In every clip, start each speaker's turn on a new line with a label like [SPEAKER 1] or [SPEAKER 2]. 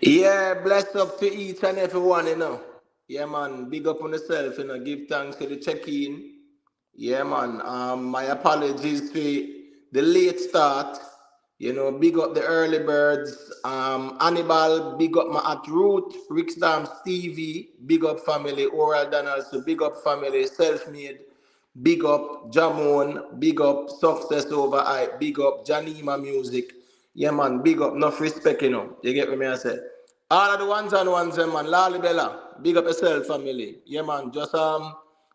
[SPEAKER 1] Yeah, bless up to each and everyone, Yeah, man, big up on yourself. Give thanks for the check-in. Yeah, man. My apologies for the late start. Big up the early birds. Hannibal, big up my at Root, Rick Stamps TV, big up family, Oral Donaldson, big up family, self-made, big up Jamon, big up Success Over I, big up Janima Music. Yeah, man, big up, enough respect. You get what me I say? All of the ones and ones, man, Lali Bella, big up yourself, family. Yeah, man, just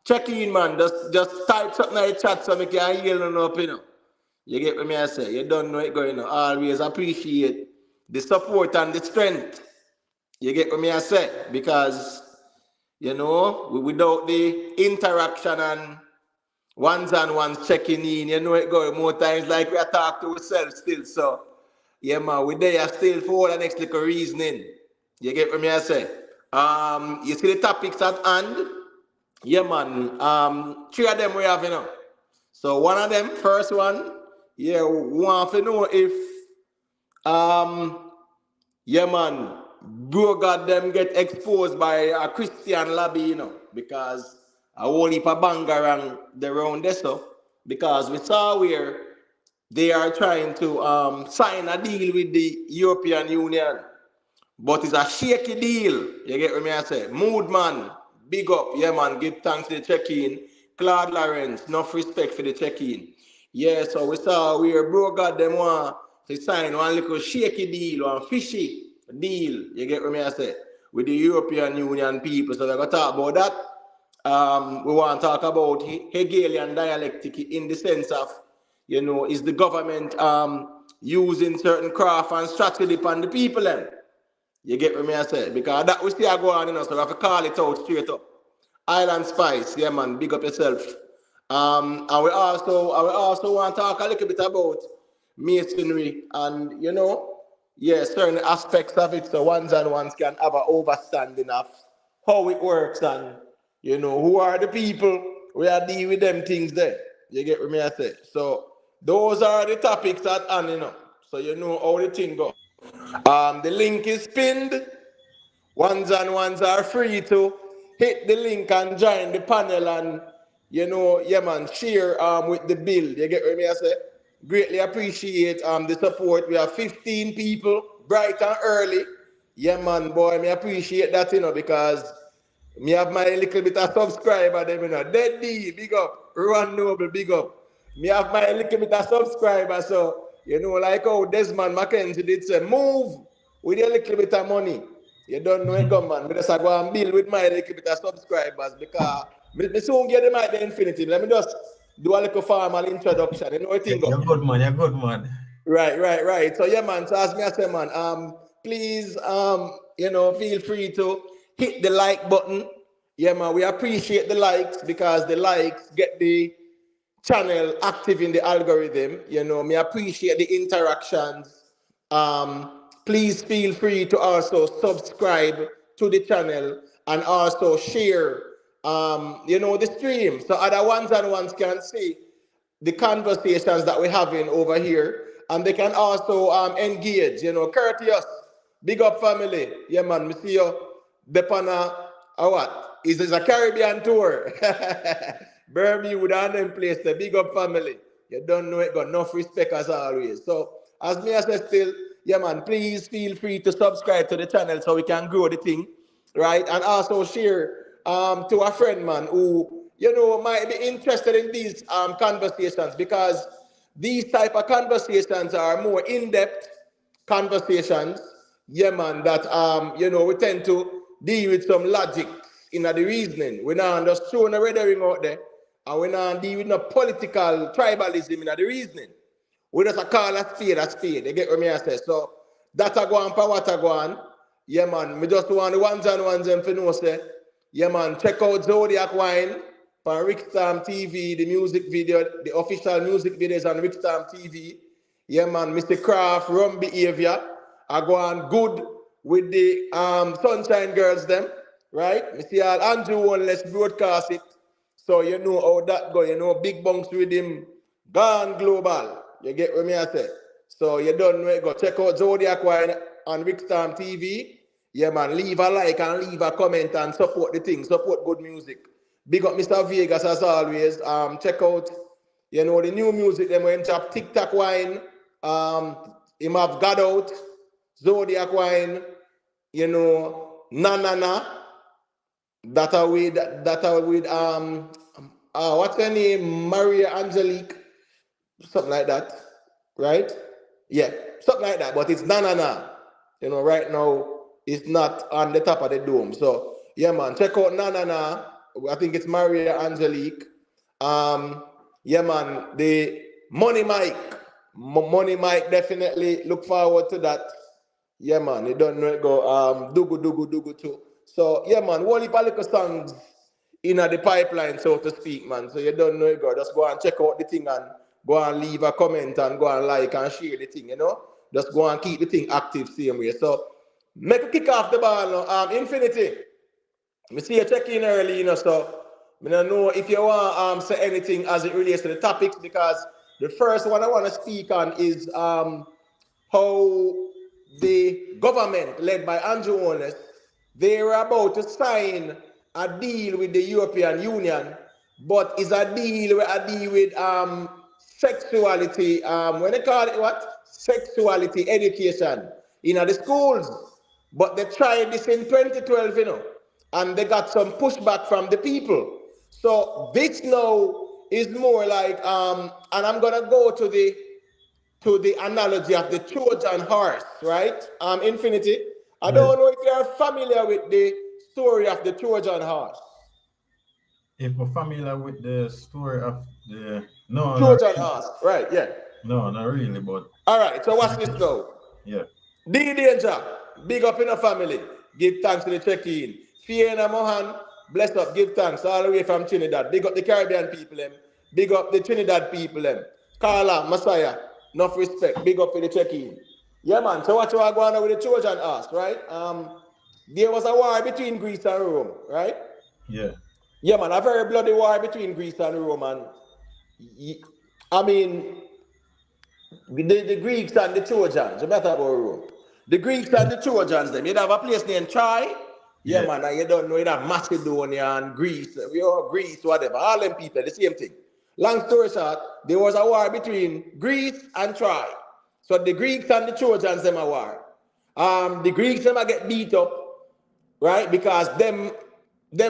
[SPEAKER 1] check in, man. Just type something in the chat so I can hear you up. You get what me I say? You don't know it going on. Always appreciate the support and the strength. You get what me I say? Because, without the interaction and ones and ones checking in, it going more times like we are talking to ourselves still. So, yeah, man, we there still for the next little reasoning. You get what me I say? You see the topics at hand? Yeah, man. Three of them we have. So one of them, first one, yeah, we want to know if um yeah, man, bro got them get exposed by a Christian lobby, because a whole heap of banger and the round there, so because we saw where they are trying to sign a deal with the European Union, but it's a shaky deal. You get what me I say? Mood man, big up, yeah man, give thanks to the check-in. Claude Lawrence, enough respect for the check-in. Yeah, so we saw where bro got them want to sign one little shaky deal, one fishy deal. You get what me I say? With the European Union people. So we're gonna talk about that. We want to talk about Hegelian dialectic in the sense of, is the government using certain craft and strategy upon the people then? You get what me I say? Because that we still go on, so we have to call it out straight up. Island Spice, yeah man, big up yourself. And we also want to talk a little bit about masonry and yeah, certain aspects of it so ones and ones can have an understanding of how it works and who are the people we are dealing with them things there. You get what me I say? So those are the topics at hand. So you know how the thing go. The link is pinned. Ones and ones are free to hit the link and join the panel and yeah man, share with the build. You get what me I say? Greatly appreciate the support. We have 15 people, bright and early. Yeah man, boy, me appreciate that, because me have my little bit of subscriber them. Dead D, big up. Ron Noble, big up. Me have my little bit of subscriber, so like how Desmond Mackenzie did say, move with a little bit of money. You don't know it, come man. Me just go and build with my little bit of subscribers because me soon get them at the infinity. Let me just do a little formal introduction. You know what I think?
[SPEAKER 2] You're good, man. You're good, man.
[SPEAKER 1] Right. So yeah, man. So as me I say, man, please, feel free to hit the like button. Yeah, man. We appreciate the likes because the likes get the channel active in the algorithm. Me appreciate the interactions. Please feel free to also subscribe to the channel and also share, the stream so other ones and ones can see the conversations that we're having over here, and they can also engage, courteous, big up family. Yeah, man, me see you, Depana, or what? Is this a Caribbean tour? Bermuda and them place, the big up family. You don't know it, got enough respect as always. So, as me I said still, yeah, man, please feel free to subscribe to the channel so we can grow the thing, right? And also share to a friend, man, who might be interested in these conversations because these type of conversations are more in-depth conversations, yeah, man, that we tend to deal with some logic in the reasoning. We're not just throwing a red herring out there, and we're not dealing with no political tribalism in the reasoning. We just call a spade a spade. You get what me I say? So that a go on for what a go on. Yeah, man. Me just want the ones and ones and for know say, yeah, man, check out Zodiac Wine on Rickstorm TV, the music video, the official music videos on Rickstorm TV. Yeah, man, Mr. Craft, Rum Behavior. I go on good with the Sunshine Girls them, right? Me see all Andrew Holness broadcast it. So you know how that go, Big Bunks with him gone global. You get what me I say? So you don't know it, go check out Zodiac Wine on Rickstorm TV. Yeah, man, leave a like and leave a comment and support the thing, support good music. Big up Mr. Vegas as always. Check out, you know, the new music, them went up TikTok wine, him have God out, Zodiac wine, you know, na na na, that are with what's her name? Maria Angelique, something like that, right? Yeah, something like that, but it's na na na. You know, right now it's not on the top of the dome. So yeah, man, check out na na na. I think it's Maria Angelique. Um, yeah, man, the Money Mike, Money Mike, definitely look forward to that. Yeah, man, you don't know it go Dugu Dugu Dugu too. So yeah, man, one heap of little songs in the pipeline, so to speak, man. So you don't know it go. Just go and check out the thing and go and leave a comment and go and like and share the thing, you know. Just go and keep the thing active same way. So make a kick off the ball now. Infinity. Me see you check in early, you know, so I don't know if you want say anything as it relates to the topics, because the first one I want to speak on is how the government led by Andrew Holness, they were about to sign a deal with the European Union, but it's a deal where I deal with sexuality, when they call it what? Sexuality education in the schools. But they tried this in 2012, you know, and they got some pushback from the people. So this now is more like, and I'm gonna go to the analogy of the Trojan horse, right? Infinity. I
[SPEAKER 2] Yes.
[SPEAKER 1] don't know if you're familiar with the story of the Trojan horse.
[SPEAKER 2] If we're familiar with the story of the no, not
[SPEAKER 1] Trojan
[SPEAKER 2] really.
[SPEAKER 1] horse, right? Yeah.
[SPEAKER 2] No, not really, but
[SPEAKER 1] All right. So watch
[SPEAKER 2] like
[SPEAKER 1] this now.
[SPEAKER 2] yeah.
[SPEAKER 1] D Danger, big up in the family. Give thanks to the check-in. Fiona Mohan, bless up, give thanks all the way from Trinidad. Big up the Caribbean people, them. Big up the Trinidad people, them. Carla, Messiah, enough respect. Big up for the check-in. Yeah, man. So what you are going on with the Trojan horse, right? There was a war between Greece and Rome, right?
[SPEAKER 2] Yeah.
[SPEAKER 1] Yeah, man. A very bloody war between Greece and Rome, and I mean, the Greeks and the Trojans, the matter about Rome. The Greeks and the Trojans, them, you'd have a place named Troy. Yeah,
[SPEAKER 2] Yeah.
[SPEAKER 1] man, and you don't know, you'd have Macedonia and Greece, we all Greece, whatever, all them people, the same thing. Long story short, there was a war between Greece and Troy. So the Greeks and the Trojans, them a war. The Greeks, them a get beat up, right? Because them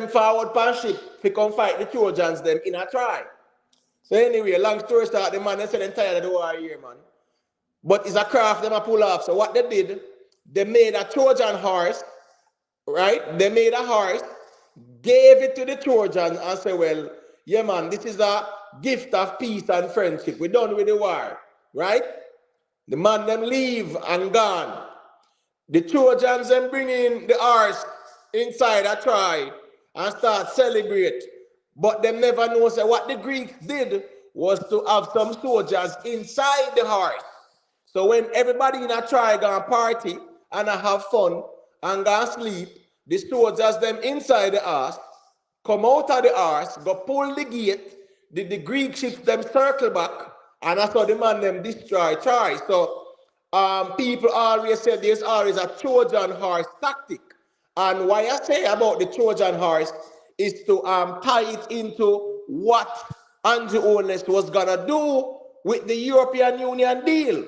[SPEAKER 1] forward pan ship, they come fight the Trojans, them in a Troy. So anyway, long story short, the man, they said they're tired of the war here, man. But it's a craft them a pull off. So what they did, they made a Trojan horse, right? They made a horse, gave it to the Trojans and said, well, yeah, man, this is a gift of peace and friendship. We're done with the war, right? The man them leave and gone. The Trojans then bring in the horse inside a Troy and start celebrate. But them never know say what the Greeks did was to have some soldiers inside the horse. So when everybody in a Troy gonna party and I have fun and gonna sleep, the soldiers them inside the horse come out of the horse, go pull the gate, the Greek ships them circle back, and that's how the man them destroy Troy. So people always say there's always a Trojan horse tactic. And why I say about the Trojan horse is to tie it into what Andrew Holness was gonna do with the European Union deal.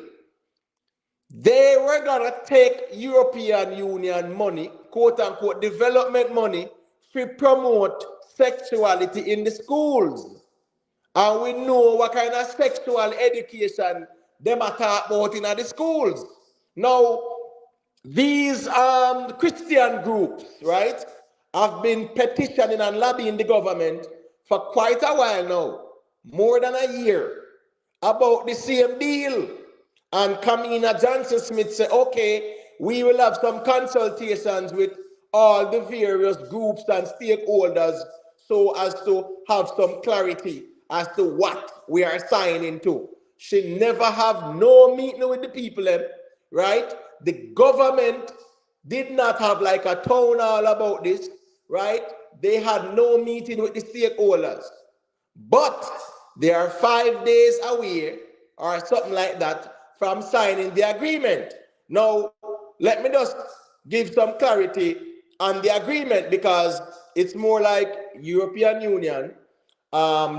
[SPEAKER 1] They were gonna take European Union money, quote unquote, development money, to promote sexuality in the schools. And we know what kind of sexual education them are taught about in the schools. Now, these Christian groups, right, have been petitioning and lobbying the government for quite a while now, more than a year, about the same deal. And Kamina Johnson Smith said, okay, we will have some consultations with all the various groups and stakeholders so as to have some clarity as to what we are signing to. She never have no meeting with the people, right? The government did not have like a town hall about this, right? They had no meeting with the stakeholders. But they are 5 days away or something like that from signing the agreement. Now, let me just give some clarity on the agreement, because it's more like European Union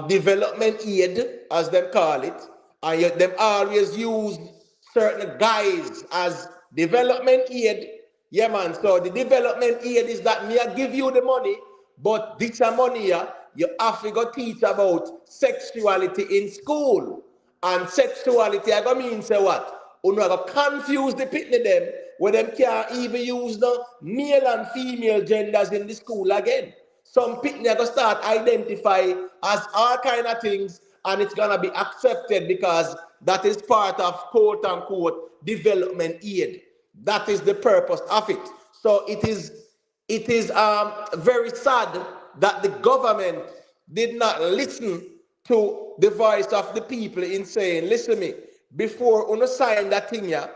[SPEAKER 1] development aid, as them call it, and yet them always use certain guys as development aid. Yeah, man. So the development aid is that me I give you the money, but this money here, you have to go teach about sexuality in school. And sexuality, I go mean say what? You know, I go confuse the pitney them where them can't even use the male and female genders in the school again. Some pitney are going to start identify as all kind of things, and it's going to be accepted because that is part of quote unquote development aid. That is the purpose of it. So it is very sad that the government did not listen to the voice of the people in saying, listen me, before you sign that thing here,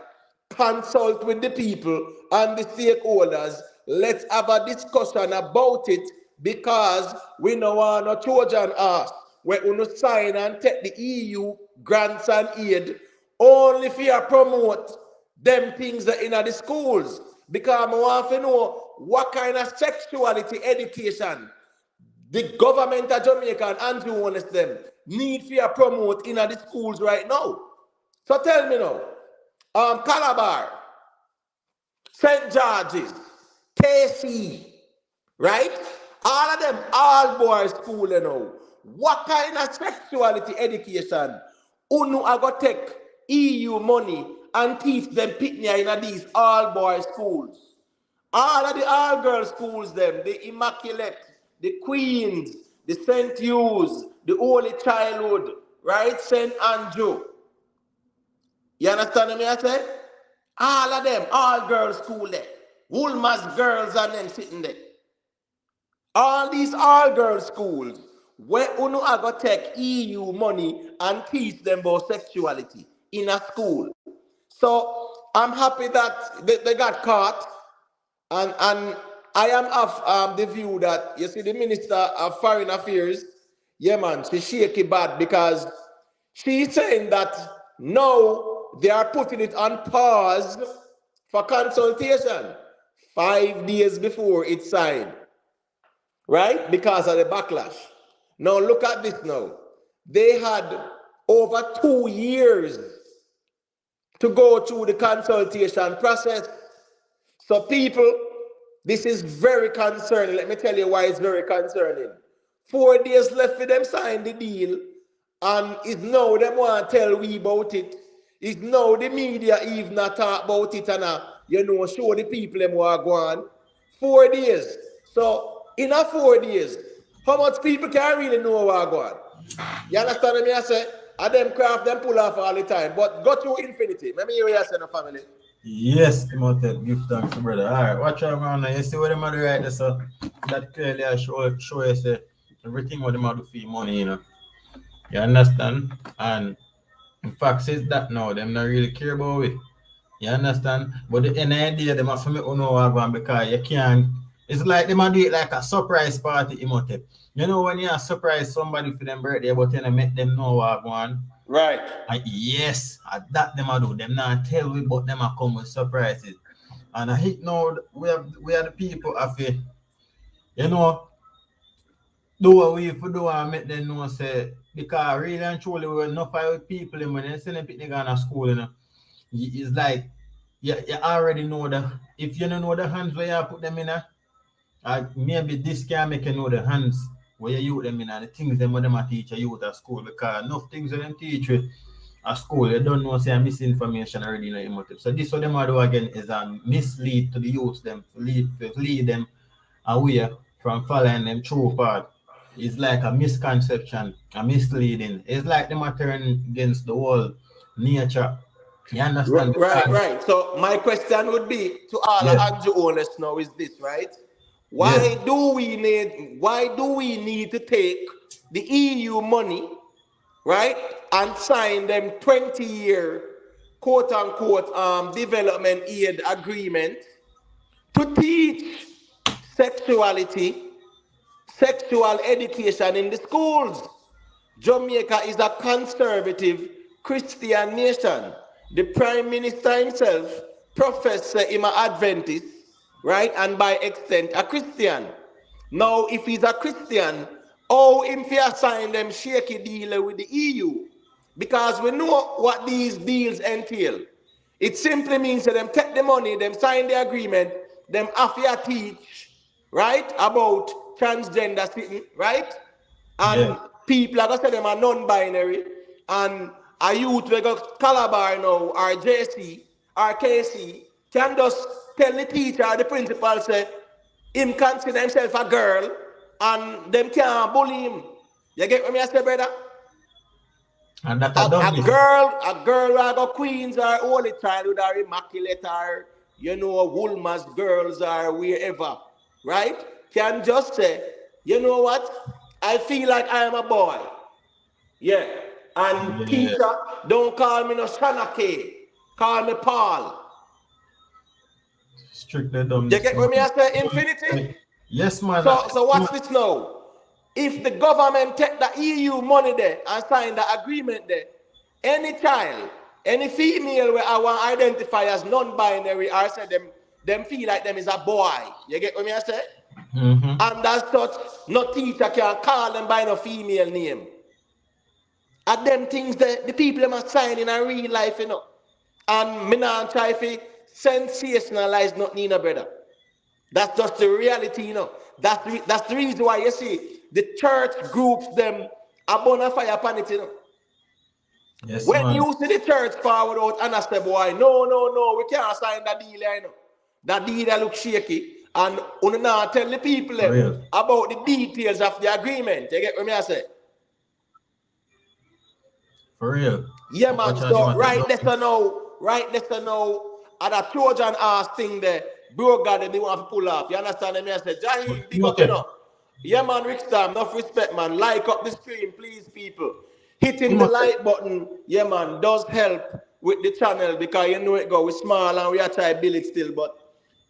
[SPEAKER 1] consult with the people and the stakeholders. Let's have a discussion about it, because we no want no Trojan horse where you sign and take the EU grants and aid only for you promote them things that in the schools. Because I want to know what kind of sexuality education the government of Jamaica and Andrew Holness them need for you promote in the schools right now. So tell me now, Calabar, St. George's, KC, right? All of them, all boys school, you know. What kind of sexuality education Unu are going to take EU money and teach them pitney in these all boys schools? All of the all girls schools, them, the Immaculate, the Queens, the St. Hugh's, the Holy Childhood, right? St. Andrew. You understand me I say? All of them, all girls school there. Woolmas girls and them sitting there. All these all girls schools where uno are going to take EU money and teach them about sexuality in a school. So I'm happy that they got caught, and I am of the view that, you see, the Minister of Foreign Affairs, yeah man, she shaky bad, because she's saying that now they are putting it on pause for consultation 5 days before it's signed, right? Because of the backlash. Now look at this now. They had over 2 years to go through the consultation process. So people, this is very concerning. Let me tell you why it's very concerning. 4 days left for them sign the deal, and it's now them want to tell we about it. It's now the media even not talk about it and show the people them what go on. 4 days. So in a 4 days, how much people can really know what go on? You understand me I say? And them craft them pull off all the time. But go through infinity. Let me hear what you say in the family.
[SPEAKER 2] Yes, Imhotep, give thanks to brother. All right, watch out, man. You see what them do right there, so that clearly I show you say everything what them do for money, You understand? And in fact, says that now, them not really care about it. You understand? But the end of the day, they must make you know what going, because you can't. It's like they might do it like a surprise party, Imhotep. You know when you surprise somebody for their birthday, but you make them know what going.
[SPEAKER 1] Right.
[SPEAKER 2] And yes, that them do. Them not tell we, but them come with surprises. And I hate now we are the people of it. Do what we have to do and make them know say, because really and truly we are enough of people when they send them picnic on a school, it's like you already know that if you don't know the hands where you put them in, maybe this can make you know the hands where you use them in and the things them when them teach you at school, because enough things when them teach you at school, you don't know say misinformation already in your motive. So this what them do again is a mislead to the youth them, lead them away from following them true path. It's like a misconception, a misleading. It's like them are turning against the whole nature. You understand?
[SPEAKER 1] Right. So my question would be to all Andrew Holness now is this, right? Why do we need to take the EU money, right, and sign them 20-year quote unquote development aid agreement to teach sexuality, sexual education in the schools? Jamaica is a conservative Christian nation. The Prime Minister himself professed him an Adventist, right? And by extent, a Christian. Now, if he's a Christian, how him fi assign them shaky deal with the EU? Because we know what these deals entail. It simply means that them take the money, them sign the agreement, them have to teach, right, about transgender sitting, right? And people, like I said, them are non-binary, and a youth we got Calabar now, or JC, or KC, can just tell the teacher or the principal, say, him consider himself a girl, and them can't bully him. You get what me I say, brother?
[SPEAKER 2] And that
[SPEAKER 1] A girl who got Queens or Holy Childhood or Immaculate or, Woolmas girls or wherever, right? Can just say, you know what? I feel like I am a boy. Yeah. And teacher, don't call me no Shanake. Call me Paul.
[SPEAKER 2] Strictly dumb.
[SPEAKER 1] You get what me I say, Infinity?
[SPEAKER 2] Yes, man.
[SPEAKER 1] So watch this now. If the government take the EU money there and sign the agreement there, any child, any female where I want to identify as non-binary, or say them feel like them is a boy. You get what me I say? And as such, no teacher can call them by no female name. And them things that the people them are signing in real life, And me not try to sensationalize nothing, brother. That's just the reality, That's the reason why you see the church groups them a bonfire upon it,
[SPEAKER 2] Yes,
[SPEAKER 1] when
[SPEAKER 2] man.
[SPEAKER 1] you see the church forward out and I say, boy, no, we can't sign that deal, That deal look shaky. And you now tell the people about the details of the agreement. You get what I say?
[SPEAKER 2] For real.
[SPEAKER 1] Yeah, man. So right there now, at a Trojan ass thing there, bro God, they want to pull off. You understand me? I said, Jahil, big up, Yeah, man, Rick Stam, enough respect, man. Like up the stream, please, people. Hitting the like button, yeah, man, does help with the channel because you know it go. We're small and we are trying to build it still, but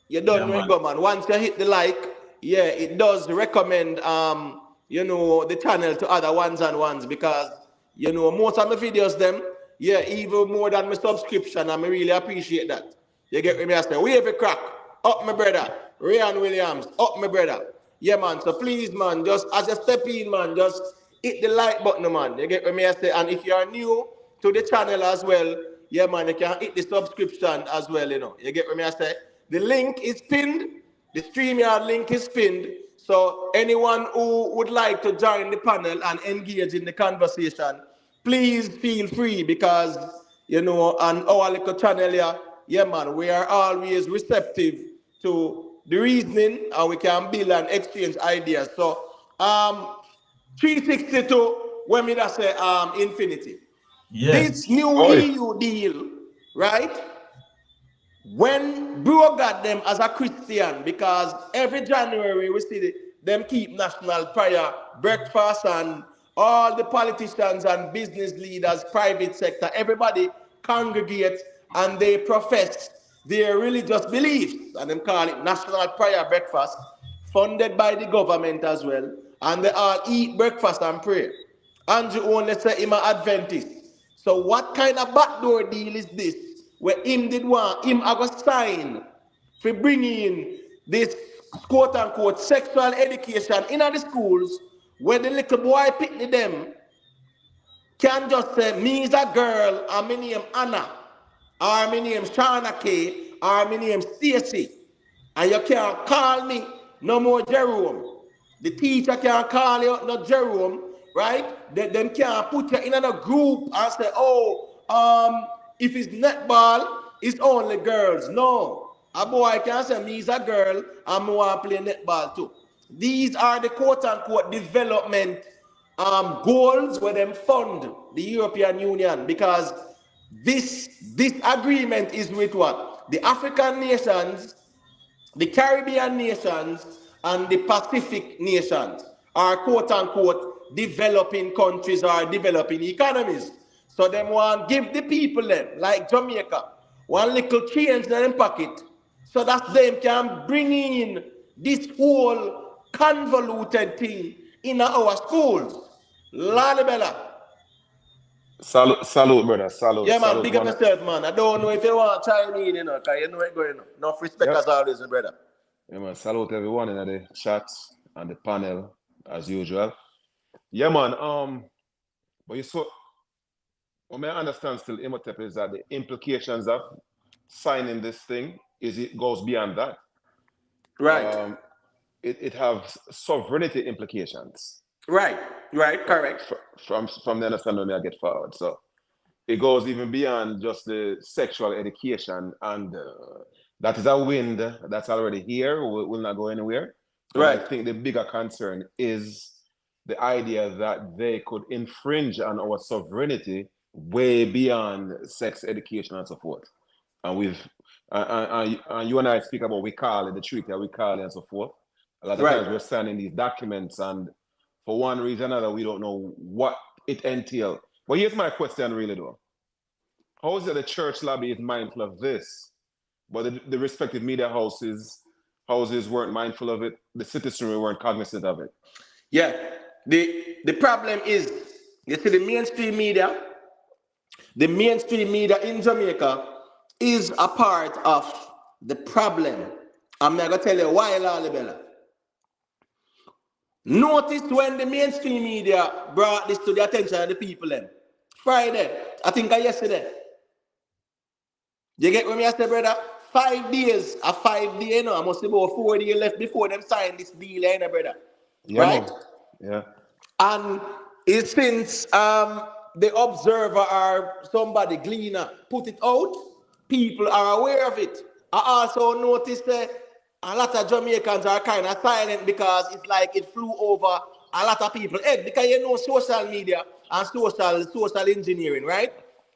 [SPEAKER 1] you don't know it go, man. Once you hit the like, yeah, it does recommend, the channel to other ones because, most of my videos, them, yeah, even more than my subscription, and I really appreciate that. You get me? I say, we have a crack. Up, my brother. Ryan Williams, up, my brother. Yeah, man. So please, man, just as you step in, man, just hit the like button, man. You get me? I say, and if you are new to the channel as well, yeah, man, you can hit the subscription as well, You get me? I say, the link is pinned. The StreamYard link is pinned. So anyone who would like to join the panel and engage in the conversation, please feel free because, on our little channel here, yeah, man, we are always receptive to the reasoning and we can build and exchange ideas. So, 362, when me that say, Infinity.
[SPEAKER 2] Yes.
[SPEAKER 1] This new EU deal, right? When bro got them as a Christian, because every January we see them keep national prayer, breakfast, and all the politicians and business leaders, private sector, everybody congregate and they profess their religious beliefs, and them call it national prayer breakfast, funded by the government as well, and they all eat breakfast and pray. Andrew only say him an Adventist. So what kind of backdoor deal is this? Where him did want, him have a sign for bringing this quote-unquote sexual education in the schools where the little boy pick them can just say, me is a girl, and my name Anna, or my name Shauna K, or my name Stacy, and you can't call me no more Jerome. The teacher can't call you no Jerome, right? Them can't put you in a group and say, if it's netball, it's only girls. No. A boy can say, me is a girl, and I want to play netball too. These are the quote-unquote development goals where them fund the European Union, because this agreement is with what? The African nations, the Caribbean nations, and the Pacific nations are quote-unquote developing countries or developing economies. So them want give the people them, like Jamaica, one little change in their pocket, so that them can bring in this whole convoluted thing in our schools. Lalibella.
[SPEAKER 3] Salute, brother. Salute.
[SPEAKER 1] Yeah, man,
[SPEAKER 3] salute,
[SPEAKER 1] big up yourself, man. I don't know if you want to chime in, because you know it going on. Enough respect as always, brother.
[SPEAKER 3] Yeah, man. Salute everyone in the chat and the panel as usual. Yeah, man. But you so what I understand still, Imhotep, is that the implications of signing this thing is it goes beyond that.
[SPEAKER 1] Right.
[SPEAKER 3] It has sovereignty implications
[SPEAKER 1] Right. Right.
[SPEAKER 3] from
[SPEAKER 1] Correct.
[SPEAKER 3] from the understanding I get forward. So it goes even beyond just the sexual education, and that is a wind that's already here. Will not go anywhere. But I
[SPEAKER 1] Right.
[SPEAKER 3] think the bigger concern is the idea that they could infringe on our sovereignty way beyond sex education and so forth. And and you and I speak about we call it the treaty, we call it and so forth. A lot of
[SPEAKER 1] Right.
[SPEAKER 3] times we're signing these documents, and for one reason or another, we don't know what it entails. But here's my question, really, though. How is it the church lobby is mindful of this, but the respective media houses weren't mindful of it, the citizenry weren't cognizant of it?
[SPEAKER 1] Yeah. The problem is, you see, the mainstream media in Jamaica is a part of the problem. I'm not gonna tell you why, Lalibella. Notice when the mainstream media brought this to the attention of the people then. Friday, I think yesterday. You get what me I say, brother? 5 days, a 5 day, you know, I must be about 4 days left before them sign this deal, you know, brother.
[SPEAKER 3] Yeah,
[SPEAKER 1] Right?
[SPEAKER 3] man. Yeah.
[SPEAKER 1] And it's since the observer or somebody, gleaner, put it out, people are aware of it. I also noticed that a lot of Jamaicans are kind of silent because it's like it flew over a lot of people's head. Because you know social media and social engineering, right?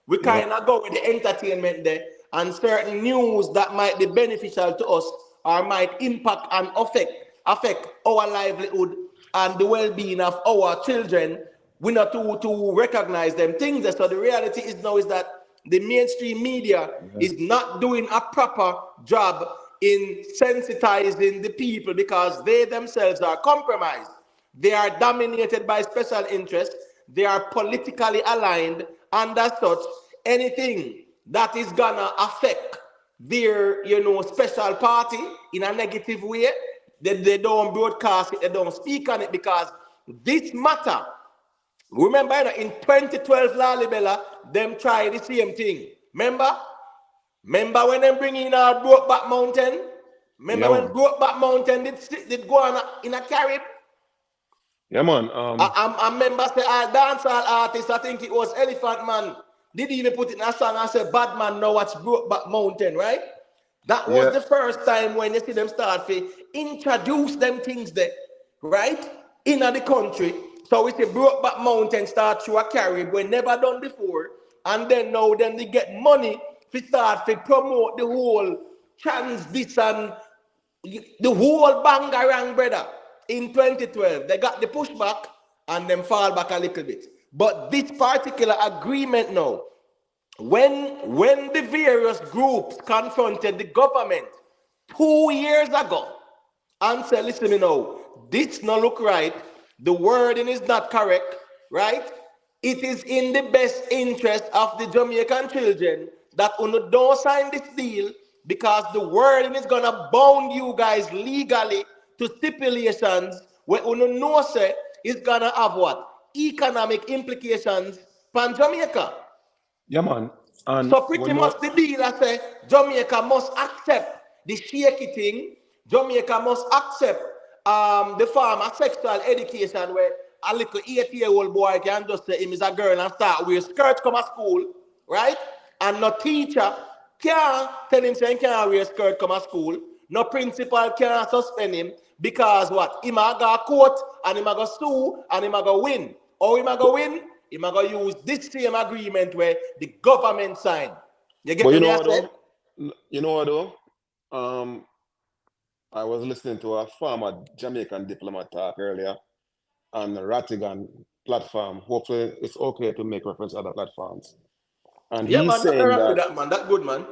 [SPEAKER 1] We
[SPEAKER 3] Yep.
[SPEAKER 1] kind of go with the entertainment there and certain news that might be beneficial to us or might impact and affect our livelihood and the well-being of our children. We not to recognize them things. So the reality is now is that the mainstream media
[SPEAKER 3] Yeah.
[SPEAKER 1] is not doing a proper job in sensitizing the people because they themselves are compromised. They are dominated by special interests. They are politically aligned, and as such, anything that is gonna affect their, special party in a negative way, they don't broadcast it, they don't speak on it because this matter. Remember, in 2012, Lalibela, them try the same thing. Remember? Remember when them bring in our Brokeback Mountain? Remember
[SPEAKER 3] Yeah,
[SPEAKER 1] when
[SPEAKER 3] man.
[SPEAKER 1] Brokeback Mountain did go on in a Carib?
[SPEAKER 3] Yeah, man.
[SPEAKER 1] I remember say our dancehall artist, I think it was Elephant Man, did even put it in a song and say, Bad Man now watch Brokeback Mountain, right? That was
[SPEAKER 3] Yeah.
[SPEAKER 1] the first time when you see them start to introduce them things there, right? In the country. So we say Brokeback Mountain start through a Carib we never done before. And then now then they get money to start to promote the whole trans this and the whole bangarang, brother. In 2012, they got the pushback and then fall back a little bit. But this particular agreement now, when the various groups confronted the government 2 years ago and said, listen me now, this no look right, the wording is not correct, right? It is in the best interest of the Jamaican children that you don't sign this deal because the wording is gonna bound you guys legally to stipulations where you know say is gonna have what? Economic implications for Jamaica.
[SPEAKER 3] Yeah, man. And
[SPEAKER 1] So pretty
[SPEAKER 3] when
[SPEAKER 1] much
[SPEAKER 3] no,
[SPEAKER 1] the deal I say Jamaica must accept the shaky thing. Jamaica must accept the form of sexual education where a little 8-year-old boy can just say him is a girl and start wear skirt come to school, right? And no teacher can tell him saying can't wear skirt come to school. No principal can suspend him because what? He might go court and he might go sue and he might go win. Or he might go win, he might go use this same agreement where the government signed. You
[SPEAKER 3] but
[SPEAKER 1] get
[SPEAKER 3] you
[SPEAKER 1] what
[SPEAKER 3] know
[SPEAKER 1] me I
[SPEAKER 3] what
[SPEAKER 1] say?
[SPEAKER 3] though? You know what though? Um, I was listening to a former Jamaican diplomat talk earlier on the Ratigan platform. Hopefully, it's okay to make reference to other platforms. And
[SPEAKER 1] Yeah,
[SPEAKER 3] he's
[SPEAKER 1] man, nothing
[SPEAKER 3] saying
[SPEAKER 1] wrong with
[SPEAKER 3] that,
[SPEAKER 1] that, man. That good, man.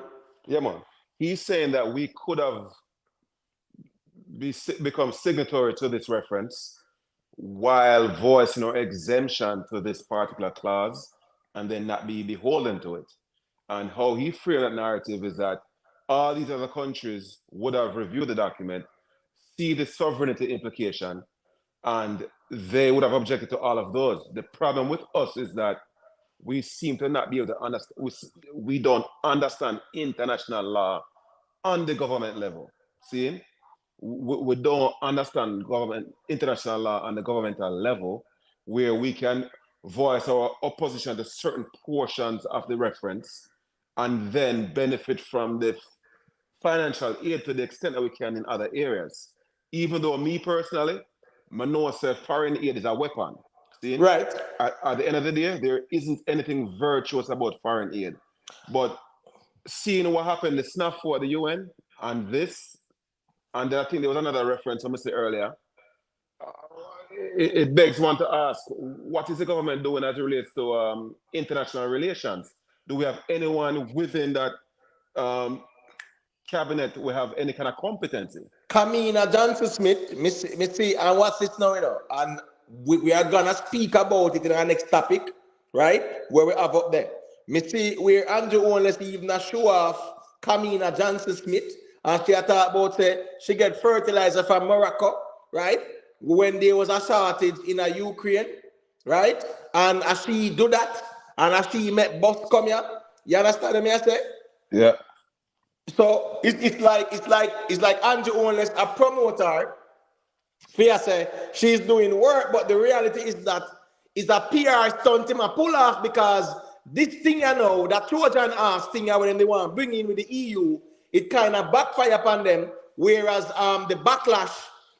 [SPEAKER 3] yeah, man, he's saying that we could have become signatory to this reference while voicing our exemption to this particular clause and then not be beholden to it. And how he framed that narrative is that all these other countries would have reviewed the document see the sovereignty implication, and they would have objected to all of those. The problem with us is that we seem to not be able to understand, we don't understand international law on the government level. See? We don't understand international law on the governmental level, where we can voice our opposition to certain portions of the reference and then benefit from the financial aid to the extent that we can in other areas. Even though me personally, I know that foreign aid is a weapon. See?
[SPEAKER 1] Right.
[SPEAKER 3] At the end of the day, there isn't anything virtuous about foreign aid. But seeing what happened, the snap for the UN and this, and I think there was another reference I said earlier, it begs one to ask, what is the government doing as it relates to international relations? Do we have anyone within that cabinet who have any kind of competency?
[SPEAKER 1] Kamina Johnson Smith, me see, and what's this now, you know? And we are gonna speak about it in our next topic, right? Where we have up there. Me see where Andrew Holness even show off Kamina Johnson Smith, and she talk about say she get fertilizer from Morocco, right? When there was a shortage in a Ukraine, right? And as she do that, and as she met boss come here, you understand me I say?
[SPEAKER 3] Yeah.
[SPEAKER 1] So it's like Andrew Holness, a promoter. Fear say she's doing work, but the reality is that it's a PR stunt him a pull off, because this thing you know, that Trojan ass thing when they want to bring in with the EU, it kind of backfire upon them. Whereas the backlash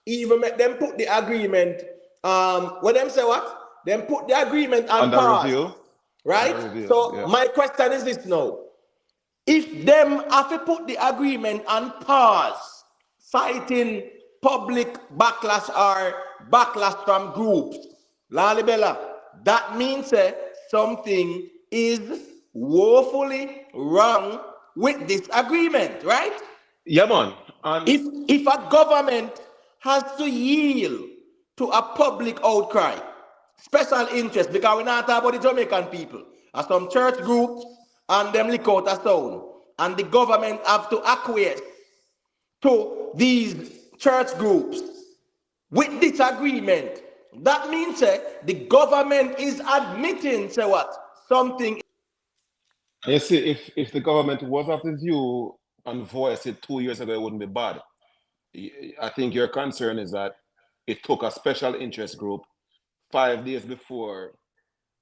[SPEAKER 1] even make them put the agreement. What them say what? Them put the agreement on pause.
[SPEAKER 3] Review.
[SPEAKER 1] Right?
[SPEAKER 3] Review,
[SPEAKER 1] So
[SPEAKER 3] yeah.
[SPEAKER 1] my question is this now. If them have to put the agreement on pause, citing public backlash or backlash from groups, Lalibela, that means something is woefully wrong with this agreement, right?
[SPEAKER 3] Yeah, man. And
[SPEAKER 1] If a government has to yield to a public outcry, special interest, because we're not talking about the Jamaican people, and some church groups and them lick out a sound, and the government have to acquiesce to these church groups with this agreement, that means the government is admitting, say what? Something.
[SPEAKER 3] you see, if the government was of the view and voiced it 2 years ago, it wouldn't be bad. I think your concern is that it took a special interest group 5 days before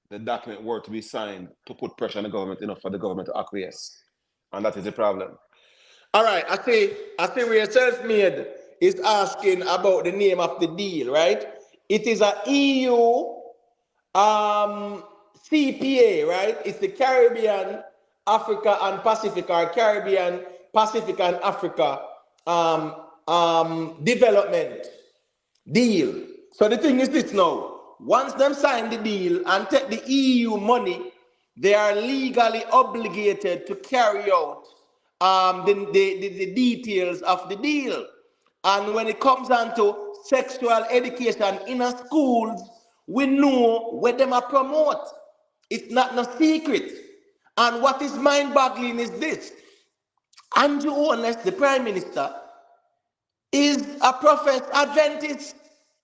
[SPEAKER 3] the document were to be signed to put pressure on the government enough for the government to acquiesce. And that is the problem.
[SPEAKER 1] All right, I see where Self-Made is asking about the name of the deal, right? It is a EU CPA, right? It's the Caribbean, Africa and Pacific, or Caribbean, Pacific and Africa development deal. So the thing is this now. Once them sign the deal and take the EU money, they are legally obligated to carry out the details of the deal. And when it comes down to sexual education in our schools, we know where them are promote. It's not no secret. And what is mind-boggling is this. Andrew Holness, the Prime Minister, is a professed Adventist.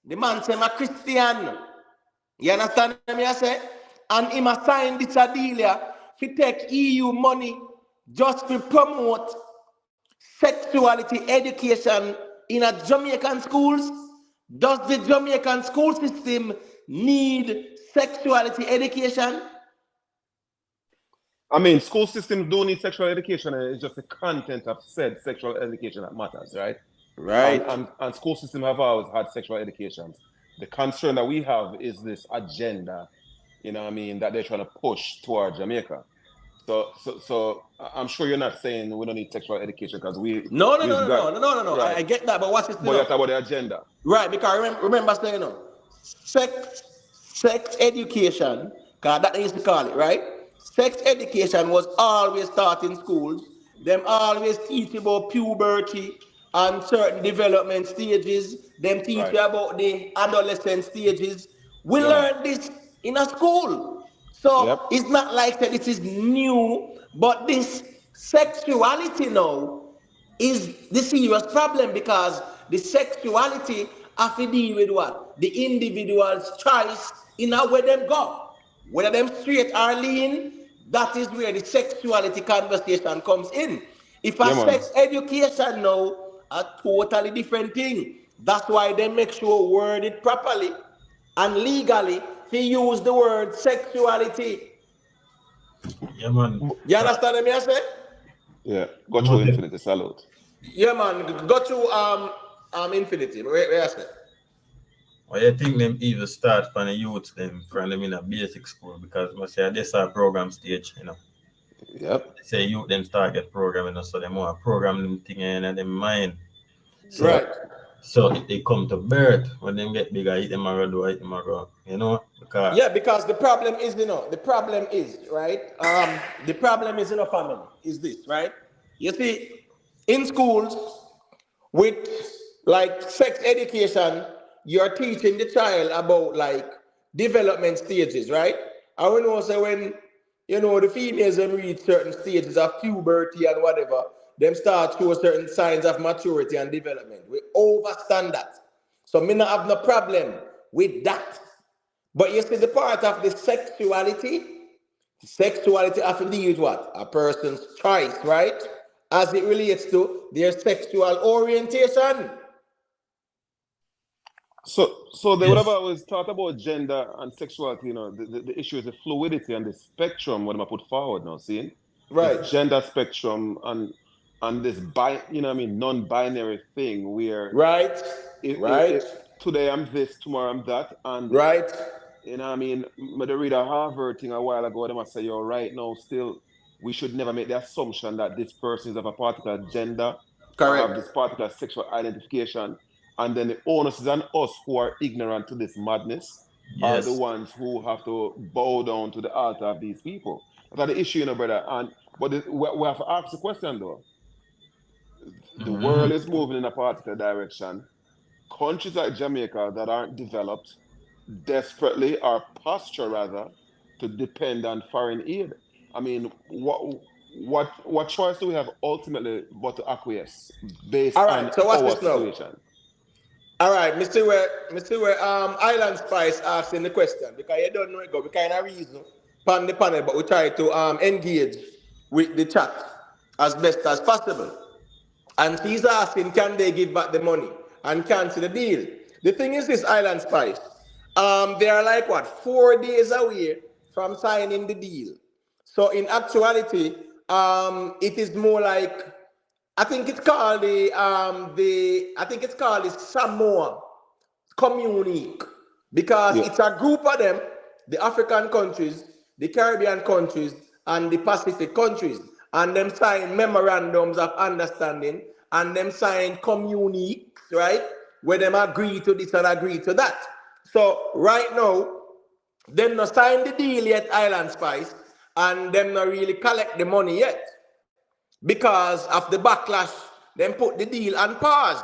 [SPEAKER 1] The man say a Christian. You understand me I say? And him a sign this a deal here to take EU money just to promote sexuality education in a Jamaican schools. Does the Jamaican school system need sexuality education?
[SPEAKER 3] I mean, school systems do need sexual education, and it's just the content of said sexual education that matters, right?
[SPEAKER 1] Right.
[SPEAKER 3] And school systems have always had sexual education. The concern that we have is this agenda, you know what I mean, that they're trying to push toward Jamaica. So I'm sure you're not saying we don't need sexual education because we
[SPEAKER 1] No.
[SPEAKER 3] Right.
[SPEAKER 1] I get that, but what's it?
[SPEAKER 3] But you have to talk about the agenda.
[SPEAKER 1] Right, because remember saying sex education, because that they used to call it, right? Sex education was always taught in schools. Them always teach about puberty and certain development stages. Them teach you about the adolescent stages. We learn this in a school. So it's not like that this is new, but this sexuality now is the serious problem, because the sexuality have to deal with what? The individual's choice in how where them go. Whether them straight or lean, that is where the sexuality conversation comes in. If a
[SPEAKER 3] Yeah, man.
[SPEAKER 1] sex education now, a totally different thing. That's why they make sure word it properly and legally. He use the word sexuality.
[SPEAKER 2] Yeah, man.
[SPEAKER 1] You understand what I say?
[SPEAKER 3] Yeah, go
[SPEAKER 2] I'm
[SPEAKER 3] through
[SPEAKER 2] not
[SPEAKER 3] infinity. Salute.
[SPEAKER 1] Yeah, man. Go to infinity. Where I say?
[SPEAKER 2] Well, I think them even start from the youth them from them in a basic school because I say this are program stage, you know.
[SPEAKER 3] Yep.
[SPEAKER 2] They say youth them start get programming, so they more program them thing in their mind. So
[SPEAKER 1] Right.
[SPEAKER 3] Yep.
[SPEAKER 2] so if they come to birth, when them get bigger, eat them a do, eat them a go, you know, because
[SPEAKER 1] Yeah, because the problem is, the problem is, right? The problem is in a family, is this, right? You see, in schools, with like sex education, you're teaching the child about like development stages, right? I will know so when the females them reach certain stages of puberty and whatever, them start show certain signs of maturity and development. We overstand that. So me not have no problem with that. But you see, the part of the sexuality have to deal with what? A person's choice, right? As it relates to their sexual orientation.
[SPEAKER 3] So they would have
[SPEAKER 2] yes,
[SPEAKER 3] always thought about gender and sexuality, the issue is the fluidity and the spectrum what I put forward now, seeing? This
[SPEAKER 1] Right,
[SPEAKER 3] gender spectrum and this non-binary thing where
[SPEAKER 1] right, right,
[SPEAKER 3] if today I'm this, tomorrow I'm that, and
[SPEAKER 1] right.
[SPEAKER 3] I read a Harvard thing a while ago, they must say, you're right now, still, we should never make the assumption that this person is of a particular gender or have
[SPEAKER 1] Correct.
[SPEAKER 3] this particular sexual identification. And then the onus is on us who are ignorant to this madness are the
[SPEAKER 2] yes.
[SPEAKER 3] ones who have to bow down to the altar of these people. That's the issue, brother. We have to ask the question, though. The
[SPEAKER 2] Mm-hmm.
[SPEAKER 3] world is moving in a particular direction. Countries like Jamaica that aren't developed desperately or posture rather to depend on foreign aid. I mean, what choice do we have ultimately but to acquiesce based
[SPEAKER 1] All
[SPEAKER 3] on
[SPEAKER 1] right. So what's
[SPEAKER 3] our
[SPEAKER 1] this now?
[SPEAKER 3] situation?
[SPEAKER 1] All right, Mr. Where Island Spice asking the question because you don't know it go. We kind of reason pan the panel, but we try to engage with the chat as best as possible. And she's asking, can they give back the money and cancel the deal? The thing is this, Island Spice. They are like what 4 days away from signing the deal. So in actuality, it is more like I think it's called the Samoa Communique because
[SPEAKER 3] Yeah.
[SPEAKER 1] it's a group of them, the African countries, the Caribbean countries, and the Pacific countries, and them sign memorandums of understanding and them sign communiques, right? Where them agree to this and agree to that. So right now, them not sign the deal yet, Island Spice, and them not really collect the money yet because of the backlash, then put the deal on pause.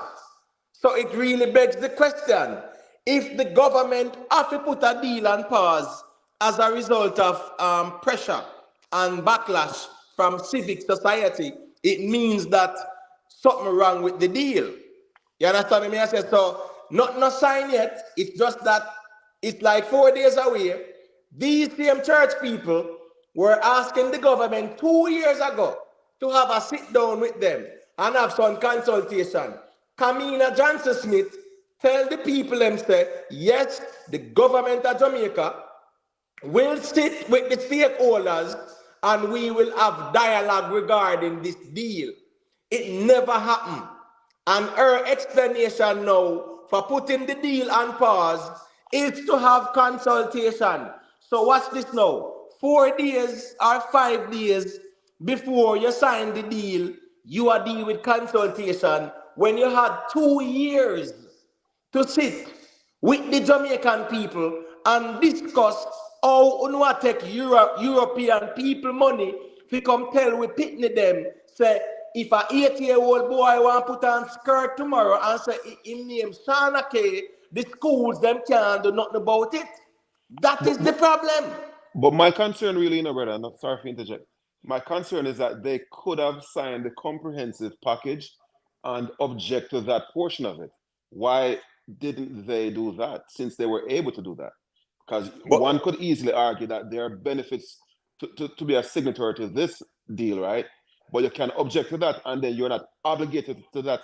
[SPEAKER 1] So it really begs the question, if the government have to put a deal on pause as a result of pressure and backlash from civic society, it means that something wrong with the deal. You understand me? I said, so not signed yet. It's just that it's like 4 days away. These same church people were asking the government 2 years ago to have a sit down with them and have some consultation. Kamina Johnson Smith tell the people them say, yes, the government of Jamaica will sit with the stakeholders and we will have dialogue regarding this deal. It never happened. And her explanation now for putting the deal on pause is to have consultation. So watch this now. 4 days or 5 days before you sign the deal, you are dealing with consultation when you had 2 years to sit with the Jamaican people and discuss how we take European people money to come tell we pitney them say if a 8-year-old boy want put on skirt tomorrow and say in name Shana K, the schools them can't do nothing about it. That is
[SPEAKER 3] But,
[SPEAKER 1] the
[SPEAKER 3] but,
[SPEAKER 1] problem.
[SPEAKER 3] but my concern really, brother, I'm not sorry for interject. My concern is that they could have signed the comprehensive package and object to that portion of it. Why didn't they do that since they were able to do that? Because one could easily argue that there are benefits to be a signatory to this deal, right? But you can object to that and then you're not obligated to that,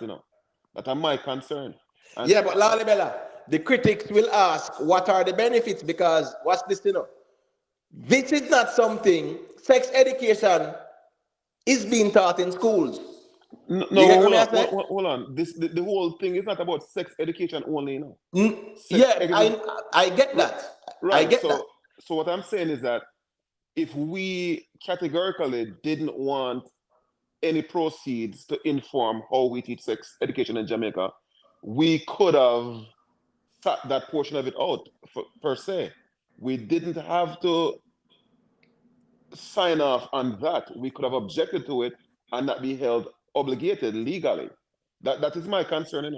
[SPEAKER 3] That's my concern. And
[SPEAKER 1] yeah, but Lalibela, the critics will ask, what are the benefits? Because what's this, This is not something, sex education is being taught in schools.
[SPEAKER 3] no,
[SPEAKER 1] You get
[SPEAKER 3] hold
[SPEAKER 1] what
[SPEAKER 3] on,
[SPEAKER 1] I say?
[SPEAKER 3] hold on. The whole thing is not about sex education only,
[SPEAKER 1] Yeah,
[SPEAKER 3] education,
[SPEAKER 1] I get that. I
[SPEAKER 3] right?
[SPEAKER 1] get that.
[SPEAKER 3] So what I'm saying is that if we categorically didn't want any proceeds to inform how we teach sex education in Jamaica, we could have cut that portion of it out per se. We didn't have to sign off on that. We could have objected to it and not be held obligated legally. That is my concern,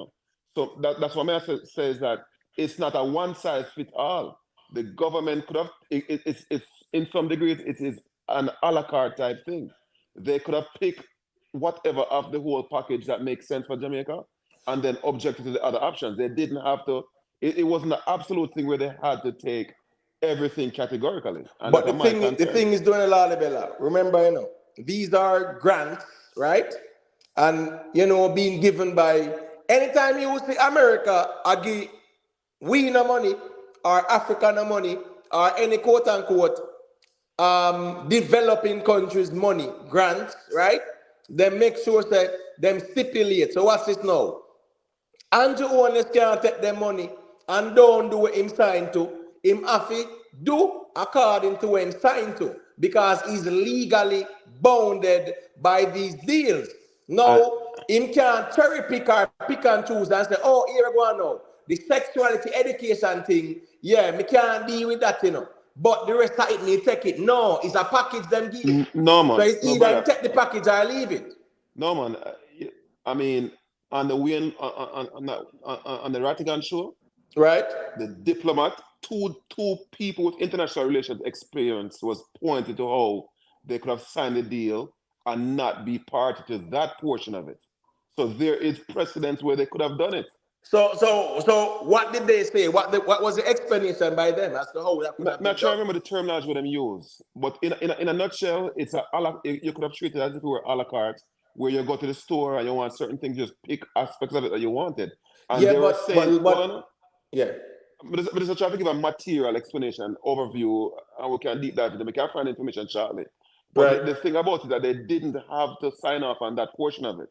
[SPEAKER 3] So that's what I say is that it's not a one size fits all. The government could have, it's in some degree, it is an a la carte type thing. They could have picked whatever of the whole package that makes sense for Jamaica and then objected to the other options. They didn't have to, it wasn't an absolute thing where they had to take everything categorically. And
[SPEAKER 1] But
[SPEAKER 3] that's my concern.
[SPEAKER 1] the thing is doing a lot of Bella. Remember, these are grants, right? And being given by anytime you see America, I give we no money or Africa no money or any quote unquote developing countries money, grants, right? They make sure that them stipulate. So what's this now? Andrew Holness can't take their money and don't do what him signed to. Him have to do according to what him signed to because he's legally bounded by these deals. Now, him can't cherry pick or pick and choose and say, oh, here we go now. The sexuality education thing, yeah, me can't deal with that, But the rest of it, me take it. No, it's a package them give.
[SPEAKER 3] No, man.
[SPEAKER 1] So it's
[SPEAKER 3] No,
[SPEAKER 1] either
[SPEAKER 3] brother.
[SPEAKER 1] take the package or leave it.
[SPEAKER 3] No, man. I mean, on the win on the Rattigan show,
[SPEAKER 1] right?
[SPEAKER 3] The diplomat, two people with international relations experience was pointed to how they could have signed the deal and not be party to that portion of it. So there is precedence where they could have done it.
[SPEAKER 1] So what did they say? What was the explanation by them as to how that could have been done?
[SPEAKER 3] I'm not sure I remember the terminology what them use, but in a nutshell, it's you could have treated it as if it were a la carte, where you go to the store and you want certain things, just pick aspects of it that you wanted. And
[SPEAKER 1] yeah,
[SPEAKER 3] they were saying,
[SPEAKER 1] yeah.
[SPEAKER 3] But it's trying to give a material explanation, overview, and we can deep dive into it. We can find information shortly. But
[SPEAKER 1] right.
[SPEAKER 3] the thing about it is that they didn't have to sign off on that portion of it.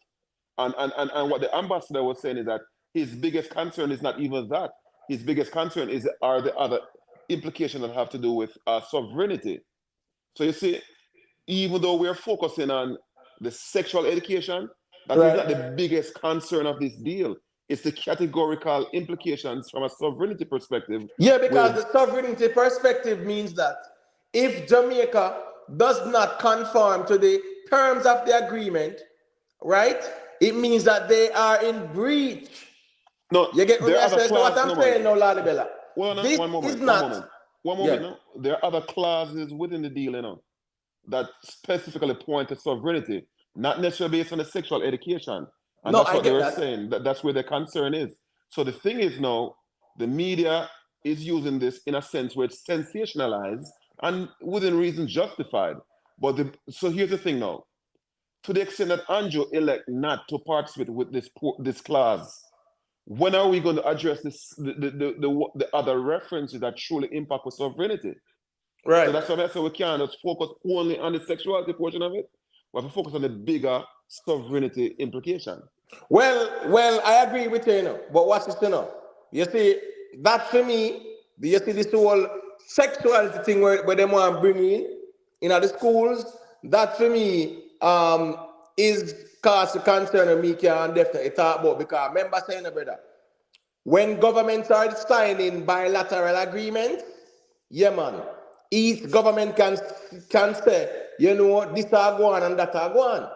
[SPEAKER 3] And what the ambassador was saying is that his biggest concern is not even that. His biggest concern are the other implications that have to do with sovereignty. So you see, even though we're focusing on the sexual education, that is not the biggest concern of this deal. It's the categorical implications from a sovereignty perspective.
[SPEAKER 1] Yeah, because the sovereignty perspective means that if Jamaica does not conform to the terms of the agreement, right, it means that they are in breach.
[SPEAKER 3] No,
[SPEAKER 1] you get what I say? So what I'm saying now, Lalibela.
[SPEAKER 3] Well, no,
[SPEAKER 1] this
[SPEAKER 3] one moment,
[SPEAKER 1] is not.
[SPEAKER 3] One moment. No? There are other clauses within the deal, that specifically point to sovereignty, not necessarily based on the sexual education. And that's what they were saying. That's where the concern is. So the thing is now, the media is using this in a sense where it's sensationalized and within reason justified. But so here's the thing now. To the extent that Andrew elect not to participate with this clause, when are we going to address the other references that truly impact with sovereignty?
[SPEAKER 1] Right.
[SPEAKER 3] So that's what I said. We can't just focus only on the sexuality portion of it. We have to focus on the bigger sovereignty implication.
[SPEAKER 1] Well, I agree with you, but what's this, You see, that for me, you see this whole sexuality thing where they want to bring in the schools, that for me is cause of concern and me can definitely talk about, because remember saying, brother, when governments are signing bilateral agreements, yeah, man, each government can say, this are go on and that are go on.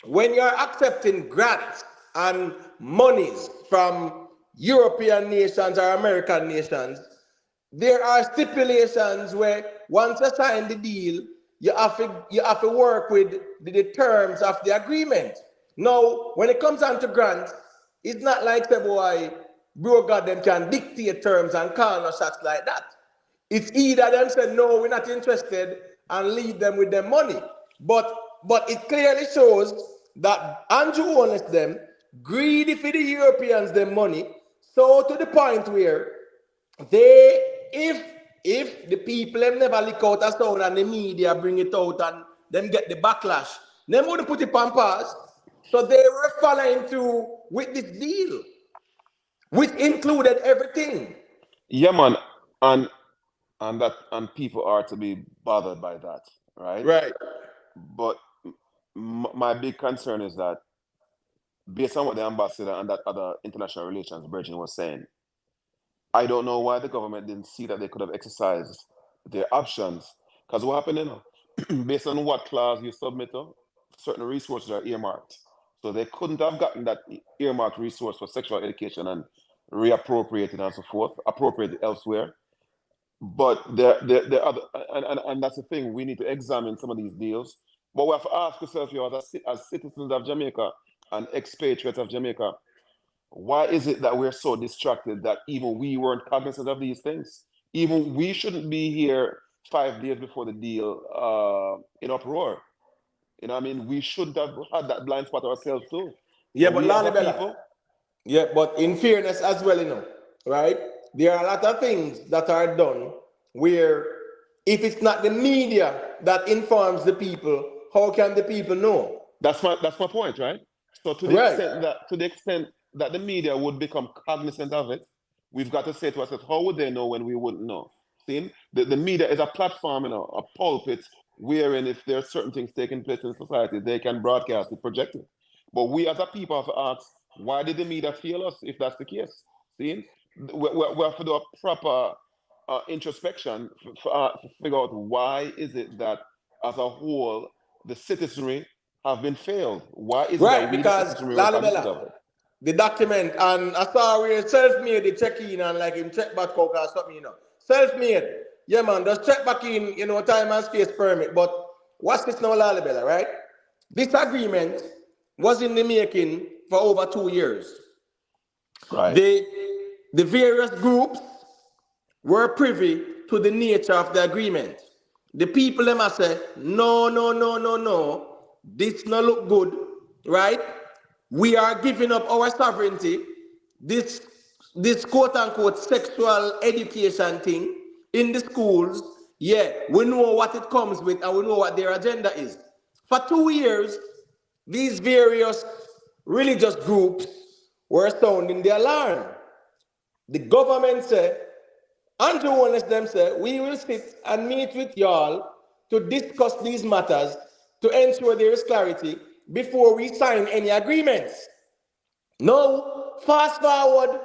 [SPEAKER 1] When you're accepting grants and monies from European nations or American nations, there are stipulations where once you sign the deal, you have to work with the terms of the agreement. Now, when it comes down to grants, it's not like the boy, bro, God, them can dictate terms and call no shots like that. It's either them say, no, we're not interested and leave them with their money. But it clearly shows that Andrew Holness them greedy for the Europeans their money, so to the point where they, if the people them never leak out a sound and the media bring it out and them get the backlash, them wouldn't put it on pause. So they were following through with this deal, which included everything.
[SPEAKER 3] Yeah, man, and people are to be bothered by that, right?
[SPEAKER 1] Right.
[SPEAKER 3] But my big concern is that based on what the ambassador and that other international relations Virgin was saying, I don't know why the government didn't see that they could have exercised their options. Because what happened, based on what clause you submit, certain resources are earmarked. So they couldn't have gotten that earmarked resource for sexual education and reappropriated and so forth, appropriated elsewhere. But there other, and that's the thing, we need to examine some of these deals. But we have to ask ourselves, as citizens of Jamaica and expatriates of Jamaica, why is it that we're so distracted that even we weren't cognizant of these things? Even we shouldn't be here 5 days before the deal in uproar. You know what I mean? We shouldn't have had that blind spot ourselves too.
[SPEAKER 1] Yeah,
[SPEAKER 3] But
[SPEAKER 1] but
[SPEAKER 3] we as a
[SPEAKER 1] Lalibela.
[SPEAKER 3] people,
[SPEAKER 1] Yeah, but in fairness as well, right? There are a lot of things that are done where if it's not the media that informs the people, how can the people know?
[SPEAKER 3] that's my point, right? So
[SPEAKER 1] Right.
[SPEAKER 3] to the extent that the media would become cognizant of it, we've got to say to ourselves, how would they know when we wouldn't know? See, the media is a platform, a pulpit, wherein if there are certain things taking place in society, they can broadcast it, project it. But we as a people have to ask, why did the media fail us if that's the case? See, we have to do a proper introspection to figure out why is it that as a whole the citizenry have been failed. Why is it that
[SPEAKER 1] Right,
[SPEAKER 3] we the
[SPEAKER 1] because
[SPEAKER 3] citizenry were cognizant
[SPEAKER 1] Lalibela,
[SPEAKER 3] of it?
[SPEAKER 1] the document, and I saw where self-made the check-in and like him check back out or something. Self-made. Yeah, man, just check back in, time and space permit. But what's this now, Lalibela, right? This agreement was in the making for over 2 years.
[SPEAKER 3] Right.
[SPEAKER 1] The various groups were privy to the nature of the agreement. The people them must say, no, no, no, no, no, this no look good, right? We are giving up our sovereignty. This this quote unquote sexual education thing in the schools, yeah, we know what it comes with and we know what their agenda is. For 2 years, these various religious groups were sounding the alarm. The government said, Andrew Holness them say, we will sit and meet with y'all to discuss these matters to ensure there is clarity before we sign any agreements. Now, fast forward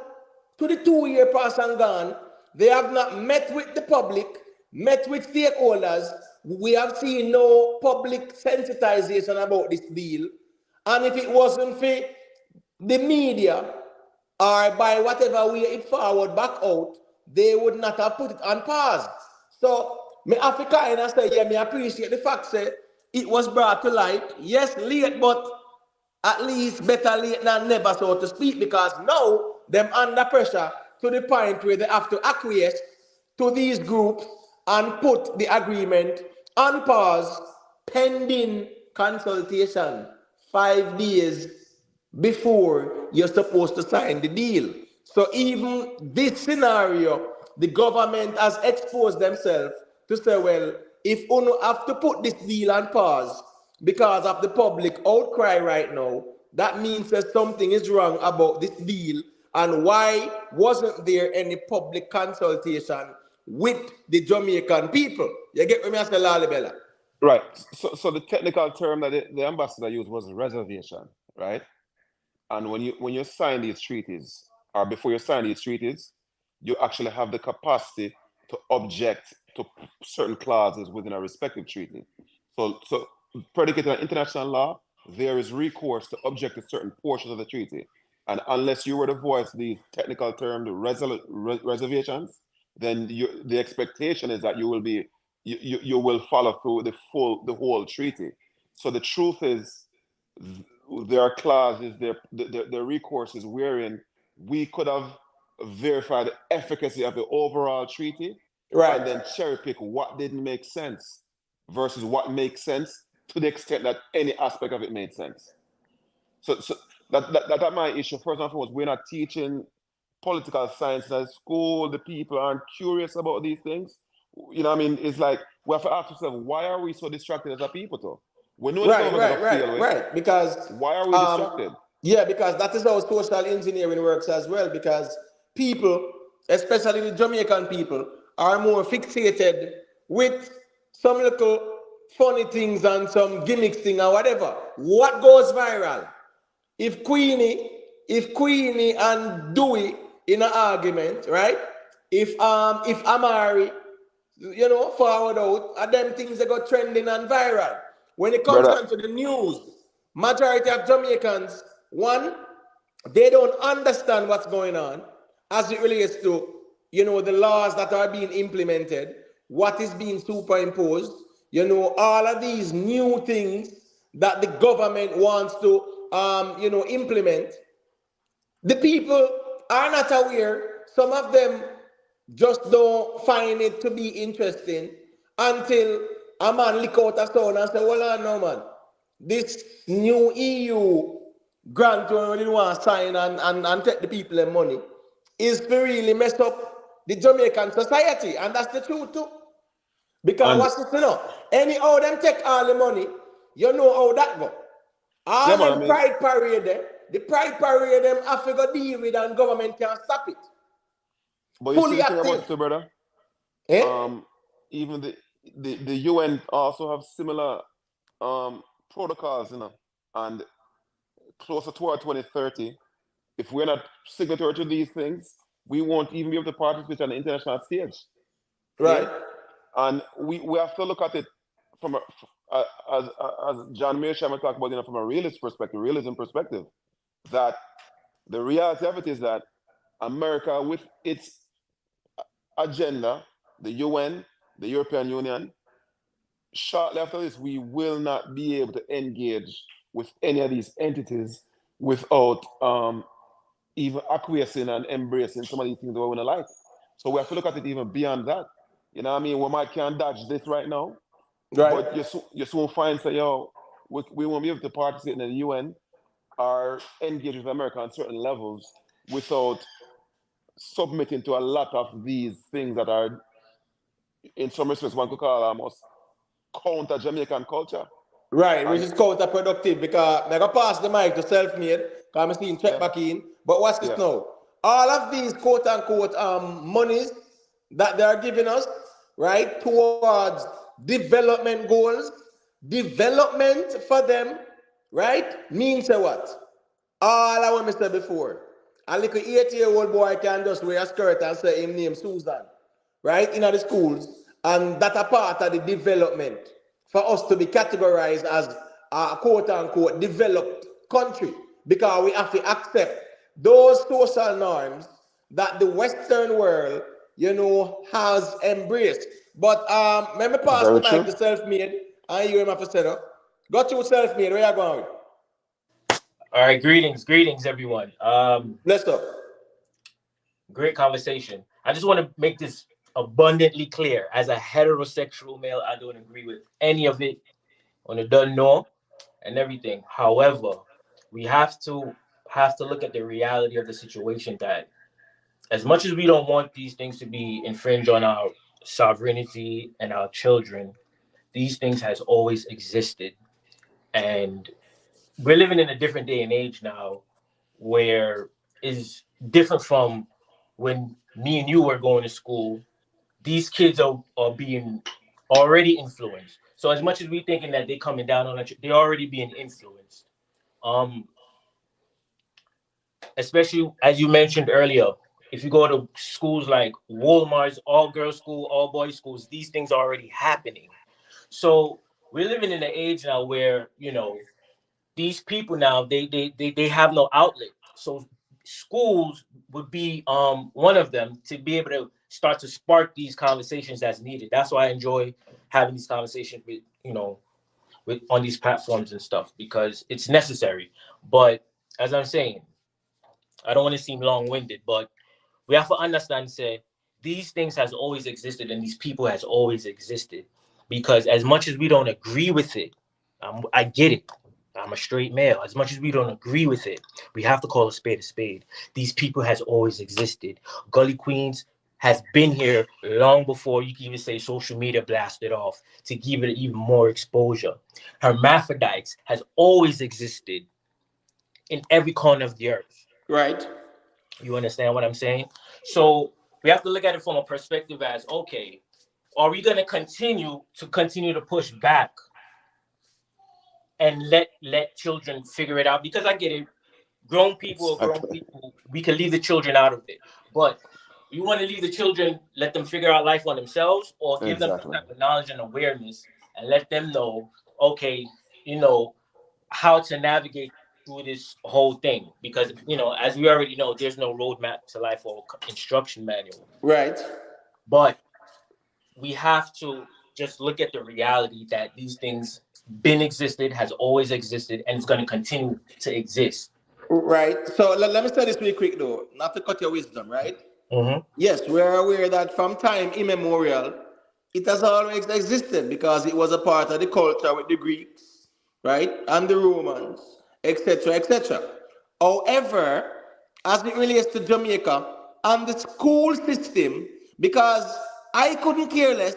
[SPEAKER 1] to the 2 year pass and gone, they have not met with the public, met with stakeholders. We have seen no public sensitization about this deal. And if it wasn't for the media, or by whatever way it forward back out, they would not have put it on pause. So me Africa and I say, yeah, me appreciate the fact that it was brought to light. Yes, late, but at least better late than never, so to speak, because now them under pressure to the point where they have to acquiesce to these groups and put the agreement on pause pending consultation 5 days before you're supposed to sign the deal. So even this scenario, the government has exposed themselves to say, well, if UNO have to put this deal on pause because of the public outcry right now, that means that something is wrong about this deal. And why wasn't there any public consultation with the Jamaican people? You get what I say, Lalibela?
[SPEAKER 3] Right. So the technical term that the ambassador used was reservation, right? And when you sign these treaties, or before you sign these treaties, you actually have the capacity to object to certain clauses within a respective treaty. So predicated on international law, there is recourse to object to certain portions of the treaty. And unless you were to voice these technical terms, reservations, then the expectation is that you will follow through the whole treaty. So the truth is, there are clauses, there are recourses wherein we could have verified the efficacy of the overall treaty
[SPEAKER 1] Right.
[SPEAKER 3] and then cherry pick what didn't make sense versus what makes sense to the extent that any aspect of it made sense. So that's my issue. First and foremost, we're not teaching political science at school. The people aren't curious about these things. You know what I mean? It's like we have to ask ourselves, why are we so distracted as a people though? We know the government is gonna fail with.
[SPEAKER 1] Right. Because
[SPEAKER 3] Why are we distracted?
[SPEAKER 1] yeah, because that is how social engineering works as well. Because people, especially the Jamaican people, are more fixated with some little funny things and some gimmicks thing or whatever. What goes viral? If Queenie and Dewey in an argument, right? If Amari, forward out, and them things that got trending and viral. When it comes
[SPEAKER 3] Brother,
[SPEAKER 1] down to the news, majority of Jamaicans, one, they don't understand what's going on as it relates to, the laws that are being implemented, what is being superimposed, all of these new things that the government wants to, implement. The people are not aware. Some of them just don't find it to be interesting until a man lick out a sound and say, well, no, man. This new EU grant when we didn't want to sign and take the people their money is to really mess up the Jamaican society. And that's the truth too. Because what's this, anyhow them take all the money, you know how that go. All
[SPEAKER 3] yeah, man,
[SPEAKER 1] them pride parade there, the pride parade them have to go deal with and government can't stop it.
[SPEAKER 3] but you see
[SPEAKER 1] Fully
[SPEAKER 3] the thing about
[SPEAKER 1] active.
[SPEAKER 3] it too, brother.
[SPEAKER 1] Eh?
[SPEAKER 3] Even the UN also have similar protocols, and closer toward 2030, if we're not signatory to these things, we won't even be able to participate on the international stage.
[SPEAKER 1] Right.
[SPEAKER 3] See? And we have to look at it from as John Mearsheimer talked about, from a realism perspective, that the reality of it is that America, with its agenda, the UN, the European Union, shortly after this, we will not be able to engage with any of these entities without even acquiescing and embracing some of these things that we want to like. So we have to look at it even beyond that. You know what I mean? We might can't dodge this right now,
[SPEAKER 1] Right.
[SPEAKER 3] but you soon find, say, we won't be able to participate in the UN or engage with America on certain levels without submitting to a lot of these things that are, in some respects, one could call almost counter Jamaican culture.
[SPEAKER 1] Right, which is counterproductive because I'm going to pass the mic to self-made because I'm seeing check back in. But watch this now. All of these quote-unquote monies that they are giving us, right, towards development goals, development for them, right, means what? All I want to say before. A little 8-year-old boy can just wear a skirt and say him name Susan, right, in the schools. And that a part of the development for us to be categorized as a quote-unquote developed country because we have to accept those social norms that the Western world, has embraced. But let me pass the mic to self-made and you have to set up. Got you self-made, where you going?
[SPEAKER 4] All right, greetings, everyone.
[SPEAKER 1] Bless up.
[SPEAKER 4] Great conversation. I just want to make this abundantly clear. As a heterosexual male, I don't agree with any of it on the done know and everything. However, we have to look at the reality of the situation that as much as we don't want these things to be infringed on our sovereignty and our children, these things has always existed. And we're living in a different day and age now where is different from when me and you were going to school. These kids are being already influenced. So as much as we thinking that they're coming down on it, they're already being influenced. Especially as you mentioned earlier, if you go to schools like Walmart's, all girls school, all boys schools, these things are already happening. So we're living in an age now where, these people now they have no outlet. So schools would be one of them to be able to start to spark these conversations that's needed. That's why I enjoy having these conversations with on these platforms and stuff, because it's necessary. But as I'm saying, I don't want to seem long-winded, but we have to understand, say, these things has always existed and these people has always existed. Because as much as we don't agree with it, I get it. I'm a straight male. As much as we don't agree with it, we have to call a spade a spade. These people has always existed. Gully Queens has been here long before you can even say social media blasted off to give it even more exposure. Hermaphrodites has always existed in every corner of the earth.
[SPEAKER 1] Right.
[SPEAKER 4] You understand what I'm saying? So we have to look at it from a perspective as, okay, are we going to continue to push back and let children figure it out? Because I get it, grown people, we can leave the children out of it. But you want to leave the children, let them figure out life on themselves, or give them some type of knowledge and awareness and let them know, okay, how to navigate through this whole thing. Because, as we already know, there's no roadmap to life or instruction manual.
[SPEAKER 1] Right.
[SPEAKER 4] But we have to just look at the reality that these things been existed, has always existed, and it's going to continue to exist.
[SPEAKER 1] Right. So let me say this really quick though, not to cut your wisdom, right?
[SPEAKER 4] Mm-hmm.
[SPEAKER 1] Yes, we're aware that from time immemorial, it has always existed because it was a part of the culture with the Greeks, right, and the Romans, etc., etc. However, as it relates to Jamaica and the school system, because I couldn't care less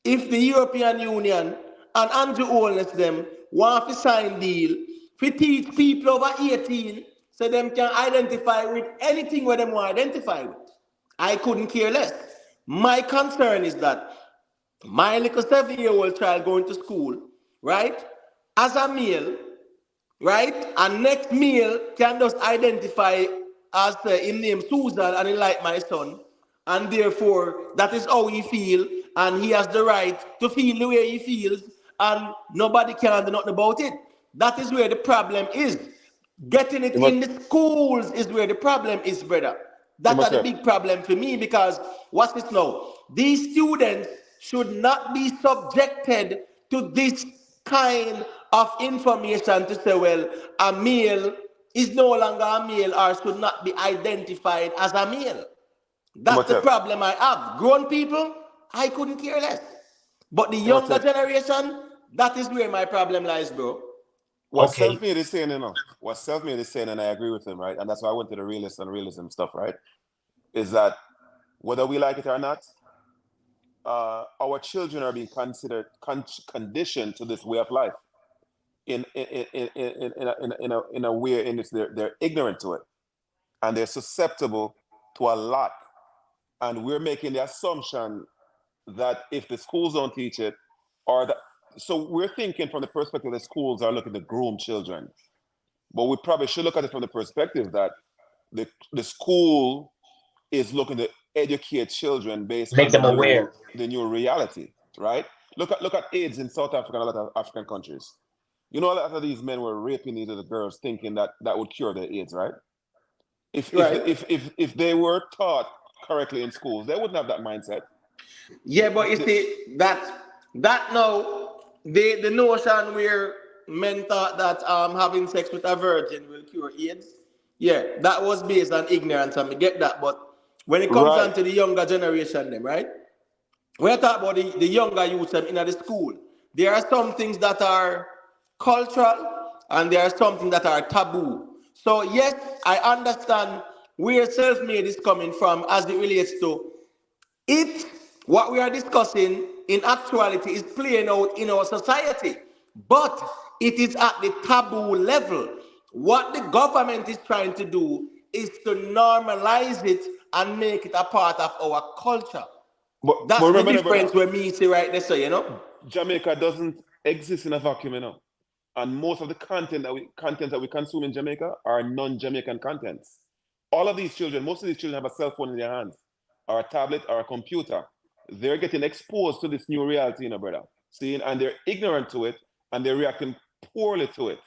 [SPEAKER 1] if the European Union and Andrew Holness them want to sign deal to teach people over 18 so them can identify with anything where them want to identify with. I couldn't care less. My concern is that my little 7-year-old child going to school, right, as a male, right, and next male can just identify as him name Susan and he like my son, and therefore that is how he feel, and he has the right to feel the way he feels, and nobody can do nothing about it. That is where the problem is. Getting it in the schools is where the problem is, brother. That's the big problem for me, because what's this now? These students should not be subjected to this kind of information to say, well, a male is no longer a male or should not be identified as a male. That's the problem I have. Grown people, I couldn't care less. But the younger generation, that is where my problem lies, bro.
[SPEAKER 3] What Self-Made is saying, what Self-Made is saying, and I agree with him, right? And that's why I went to the realist and realism stuff, right? Is that whether we like it or not, our children are being conditioned to this way of life in a way in which they're ignorant to it, and they're susceptible to a lot. And we're making the assumption that if the schools don't teach it, or that, so we're thinking from the perspective that schools are looking to groom children, but we probably should look at it from the perspective that the school is looking to educate children based
[SPEAKER 4] Make
[SPEAKER 3] on
[SPEAKER 4] them aware.
[SPEAKER 3] The new reality, right? Look at AIDS in South Africa and a lot of African countries. You know, a lot of these men were raping these little girls thinking that would cure their AIDS, right? If they were taught correctly in schools, they wouldn't have that mindset.
[SPEAKER 1] Yeah, but you see that now the notion where men thought that having sex with a virgin will cure AIDS. Yeah, that was based on ignorance, and we get that. But when it comes down to the younger generation, them right. When I talk about the younger youth in the school, there are some things that are cultural and there are some things that are taboo. So yes, I understand where self-made is coming from as it relates to it. What we are discussing in actuality is playing out in our society, but it is at the taboo level. What the government is trying to do is to normalize it and make it a part of our culture. That's the difference where me say right there, so
[SPEAKER 3] Jamaica doesn't exist in a vacuum, and most of the content that we consume in Jamaica are non-Jamaican contents. All of these children, most of these children have a cell phone in their hands, or a tablet, or a computer. They're getting exposed to this new reality, brother. See, and they're ignorant to it, and they're reacting poorly to it.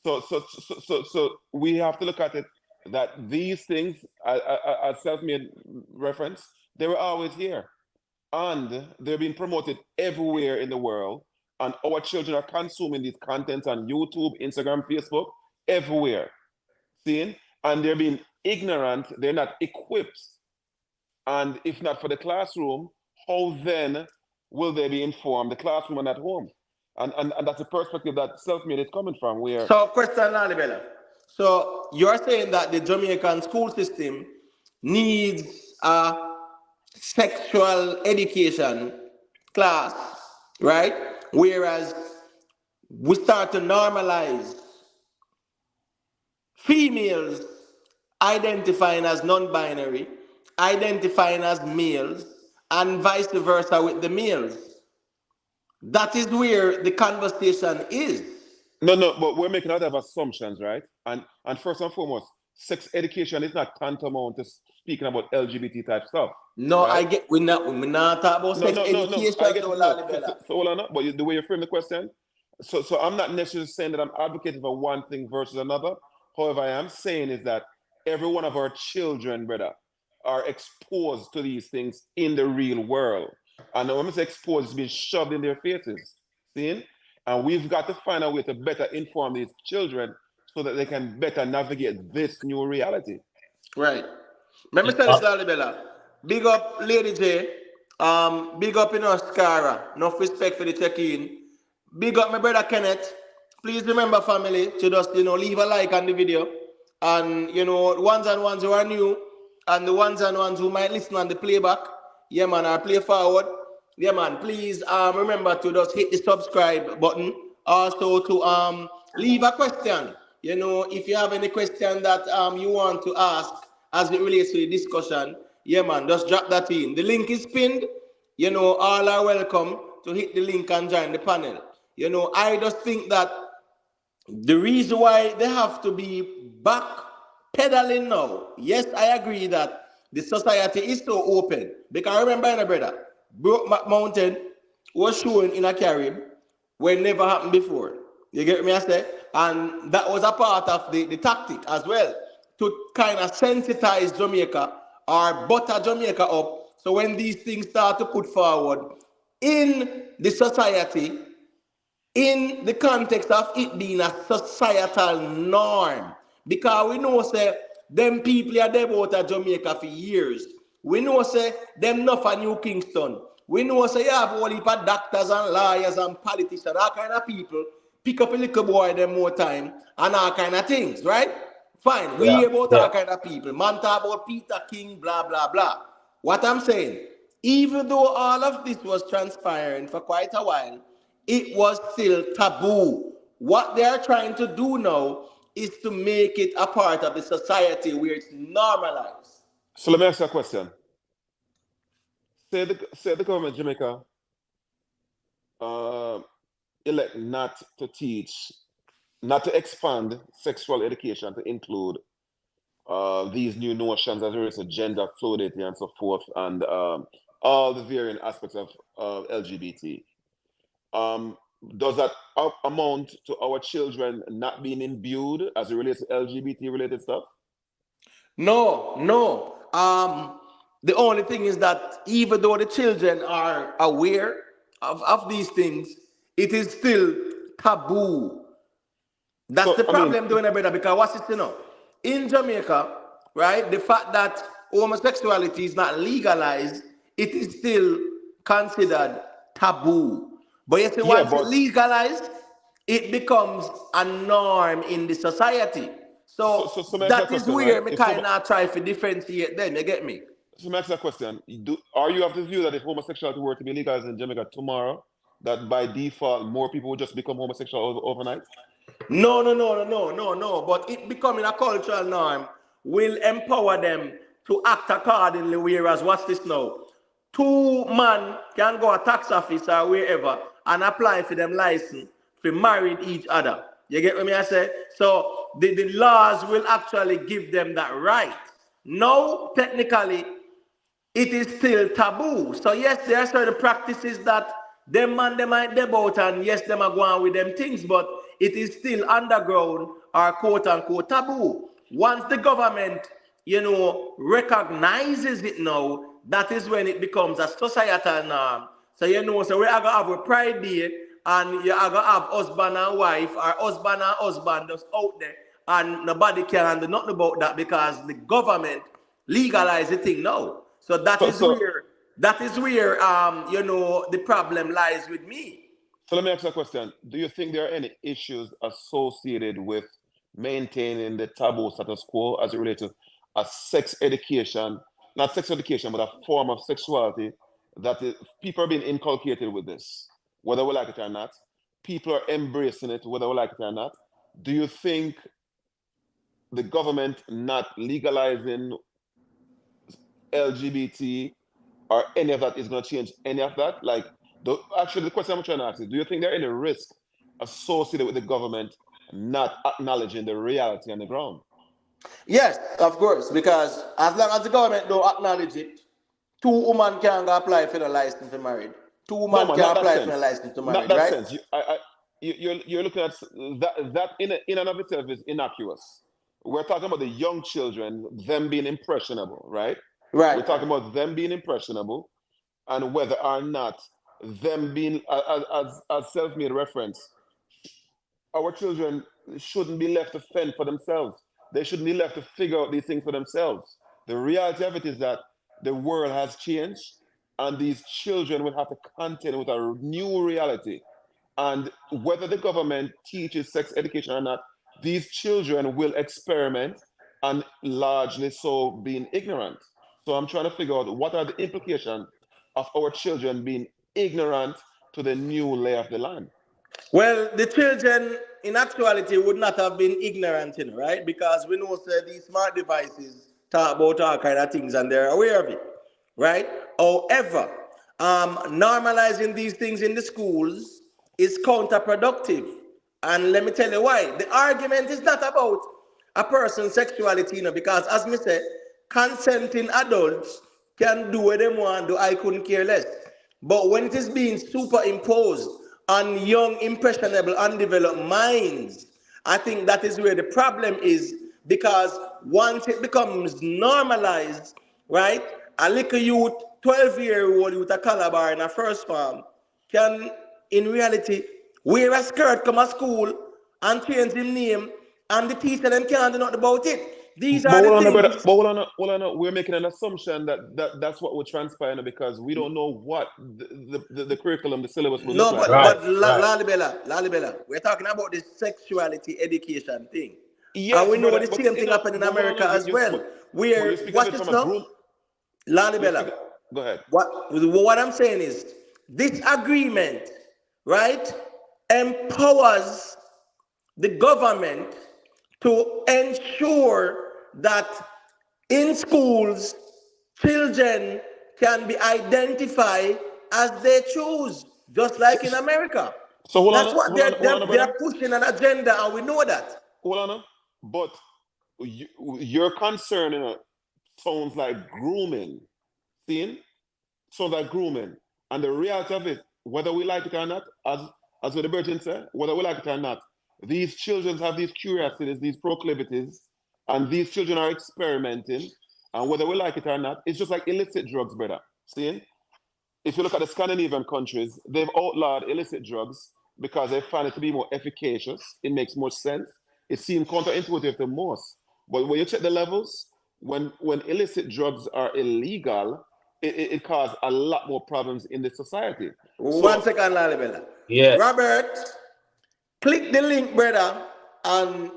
[SPEAKER 3] So we have to look at it that these things, as self-made reference, they were always here. And they're being promoted everywhere in the world. And our children are consuming these contents on YouTube, Instagram, Facebook, everywhere. Seeing? And they're being ignorant, they're not equipped. And if not for the classroom, how then will they be informed? The classroom and at home. And that's the perspective that self-made is coming from. Where
[SPEAKER 1] So, question, Lalibela. So, you're saying that the Jamaican school system needs a sexual education class, right? Whereas we start to normalize females identifying as non-binary, identifying as males, and vice versa with the males. That is where the conversation is.
[SPEAKER 3] No, but we're making a lot of assumptions, right? And first and foremost, sex education is not tantamount to speaking about LGBT type stuff.
[SPEAKER 1] No,
[SPEAKER 3] right?
[SPEAKER 1] I get we're not talking about sex education.
[SPEAKER 3] I get so hold on, but the way you frame the question, so I'm not necessarily saying that I'm advocating for one thing versus another. However, I am saying is that every one of our children, brother, are exposed to these things in the real world. And when I say exposed, it's being shoved in their faces. See? And we've got to find a way to better inform these children so that they can better navigate this new reality.
[SPEAKER 1] Right. Let me tell you, Lalibela. Big up, Lady J. Big up in Oscara. Enough respect for the check-in. Big up my brother Kenneth. Please remember, family, to just leave a like on the video. And ones who are new, and the ones who might listen on the playback. Yeah, man, or play forward. Yeah, man, please remember to just hit the subscribe button. Also to leave a question. If you have any question that you want to ask as it relates to the discussion, yeah, man, just drop that in. The link is pinned. All are welcome to hit the link and join the panel. I just think that the reason why they have to be back pedaling now, yes, I agree that the society is so open. Because I remember, brother, Brokeback Mountain was shown in a Caribbean where it never happened before. You get me, I say? And that was a part of the tactic as well, to kind of sensitize Jamaica or butter Jamaica up. So when these things start to put forward in the society, in the context of it being a societal norm, because we know, say, them people are there about Jamaica for years. We know, say, them not for New Kingston. We know, say, you have all heap of doctors and lawyers and politicians, all kind of people, pick up a little boy them more time, and all kind of things, right? Fine, we hear about all kind of people. Man talk about Peter King, blah, blah, blah. What I'm saying, even though all of this was transpiring for quite a while, it was still taboo. What they are trying to do now is to make it a part of the society where it's normalized.
[SPEAKER 3] So let me ask you a question. Say the government of Jamaica elect not to teach, not to expand sexual education to include these new notions as it relates to gender fluidity and so forth, and all the varying aspects of LGBT. Does that amount to our children not being imbued as it relates to LGBT related stuff?
[SPEAKER 1] No. The only thing is that even though the children are aware of these things, it is still taboo. That's the problem, doing it, brother, because what's it, in Jamaica, right, the fact that homosexuality is not legalized, it is still considered taboo. But you see, once it's legalized, it becomes a norm in the society. So that is where we kind of try to differentiate them, you get me?
[SPEAKER 3] So let me ask you a question. Are you of the view that if homosexuality were to be legalized in Jamaica tomorrow, that by default more people would just become homosexual overnight?
[SPEAKER 1] No. But it becoming a cultural norm will empower them to act accordingly. Whereas, what's this now? 2 men can go a tax office or wherever and apply for them license to marry each other. You get what I say? So the laws will actually give them that right. Now, technically, it is still taboo. So yes, there are certain practices that them man they might debate, and yes, them are going with them things, but it is still underground or quote unquote taboo. Once the government, recognizes it now, that is when it becomes a societal norm. So so we are gonna have a Pride Day, and you are gonna have husband and wife, or husband and husband just out there, and nobody can do nothing about that because the government legalize the thing now. So that is where you know, the problem lies with me.
[SPEAKER 3] So let me ask you a question. Do you think there are any issues associated with maintaining the taboo status quo as it relates to a sex education, not sex education, but a form of sexuality that people are being inculcated with this, whether we like it or not? People are embracing it, whether we like it or not. Do you think the government not legalizing LGBT or any of that is going to change any of that? Like, actually, the question I'm trying to ask is, do you think there are any risks associated with the government not acknowledging the reality on the ground?
[SPEAKER 1] Yes, of course, because as long as the government don't acknowledge it, two women can go apply for the license to married. Two women can apply for the license to married,
[SPEAKER 3] not that
[SPEAKER 1] right?
[SPEAKER 3] sense. You're looking at that in and of itself is innocuous. We're talking about the young children, them being impressionable, right?
[SPEAKER 1] Right.
[SPEAKER 3] We're talking about them being impressionable, and whether or not them being, as self-made reference, our children shouldn't be left to fend for themselves. They shouldn't be left to figure out these things for themselves. The reality of it is that the world has changed, and these children will have to contend with a new reality. And whether the government teaches sex education or not, these children will experiment and largely so being ignorant. So I'm trying to figure out what are the implications of our children being ignorant to the new lay of the land.
[SPEAKER 1] Well, the children in actuality would not have been ignorant, you know, right? Because we know that these smart devices talk about all kind of things and they're aware of it, right? However, normalizing these things in the schools is counterproductive. And let me tell you why. The argument is not about a person's sexuality, you know, because as me said, consenting adults can do what they want, do I couldn't care less. But when it is being superimposed on young, impressionable, undeveloped minds, I think that is where the problem is, because once it becomes normalized, right, a little youth, 12-year-old with a calabar in a first farm can, in reality, wear a skirt, come to school, and change his name, and the teacher them can't do nothing about it. These are the things.
[SPEAKER 3] But we're making an assumption that's what will transpire because we don't know what the curriculum, the syllabus will look like.
[SPEAKER 1] But Lalibela, we're talking about the sexuality education thing.
[SPEAKER 3] Yes,
[SPEAKER 1] and we know
[SPEAKER 3] brother,
[SPEAKER 1] the same thing happened in America as well. Where, watch this now, Lalibela.
[SPEAKER 3] Go ahead.
[SPEAKER 1] What I'm saying is, this agreement, right, empowers the government to ensure that in schools, children can be identified as they choose, just like in America.
[SPEAKER 3] So
[SPEAKER 1] that's what they're pushing an agenda, and we know that.
[SPEAKER 3] Hold on, but your concern, you know, sounds like grooming. Seeing? Sounds like grooming. And the reality of it, whether we like it or not, as the Virgin said, whether we like it or not, these children have these curiosities, these proclivities, and these children are experimenting. And whether we like it or not, it's just like illicit drugs, brother. See? If you look at the Scandinavian countries, they've outlawed illicit drugs because they find it to be more efficacious. It makes more sense. It seems counterintuitive to most. But when you check the levels, when illicit drugs are illegal, it causes a lot more problems in the society.
[SPEAKER 1] One second, Lalibela.
[SPEAKER 4] Yeah.
[SPEAKER 1] Robert, click the link, brother, and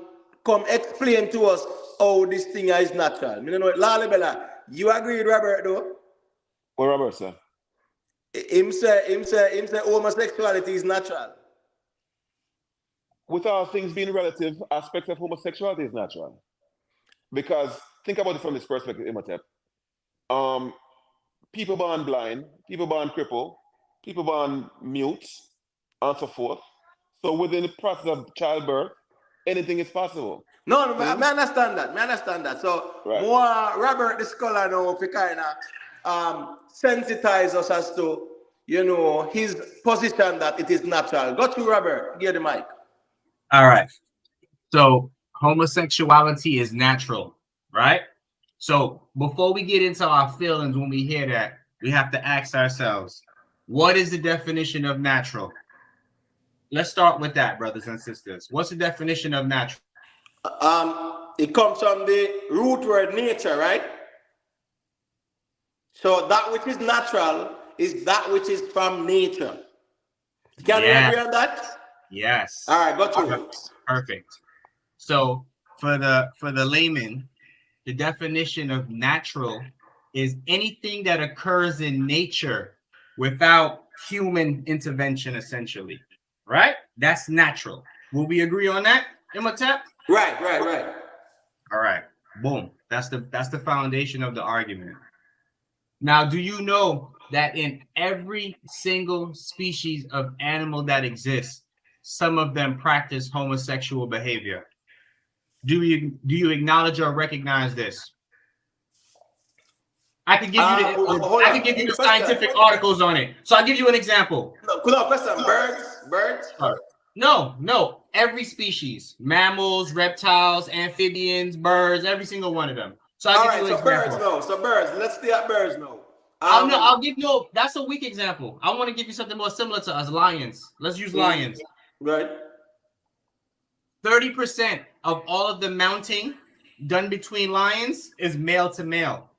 [SPEAKER 1] come explain to us how this thing is natural. You know, Lalibela, you agree with Robert, though?
[SPEAKER 3] What Robert, sir?
[SPEAKER 1] Him say homosexuality is natural.
[SPEAKER 3] With all things being relative, aspects of homosexuality is natural. Because think about it from this perspective, Imhotep. People born blind, people born crippled, people born mute, and so forth. So within the process of childbirth, anything is possible.
[SPEAKER 1] No, I understand that. So
[SPEAKER 3] right.
[SPEAKER 1] More Robert the scholar now to kind of sensitize us as to, you know, his position that it is natural. Go to Robert, get the mic.
[SPEAKER 5] All right. So homosexuality is natural, right? So before we get into our feelings when we hear that, we have to ask ourselves, what is the definition of natural? let's start with that, brothers and sisters. What's the definition of natural?
[SPEAKER 1] It comes from the root word nature, right? So that which is natural is that which is from nature. Can we agree on that?
[SPEAKER 5] Yes.
[SPEAKER 1] All right, go to it.
[SPEAKER 5] Perfect. So for the layman, the definition of natural is anything that occurs in nature without human intervention, essentially. Right? That's natural. Will we agree on that, Imhotep?
[SPEAKER 1] Right.
[SPEAKER 5] All right. Boom. That's the foundation of the argument. Now, do you know that in every single species of animal that exists, some of them practice homosexual behavior? Do you acknowledge or recognize this? I can give you the scientific articles on it. So I'll give you an example.
[SPEAKER 1] No, question. Birds.
[SPEAKER 5] No. Every species, mammals, reptiles, amphibians, birds, every single one of them. So I'll give you an example.
[SPEAKER 1] So birds. Let's stay at birds now.
[SPEAKER 5] I'll give you. That's a weak example. I want to give you something more similar to us, lions. Let's use lions.
[SPEAKER 1] Right.
[SPEAKER 5] 30% of all of the mounting done between lions is male to male.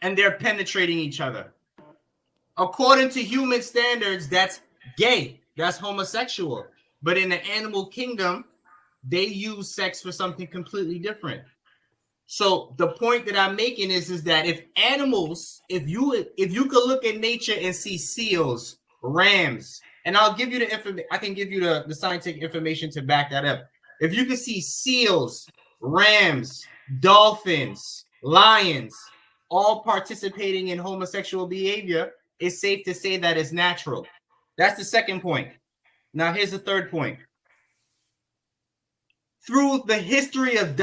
[SPEAKER 5] And they're penetrating each other. According to human standards, that's gay. That's homosexual. But in the animal kingdom, they use sex for something completely different. So the point that I'm making is that if animals, if you could look at nature and see seals, rams, and I'll give you the information, I can give you the scientific information to back that up. If you can see seals, rams, dolphins, lions, all participating in homosexual behavior, it's safe to say that it's natural. That's the second point. Now here's the third point. Through the history of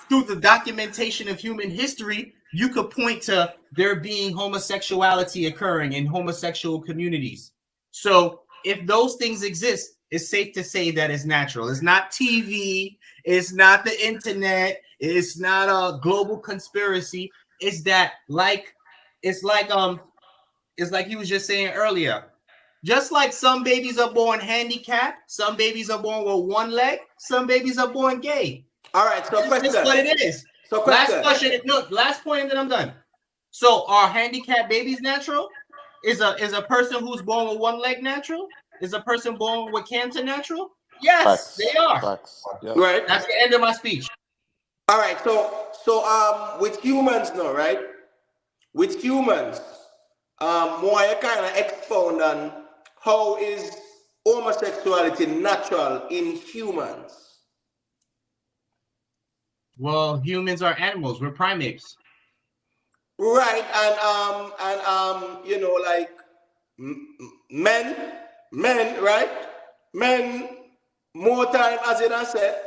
[SPEAKER 5] through the documentation of human history, you could point to there being homosexuality occurring in homosexual communities. So if those things exist, it's safe to say that it's natural. It's not TV. It's not the internet. It's not a global conspiracy. It's that it's like he was just saying earlier. Just like some babies are born handicapped, some babies are born with one leg, some babies are born gay.
[SPEAKER 1] All right, so question.
[SPEAKER 5] That's what it is.
[SPEAKER 1] So question.
[SPEAKER 5] Last question. No, last point, and then I'm done. So are handicapped babies natural? Is a person who's born with one leg natural? Is a person born with cancer natural? Yes,
[SPEAKER 3] Facts.
[SPEAKER 5] they are.
[SPEAKER 3] Facts. Yep.
[SPEAKER 1] Right.
[SPEAKER 5] That's the end of my speech.
[SPEAKER 1] All right, so with humans now, right? With humans, more I kind of expound on how is homosexuality natural in humans?
[SPEAKER 5] Well, humans are animals. We're primates.
[SPEAKER 1] Right, and you know, like men, right? Men, more time, as it has said,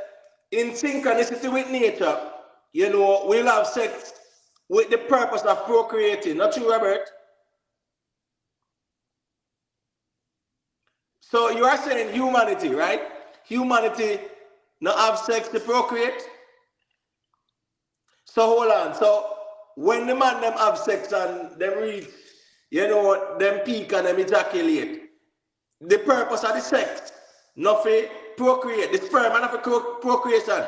[SPEAKER 1] in synchronicity with nature, you know, we'll have sex with the purpose of procreating. Not true, Robert? So you are saying humanity, right? Humanity not have sex to procreate? So hold on. So when the man them have sex and them reach, you know, them peak and them ejaculate, the purpose of the sex, not for procreate. The sperm and not for procreation.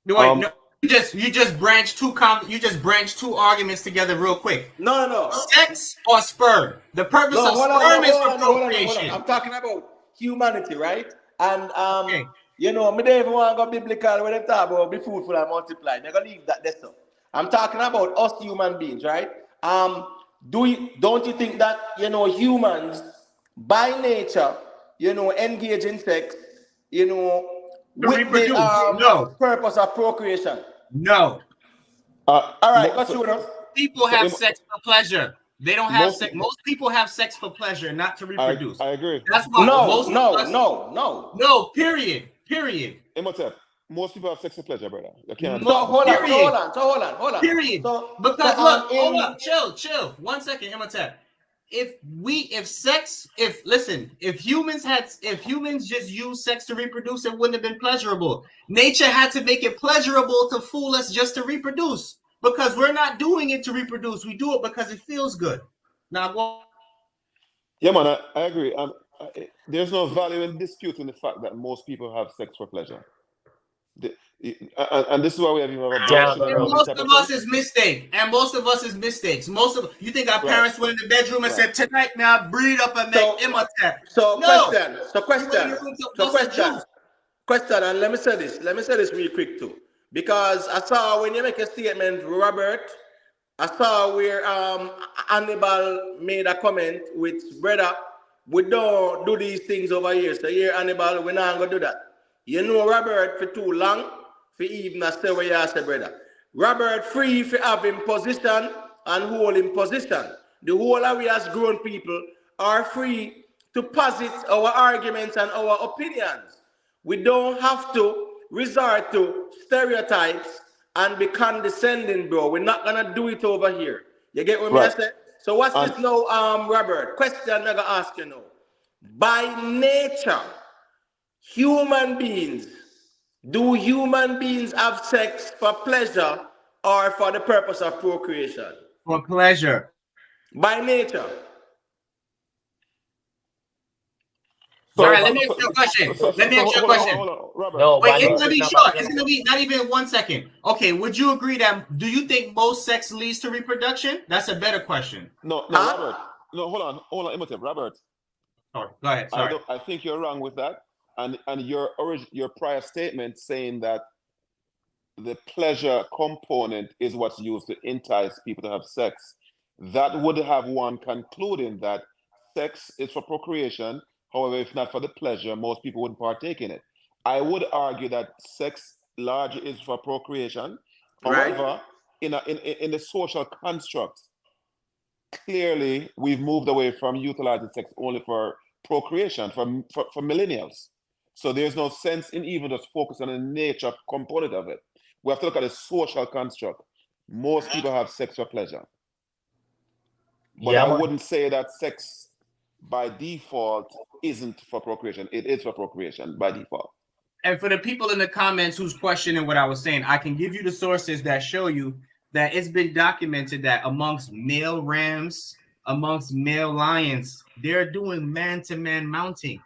[SPEAKER 5] No, you just branch two arguments together real quick.
[SPEAKER 1] No.
[SPEAKER 5] Sex or sperm? The purpose of sperm is for procreation.
[SPEAKER 1] I'm talking about humanity, right? And you know, me don't even want to go biblical when they talk about be fruitful and multiply. They're gonna leave that there. So I'm talking about us human beings, right? Don't you think that, you know, humans by nature, you know, engage in sex, you know, with the purpose of procreation?
[SPEAKER 5] No.
[SPEAKER 1] All right, go through it.
[SPEAKER 5] People have sex for pleasure. They don't have sex. Most people have sex for pleasure, not to reproduce.
[SPEAKER 3] I agree.
[SPEAKER 5] That's why
[SPEAKER 1] No.
[SPEAKER 5] Period.
[SPEAKER 3] Imhotep, most people have sex for pleasure, brother. You can't.
[SPEAKER 1] So hold on.
[SPEAKER 5] Period. Because look, hold up, chill. 1 second, Imhotep. If humans just use sex to reproduce, it wouldn't have been pleasurable. Nature had to make it pleasurable to fool us just to reproduce, because we're not doing it to reproduce. We do it because it feels good. Now,
[SPEAKER 3] yeah, man, I agree. There's no value in disputing the fact that most people have sex for pleasure. And this is why we have even a
[SPEAKER 4] Down,
[SPEAKER 3] abortion.
[SPEAKER 5] And most of us is mistake. And most of us is mistakes. You think our parents went in the bedroom and said, tonight, now breathe up and make him a tap.
[SPEAKER 1] Question, and let me say this real quick too. Because I saw when you make a statement, Robert, I saw where Hannibal made a comment with brother, we don't do these things over here. So here, Hannibal, we're not gonna do that. You know Robert for too long, for even say what you say, brother. Robert free for having position and holding position. The whole of we as grown people are free to posit our arguments and our opinions. We don't have to resort to stereotypes and be condescending, bro. We're not gonna do it over here. You get what I say? So what's this now, Robert? Question I'm gonna ask you now. By nature, do human beings have sex for pleasure or for the purpose of procreation?
[SPEAKER 5] For pleasure.
[SPEAKER 1] By nature.
[SPEAKER 5] All right, let me ask you a question.
[SPEAKER 3] Hold on, Robert.
[SPEAKER 4] No,
[SPEAKER 5] wait, it's gonna be short. It's gonna be not even 1 second. Okay, would you agree that? Do you think most sex leads to reproduction? That's a better question.
[SPEAKER 3] No, Robert. No, hold on, Imhotep. Robert.
[SPEAKER 5] Sorry, go ahead. Sorry.
[SPEAKER 3] I think you're wrong with that, and your prior statement saying that the pleasure component is what's used to entice people to have sex. That would have one concluding that sex is for procreation. However, if not for the pleasure, most people wouldn't partake in it. I would argue that sex largely is for procreation. However, in the social construct, clearly we've moved away from utilizing sex only for procreation for millennials. So there's no sense in even just focusing on the nature component of it. We have to look at the social construct. Most people have sex for pleasure. But I wouldn't say that sex by default isn't for procreation. It is for procreation by default.
[SPEAKER 5] And for the people in the comments who's questioning what I was saying, I can give you the sources that show you that it's been documented that amongst male rams, amongst male lions, they're doing man-to-man mounting.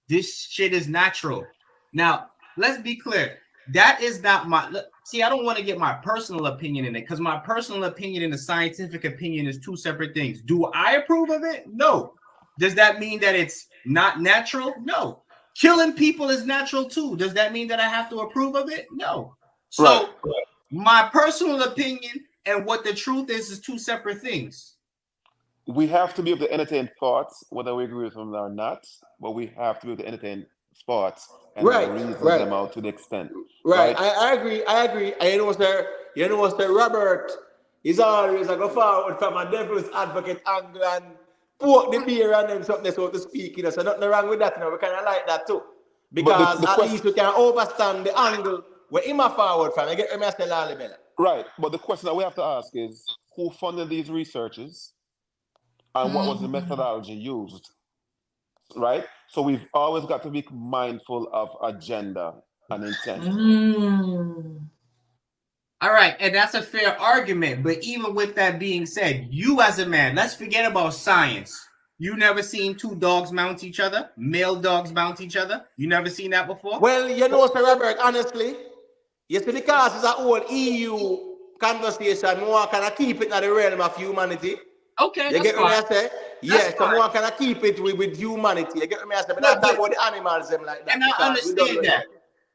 [SPEAKER 5] This shit is natural. Now, let's be clear. That is not my... See, I don't want to get my personal opinion in it because my personal opinion and the scientific opinion is two separate things. Do I approve of it? No. Does that mean that it's not natural? No. Killing people is natural too. Does that mean that I have to approve of it? No. So my personal opinion and what the truth is two separate things.
[SPEAKER 3] We have to be able to entertain thoughts, whether we agree with them or not, but we have to be able to entertain thoughts and reason them out to the extent.
[SPEAKER 1] Right. I agree. And you know, sir, Robert is always go forward from a devil's advocate angle and poke the beer and them something so to speak. You know, so nothing wrong with that. You know, we kind of like that too. Because at least we can overstand the angle where him a forward from. I get me say Lally Bella.
[SPEAKER 3] Right. But the question that we have to ask is who funded these researches and what was the methodology used? Right? So we've always got to be mindful of agenda and intent.
[SPEAKER 5] All right, and that's a fair argument. But even with that being said, you as a man, let's forget about science. You never seen two dogs mount each other? Male dogs mount each other? You never seen that before?
[SPEAKER 1] Well, you know, Sir Robert, honestly, you see, because it's a whole EU conversation, more can I keep it in the realm of humanity.
[SPEAKER 5] Okay,
[SPEAKER 1] you get what I say? Yes, so more can I keep it with humanity. You get what I say? But not talk about the animals them like that.
[SPEAKER 5] And I understand that.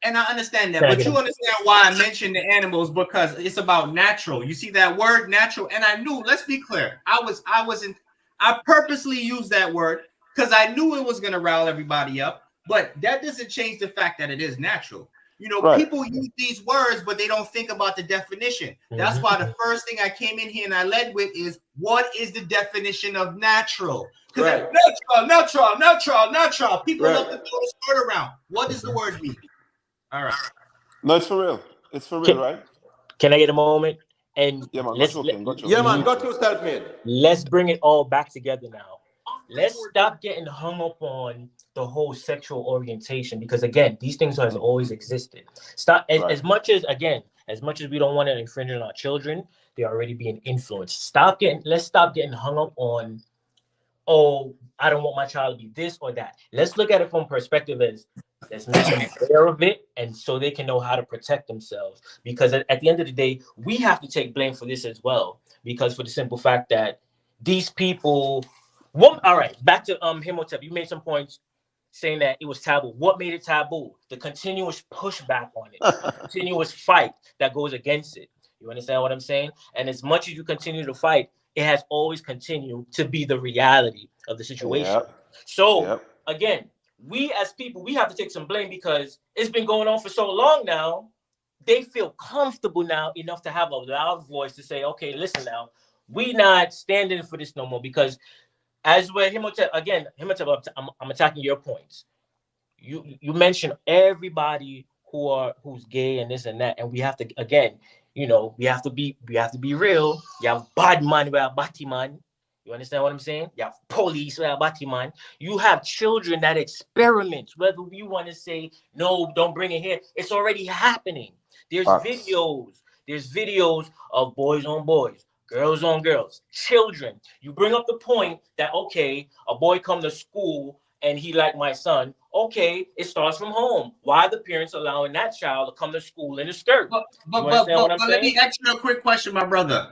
[SPEAKER 5] And I understand that. But you understand why I mentioned the animals, because it's about natural. You see that word natural, and I knew, let's be clear. I purposely used that word because I knew it was gonna rile everybody up, but that doesn't change the fact that it is natural. You know, people use these words, but they don't think about the definition. That's why the first thing I came in here and I led with is, what is the definition of natural? Because natural. People love to throw this word around. What does the word mean? All right.
[SPEAKER 3] No, it's for real. It's for real, right?
[SPEAKER 4] Can I get a moment? And
[SPEAKER 3] yeah, man,
[SPEAKER 1] go to self-made.
[SPEAKER 4] Let's bring it all back together now. Let's stop getting hung up on the whole sexual orientation, because again, these things has always existed. Stop as much as we don't want to infringe on our children, they're already being influenced. Let's stop getting hung up on oh, I don't want my child to be this or that. Let's look at it from perspective as let's make them aware of it, and so they can know how to protect themselves. Because at the end of the day, we have to take blame for this as well. Because for the simple fact that these people, all right, back to Himotep, you made some points saying that it was taboo. What made it taboo? The continuous pushback on it, the continuous fight that goes against it. You understand what I'm saying? And as much as you continue to fight, it has always continued to be the reality of the situation.
[SPEAKER 3] Yep.
[SPEAKER 4] So
[SPEAKER 3] Yep.
[SPEAKER 4] again, we as people, we have to take some blame because it's been going on for so long now. They feel comfortable now enough to have a loud voice to say, okay, listen now, we not standing for this no more. Because as where Himotep, I'm attacking your points. You mentioned everybody who's gay and this and that, and we have to, again, we have to be real. You have bad man, we have batty man. You understand what I'm saying? You have police, we have batty man. You have children that experiment. Whether you want to say no, don't bring it here, it's already happening. There's videos of boys on boys, girls on girls, children. You bring up the point that, okay, a boy come to school and he like my son. Okay, it starts from home. Why are the parents allowing that child to come to school in a skirt?
[SPEAKER 5] But let me ask you a quick question, my brother.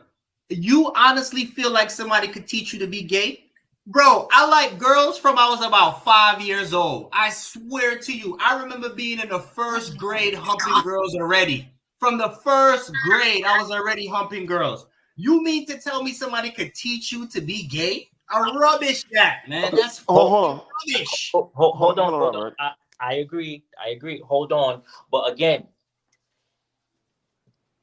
[SPEAKER 5] You honestly feel like somebody could teach you to be gay? Bro, I like girls from I was about 5 years old. I swear to you, I remember being in the first grade humping girls already. From the first grade, I was already humping girls. You mean to tell me somebody could teach you to be gay? I rubbish that, man. That's rubbish.
[SPEAKER 4] Hold on. I agree. Hold on. But again,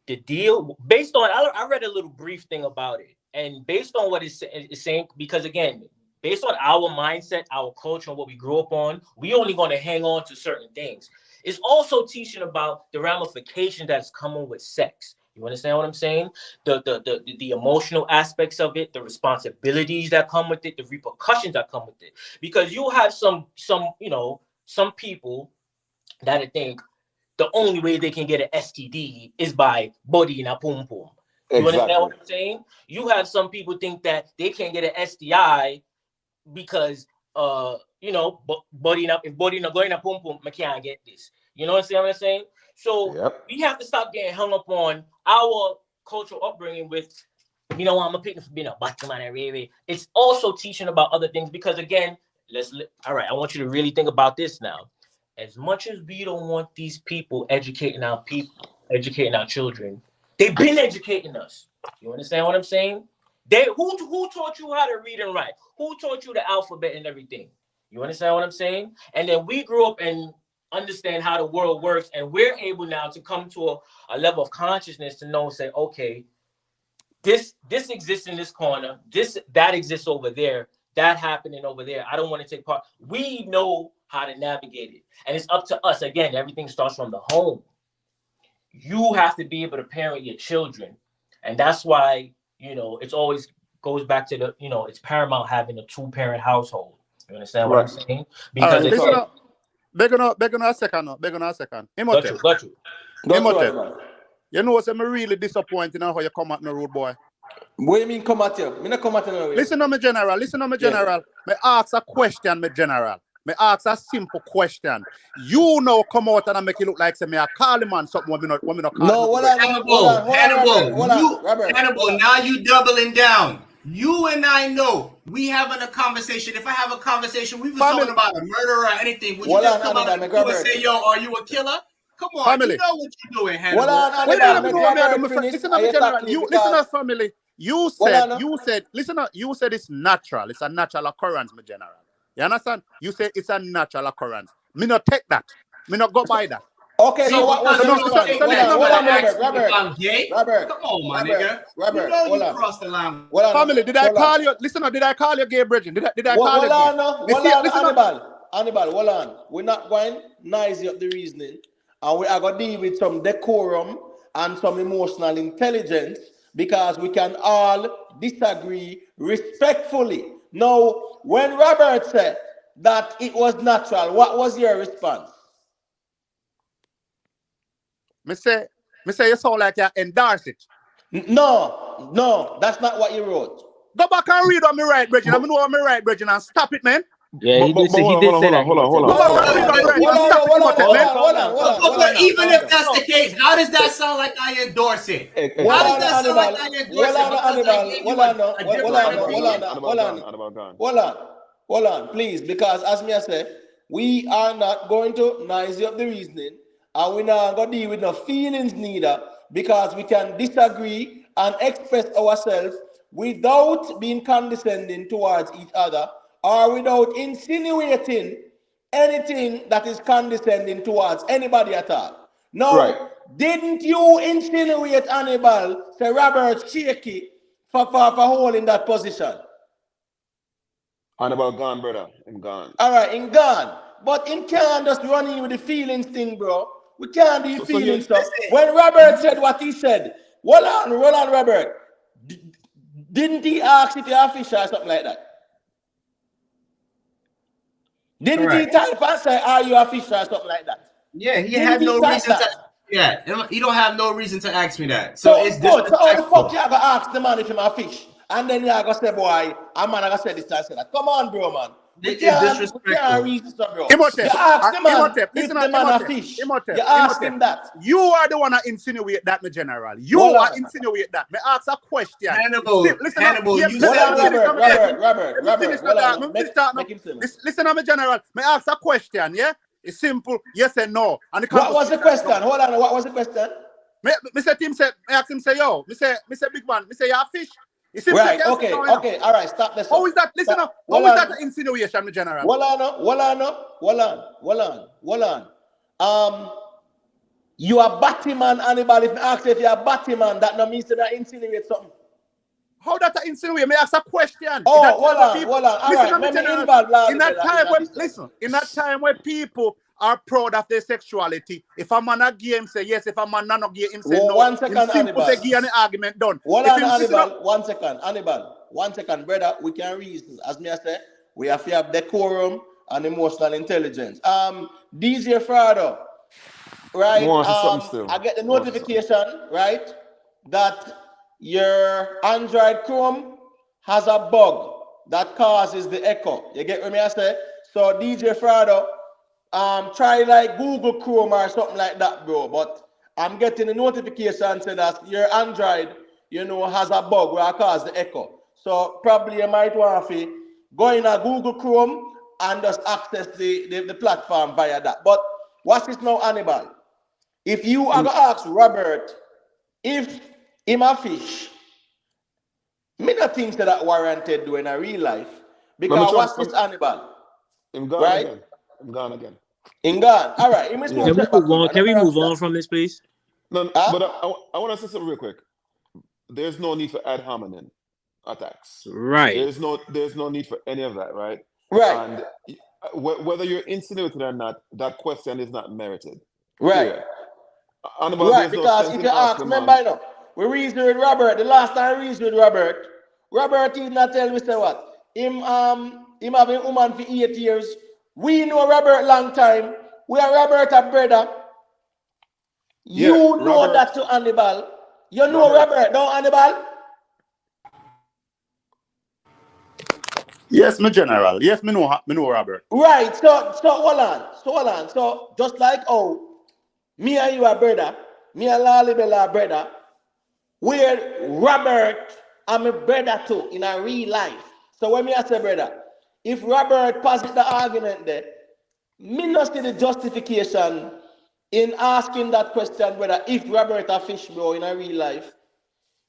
[SPEAKER 4] the deal based on I read a little brief thing about it, and based on what it's saying, because again, based on our mindset, our culture, and what we grew up on, we only going to hang on to certain things. It's also teaching about the ramifications that's coming with sex. You understand what I'm saying? The emotional aspects of it, the responsibilities that come with it, the repercussions that come with it. Because you have some people that think the only way they can get an STD is by body in a pum pum. You understand what I'm saying? You have some people think that they can't get an STI because body not going in a pum pum, I can't get this. You know what I'm saying? So we have to stop getting hung up on our cultural upbringing with, I'm a picking for being a Batman and Ray. It's also teaching about other things because again, all right, I want you to really think about this now. As much as we don't want these people educating our children, they've been educating us. You understand what I'm saying? Who taught you how to read and write? Who taught you the alphabet and everything? You understand what I'm saying? And then we grew up and understand how the world works, and we're able now to come to a level of consciousness to know, say, okay, this exists in this corner, that exists over there, that happening over there. I don't want to take part. We know how to navigate it, and it's up to us. Again, everything starts from the home. You have to be able to parent your children, and that's why it's always goes back to it's paramount having a 2-parent household. You understand what I'm saying? Because
[SPEAKER 6] they're gonna a second. Imhotep.
[SPEAKER 1] Got you.
[SPEAKER 6] You know what's really disappointing how you come at me, rude boy.
[SPEAKER 1] What do you mean come at you? Me not come at you no way.
[SPEAKER 6] Listen to me, general. Yeah. Me ask a question, me general. Me ask a simple question. You know, come out and make it look like say me a call him man something when me not call him.
[SPEAKER 5] No, Hannibal, now you doubling down. You and I know we having a conversation. If I have a conversation, we was talking about a murder or anything. Would you just come out and say, yo, are you a killer? Come on, family. You know what you're doing, Hannibal.
[SPEAKER 6] Listen to me, general. Listen to family. You said it's natural. It's a natural occurrence, my general. You understand? You say it's a natural occurrence. Me not take that. Me not go by that.
[SPEAKER 1] Okay, so what was
[SPEAKER 5] Robert? Come on, my nigga.
[SPEAKER 1] Robert,
[SPEAKER 5] you crossed the line.
[SPEAKER 6] Family, did I call you? Listen, did I call you gay, Bridget? Did I call you?
[SPEAKER 1] Hannibal, hold on. We're not going noisy up the reasoning, and we are going to deal with some decorum and some emotional intelligence because we can all disagree respectfully. Now, when Robert said that it was natural, what was your response?
[SPEAKER 6] Me say you sound like you endorse it.
[SPEAKER 1] No, that's not what you wrote.
[SPEAKER 6] Go back and read on me right, Bridget. I know what me right, Bridget, and stop it, man.
[SPEAKER 4] Yeah, he did say that.
[SPEAKER 3] Hold on.
[SPEAKER 5] Even if that's the case, how does that sound like I endorse it? How does that sound like I endorse
[SPEAKER 1] it? Hold on, please, because as me I say, we are not going to noise up the reasoning, and we're not going to deal with no feelings neither, because we can disagree and express ourselves without being condescending towards each other, or without insinuating anything that is condescending towards anybody at all. Now, didn't you insinuate, Hannibal, say Robert shaky for holding that position?
[SPEAKER 3] Hannibal gone, brother. I'm gone.
[SPEAKER 1] All right, in gone. But in can't just run in with the feelings thing, bro. We can't do feelings stuff. When Robert said what he said, hold on, Robert. Didn't he ask if you're a fish or something like that? Didn't he type and say, are you a fish or something like that?
[SPEAKER 5] Yeah, he had no reason to. Yeah, he don't have no reason to ask me that. So it's
[SPEAKER 1] good. So how the fuck you gonna ask the man if he's a fish? And then you gonna say, boy, a man gonna say this and say that. Come on, bro, man.
[SPEAKER 5] This is disrespectful.
[SPEAKER 1] You ask the man if the man a fish. You ask him that.
[SPEAKER 6] You are the one that insinuate that, my general. You are insinuate that. Me ask a question.
[SPEAKER 5] Hannibal, you
[SPEAKER 6] listen, my general. Me ask a question, yeah? It's simple, yes and no. And
[SPEAKER 1] what was the question? Hold on, what was the question?
[SPEAKER 6] I ask him, say, yo, me say, big man, me say, you're a fish.
[SPEAKER 1] Right, okay, all right, stop this.
[SPEAKER 6] How is that? Listen up. How is that an insinuation, my general?
[SPEAKER 1] Hold on. You are Batman, Hannibal. If I ask if you are Batman, that no means that insinuate something.
[SPEAKER 6] How that insinuate? Me ask a question.
[SPEAKER 1] Hold on. All right,
[SPEAKER 6] in that time when people are proud of their sexuality, if a man a gay, him say yes. If a man not gay, him say no.
[SPEAKER 1] 1 second,
[SPEAKER 6] Hannibal. Say gay and the argument done.
[SPEAKER 1] Hold on, Hannibal. 1 second, Hannibal. 1 second, brother. We can reason. As me I say, we have to have decorum and emotional intelligence. DJ Frado, right? I get the notification, right, that your Android Chrome has a bug that causes the echo. You get what me I say? So DJ Frado, try like Google Chrome or something like that, bro. But I'm getting a notification saying that your Android, has a bug where it causes the echo. So probably you might want to go in a Google Chrome and just access the platform via that. But watch this now, Hannibal. If you are going to ask Robert if him a fish, me not think that warranted doing a real life. Because watch this, Hannibal. Right?
[SPEAKER 3] I'm gone again.
[SPEAKER 1] In gone. All right. Can
[SPEAKER 4] we move on from this, please?
[SPEAKER 3] No, but I want to say something real quick. There's no need for ad hominem attacks.
[SPEAKER 4] Right.
[SPEAKER 3] There's no need for any of that, right?
[SPEAKER 1] Right.
[SPEAKER 3] And whether you're insinuating or not, that question is not merited.
[SPEAKER 1] Right. Right, because if you ask, remember, we reasoned with Robert. The last time we reasoned with Robert did not tell me, say what? Him having a woman for 8 years. We know Robert long time. We are Robert a brother. You know Robert, that to Hannibal. You know Robert, don't Hannibal?
[SPEAKER 6] Yes, my general. Yes, me know Robert.
[SPEAKER 1] Right. So hold on. So just like me and you are brother, me and Lalibela are brother, where Robert I'm a brother too in a real life. So when me I say brother, if Robert passes the argument there, me not see the justification in asking that question whether if Robert a fish bro in a real life.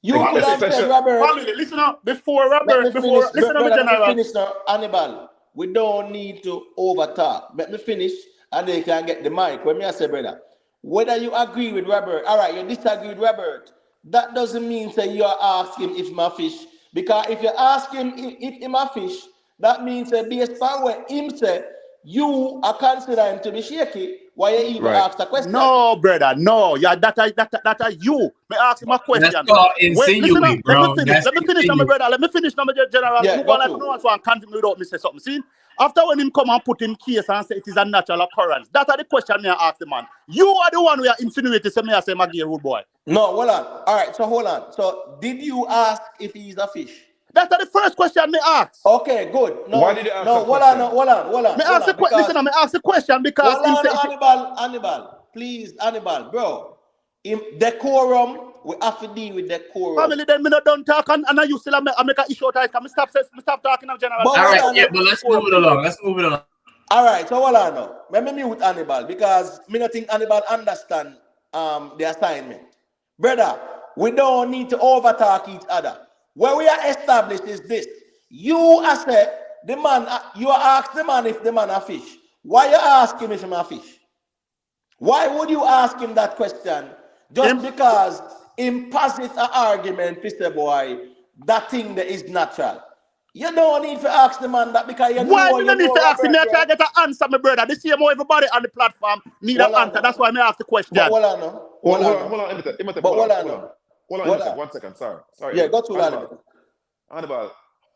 [SPEAKER 1] You could have said Robert.
[SPEAKER 6] Family, listen up. Before Robert, listen up, general.
[SPEAKER 1] Finish now, Hannibal. We don't need to overtalk. Let me finish and then you can get the mic. When me I say brother, whether you agree with Robert, all right, you disagree with Robert, that doesn't mean say you are asking if my fish. Because if you ask him if him a fish, that means based on what him say, you are considering to be shaky. Why you even ask the question?
[SPEAKER 6] No, brother, no. Yeah, that you. Me ask him a question.
[SPEAKER 5] That's called insinuate, bro.
[SPEAKER 6] Let me finish now, my brother. Let me finish now, my general.
[SPEAKER 1] Yeah,
[SPEAKER 6] you go like no one so continue without me say something. See? After when him come and put in case and say it is a natural occurrence, that's the question me ask the man. You are the one who are insinuating say me I say my gay rude boy.
[SPEAKER 1] No, hold on. All right, so hold on. So did you ask if he's a fish?
[SPEAKER 6] That's the first question me ask.
[SPEAKER 1] Okay, good. No,
[SPEAKER 3] Why did you ask
[SPEAKER 1] no,
[SPEAKER 3] that
[SPEAKER 1] hold
[SPEAKER 3] question?
[SPEAKER 1] on, hold on.
[SPEAKER 6] Me ask the question. Listen, me ask the question because
[SPEAKER 1] hold on, Hannibal, please, Hannibal, bro. In decorum, we have to deal with decorum.
[SPEAKER 6] family, then me not done talk and you still I make a issue out of it. Can me stop talking in general.
[SPEAKER 1] But
[SPEAKER 5] All right, yeah, but let's move it along.
[SPEAKER 1] All right, so hold on now. Let me mute Hannibal because me not think Hannibal understand the assignment. Brother, we don't need to overtalk each other. Where we are established is this. You as the man, you ask the man if the man a fish. Why you ask him if him a fish? Why would you ask him that question? Just because him posit an argument, Mr. Boy, that thing that is natural. You don't need to ask the man that because you
[SPEAKER 6] why
[SPEAKER 1] know
[SPEAKER 6] you
[SPEAKER 1] you
[SPEAKER 6] need
[SPEAKER 1] know
[SPEAKER 6] to ask him? I
[SPEAKER 1] Robert,
[SPEAKER 6] try to get an answer, my brother. This year, more everybody on the platform need an answer. That's why I ask the question.
[SPEAKER 1] But hold on, no.
[SPEAKER 3] Hold on. Hold on. 1 second. Sorry.
[SPEAKER 1] Yeah, go to
[SPEAKER 3] Hannibal,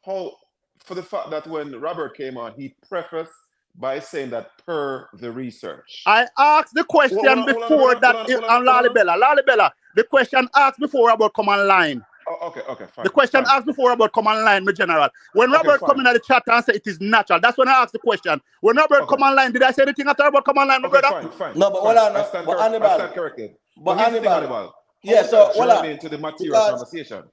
[SPEAKER 3] how, for the fact that when Robert came on, he prefaced by saying that per the research.
[SPEAKER 6] I asked the question before that on Lalibela. The question asked before Robert come online.
[SPEAKER 3] Oh, okay, fine.
[SPEAKER 6] The question asked before Robert come online, my general. When Robert come in at the chat and say it is natural, that's when I asked the question. When Robert come online, did I say anything after Robert come online, my brother?
[SPEAKER 3] Fine.
[SPEAKER 1] No, but hold on,
[SPEAKER 3] I stand corrected.
[SPEAKER 1] But Hannibal.
[SPEAKER 3] Yeah, so hold on. Into the material conversation.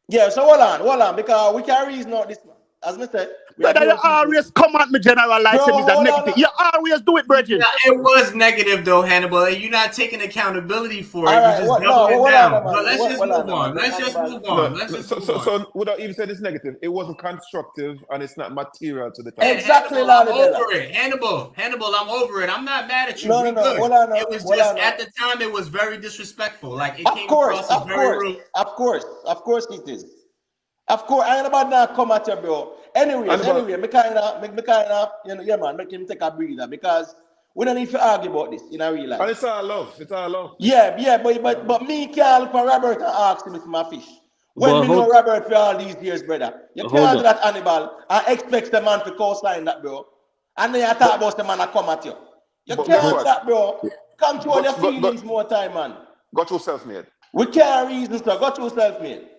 [SPEAKER 1] Yeah, so hold on, because we can reason out this. As I said,
[SPEAKER 6] brother, you always come at me general like say it's a negative. You always do it, Bridget.
[SPEAKER 5] Yeah, it was negative though, Hannibal. You're not taking accountability for it.
[SPEAKER 1] Right,
[SPEAKER 5] you just double it down. But let's just move on. Let's just move on.
[SPEAKER 3] So without even saying it's negative, it wasn't constructive and it's not material to the topic.
[SPEAKER 1] Exactly,
[SPEAKER 5] I'm over it. Hannibal, I'm over it. I'm not mad at you.
[SPEAKER 1] No, hold on.
[SPEAKER 5] It was just at the time it was very disrespectful. Like it came across as very rude.
[SPEAKER 1] Of course it is. Of course, I ain't about to come at you, bro. Anyway, me kind of, yeah, man, make him take a breather because we don't need to argue about this in a real life.
[SPEAKER 3] And it's all love.
[SPEAKER 1] Yeah, but me can't look at Robert and ask him if I'm a fish. When we know Robert for all these years, brother. You can't do that, Hannibal, and expect the man to co-sign that, bro. And then you talk about the man that come at you. You can't do that, bro. Control your feelings more time, man.
[SPEAKER 3] Got yourself made.
[SPEAKER 1] We can't reason, sir. Got yourself made.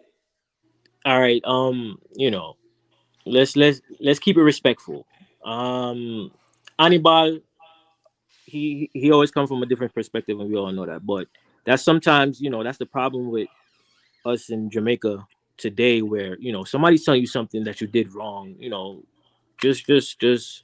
[SPEAKER 4] All right, let's keep it respectful. Hannibal, he always comes from a different perspective, and we all know that. But that's sometimes, that's the problem with us in Jamaica today, where somebody's telling you something that you did wrong. Just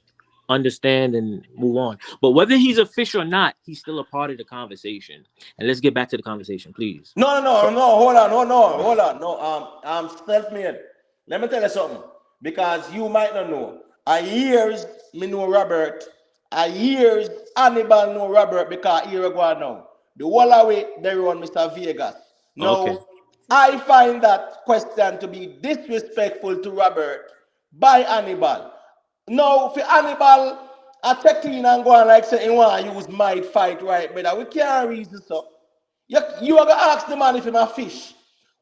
[SPEAKER 4] understand and move on. But whether he's a fish or not, he's still a part of the conversation. And let's get back to the conversation, please.
[SPEAKER 1] No. Hold on. No, I'm self-made. Let me tell you something. Because you might not know. I years me know Robert. I years Hannibal know Robert because here we go now. The whole away they run Mr. Vegas. Now, okay. I find that question to be disrespectful to Robert by Hannibal. Now, for Hannibal, I check in and go on like say, you want to use might fight right, brother. We can't reason so. You are going to ask the man if he's a fish.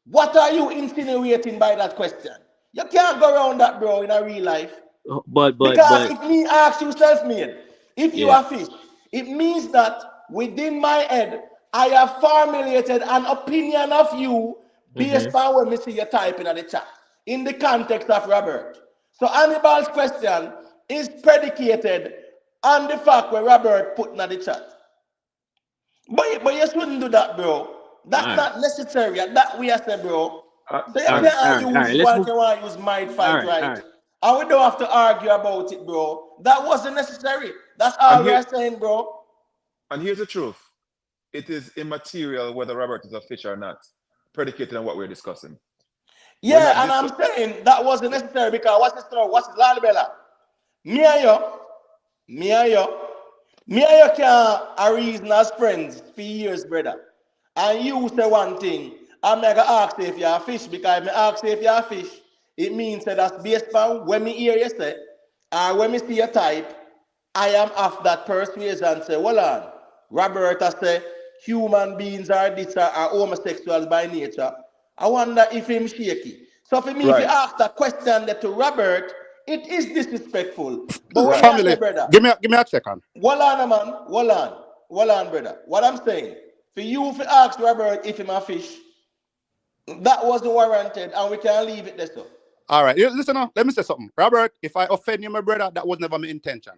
[SPEAKER 1] What are you insinuating by that question? You can't go around that, bro, in a real life. Because if me ask you self-made, if you are fish, it means that within my head, I have formulated an opinion of you based on what me see you typing in the chat, in the context of Robert. So Hannibal's question is predicated on the fact where Robert put in the chat. But you shouldn't do that, bro. That's not necessary. That we have said, bro. So you can't use might fight right. And we don't have to argue about it, bro. That wasn't necessary. That's all we are saying, bro.
[SPEAKER 3] And here's the truth. It is immaterial whether Robert is a fish or not, predicated on what we're discussing.
[SPEAKER 1] Yeah, and I'm saying that wasn't necessary because what's the story? What's the Lalibela? Me and you can reason as friends for years, brother. And you say one thing, I'm not going to ask you if you're a fish because if I ask you if you're a fish, it means that that's based on when me hear you say, or when me see your type, I am of that persuasion and say, well on, Robert has said human beings are homosexuals by nature. I wonder if him shaky. So for me, if you ask that question to Robert, it is disrespectful. But
[SPEAKER 6] family,
[SPEAKER 1] brother,
[SPEAKER 6] give me a second.
[SPEAKER 1] Hold on, man. Hold on, brother. What I'm saying, for you if you ask Robert if him a fish, that was warranted, and we can leave it there. So
[SPEAKER 6] All right, listen now. Let me say something. Robert, if I offend you, my brother, that was never my intention.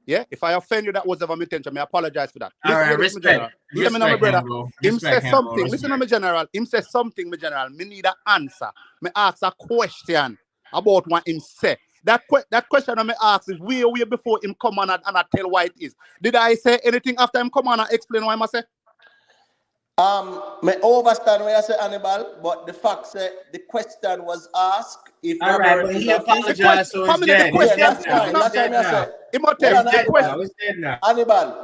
[SPEAKER 6] Yeah, if I offend you, that was never my intention. I apologize for that.
[SPEAKER 5] All
[SPEAKER 6] Listen
[SPEAKER 5] right,
[SPEAKER 6] to this, my
[SPEAKER 5] respect.
[SPEAKER 6] general. Let me know, my
[SPEAKER 5] Respect,
[SPEAKER 6] brother.
[SPEAKER 5] Hannibal.
[SPEAKER 6] Him
[SPEAKER 5] Respect,
[SPEAKER 6] say
[SPEAKER 5] Hannibal.
[SPEAKER 6] something. Listen to me, general. Him say something, my general. Me need an answer. Me ask a question about what him say. That question I me ask is way before him come on and I tell why it is. Did I say anything after him come on and explain why I say?
[SPEAKER 1] Me understand what you say, Hannibal, but the fact say the question was asked if
[SPEAKER 5] All right,
[SPEAKER 1] Robert
[SPEAKER 5] but
[SPEAKER 1] is
[SPEAKER 5] he
[SPEAKER 1] a fish.
[SPEAKER 5] apologized, so it's
[SPEAKER 6] Family, the
[SPEAKER 5] dead.
[SPEAKER 6] question-
[SPEAKER 1] Yeah, that's
[SPEAKER 6] Listen
[SPEAKER 1] fine.
[SPEAKER 6] up.
[SPEAKER 1] That's why I say.
[SPEAKER 6] Imhotep,
[SPEAKER 1] Hold on,
[SPEAKER 6] the question.
[SPEAKER 5] It's dead now.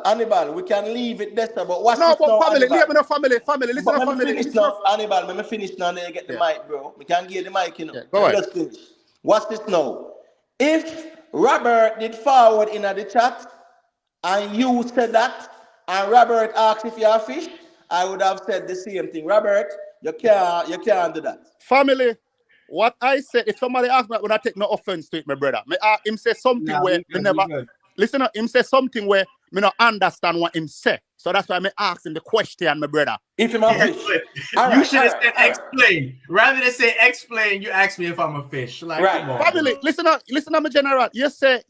[SPEAKER 1] Hannibal, we can leave it there, but watch
[SPEAKER 6] No,
[SPEAKER 1] this
[SPEAKER 6] but
[SPEAKER 1] now,
[SPEAKER 6] family,
[SPEAKER 1] Hannibal.
[SPEAKER 6] leave me no family. Listen
[SPEAKER 1] But
[SPEAKER 6] to
[SPEAKER 1] let me
[SPEAKER 6] family.
[SPEAKER 1] finish
[SPEAKER 6] Listen
[SPEAKER 1] now,
[SPEAKER 6] to
[SPEAKER 1] Hannibal. Let me finish now, then you get the mic, bro. We can give the mic, you know.
[SPEAKER 6] Yeah, go
[SPEAKER 1] Let me
[SPEAKER 6] ahead.
[SPEAKER 1] just finish. Watch this now. If Robert did forward in the chat and you said that, and Robert asked if you're a fish, I would have said the same thing. Robert, you can't do that.
[SPEAKER 6] family. What I said, if somebody asks me, I would not take no offense to it, my brother. Me him say something
[SPEAKER 5] Nah,
[SPEAKER 6] where
[SPEAKER 5] we
[SPEAKER 6] me
[SPEAKER 5] good,
[SPEAKER 6] never
[SPEAKER 5] we good.
[SPEAKER 6] listen. Him say something where me not understand what him say. So that's why me ask him the question, my brother.
[SPEAKER 1] If you're a fish.
[SPEAKER 5] You should have said explain. Rather than say explain, you ask me if I'm a fish. Like,
[SPEAKER 1] Right.
[SPEAKER 5] come on.
[SPEAKER 6] Family, listen up, my general. You say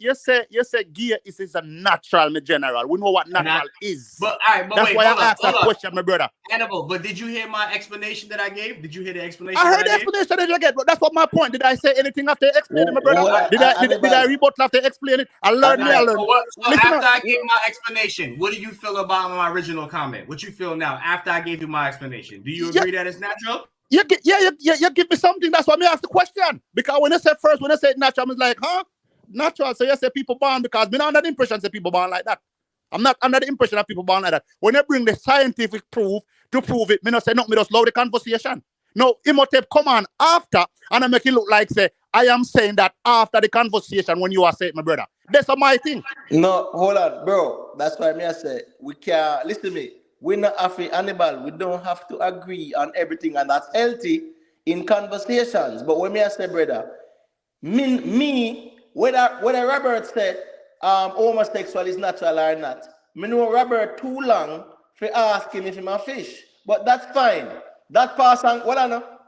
[SPEAKER 6] gear is a natural, my general. We know what natural is.
[SPEAKER 5] But all right, but
[SPEAKER 6] that's
[SPEAKER 5] wait,
[SPEAKER 6] why I
[SPEAKER 5] hold
[SPEAKER 6] asked that
[SPEAKER 5] up.
[SPEAKER 6] question, my brother.
[SPEAKER 5] Hannibal, but did you hear my explanation that I gave? Did you hear the explanation?
[SPEAKER 6] I heard the explanation that you get, but that's what my point. Did I say anything after explaining, my brother?
[SPEAKER 1] Well,
[SPEAKER 6] Did I rebuttal after explaining? I learned.
[SPEAKER 5] So after I gave my explanation, what do you feel about my original comment? What you feel now after I gave you my explanation? Do you agree that it's natural?
[SPEAKER 6] You give me something. That's why me ask the question. Because when I said natural, I was like, huh? Natural. So you say people born because me not under the impression that people born like that. I'm not under the impression that people born like that. When they bring the scientific proof to prove it, me not say nothing, me just love the conversation. No, Imhotep come on after and I make it look like say I am saying that after the conversation when you are saying, my brother. That's my thing.
[SPEAKER 1] No, hold on, bro. That's why I say we can't listen to me. We're not afraid Hannibal. We don't have to agree on everything, and that's healthy in conversations. But when I say, brother, me whether Robert said homosexual is natural or not, me know Robert too long for ask him if he's a fish. But that's fine. That pass and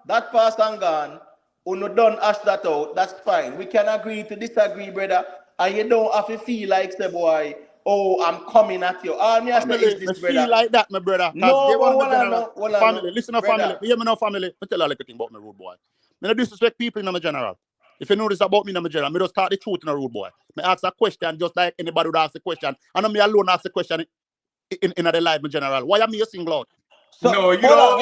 [SPEAKER 1] that pass and gone. Uno done hash that out. That's fine. We can agree to disagree, brother. And you don't have to feel like say, boy, oh, I'm coming at you. All me
[SPEAKER 6] Family,
[SPEAKER 1] is this, brother.
[SPEAKER 6] feel like that, my brother.
[SPEAKER 1] No,
[SPEAKER 6] family. Listen to family. Hear me now, family. I tell you a little thing about my rude boy. I don't disrespect people in my general. If you know this about me in my general, I just start the truth in a rude boy. I ask a question just like anybody would ask a question. And I'm me alone ask the question in the life, my general. Why am I single out?
[SPEAKER 1] So,
[SPEAKER 5] no, you
[SPEAKER 1] hold on.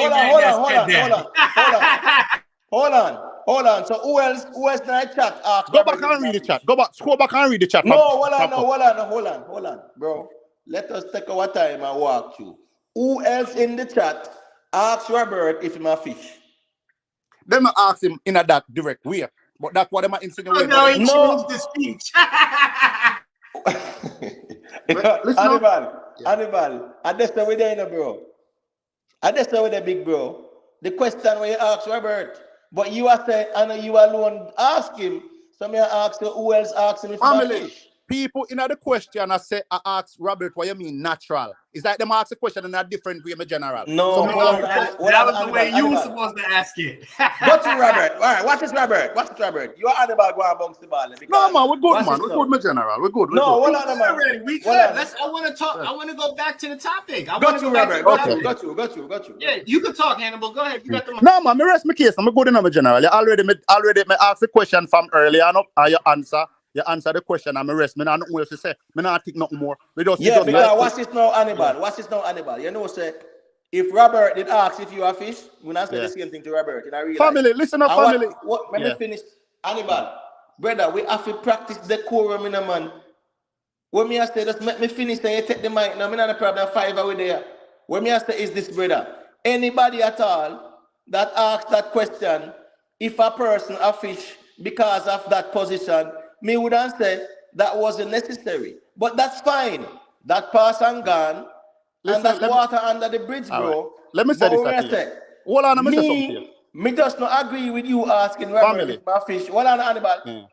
[SPEAKER 1] So who else in the chat?
[SPEAKER 6] Go back and read the chat. Scroll back and read the chat.
[SPEAKER 1] No, hold on, bro. Let us take our time and walk through. Who else in the chat asked Robert if he's a fish?
[SPEAKER 6] Then I ask him in a that direct way. But that's what I'm insinuating.
[SPEAKER 5] No, he changed the speech.
[SPEAKER 1] Hannibal, I just say with there, bro. I just say with the big bro. The question where you ask Robert, but you are saying, I know you alone ask him. So me ask you, who else asked him if he's a fish?
[SPEAKER 6] People in the question I ask Robert, what you mean natural? It's like them ask a question in a different way, my general.
[SPEAKER 1] No,
[SPEAKER 5] that was the way you were supposed to ask it.
[SPEAKER 1] Go to Robert. All right, watch this, Robert. You are Hannibal go and bounce the ball.
[SPEAKER 6] No, man, we're good, man. We're good, my general. We're good.
[SPEAKER 1] No, hold on, man.
[SPEAKER 5] We good. I want to talk. I want to go back to the topic.
[SPEAKER 1] Got you, Robert. Got you.
[SPEAKER 5] Yeah, you can talk, Hannibal. Go ahead. You got the mic.
[SPEAKER 6] No, man, me rest my case. I'm good enough, my general. You already asked the question from earlier, and you answer. You answer the question and me rest. Me not nothing else to say. Me not think nothing more.
[SPEAKER 1] Because watch this now, Hannibal. You know, say if Robert did ask if you are fish, we not say the same thing to Robert. In a real
[SPEAKER 6] family, listen up, family.
[SPEAKER 1] Let me finish. Hannibal, brother, we have to practice decorum in a man. When me I say just make me finish and you take the mic. Now me not a problem. 5 over there. When me I say is this, brother, anybody at all that asks that question, if a person a fish because of that position, me would say that wasn't necessary. But that's fine. That pass and gone. And that's water under the bridge, bro.
[SPEAKER 6] Right. Let me say this. Hold on, let me say something here.
[SPEAKER 1] Me just not agree with you asking Robert if my fish. Hold on, Hannibal.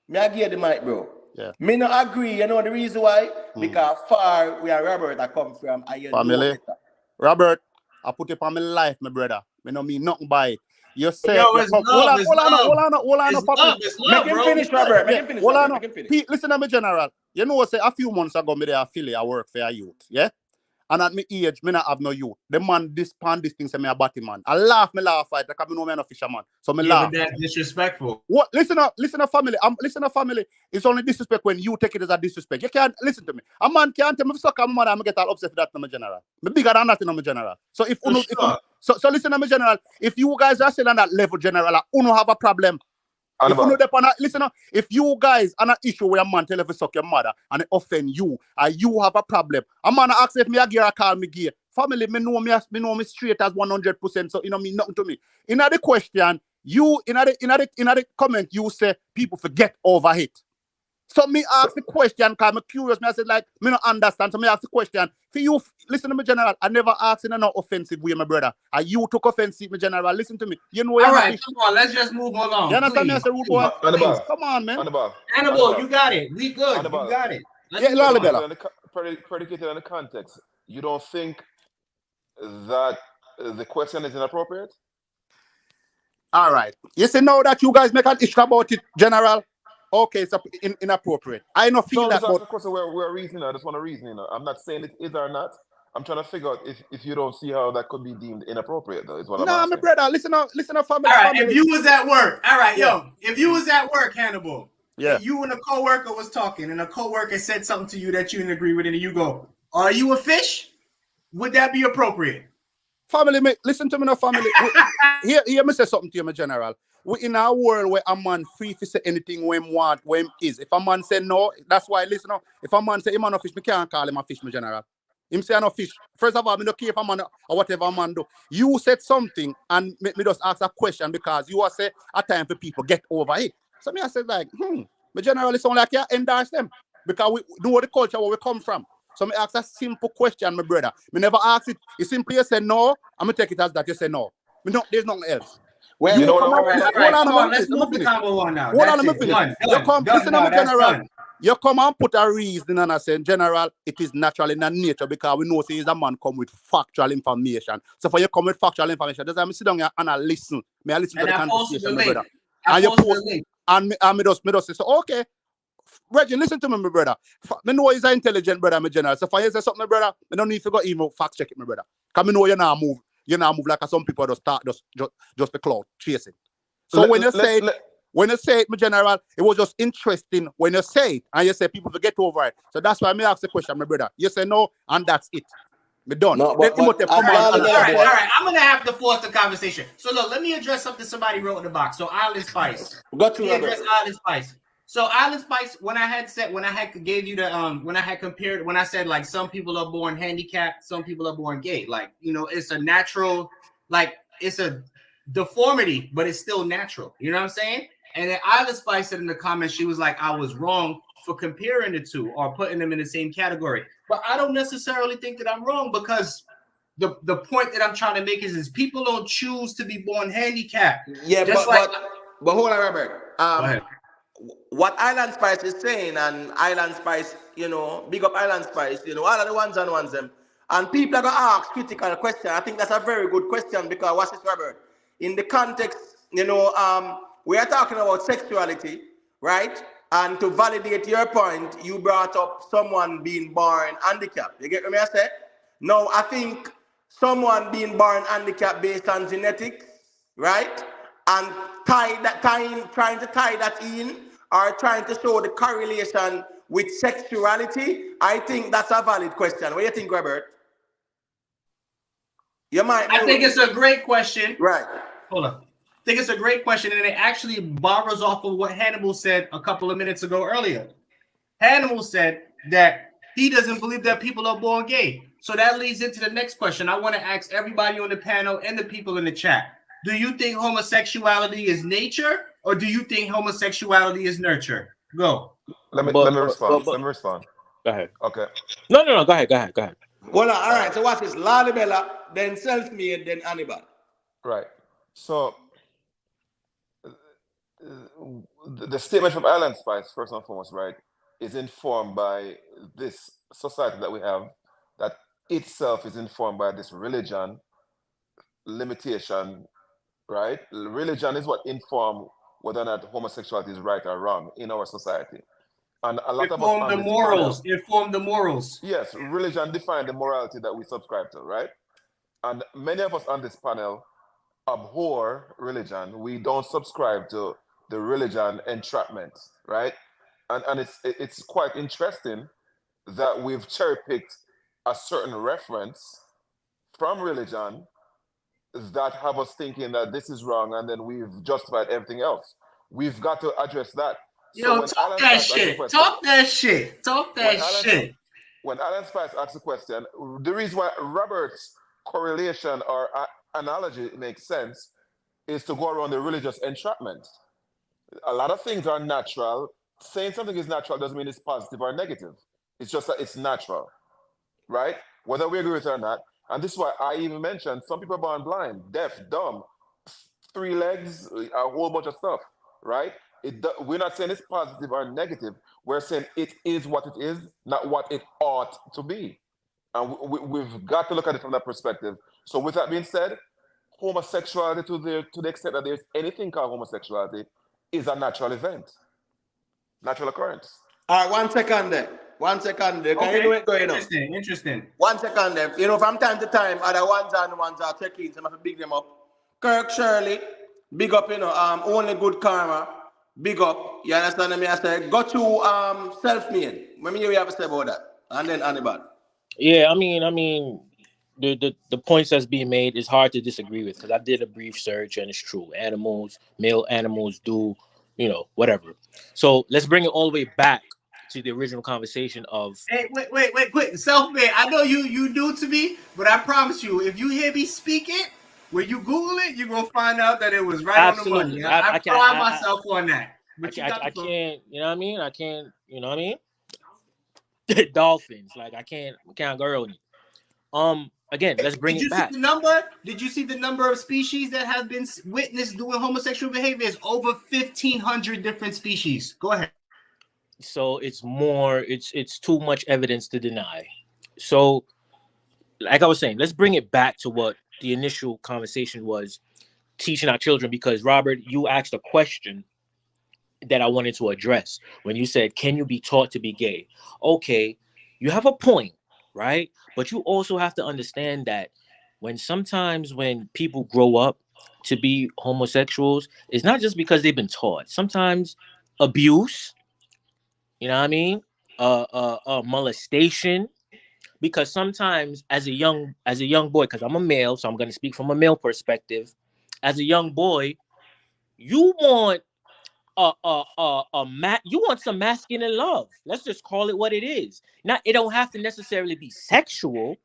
[SPEAKER 1] Me I give the mic, bro.
[SPEAKER 6] Yeah.
[SPEAKER 1] Me not agree. You know the reason why? Because far where Robert I come from.
[SPEAKER 6] Family. Robert, I put it on my life, my brother. Me no mean nothing by it. You say,
[SPEAKER 5] Yo, it's love.
[SPEAKER 6] hold on,
[SPEAKER 5] It's
[SPEAKER 6] hold on,
[SPEAKER 5] love.
[SPEAKER 6] hold on, hold on,
[SPEAKER 5] It's
[SPEAKER 6] Papa.
[SPEAKER 5] love. It's love,
[SPEAKER 1] Make him
[SPEAKER 5] bro.
[SPEAKER 1] finish, Robert. Make him finish,
[SPEAKER 6] Hold
[SPEAKER 1] Robert.
[SPEAKER 6] on.
[SPEAKER 1] Make him finish.
[SPEAKER 6] Pete, listen to me, General. You know, say a few months ago, me there affiliate, I work for a youth, yeah? And at my age, me not have no youth. The man this thing say me a batty man. I laugh fight because me know me no fisherman. So me
[SPEAKER 5] Yeah,
[SPEAKER 6] laugh.
[SPEAKER 5] but that's disrespectful.
[SPEAKER 6] What? Listen up, family. Listen up, family. It's only disrespect when you take it as a disrespect. You can't listen to me. A man can't tell me suck a man. I'm get all upset for that, no general. Me bigger than that, no general. So if uno, so listen to me, general. If you guys are still on that level, general, uno have a problem. If you know listen up, if you guys are an issue where a man tell you to suck your mother and it offend you, and you have a problem, a man ask if me a gear call me gay. Family, me know me straight as 100%. So you know me nothing to me. In the question, you in the comment you say people forget over it. So me ask the question because I'm curious. Me I said like me not understand. So me ask the question. For you, listen to me, general. I never asked in a no offensive way, my brother. And you took offensive, me general. Listen to me. You know.
[SPEAKER 5] All right, come on. Let's just move along.
[SPEAKER 6] You understand me? I say, rude boy.
[SPEAKER 3] Annabelle.
[SPEAKER 6] Come on, man.
[SPEAKER 5] Annabelle, you got it. We good. You got it.
[SPEAKER 3] Predicated on the context. You don't think that the question is inappropriate?
[SPEAKER 6] All right. You say now that you guys make an issue about it, general. Okay, it's inappropriate. I don't feel that.
[SPEAKER 3] But of course, we're reasoning. I just want to reason. You know, I'm not saying it is or not. I'm trying to figure out if you don't see how that could be deemed inappropriate, though. Is what I'm asking.
[SPEAKER 6] my brother. Listen up, family.
[SPEAKER 5] All right.
[SPEAKER 6] Family.
[SPEAKER 5] If you was at work, all right, yo. If you was at work, Hannibal.
[SPEAKER 6] Yeah.
[SPEAKER 5] You and a coworker was talking, and a coworker said something to you that you didn't agree with, and you go, "Are you a fish?" Would that be appropriate?
[SPEAKER 6] Family, listen to me now, family. Here, me say something to you, my general. We in a world where a man free to say anything when him want, when him is. If a man say no, that's why, listen now. If a man say him no fish, me can't call him a fish, my general. Him say no fish. First of all, me don't care if a man or whatever a man do. You said something and me just ask a question because you are say a time for people get over it. So me I said like, my general, it's only like you endorse them because we know the culture where we come from. So me ask a simple question, my brother. Me never ask it. You simply say no, I'm gonna take it as that you say no. Me no, there's nothing else.
[SPEAKER 3] Well,
[SPEAKER 5] you know what? Hold on, let's move the combo on now.
[SPEAKER 6] Hold on, let me finish. You come, listen to me, general. You come and put a reason and I say, general, it is natural in the nature because we know say is a man come with factual information. So for you come with factual information, that's why I sit down here and I listen. I listen to the conversation, my brother. And you post and me just say, so okay. Reggie, listen to me, my brother. Me know he's an intelligent brother, my general. So for you say something, my brother, I don't need to go even fact check it, my brother. Because me know you now move. You now move like some people just start just the cloud chasing. So when you say it, my general, it was just interesting when you say it and you say people forget over it. So that's why I ask the question, my brother. You say no, and that's it. Me done.
[SPEAKER 5] No, all right. I'm gonna have to force the conversation. So look, let me address something somebody wrote in the box. So Island Spice.
[SPEAKER 1] Got you.
[SPEAKER 5] Address Island Spice. So Island Spice, when I had gave you the when I had compared, when I said like some people are born handicapped, some people are born gay, like it's a natural, like it's a deformity, but it's still natural. You know what I'm saying? And then Island Spice said in the comments, she was like, I was wrong for comparing the two or putting them in the same category. But I don't necessarily think that I'm wrong because the point that I'm trying to make is people don't choose to be born handicapped.
[SPEAKER 1] Yeah, but hold on, Robert. What Island Spice is saying, and Island Spice, big up Island Spice, all of the ones and ones them. And people are going to ask critical question. I think that's a very good question because what's this, Robert? In the context, we are talking about sexuality, right? And to validate your point, you brought up someone being born handicapped. You get what I say? No, I think someone being born handicapped based on genetics, right? And trying to tie that in, or trying to show the correlation with sexuality, I think that's a valid question. What do you think, Robert?
[SPEAKER 5] I think it's a great question.
[SPEAKER 1] Right.
[SPEAKER 5] Hold on. I think it's a great question, and it actually borrows off of what Hannibal said a couple of minutes ago earlier. Hannibal said that he doesn't believe that people are born gay. So that leads into the next question. I want to ask everybody on the panel and the people in the chat. Do you think homosexuality is nature, or do you think homosexuality is nurture? Go.
[SPEAKER 3] Let me respond.
[SPEAKER 4] Go ahead.
[SPEAKER 3] Okay.
[SPEAKER 4] No. Go ahead.
[SPEAKER 1] Well, all right. So what's this? Lalibela, then self-made, then Hannibal.
[SPEAKER 3] Right. So the statement from Island Spice, first and foremost, right, is informed by this society that we have, that itself is informed by this religion, limitation, right? Religion is what informs whether or not homosexuality is right or wrong in our society. And a lot of us on this panel,
[SPEAKER 5] inform the morals.
[SPEAKER 3] Yes, religion defines the morality that we subscribe to, right? And many of us on this panel abhor religion. We don't subscribe to the religion entrapment, right? And it's quite interesting that we've cherry-picked a certain reference from religion that have us thinking that this is wrong, and then we've justified everything else. We've got to address that.
[SPEAKER 5] Yo,
[SPEAKER 3] So
[SPEAKER 5] talk that shit.
[SPEAKER 3] When Alan Spice asks a question, the reason why Robert's correlation or analogy makes sense is to go around the religious entrapment. A lot of things are natural. Saying something is natural doesn't mean it's positive or negative. It's just that it's natural, right? Whether we agree with it or not. And this is why I even mentioned some people are born blind, deaf, dumb, 3 legs, a whole bunch of stuff, right? We're not saying it's positive or negative. We're saying it is what it is, not what it ought to be. And we've got to look at it from that perspective. So with that being said, homosexuality to the extent that there's anything called homosexuality is a natural event, natural occurrence.
[SPEAKER 1] All right, 1 second there. 1 second there.
[SPEAKER 5] Okay.
[SPEAKER 1] You know what's going on?
[SPEAKER 5] Interesting.
[SPEAKER 1] 1 second there. You know, from time to time, other ones are checking, so I have to big them up. Kirk Shirley, big up, only good karma, big up. You understand me? I say, got you self-made. Let me hear you have to say about that. And then Hannibal.
[SPEAKER 4] Yeah, I mean, the points that's being made is hard to disagree with, because I did a brief search and it's true. Male animals do, whatever. So let's bring it all the way back to the original conversation of.
[SPEAKER 5] Hey, wait, quick. Self-made. I know you do to me, but I promise you, if you hear me speak it, when you Google it, you're gonna find out that it was right
[SPEAKER 4] Absolutely.
[SPEAKER 5] on the money. I pride myself on that. But
[SPEAKER 4] I can't, I can't, dolphins, like I can't go early. Again, let's bring it back.
[SPEAKER 5] Did you see the number of species that have been witnessed doing homosexual behavior? Is over 1,500 different species. Go ahead.
[SPEAKER 4] So it's too much evidence to deny. So, like I was saying, let's bring it back to what the initial conversation was, teaching our children, because Robert, you asked a question that I wanted to address when you said, can you be taught to be gay? Okay, you have a point, right? But you also have to understand that sometimes when people grow up to be homosexuals, it's not just because they've been taught. Sometimes abuse, molestation, because sometimes as a young boy, because I'm a male, so I'm going to speak from a male perspective. As a young boy, you want you want some masculine love. Let's just call it what it is. Now, it don't have to necessarily be sexual,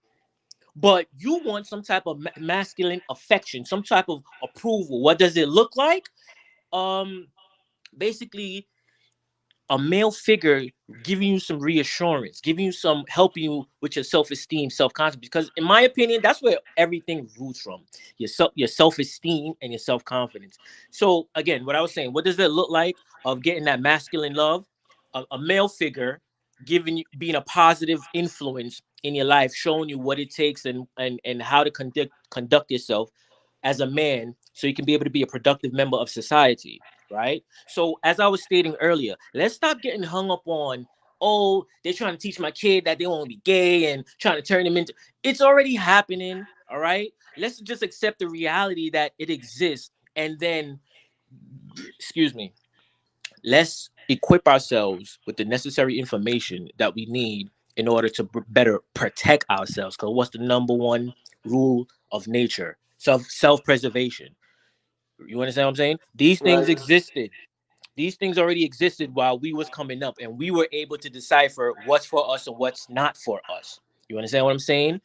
[SPEAKER 4] but you want some type of masculine affection, some type of approval. What does it look like? Basically, a male figure giving you some reassurance, helping you with your self-esteem, self-confidence. Because in my opinion, that's where everything roots from. Your self-esteem and your self-confidence. So again, what I was saying, what does it look like of getting that masculine love? A male figure being a positive influence in your life, showing you what it takes and how to conduct yourself as a man, so you can be able to be a productive member of society. Right. So as I was stating earlier, let's stop getting hung up on, they're trying to teach my kid that they want to be gay and trying to turn him into. It's already happening. All right. Let's just accept the reality that it exists. And then, let's equip ourselves with the necessary information that we need in order to better protect ourselves. Because what's the number one rule of nature? Self-preservation. You understand what I'm saying? These things existed. These things already existed while we was coming up, and we were able to decipher what's for us and what's not for us. You understand what I'm saying?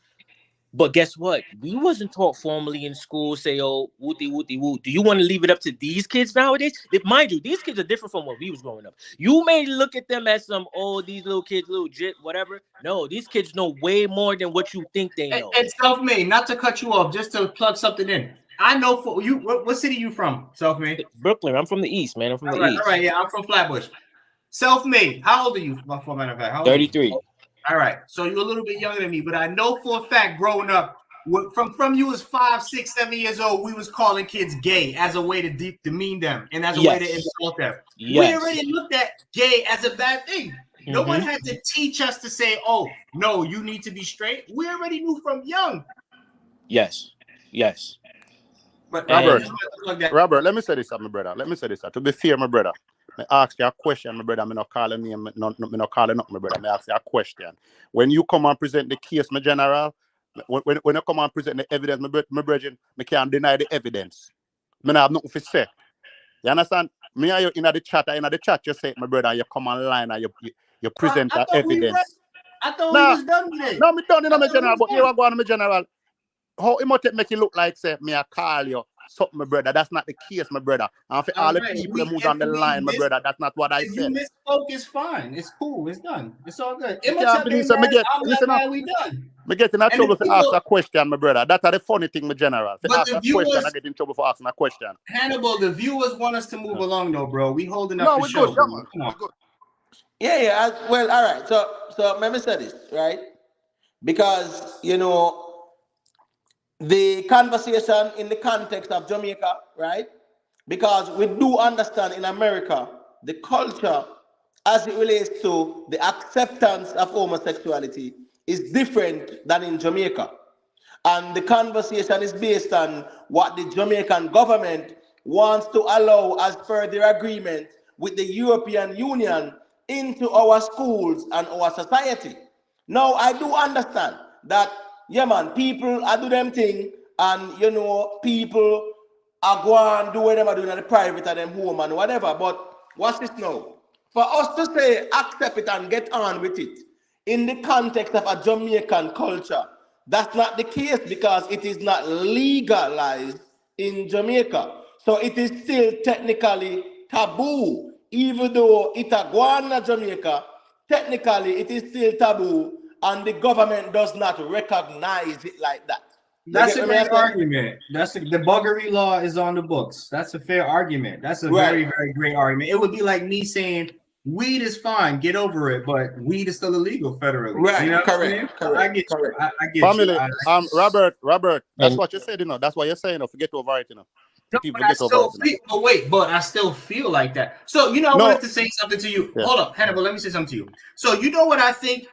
[SPEAKER 4] But guess what? We wasn't taught formally in school, say, wooty, wooty, woo. Do you want to leave it up to these kids nowadays? Mind you, these kids are different from when we was growing up. You may look at them as some, these little kids, little jit, whatever. No, these kids know way more than what you think they know.
[SPEAKER 5] And self-made, not to cut you off, just to plug something in. I know for you, what city you from, self-made?
[SPEAKER 4] Brooklyn. I'm from the East, man. I'm from the East.
[SPEAKER 5] All right, yeah, I'm from Flatbush. Self-made. How old are you, for matter of fact?
[SPEAKER 4] 33.
[SPEAKER 5] All right, so you're a little bit younger than me, but I know for a fact, growing up, from you was 5, 6, 7 years old, we was calling kids gay as a way to demean them and as a way to insult them. We already looked at gay as a bad thing. No one had to teach us to say, oh, no, you need to be straight. We already knew from young.
[SPEAKER 4] Yes.
[SPEAKER 5] But
[SPEAKER 6] Robert, let me say this, my brother. To be fair, my brother, I ask you a question, my brother. I'm not calling name, not calling up, my brother. I ask you a question. When you come and present the case, my general, when you come and present the evidence, my brethren, I can't deny the evidence. I have nothing to say. You understand? Me and you in the chat, you say, my brother, you come online and you present the evidence.
[SPEAKER 5] I thought we was done with it.
[SPEAKER 6] No, me done in my general, but you are going to my general. How it might make you look like, say, me I call you something, my brother. That's not the case, my brother. And for all the people that move on the line, my brother, that's not what I said.
[SPEAKER 5] If you misspoke, it's fine. It's cool. It's done. It's all good.
[SPEAKER 6] We get in trouble for asking a question, my brother. That's the funny thing, my general. For asking a question, I get in trouble for asking a question.
[SPEAKER 5] Hannibal, the viewers want us to move along, though, bro. We holding up the show.
[SPEAKER 6] Good. Come on.
[SPEAKER 1] Yeah. Well, all right. So let me say this, right? Because, the conversation in the context of Jamaica, right? Because we do understand in America, the culture as it relates to the acceptance of homosexuality is different than in Jamaica. And the conversation is based on what the Jamaican government wants to allow as per their agreement with the European Union into our schools and our society. Now, I do understand that, yeah, man, people are do them thing, and, people are going and do what they are doing at the private of them home and whatever. But what's this now? For us to say, accept it and get on with it, in the context of a Jamaican culture, that's not the case because it is not legalized in Jamaica. So it is still technically taboo. Even though it a gone in Jamaica, technically it is still taboo, and the government does not recognize it like that.
[SPEAKER 5] That's a great argument. The buggery law is on the books. That's a fair argument. That's a very, very great argument. It would be like me saying weed is fine, get over it, but weed is still illegal federally.
[SPEAKER 1] Right, correct.
[SPEAKER 5] I get you.
[SPEAKER 6] Family, Robert, that's what you said, That's what you're saying, forget over it,
[SPEAKER 5] But I still feel like that. So I wanted to say something to you. Yeah. Hold up, Hannibal. Let me say something to you. So what I think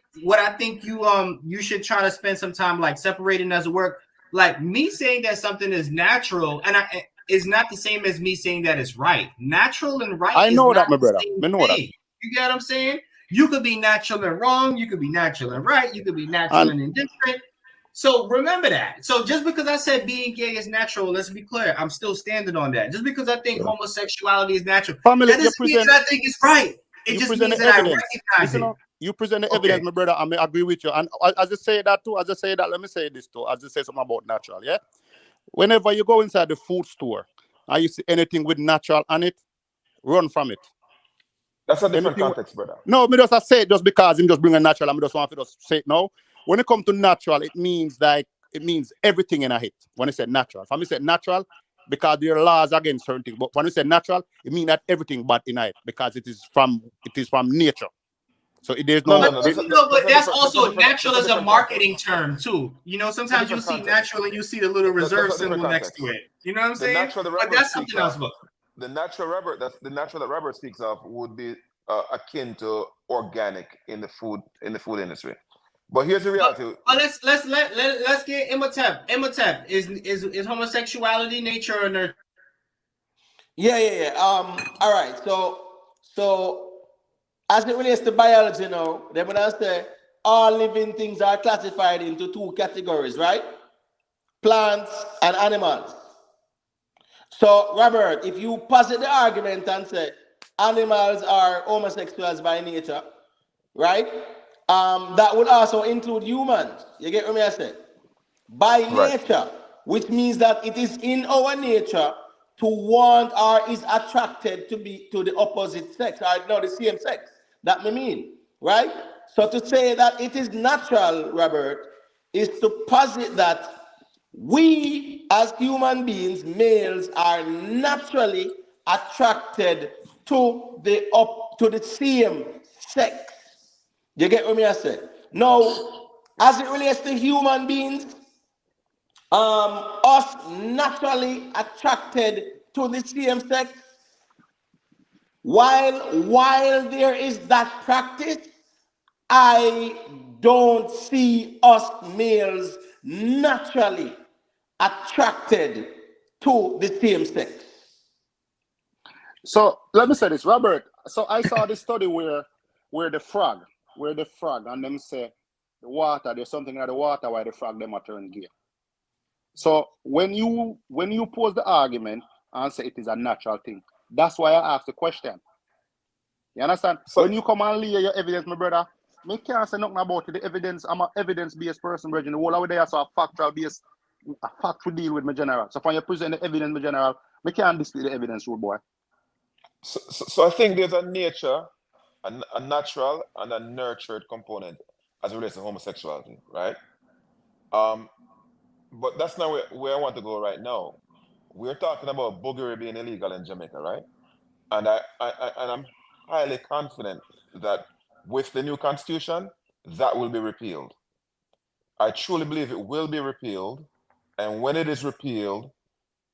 [SPEAKER 5] you should try to spend some time like separating as work. Like me saying that something is natural and is not the same as me saying that it's right. Natural and right.
[SPEAKER 6] I know that, my brother. I know that.
[SPEAKER 5] You get what I'm saying? You could be natural and wrong. You could be natural and right. You could be natural and indifferent. So remember that. So just because I said being gay is natural, let's be clear, I'm still standing on that. Just because I think homosexuality is natural, that doesn't mean that I think it's right. It just means that I recognize it.
[SPEAKER 6] You present the evidence, my brother, I may agree with you. And as I say that too, let me say this too. As I say something about natural, yeah? Whenever you go inside the food store and you see anything with natural on it, run from it.
[SPEAKER 3] That's a different context, brother.
[SPEAKER 6] No, me just say it just because him just bring a natural, and me just want to just say it now. When it comes to natural, it means everything in a hit. When I say natural, if I say natural, because there are laws against certain things. But when we say natural, it means that everything but in it, because it is from nature. So there's no.
[SPEAKER 5] But that's also natural as a marketing term too. Sometimes you see natural and you see the little reserve symbol next to it. You know what I'm saying? But that's something else.
[SPEAKER 3] The natural that Robert speaks of would be akin to organic in the food industry. But here's the reality.
[SPEAKER 5] But let's get Imhotep. Imhotep, is homosexuality nature or nurture?
[SPEAKER 1] Yeah. All right. So as it relates to biology now, they're gonna say all living things are classified into two categories, right? Plants and animals. So Robert, if you posit the argument and say animals are homosexuals by nature, right? That would also include humans. You get what I say? By nature, which means that it is in our nature to want or is attracted to the opposite sex, or the same sex. That me mean, right? So to say that it is natural, Robert, is to posit that we as human beings, males, are naturally attracted to the same sex. You get what I say? Now, as it relates to human beings, Us naturally attracted to the same sex, while there is that practice, I don't see us males naturally attracted to the same sex.
[SPEAKER 6] So let me say this, Robert. So I saw this study where the frog, and them say the water, there's something in the water why the frog them are turn gay. So when you pose the argument and say it is a natural thing, that's why I asked the question. You understand? So when you come and lay your evidence, my brother, me can't say nothing about it. The evidence, I'm an evidence-based person, Bridget. The whole of there, so a factual base, a fact to deal with, my general. So when you present the evidence, my general, me can't dispute the evidence, rude boy.
[SPEAKER 3] So I think there's a nature, a natural and a nurtured component as it relates to homosexuality, right? But that's not where I want to go right now. We're talking about boogery being illegal in Jamaica, right? And I'm highly confident that with the new constitution, that will be repealed. I truly believe it will be repealed. And when it is repealed,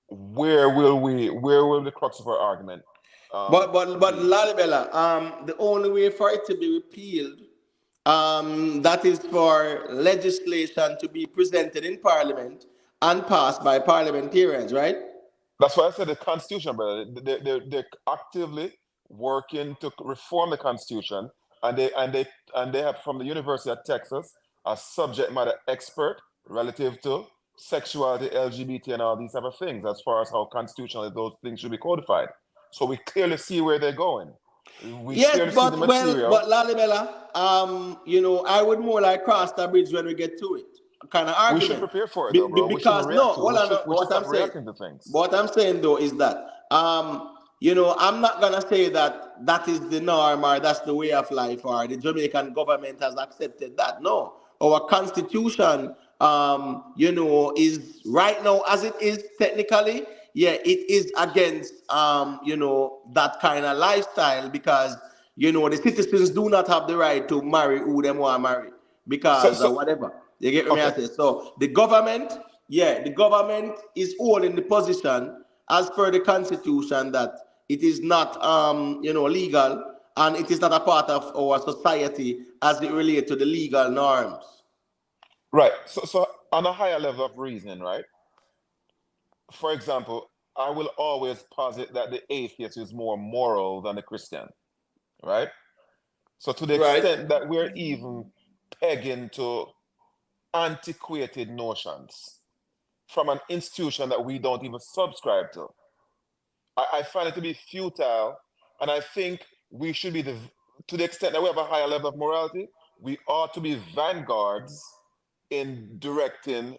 [SPEAKER 3] where will the crux of our argument?
[SPEAKER 1] But Lalibela, the only way for it to be repealed, that is for legislation to be presented in Parliament and passed by parliamentarians, right?
[SPEAKER 3] That's why I said the Constitution, brother. They're actively working to reform the Constitution, and they have from the University of Texas a subject matter expert relative to sexuality, LGBT, and all these type of things, as far as how constitutionally those things should be codified. So we clearly see where they're going.
[SPEAKER 1] Yes, but Lalibela, you know, I would more like cross the bridge when we get to it. Kind of argument.
[SPEAKER 3] We should prepare for it, though, bro.
[SPEAKER 1] Because what I'm saying though is that you know, I'm not gonna say that that is the norm or that's the way of life or the Jamaican government has accepted that. No, our constitution, you know, is right now as it is technically. Yeah, it is against you know, that kind of lifestyle because you know the citizens do not have the right to marry who they want to marry because whatever. You get what I say? So the government, the government is holding the position as per the constitution that it is not you know, legal and it is not a part of our society as it relates to the legal norms.
[SPEAKER 3] Right. So on a higher level of reasoning, right? For example, I will always posit that the atheist is more moral than the Christian, right? So to the extent that we're even pegging to antiquated notions from an institution that we don't even subscribe to, I find it to be futile, and I think we should be to the extent that we have a higher level of morality, we ought to be vanguards in directing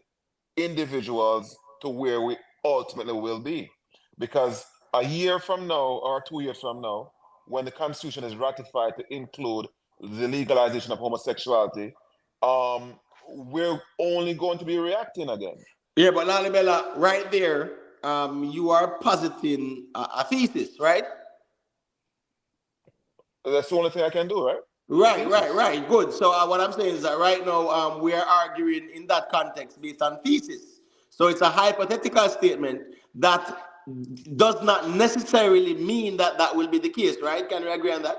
[SPEAKER 3] individuals to where we ultimately will be. Because a year from now or 2 years from now, when the Constitution is ratified to include the legalization of homosexuality, we're only going to be reacting again.
[SPEAKER 1] Yeah, but Lalibela, right there, you are positing a thesis, right?
[SPEAKER 3] That's the only thing I can do, right?
[SPEAKER 1] Right. Good. So what I'm saying is that right now we are arguing in that context based on thesis. So it's a hypothetical statement that does not necessarily mean that that will be the case, right? Can we agree on that?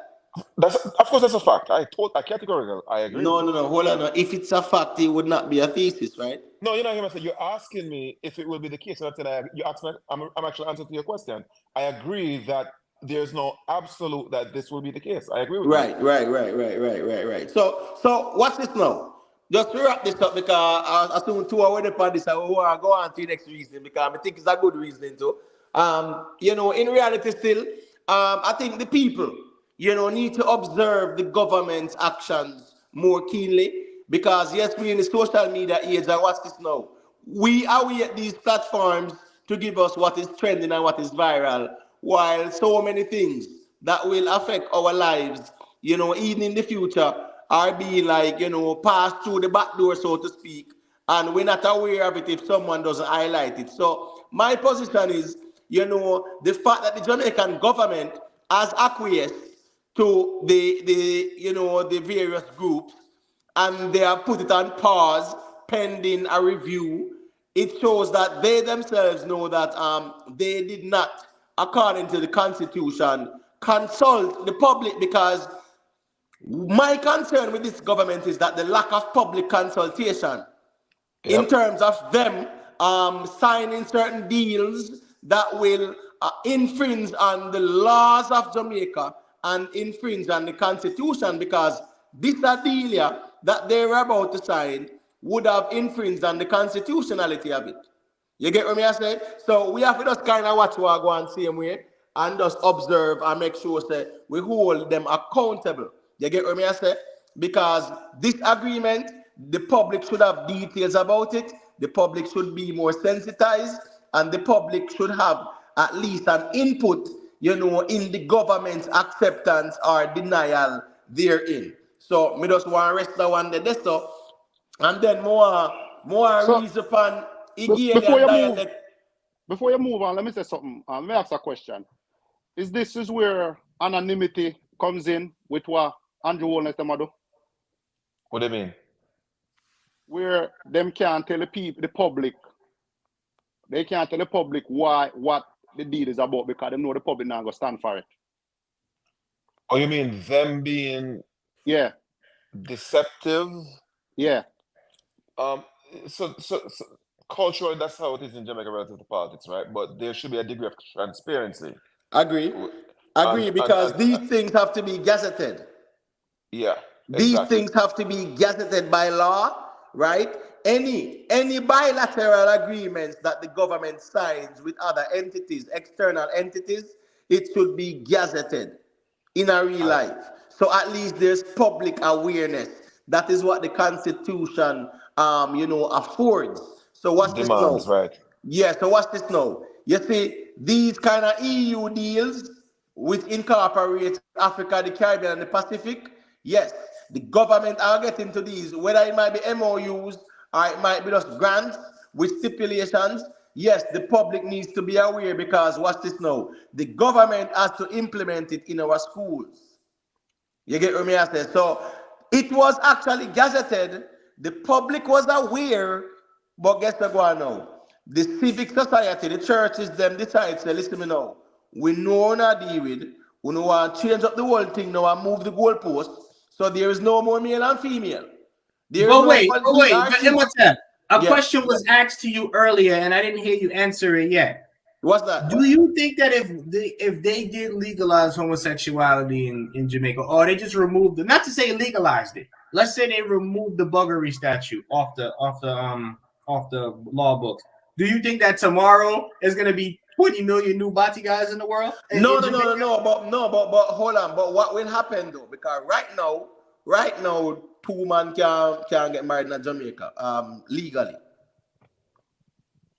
[SPEAKER 3] Of course, that's a fact. I categorically I agree.
[SPEAKER 1] No. Hold on. If it's a fact, it would not be a thesis, right?
[SPEAKER 3] No, you're not going to say. You're asking me if it will be the case. You asked me. I'm actually answering to your question. I agree that there's no absolute that this will be the case. I agree with
[SPEAKER 1] Right. So what's this now? Just to wrap this up because I assume 2 hours upon this, I will go on to the next reason because I think it's a good reasoning too. You know, in reality still, I think the people, you know, need to observe the government's actions more keenly because yes, we're in the social media age and what's this now? We at these platforms to give us what is trending and what is viral, while so many things that will affect our lives, you know, even in the future, are being like, you know, passed through the back door, so to speak, and we're not aware of it if someone doesn't highlight it. So my position is, you know, the fact that the Jamaican government has acquiesced to the you know, the various groups and they have put it on pause pending a review it shows that they themselves know that they did not, according to the Constitution, consult the public, because my concern with this government is that the lack of public consultation in terms of them signing certain deals that will infringe on the laws of Jamaica and infringe on the Constitution, because this deal here that they were about to sign would have infringed on the constitutionality of it. You get what I say? So we have to just kind of watch what go on same way and just observe and make sure that we hold them accountable. You get what I say? Because this agreement, the public should have details about it. The public should be more sensitized, and the public should have at least an input, you know, in the government's acceptance or denial therein. So me just want to rest that one there, so, and then more
[SPEAKER 6] So,
[SPEAKER 1] reason upon Hegelian dialect.
[SPEAKER 6] Before you move on, let me say something. Let me ask a question. This is where anonymity comes in with what Andrew Holness them do?
[SPEAKER 3] What do you mean?
[SPEAKER 6] Where them can't tell the people, the public, they can't tell the public what the deal is about, because they know the public not going to stand for it.
[SPEAKER 3] Oh, you mean them being deceptive?
[SPEAKER 6] Yeah.
[SPEAKER 3] So culturally, that's how it is in Jamaica relative to politics, right? But there should be a degree of transparency.
[SPEAKER 1] Agree, because these things have to be gazetted.
[SPEAKER 3] Yeah,
[SPEAKER 1] These
[SPEAKER 3] exactly.
[SPEAKER 1] things have to be gazetted by law, right? Any bilateral agreements that the government signs with other entities, external entities, it should be gazetted in a real life. So at least there's public awareness. That is what the Constitution, affords. So what's this now?
[SPEAKER 3] Right.
[SPEAKER 1] Yeah, so what's this now? You see, these kind of EU deals, which incorporate Africa, the Caribbean, and the Pacific, yes, the government are getting to these, whether it might be MOUs or it might be just grants with stipulations. Yes, the public needs to be aware, because what's this now? The government has to implement it in our schools. You get what I say? So it was actually gazetted. The public was aware, but guess what going on now? The civic society, the churches, them decide, say, listen me now, we know what to deal with. We know want to change up the whole thing now and move the goalposts. So there is no more male and female.
[SPEAKER 5] Wait, Imhotep, a question was asked to you earlier, and I didn't hear you answer it yet.
[SPEAKER 1] What's that?
[SPEAKER 5] Do you think that if they did legalize homosexuality in Jamaica, or they just removed it, not to say legalized it, let's say they removed the buggery statute off the law books, do you think that tomorrow is going to be 20 million new body guys in the world?
[SPEAKER 1] No, but hold on. But what will happen though? Because right now, 2 men can get married in Jamaica legally.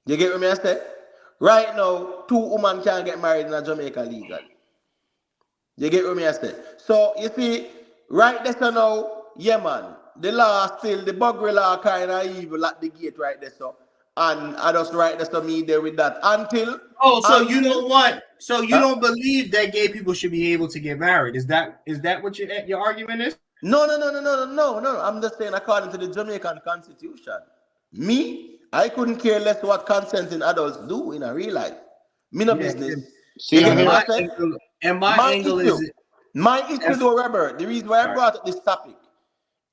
[SPEAKER 1] You get what I say? Right now, 2 women can get married in Jamaica legally. You get what I say? So you see, right there so now, yeah man, the law still, the buggery law kind of evil at the gate right there so. And I just right there so me there with that until.
[SPEAKER 5] Oh, so you know what? So you don't believe that gay people should be able to get married? Is that what your argument is?
[SPEAKER 1] No. I'm just saying according to the Jamaican Constitution. Me, I couldn't care less what consenting adults do in a real life. Me no business.
[SPEAKER 6] See,
[SPEAKER 1] my
[SPEAKER 5] angle is
[SPEAKER 1] my issue though, Robert. The reason why I brought up this topic,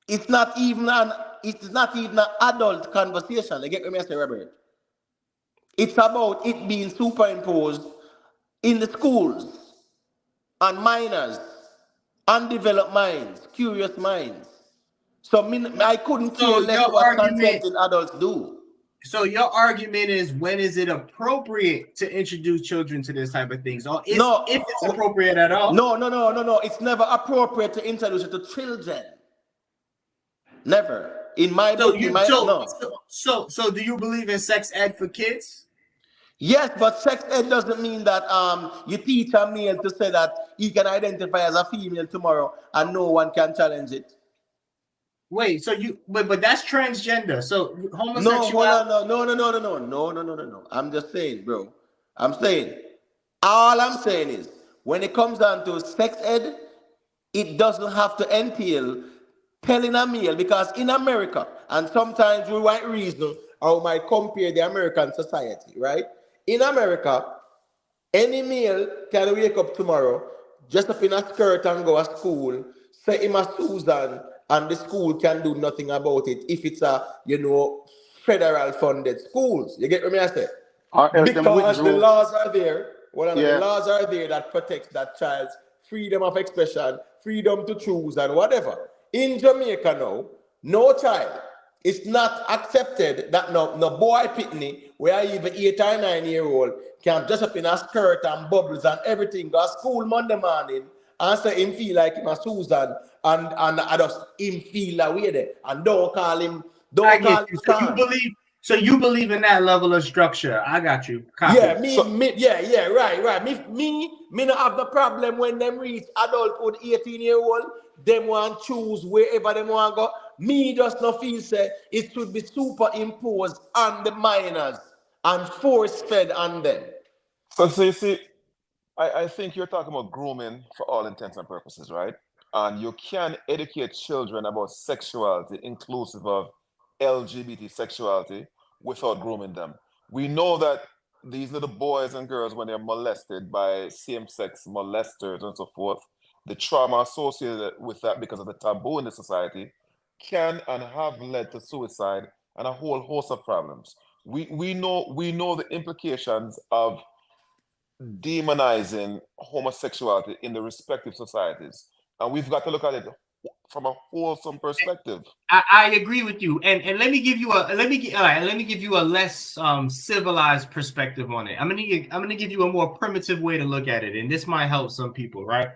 [SPEAKER 1] it's not even an adult conversation. You get what I say, Robert? It's about it being superimposed in the schools on minors, undeveloped minds, curious minds. So I couldn't care less what consenting adults do.
[SPEAKER 5] So your argument is, when is it appropriate to introduce children to this type of things? Or if it's appropriate at all?
[SPEAKER 1] No. It's never appropriate to introduce it to children. Never. In my book,
[SPEAKER 5] So do you believe in sex ed for kids?
[SPEAKER 1] Yes, but sex ed doesn't mean that you teach a male to say that he can identify as a female tomorrow and no one can challenge it.
[SPEAKER 5] Wait, so but that's transgender. So homosexuality.
[SPEAKER 1] No. I'm just saying, bro. All I'm saying is, when it comes down to sex ed, it doesn't have to entail telling a male, because in America, and sometimes we white reason, or we might compare the American society, right? In America, any male can wake up tomorrow, dress up in a skirt and go to school, say him a Susan, and the school can do nothing about it if it's a, federal funded schools. You get what I say?
[SPEAKER 6] Or else them
[SPEAKER 1] Because the
[SPEAKER 6] withdraw.
[SPEAKER 1] laws are there. The
[SPEAKER 6] Yeah.
[SPEAKER 1] laws are there that protects that child's freedom of expression, freedom to choose, and whatever. In Jamaica now, no child. It's not accepted that no boy pitney, where even 8 or 9-year-old, can dress up in a skirt and bubbles and everything, go to school Monday morning and say him feel like him a Susan and I just him feel that way there. And don't call him,
[SPEAKER 5] I get you. So you believe in that level of structure. I got you. Copy.
[SPEAKER 1] Yeah, right. Me not have the problem when them reach adulthood, 18-year-old, them want choose wherever them want go. Me just not feel say it should be superimposed on the minors and force fed on them.
[SPEAKER 3] So you see, I think you're talking about grooming for all intents and purposes, right? And you can educate children about sexuality, inclusive of LGBT sexuality, without grooming them. We know that these little boys and girls, when they're molested by same-sex molesters and so forth, the trauma associated with that because of the taboo in the society can and have led to suicide and a whole host of problems. We know the implications of demonizing homosexuality in the respective societies, and we've got to look at it from a wholesome perspective.
[SPEAKER 5] I agree with you, and let me give you a less civilized perspective on it. I'm gonna give you a more primitive way to look at it, and this might help some people, right?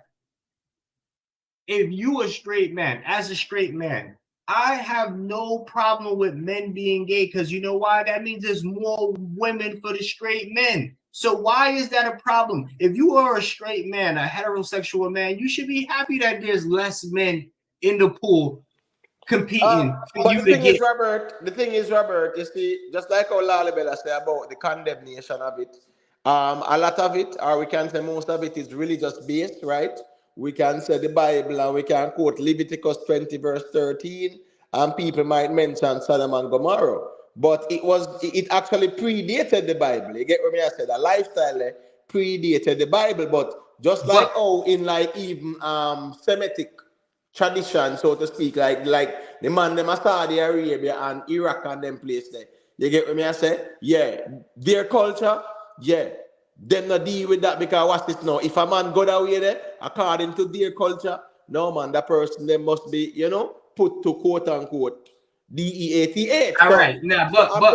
[SPEAKER 5] If you a straight man, as a straight man, I have no problem with men being gay, because you know why? That means there's more women for the straight men. So why is that a problem? If you are a straight man, a heterosexual man, you should be happy that there's less men in the pool competing.
[SPEAKER 1] But the thing is, Robert, you see, just like how Lalibela said about the condemnation of it, a lot of it, or we can say most of it, is religious based, right? We can say the Bible and we can quote Leviticus 20 verse 13, and people might mention Sodom and Gomorrah. But it actually predated the Bible. You get what I said? The lifestyle predated the Bible, but just like in like even Semitic tradition, so to speak, like the man them Saudi Arabia and Iraq and them place there. You get what I say? Yeah, their culture, yeah. Them not deal with that, because watch this now. If a man go that way there, according to their culture, no man, that person then must be, put to quote unquote DEATH.
[SPEAKER 5] All right, now, but
[SPEAKER 1] I'm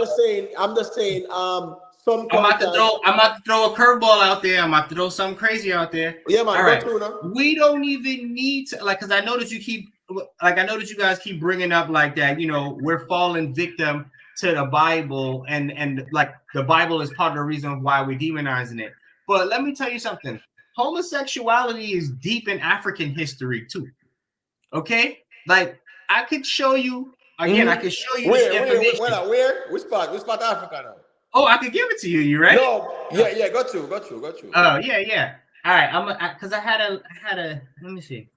[SPEAKER 1] just saying, some
[SPEAKER 5] I'm about to throw a curveball out there. I'm about to throw something crazy out there.
[SPEAKER 1] Yeah, man.
[SPEAKER 5] All right. We don't even need to, because I know that you guys keep bringing up like that. We're falling victim to the Bible, and like the Bible is part of the reason why we're demonizing it. But let me tell you something. Homosexuality is deep in African history too. Okay, like I could show you again. I could show you this information.
[SPEAKER 1] Where? Which part Africa now?
[SPEAKER 5] Oh, I could give it to you. You ready?
[SPEAKER 1] No. Yeah. Got you.
[SPEAKER 5] Oh, yeah. All right. Because I had a. Let me see.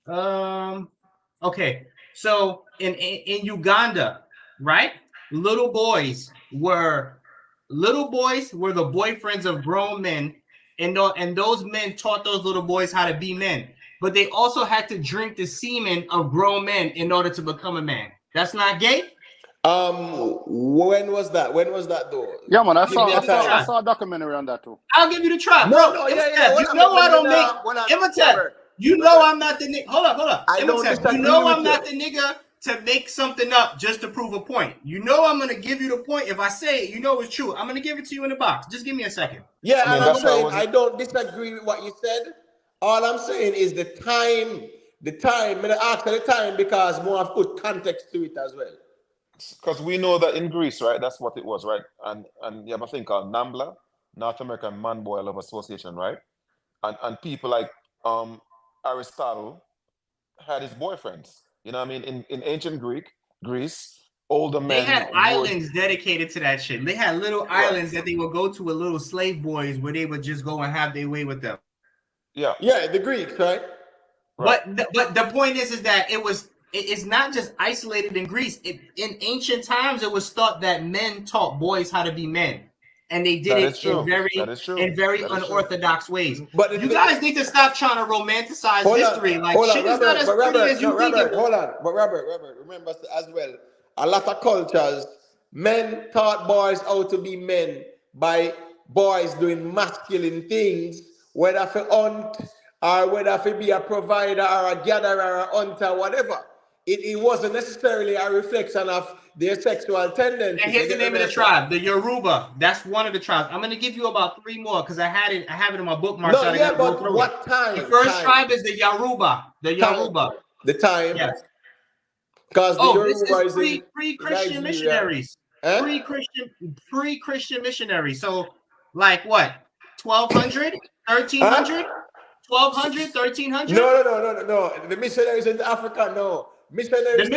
[SPEAKER 5] Okay. So in Uganda, right? Little boys were the boyfriends of grown men, and those men taught those little boys how to be men. But they also had to drink the semen of grown men in order to become a man. That's not gay?
[SPEAKER 1] When was that though?
[SPEAKER 6] Yeah, man, I saw a documentary on that too.
[SPEAKER 5] I'll give you the try, bro. You know I don't make Imhotep. You know I'm not the nigga. Hold up. Imhotep, you know I'm not the nigga to make something up just to prove a point. You know I'm gonna give you the point. If I say it, you know it's true. I'm gonna give it to you in the box. Just give me a second.
[SPEAKER 1] Yeah, I'm saying I don't disagree with what you said. All I'm saying is the time. I'm gonna ask for the time because more have put context to it as well.
[SPEAKER 3] Because we know that in Greece, right? That's what it was, right? And you have a thing called NAMBLA, North American Man Boy Love Association, right? And people like Aristotle had his boyfriends. You know what I mean? In ancient Greece, older men.
[SPEAKER 5] They had islands dedicated to that shit. They had little islands that they would go to with little slave boys where they would just go and have their way with them.
[SPEAKER 3] Yeah.
[SPEAKER 1] Yeah, the Greeks, right?
[SPEAKER 5] But the point is that it was it's not just isolated in Greece. In ancient times, it was thought that men taught boys how to be men, and they did it in very unorthodox ways. But you guys need to stop trying to romanticize history. Like shit is not as pretty as you think it was.
[SPEAKER 1] Hold on, but Robert, remember as well, a lot of cultures, men taught boys how to be men by boys doing masculine things, whether for hunt or whether for be a provider or a gatherer or a hunter, whatever. It wasn't necessarily a reflection of their sexual tendencies.
[SPEAKER 5] And here's the name of the tribe, the Yoruba. That's one of the tribes. I'm going to give you about 3 more because I have it in my bookmark.
[SPEAKER 1] No, yeah, but what time?
[SPEAKER 5] The first tribe is the Yoruba. The Yoruba.
[SPEAKER 1] The time?
[SPEAKER 5] Yes.
[SPEAKER 1] Because
[SPEAKER 5] this is pre-Christian missionaries. Pre-Christian missionaries. So, like what? 1200? 1300? 1200? 1300?
[SPEAKER 1] No. The missionaries in Africa, no.
[SPEAKER 5] The missionaries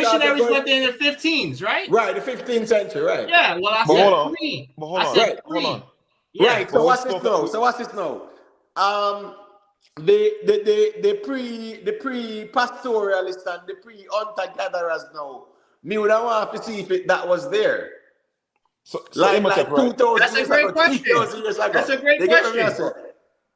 [SPEAKER 5] went there in the 15s, right?
[SPEAKER 1] Right, the 15th century, right?
[SPEAKER 5] Yeah, well, I said pre.
[SPEAKER 1] Hold on. Yeah. Right, so what's this now? The pre-pastoralists and the pre-hunter-gatherers now, me would have want to see if that was there.
[SPEAKER 3] So
[SPEAKER 1] like 2,000 years ago, 3,000 years ago.
[SPEAKER 5] That's a great question.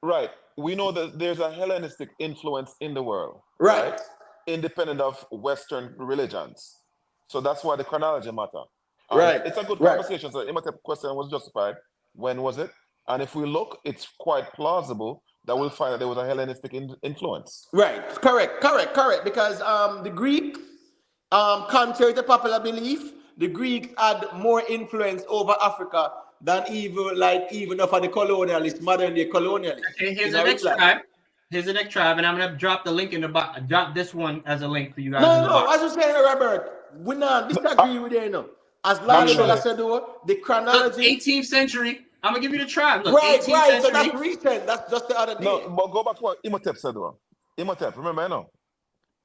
[SPEAKER 3] Right. We know that there's a Hellenistic influence in the world.
[SPEAKER 1] Right.
[SPEAKER 3] Independent of Western religions. So that's why the chronology matter.
[SPEAKER 1] Right.
[SPEAKER 3] It's a good conversation. So Imhotep's question was justified. When was it? And if we look, it's quite plausible that we'll find that there was a Hellenistic influence.
[SPEAKER 1] Right. Correct. Because the Greeks, contrary to popular belief, the Greeks had more influence over Africa than even of the colonialists, modern day colonialists.
[SPEAKER 5] Okay, here's the next tribe. Here's the next tribe, and I'm gonna drop the link in the box. Drop this one as a link for you guys.
[SPEAKER 1] No. As you say, Robert, we not disagree with you. No. As long as I said, the chronology.
[SPEAKER 5] 18th century. I'm gonna give you the tribe. Look,
[SPEAKER 1] right.
[SPEAKER 5] Century.
[SPEAKER 1] So that's recent. That's just the other day.
[SPEAKER 3] No, but go back to what Imhotep said, though. Imhotep, remember, I know.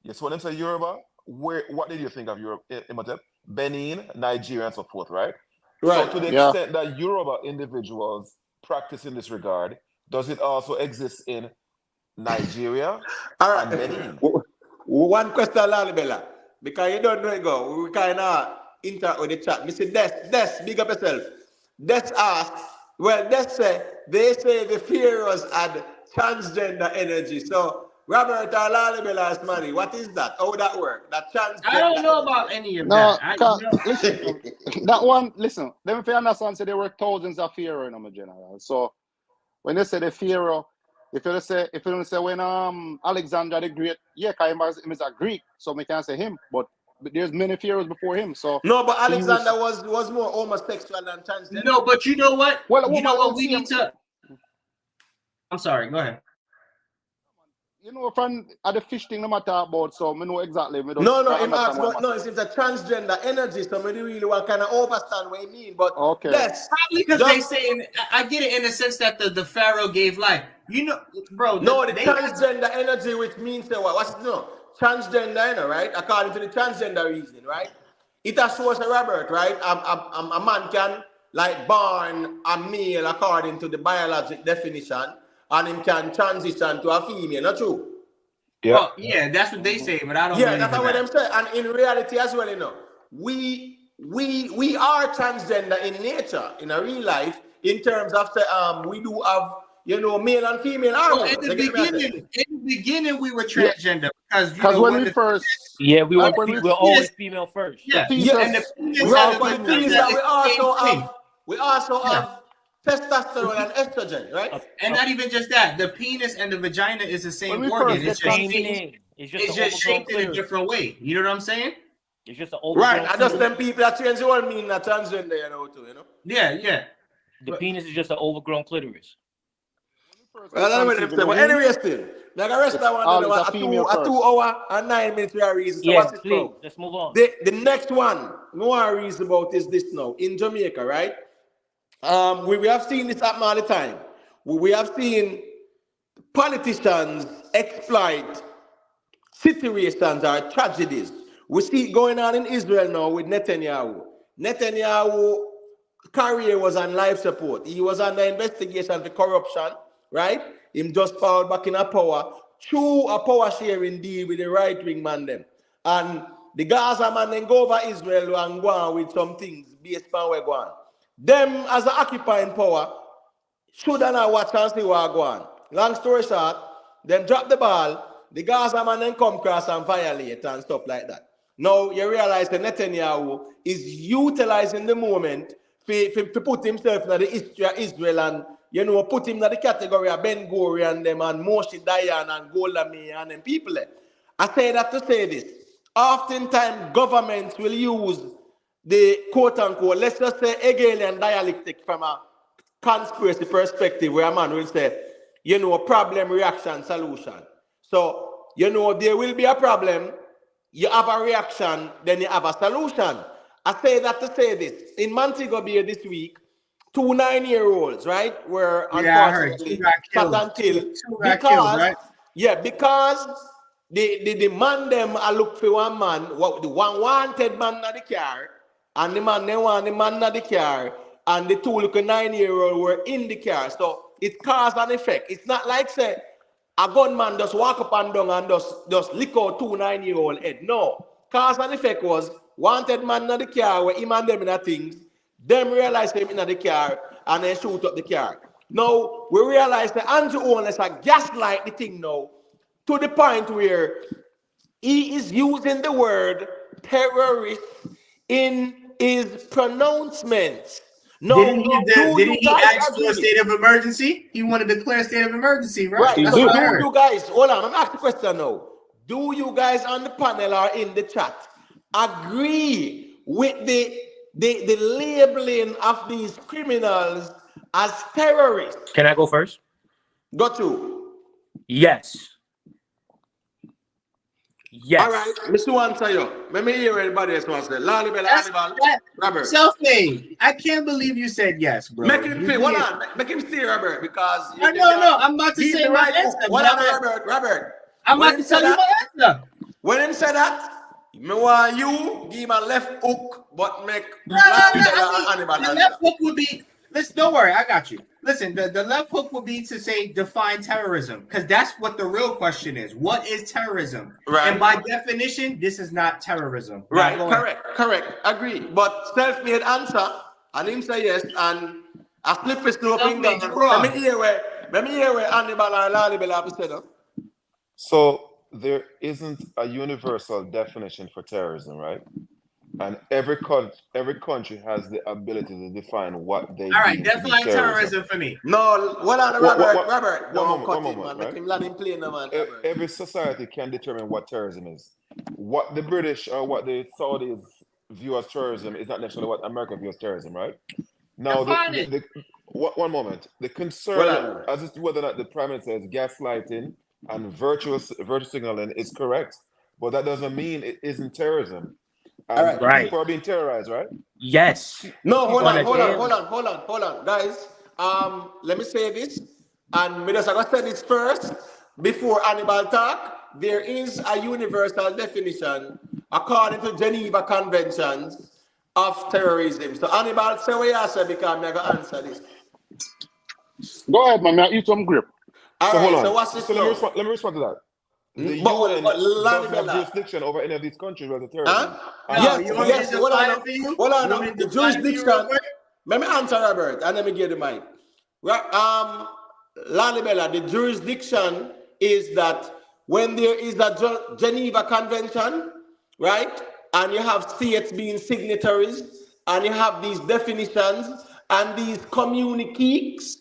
[SPEAKER 3] Yes, when them say Yoruba, what did you think of Imhotep? Benin, Nigeria, and so forth, right?
[SPEAKER 1] Right.
[SPEAKER 3] So to the extent that Yoruba individuals practice in this regard, does it also exist in Nigeria?
[SPEAKER 1] All right.
[SPEAKER 3] And Benin?
[SPEAKER 1] One question, Lalibela, because you don't know it go. We kind of interact with the chat. Mr. Des, big up yourself. Des asked, well, they say the pharaohs had transgender energy. So Robert or Lalibela is money. What is that? How would that work? That transgender.
[SPEAKER 5] I don't know about any of that.
[SPEAKER 6] Listen, that one. Listen, let me understand. So there were thousands of pharaohs in my general. So when they say the pharaoh, if you don't say when Alexander the Great, because he is a Greek, so we can't say him. But there's many pharaohs before him. So
[SPEAKER 1] no, but Alexander was more homosexual than transgender.
[SPEAKER 5] No, but you know what?
[SPEAKER 6] Well,
[SPEAKER 5] you know what we need to. I'm sorry. Go ahead.
[SPEAKER 6] You know, from the fish thing no matter about, so I know exactly.
[SPEAKER 1] No, it's a transgender energy, so we really want kind of understand what you mean. But
[SPEAKER 6] okay,
[SPEAKER 1] that's
[SPEAKER 5] probably because they say, I get it in the sense that the pharaoh gave life. You know, bro.
[SPEAKER 1] No, the transgender energy, which means what? What's it? No, transgender, right? According to the transgender reasoning, right? It has source of Robert, right? A man can born a male according to the biologic definition, and him can transition to a female. Not true?
[SPEAKER 3] Yeah.
[SPEAKER 5] Well, yeah, that's what they say, but I don't.
[SPEAKER 1] Yeah, that's what them say. And in reality as well, we are transgender in nature, in a real life, in terms of we do have male and female hormones.
[SPEAKER 5] In the beginning, we were transgender because
[SPEAKER 6] when we first,
[SPEAKER 4] we were always female first.
[SPEAKER 5] Yeah,
[SPEAKER 1] and the thing is that we also have testosterone and estrogen, right?
[SPEAKER 5] And not even just that, the penis and the vagina is the same organ. It's just shaped in a different way. You know what I'm saying?
[SPEAKER 4] It's just an overgrown.
[SPEAKER 1] Right, and just them people that change the whole meaning of transgender, too,
[SPEAKER 5] Yeah.
[SPEAKER 4] The penis is just an overgrown clitoris.
[SPEAKER 1] Well, but anyway, still, like the rest of that one, a 2 hour and 9 minutes we are reason. So what's it called?
[SPEAKER 4] Let's move on.
[SPEAKER 1] The next one we want to reason about is this now in Jamaica, right? We have seen this happen all the time. We have seen politicians exploit situations or tragedies. We see it going on in Israel now with Netanyahu. Netanyahu's career was on life support. He was under investigation for corruption, right? Him just found back in a power through a power sharing deal with the right-wing man them. And the Gaza man then go over Israel and go on with some things based on where go on. Them as an occupying power should not watch and see what go on. Long story short, them drop the ball, the Gaza man then come across and violate and stuff like that. Now you realize that Netanyahu is utilizing the moment to put himself in the history of Israel and put him in the category of Ben Gurion them and Moshe Dayan and Golda Meir and them people. I say that to say this. Oftentimes governments will use the quote-unquote, let's just say Hegelian dialectic from a conspiracy perspective where a man will say, problem, reaction, solution. So, there will be a problem, you have a reaction, then you have a solution. I say that to say this. In Montego Bay this week, 2 9-year-olds, right, were unfortunately shot and killed. Because the man them I look for one man, the one wanted man in the car, and the man they want the man in the car, and the 2 little 9-year-old were in the car. So it caused an effect. It's not like say a gunman just walk up and down and just lick out 2 9-year-old head. No. Cause and effect was wanted man in the car where him and them in the things, them realize him in the car and then shoot up the car. Now we realize that Andrew Holness a gaslight the thing now to the point where he is using the word terrorist in his pronouncements. No,
[SPEAKER 5] didn't he ask for a state of emergency? He wanted to declare a state of emergency, right?
[SPEAKER 1] Right. So do you guys, hold on, I'm asking the question now. Do you guys on the panel or in the chat agree with the labeling of these criminals as terrorists?
[SPEAKER 4] Can I go first?
[SPEAKER 1] Go to.
[SPEAKER 4] Yes. Yes.
[SPEAKER 1] All right, Mr. Answer you. Let me hear everybody else wants to say. Lali Bella, Hannibal, Robert.
[SPEAKER 5] Self-made. I can't believe you said yes, bro.
[SPEAKER 1] Make him say, hold on. Make him say, Robert, because
[SPEAKER 5] no. I'm about to say my answer.
[SPEAKER 1] Hold on, Robert.
[SPEAKER 5] I'm about to tell you my answer.
[SPEAKER 1] When him say that, me want you give him a left hook, but make
[SPEAKER 5] The left hook would be. Listen, don't worry, I got you. Listen, the left hook would be to say define terrorism, because that's what the real question is. What is terrorism?
[SPEAKER 1] Right.
[SPEAKER 5] And by definition, this is not terrorism.
[SPEAKER 1] Right. Correct. Agree. But self-made answer, and him say yes, and a slippery slope thing down. Let me hear where Hannibal and Lalibel have said.
[SPEAKER 3] So there isn't a universal definition for terrorism, right? And every country has the ability to define what they.
[SPEAKER 5] All right, define terrorism for me.
[SPEAKER 1] No, Robert.
[SPEAKER 3] One moment,
[SPEAKER 1] man.
[SPEAKER 3] Right?
[SPEAKER 1] Let him play, man.
[SPEAKER 3] Every society can determine what terrorism is. What the British or what the Saudis view as terrorism is not necessarily what America views as terrorism, right? Now, one moment. The concern as to whether or not the Prime Minister is gaslighting and virtue signaling is correct, but that doesn't mean it isn't terrorism.
[SPEAKER 1] All right.
[SPEAKER 3] People are being terrorized, right?
[SPEAKER 4] Yes.
[SPEAKER 1] No, hold on, guys. Let me say this, and me just gonna say this first before Hannibal talk. There is a universal definition according to Geneva Conventions of terrorism. So Hannibal, say what you say because I'm gonna answer this.
[SPEAKER 6] Go ahead, man. I eat some grip.
[SPEAKER 1] All right. So what's this?
[SPEAKER 3] So let me respond to that. The UN doesn't have jurisdiction over any of these countries where the terrorism.
[SPEAKER 1] Yes. Hold on. The jurisdiction. Let me answer, Robert, and let me give the mic. Lalibela, the jurisdiction is that when there is a Geneva Convention, right, and you have states being signatories, and you have these definitions and these communiques,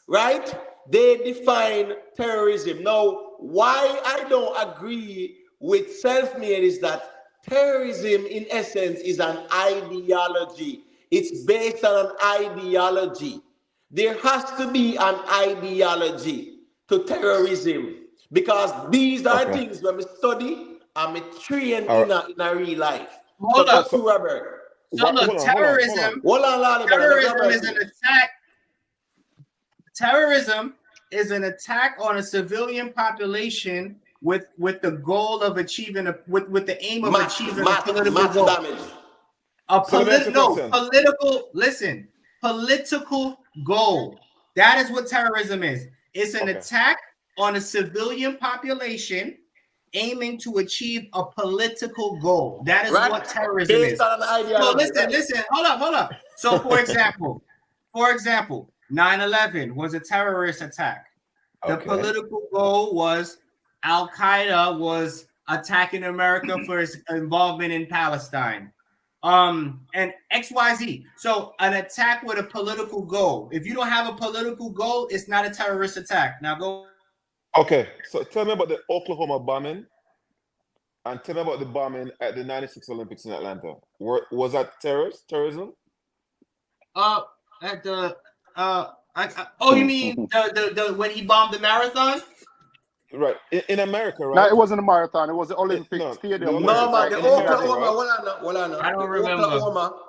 [SPEAKER 1] right? They define terrorism. Now, why I don't agree with self-made is that terrorism, in essence, is an ideology. It's based on an ideology. There has to be an ideology to terrorism because these are things when we study and we train in a real life.
[SPEAKER 5] Hold on,
[SPEAKER 1] Robert.
[SPEAKER 5] Terrorism is an attack. Terrorism is an attack on a civilian population with the goal of achieving with the aim of achieving a political goal. Political goal. That is what terrorism is. It's an attack on a civilian population aiming to achieve a political goal. That is
[SPEAKER 1] Right.
[SPEAKER 5] what terrorism
[SPEAKER 1] Based
[SPEAKER 5] is.
[SPEAKER 1] on an ideology.
[SPEAKER 5] So listen, hold up. So for example, 9/11 was a terrorist attack. The political goal was Al-Qaeda was attacking America for its involvement in Palestine. And XYZ. So an attack with a political goal. If you don't have a political goal, it's not a terrorist attack. Now go.
[SPEAKER 3] Okay, so tell me about the Oklahoma bombing, and tell me about the bombing at the '96 Olympics in Atlanta. Was that terrorism?
[SPEAKER 5] At the you mean the when he bombed the marathon?
[SPEAKER 3] Right, in America, right?
[SPEAKER 6] No, it wasn't a marathon. It was the Olympic Stadium.
[SPEAKER 1] No, man, the Oklahoma,
[SPEAKER 5] I don't remember.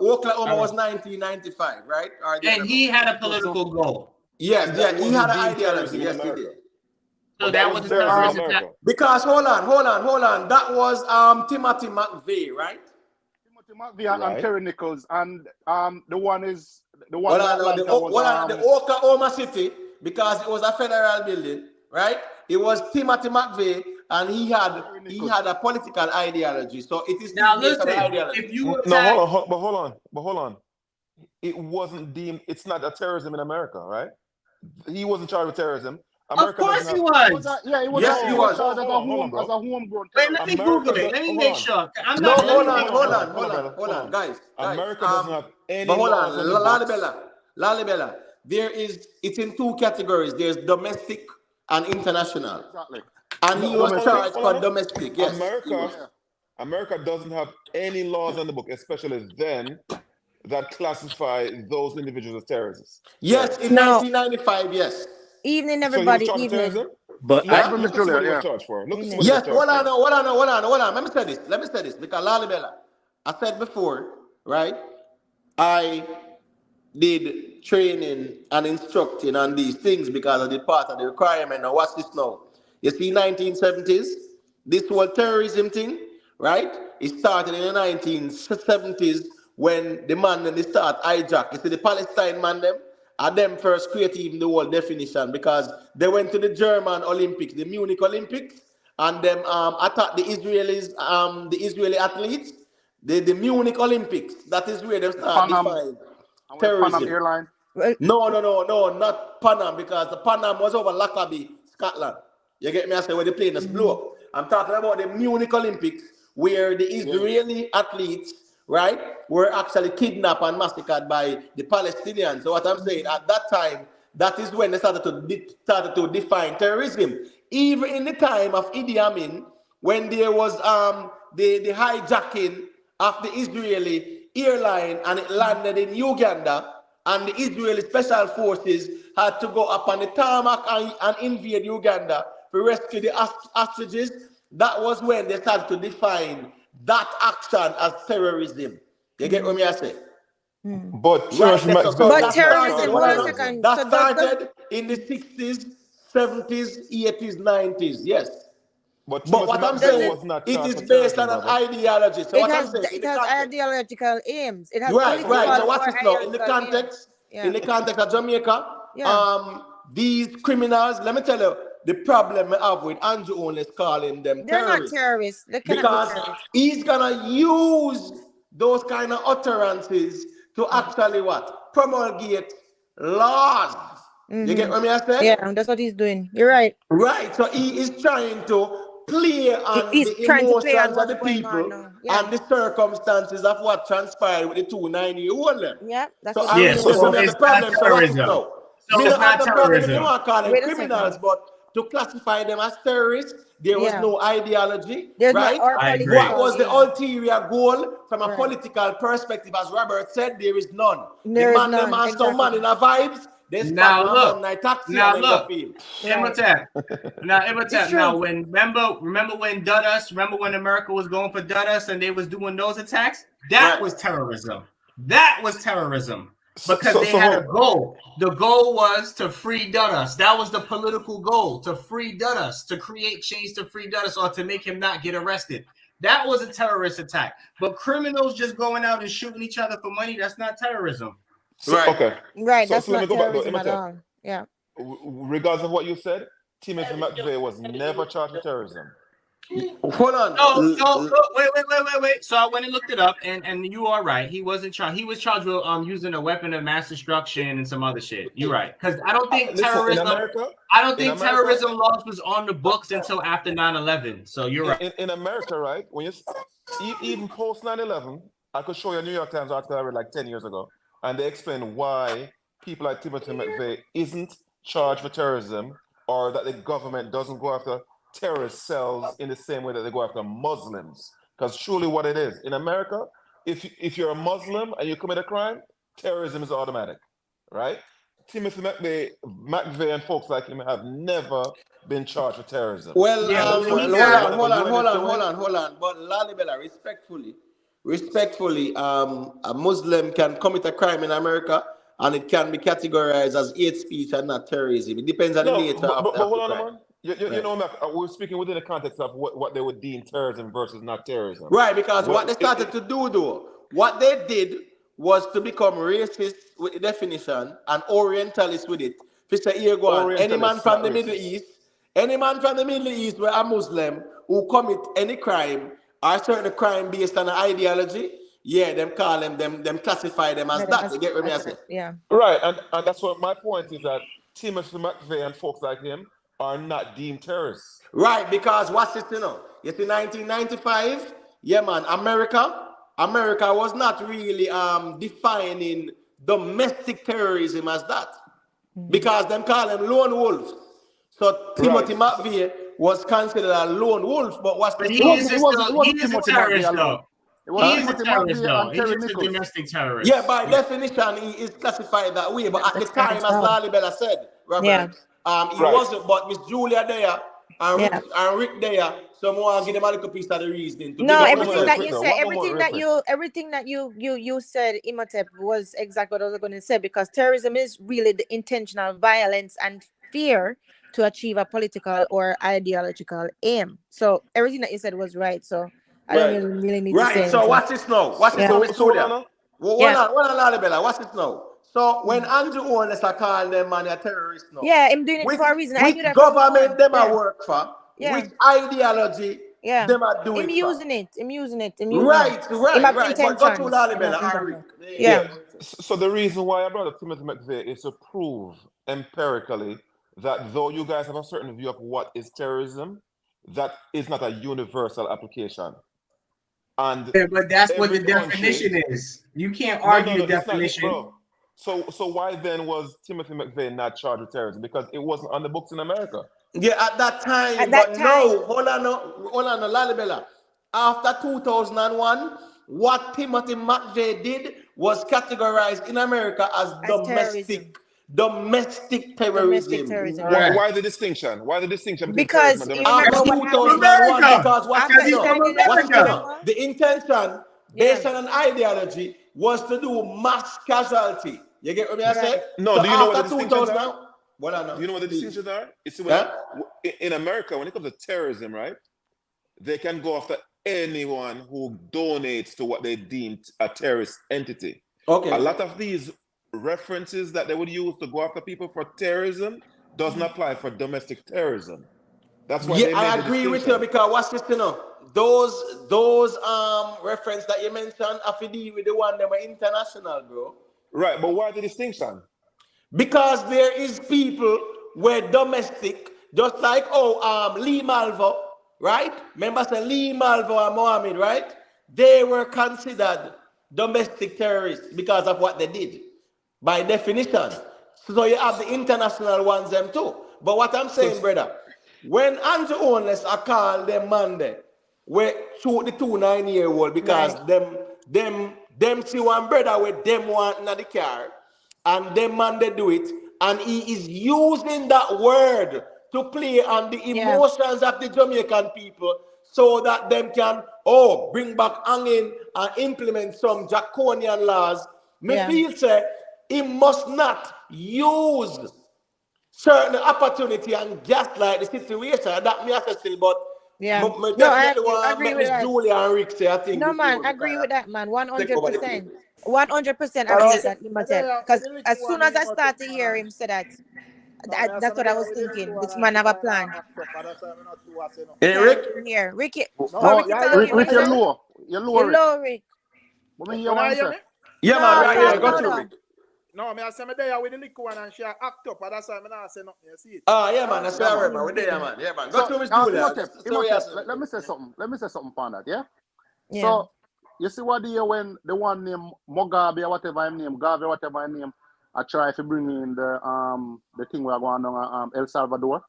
[SPEAKER 1] Oklahoma was 1995, right?
[SPEAKER 5] And he had a political goal.
[SPEAKER 1] Yes, he had an ideology. Yes, he did.
[SPEAKER 5] So that was a terrorist attack.
[SPEAKER 1] Because hold on. That was Timothy McVeigh, right?
[SPEAKER 6] Timothy McVeigh and Terry Nichols, and the one is the one.
[SPEAKER 1] The Oklahoma City, because it was a federal building, right? It was Timothy McVeigh, and he had a political ideology. So it is
[SPEAKER 5] now listen. If you attack,
[SPEAKER 3] hold on. It wasn't deemed. It's not a terrorism in America, right? He wasn't charged with terrorism. America
[SPEAKER 5] of course he was.
[SPEAKER 1] Yes, he was.
[SPEAKER 6] As a homegrown.
[SPEAKER 5] Wait, let me Google it. Let me make sure. I'm
[SPEAKER 1] not.
[SPEAKER 5] Hold
[SPEAKER 1] on, guys.
[SPEAKER 3] America doesn't have any.
[SPEAKER 1] But hold on, Lalibela. It's in two categories. There's domestic and international. Exactly. And he was charged for domestic. Yes.
[SPEAKER 3] America doesn't have any laws on the book, especially then, that classify those individuals as terrorists.
[SPEAKER 1] Yes, in 1995, yes.
[SPEAKER 7] Evening, everybody.
[SPEAKER 3] So
[SPEAKER 7] evening.
[SPEAKER 5] But
[SPEAKER 1] yes,
[SPEAKER 3] hold on. Let me say this because Lalibela, I said before, right? I did training and instructing on these things because I did part of the requirement. Now, watch this now. You see, 1970s, this whole terrorism thing, right? It started in the 1970s when the man then they start hijack. You see, the Palestine man them first created even the whole definition because they went to the German Olympics, the Munich Olympics, and them attacked the Israeli athletes. The Munich Olympics. That is where they start defining terrorism.
[SPEAKER 6] Panam Airline.
[SPEAKER 1] No, not Panam, because the Panam was over Lockerbie, Scotland. You get me? I say where the plane is blew up. I'm talking about the Munich Olympics, where the Israeli athletes, right, were actually kidnapped and massacred by the Palestinians. So what I'm saying, at that time, that is when they started to define terrorism. Even in the time of Idi Amin, when there was the hijacking of the Israeli airline and it landed in Uganda, and the Israeli special forces had to go up on the tarmac and invade Uganda to rescue the hostages. That was when they started to define that action as terrorism. You get what I say?
[SPEAKER 3] But
[SPEAKER 7] terrorism,
[SPEAKER 1] that started in the 60s, 70s, 80s, 90s. Yes. But what I'm saying, it is based on an ideology. So
[SPEAKER 7] it has ideological aims. It has
[SPEAKER 1] right. So what's this now? In the context of Jamaica, these criminals, let me tell you, the problem I have with Andrew Holness calling them terrorists.
[SPEAKER 7] Not terrorists.
[SPEAKER 1] Because he's gonna use those kind of utterances to actually what? Promulgate laws. You get what I say?
[SPEAKER 7] Yeah, that's what he's doing. You're right.
[SPEAKER 1] Right. So he is trying to play on the emotions of the people and the circumstances of what transpired with the 2 9-year-olds.
[SPEAKER 7] Yeah, that's
[SPEAKER 1] so
[SPEAKER 5] it's not terrorism. So it's not terrorism.
[SPEAKER 1] You want to call them criminals, but to classify them as terrorists, there was no ideology, right? What was the ulterior goal from a political perspective? As Robert said, there is none.
[SPEAKER 7] There
[SPEAKER 1] the man them has some man in a vibes.
[SPEAKER 5] Now look, Imhotep. Now when remember when Dudus, remember when America was going for Dudus and they was doing those attacks? That was terrorism. That was terrorism. Because they had a goal. The goal was to free Dudus. That was the political goal, to free Dudus, to create change to free Dudus or to make him not get arrested. That was a terrorist attack. But criminals just going out and shooting each other for money, that's not terrorism.
[SPEAKER 3] Okay.
[SPEAKER 7] Right, that's not terrorism at all. Yeah.
[SPEAKER 3] Regardless of what you said, Timothy McVeigh was never charged with terrorism.
[SPEAKER 1] Hold on.
[SPEAKER 5] Wait. So I went and looked it up, and you are right. He wasn't charged. He was charged with using a weapon of mass destruction and some other shit. You're right. Because I don't think terrorism. Terrorism laws was on the books until after 9/11. So you're right.
[SPEAKER 3] In America, right? When you even post 9/11, I could show you a New York Times article I read like 10 years ago, and they explain why people like Timothy McVeigh isn't charged for terrorism, or that the government doesn't go after terrorist cells in the same way that they go after Muslims. Because truly what it is, in America, if you're a Muslim and you commit a crime, terrorism is automatic, right? Timothy McVeigh and folks like him have never been charged with terrorism.
[SPEAKER 1] Well, hold on. But Lalibela, respectfully, a Muslim can commit a crime in America and it can be categorized as hate speech and not terrorism. It depends on the nature of the crime.
[SPEAKER 3] You know, we're speaking within the context of what they would deem terrorism versus not terrorism.
[SPEAKER 1] Right, because what they started to do, though, what they did was to become racist with the definition and orientalist with it. Here go on. Any man from the Middle East where a Muslim who commit any crime or certain crime based on an ideology, them call them classify them as that. You get what I say?
[SPEAKER 7] Yeah.
[SPEAKER 3] Right, and that's what my point is, that Timothy McVeigh and folks like him are not deemed terrorists.
[SPEAKER 1] Right, because what's it, You see, 1995, America was not really defining domestic terrorism as that. Because them call them lone wolves. So Timothy McVeigh was considered a lone wolf, but what's the
[SPEAKER 5] he is a terrorist, though. He is a terrorist, though. He's just a domestic terrorist.
[SPEAKER 1] Yeah, by definition, he is classified that way. But at the time, as Lalibela said, Robert, he wasn't. But Miss Julia there and Rick there, so more give them a little piece of the reasoning.
[SPEAKER 7] Everything that you said, Imhotep, was exactly what I was going to say, because terrorism is really the intentional violence and fear to achieve a political or ideological aim. So everything that you said was right. So I don't really need to say anything.
[SPEAKER 1] So what's this now? What's this now, Miss Julia? One on Lalibela. What's this now? So when Andrew Holness call them man a terrorist now.
[SPEAKER 7] Yeah, I'm doing it for a reason.
[SPEAKER 1] Which government them a work for? Which ideology them a doing
[SPEAKER 7] I'm using it.
[SPEAKER 1] Right. But go to Lalibela and Rick.
[SPEAKER 3] So the reason why I brought up Timothy McVeigh is to prove empirically that though you guys have a certain view of what is terrorism, that is not a universal application. And
[SPEAKER 5] but that's what the definition is. You can't argue the definition.
[SPEAKER 3] So why then was Timothy McVeigh not charged with terrorism? Because it wasn't on the books in America.
[SPEAKER 1] Yeah, at that time. No, hold on, Lalibela. After 2001, what Timothy McVeigh did was categorized in America as domestic terrorism.
[SPEAKER 3] Why the distinction?
[SPEAKER 7] Because
[SPEAKER 1] after 2001, because what's the intention based on an ideology was to do mass casualty. You get what I say?
[SPEAKER 3] No,
[SPEAKER 1] so
[SPEAKER 3] do you know what the distinctions are?
[SPEAKER 1] Do
[SPEAKER 3] you know what the distinctions are? In America, when it comes to terrorism, right? They can go after anyone who donates to what they deem a terrorist entity.
[SPEAKER 1] Okay.
[SPEAKER 3] A lot of these references that they would use to go after people for terrorism doesn't apply for domestic terrorism. That's why I
[SPEAKER 1] agree with you, because what's this, those reference that you mentioned have to deal with the one that were international, bro.
[SPEAKER 3] Right, but why the distinction?
[SPEAKER 1] Because there is people where domestic, just like Lee Malvo, right? Remember say Lee Malvo and Mohammed, right? They were considered domestic terrorists because of what they did, by definition. So you have the international ones them too. But what I'm saying, brother, when Andrew Holness are called them Monday, we shoot the 2 9-year-old because them see one brother with them wanting the car, and them man they do it, and he is using that word to play on the emotions of the Jamaican people so that them can bring back hanging and implement some draconian laws. Me feel say he must not use certain opportunity and gaslight the situation. That me say, but
[SPEAKER 7] I agree with that.
[SPEAKER 1] Julia and Rick say, I think.
[SPEAKER 7] No, man, I agree with that, man. 100%. 100% agree with that, because as soon as I start to hear him say that, That's what I was thinking. This man have a plan.
[SPEAKER 1] Hey,
[SPEAKER 7] Can't
[SPEAKER 1] Rick.
[SPEAKER 7] hear Ricky.
[SPEAKER 6] No,
[SPEAKER 7] Oh, Ricky, tell
[SPEAKER 6] Rick,
[SPEAKER 7] again. What
[SPEAKER 6] Rick,
[SPEAKER 7] you
[SPEAKER 6] you're
[SPEAKER 7] say?
[SPEAKER 6] low. You're low,
[SPEAKER 7] You're
[SPEAKER 6] Rick.
[SPEAKER 7] low, Rick.
[SPEAKER 6] What me hear one say?
[SPEAKER 1] Yeah, man,
[SPEAKER 7] No,
[SPEAKER 1] right
[SPEAKER 7] talk
[SPEAKER 1] here. Go to
[SPEAKER 7] louder.
[SPEAKER 1] Rick.
[SPEAKER 8] No, me I say me there with the liquor one and she act up, but that's why me not say nothing. You see it?
[SPEAKER 1] Ah, yeah, man. That's
[SPEAKER 6] Yeah,
[SPEAKER 1] right,
[SPEAKER 6] man.
[SPEAKER 1] man. We're there, man. Yeah, man. Go
[SPEAKER 6] So,
[SPEAKER 1] to Miss Julia.
[SPEAKER 6] Imhotep, let me say something. Let me say something on that, yeah?
[SPEAKER 7] Yeah.
[SPEAKER 6] So, you see what the year when the one named Mugabe or whatever his name, Gabe, whatever his name, I try to bring in the thing where I go on El Salvador,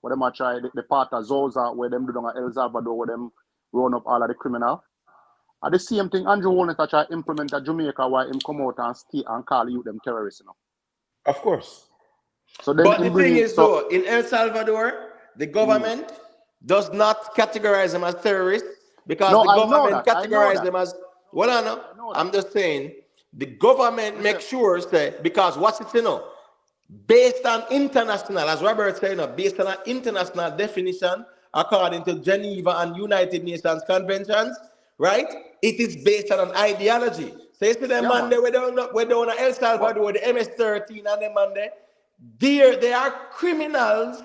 [SPEAKER 6] where them I try the part of Zosa where them do on El Salvador, where them run up all of the criminal. At the same thing, Andrew Holness I try to implement at Jamaica where him come out and stay and call you them terrorists, you know.
[SPEAKER 3] Of course.
[SPEAKER 6] So then
[SPEAKER 1] But the thing is, though, in El Salvador, the government does not categorize them as terrorists because the government categorizes them as, well, I'm just saying, the government makes sure, because what's it, you know, based on international, as Robert said, based on an international definition, according to Geneva and United Nations conventions, right? It is based on an ideology. So you see them man there, we're down El Salvador with the MS-13 and them man there. They are criminals,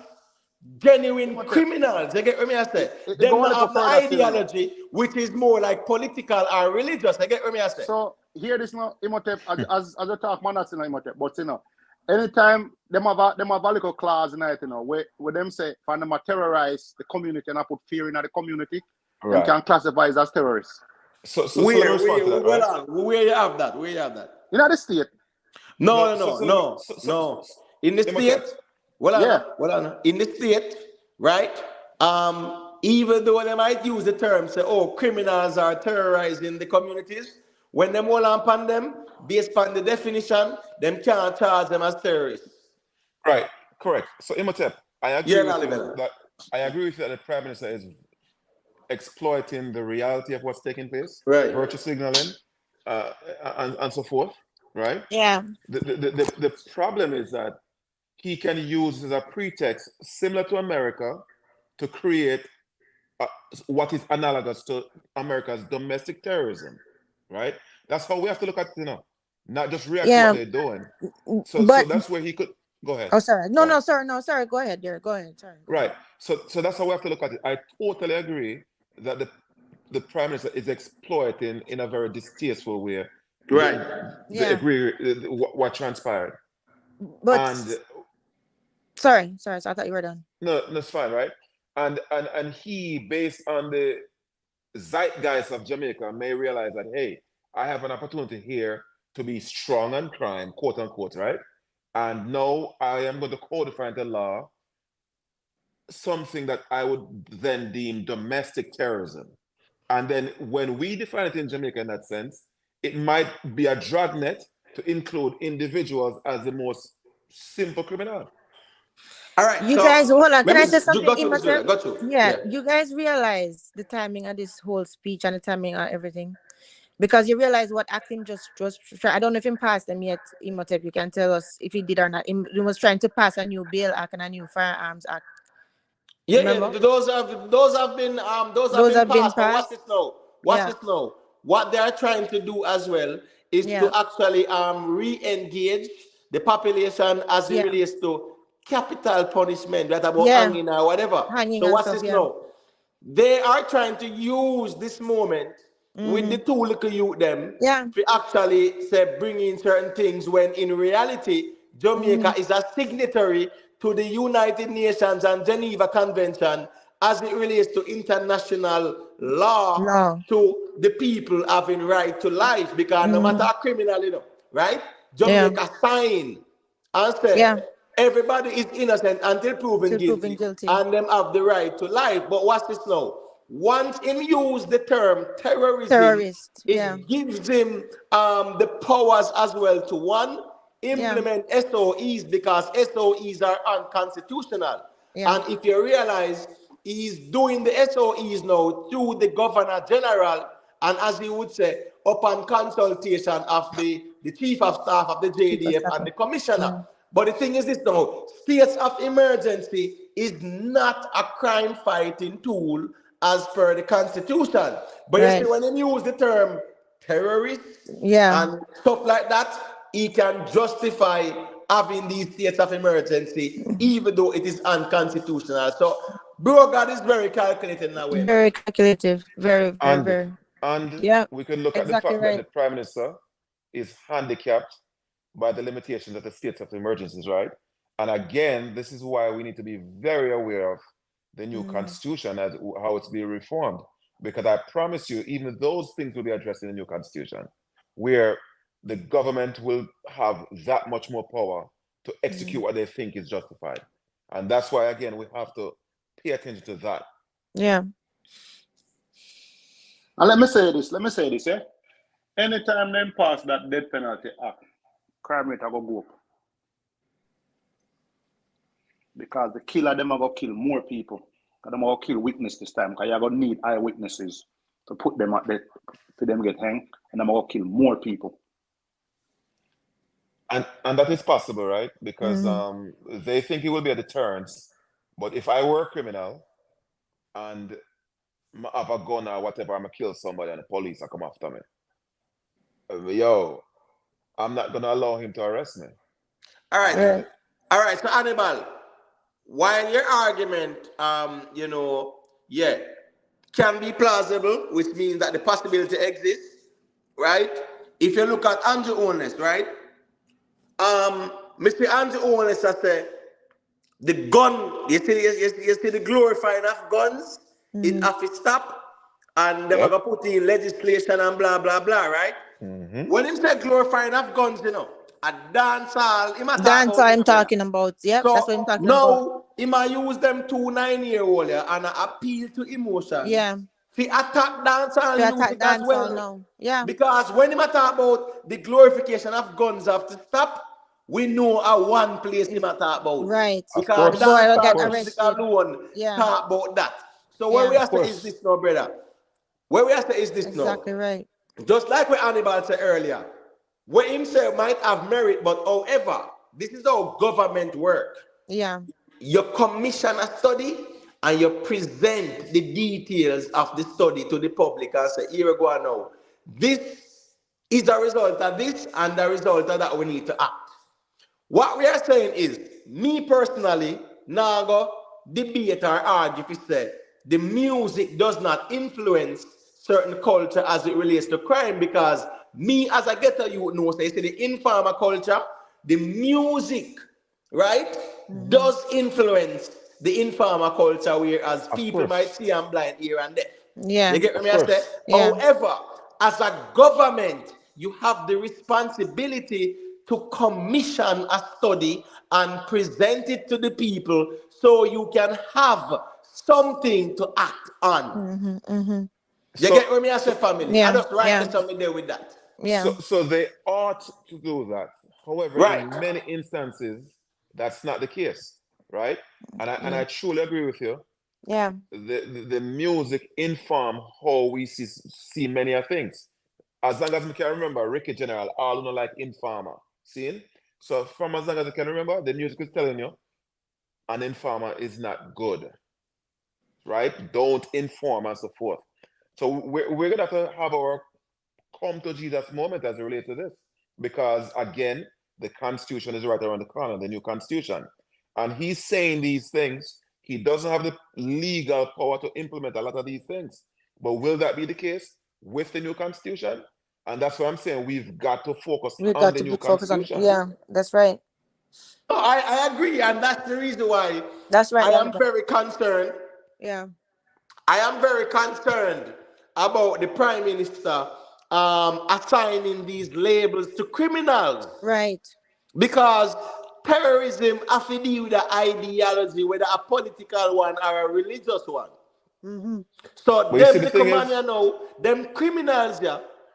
[SPEAKER 1] genuine criminals. You get what I say? They don't have the ideology, which is more like political or religious. You get what I say?
[SPEAKER 6] So here this now, Imhotep, as a talk man, that's Imhotep, but you know, anytime them have a little clause in it, you know, where them say, find them terrorize the community and I put fear in the community, them can classify as terrorists.
[SPEAKER 3] So let me respond to that, right?
[SPEAKER 1] Where you have that? Where you have that?
[SPEAKER 6] In the state.
[SPEAKER 1] No. In the state, in the state, right? Even though they might use the term, say, oh, criminals are terrorizing the communities, when them all upon them, based on the definition, them can't charge them as terrorists.
[SPEAKER 3] Right, correct. So Imhotep, I agree with you that the Prime Minister is exploiting the reality of what's taking place,
[SPEAKER 1] right?
[SPEAKER 3] Virtue signaling, and so forth, right?
[SPEAKER 7] Yeah.
[SPEAKER 3] The problem is that he can use as a pretext, similar to America, to create what is analogous to America's domestic terrorism, right? That's how we have to look at it, you know, not just react to what they're doing. So that's where he could go ahead.
[SPEAKER 7] Oh, sorry. No, sorry. Go ahead, dear. Go ahead. Sorry.
[SPEAKER 3] Right. So that's how we have to look at it. I totally agree that the Prime Minister is exploiting in a very distasteful way.
[SPEAKER 1] Right.
[SPEAKER 3] Agree what transpired.
[SPEAKER 7] But sorry. So I thought you were done.
[SPEAKER 3] No, that's fine, right? And he, based on the zeitgeist of Jamaica, may realize that, hey, I have an opportunity here to be strong on crime, quote unquote, right? And now I am going to codify into law something that I would then deem domestic terrorism. And then when we define it in Jamaica in that sense, it might be a dragnet to include individuals as the most simple criminal.
[SPEAKER 1] All right.
[SPEAKER 7] You guys, hold on. Can I say something?
[SPEAKER 1] Got you.
[SPEAKER 7] Yeah, you guys realize the timing of this whole speech and the timing of everything? Because you realize what Akim just I don't know if he passed them yet, Imhotep. You can tell us if he did or not. He was trying to pass a new bail act and a new firearms act.
[SPEAKER 1] Yeah, those have been passed. Watch this now. Watch this now. What they are trying to do as well is to actually re-engage the population as it relates to capital punishment, that about hanging or whatever. So watch this now. They are trying to use this moment with the two little youth them to actually say bring in certain things, when in reality Jamaica is a signatory to the United Nations and Geneva Convention as it relates to international law to the people having right to life, because no matter a criminal, you know, right? Jamaica sign and say everybody is innocent until proven guilty, and them have the right to life. But watch this now. Once him use the term terrorist, it gives him the powers as well to one, implement SOEs, because SOEs are unconstitutional. And if you realize he's doing the SOEs now through the Governor General, and as he would say, upon consultation of the Chief of Staff of the JDF and the Commissioner. But the thing is this now, states of emergency is not a crime fighting tool as per the Constitution. But you see, when he use the term terrorist and stuff like that, he can justify having these states of emergency, even though it is unconstitutional. So, bro, God is very calculated in that way, man.
[SPEAKER 7] Very calculative. Very, very, very.
[SPEAKER 3] And
[SPEAKER 7] Yeah.
[SPEAKER 3] we can look at the
[SPEAKER 7] Exactly
[SPEAKER 3] fact that
[SPEAKER 7] right.
[SPEAKER 3] the Prime Minister is handicapped by the limitations of the states of emergencies, right? And again, this is why we need to be very aware of the new constitution as how it's being reformed. Because I promise you, even those things will be addressed in the new constitution, where the government will have that much more power to execute what they think is justified. And that's why, again, we have to pay attention to that.
[SPEAKER 7] Yeah.
[SPEAKER 6] And let me say this, yeah. Anytime them pass that death penalty act, crime rate will go up. Because the killer them are going to kill more people. Because them are going to kill witness this time. Because you're going to need eyewitnesses to put them at death for them get hanged. And them are going to kill more people.
[SPEAKER 3] And that is possible, right? Because they think it will be a deterrence. But if I were a criminal and I have a gun or whatever, I'm going to kill somebody and the police are come after me. Yo, I'm not going to allow him to arrest me.
[SPEAKER 1] All right. All right. So, Hannibal, while your argument, can be plausible, which means that the possibility exists, right? If you look at Andrew Holness, right? Mr. Andrew Holness has said, the gun, you see the glorifying of guns, it have to stop, and they're going to put in legislation and blah, blah, blah, right? When he said glorifying of guns, a dance hall,
[SPEAKER 7] I'm talking about. Yeah,
[SPEAKER 1] so
[SPEAKER 7] that's what I'm talking
[SPEAKER 1] now,
[SPEAKER 7] about.
[SPEAKER 1] He might use them 2 9-year-olds and appeal to emotion.
[SPEAKER 7] Yeah.
[SPEAKER 1] He attack dancehall music as well.
[SPEAKER 7] No. Yeah.
[SPEAKER 1] Because when he talk about the glorification of guns have to stop, we know one place he talk about.
[SPEAKER 7] Right.
[SPEAKER 1] Because dancehall music alone talk about that. So what we have to say is this now, brother. What we have to say is this now.
[SPEAKER 7] Exactly right.
[SPEAKER 1] Just like what Hannibal said earlier, what himself might have merit, but however, this is how government work.
[SPEAKER 7] Yeah.
[SPEAKER 1] You commission a study and you present the details of the study to the public and say, here we go now. This is a result of this and the result of that we need to act. What we are saying is, me personally, now go debate or argue if you say the music does not influence certain culture as it relates to crime, because me as a ghetto youth know, say the informal culture, the music, right, does influence the informal culture, whereas people might see I'm blind here and there.
[SPEAKER 7] Yeah.
[SPEAKER 1] You get what I say?
[SPEAKER 7] Yeah.
[SPEAKER 1] However, as a government, you have the responsibility to commission a study and present it to the people so you can have something to act on. You get what I say, family?
[SPEAKER 7] Yeah.
[SPEAKER 1] I just write something there with that.
[SPEAKER 7] Yeah.
[SPEAKER 3] So they ought to do that. However, in many instances, that's not the case, right? And I truly agree with you.
[SPEAKER 7] Yeah.
[SPEAKER 3] The music inform how we see many things. As long as we can remember, Ricky General, all know like informer. See? So from as long as I can remember, the music is telling you an informer is not good. Right? Don't inform and so forth. So we're going to have to have our come to Jesus moment as it relates to this. Because again, the Constitution is right around the corner, the new Constitution. And he's saying these things. He doesn't have the legal power to implement a lot of these things. But will that be the case with the new Constitution? And that's what I'm saying. We've got to focus on the new Constitution.
[SPEAKER 7] Yeah, that's right.
[SPEAKER 1] No, I agree. And that's the reason why
[SPEAKER 7] I
[SPEAKER 1] am very concerned.
[SPEAKER 7] Yeah.
[SPEAKER 1] I am very concerned about the Prime Minister assigning these labels to criminals.
[SPEAKER 7] Right.
[SPEAKER 1] Because terrorism has to deal with an ideology, whether a political one or a religious one. So them the commander now, them criminals,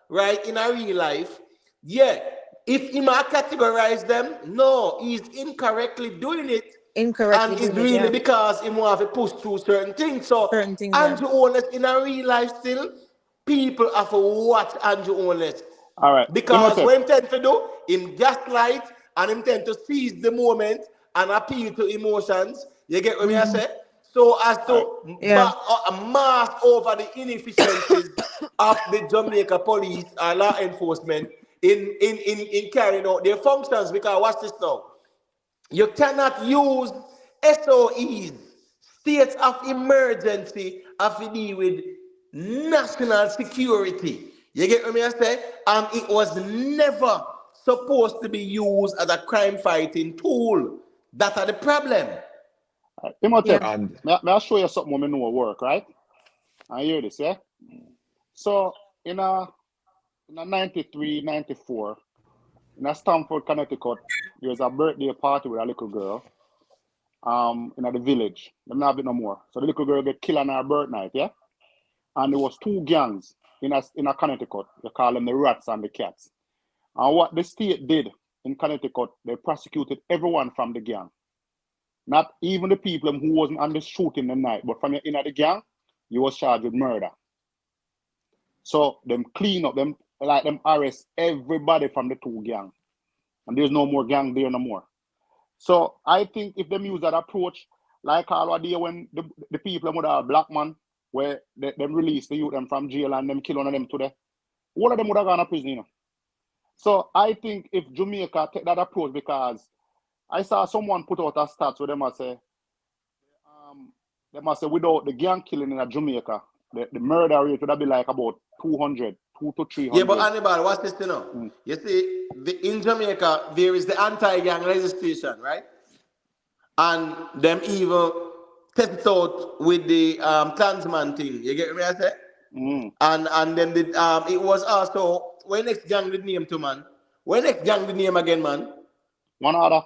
[SPEAKER 1] right, in a real life, if he might categorize them, no, he's incorrectly doing it. And it's really because he will have to push through certain things. So Andrew Holness in a real life still, people have to watch Andrew Holness.
[SPEAKER 6] All right.
[SPEAKER 1] Because what he tend to do, him gaslight and him tend to seize the moment and appeal to emotions. You get what I say? So as to mask over the inefficiencies of the Jamaica police or law enforcement in carrying out their functions. Because watch this now. You cannot use SOEs, states of emergency, to deal with national security. You get what I say? And it was never supposed to be used as a crime fighting tool. That's the problem.
[SPEAKER 6] Imhotep,
[SPEAKER 3] And
[SPEAKER 6] may I show you something when I know work, right? I hear this, yeah? So, in a 93, 94, in Stamford, Connecticut, there was a birthday party with a little girl in the village. Them not have it no more. So the little girl get killed on her birth night, yeah? And there was two gangs in a Connecticut. They call them the Rats and the Cats. And what the state did in Connecticut, they prosecuted everyone from the gang. Not even the people who wasn't on the shooting the night, but from in the gang, you was charged with murder. So them clean up them, like them arrest everybody from the two gang. And there's no more gang there no more. So I think if them use that approach, like all day when the people would have black man, where them release the youth them from jail and them kill one of them today, all of them would have gone to prison, you know. So I think if Jamaica take that approach, because I saw someone put out a stats where they must say without the gang killing in Jamaica, the murder rate would be like about 200 to 300.
[SPEAKER 1] Yeah, but Hannibal, what's this, you know? You see, in Jamaica, there is the anti-gang legislation, right? And them even test it out with the Klansman thing. You get me, I say? And then it was also, when next gang did name to, man? When next gang did name again, man?
[SPEAKER 6] One other.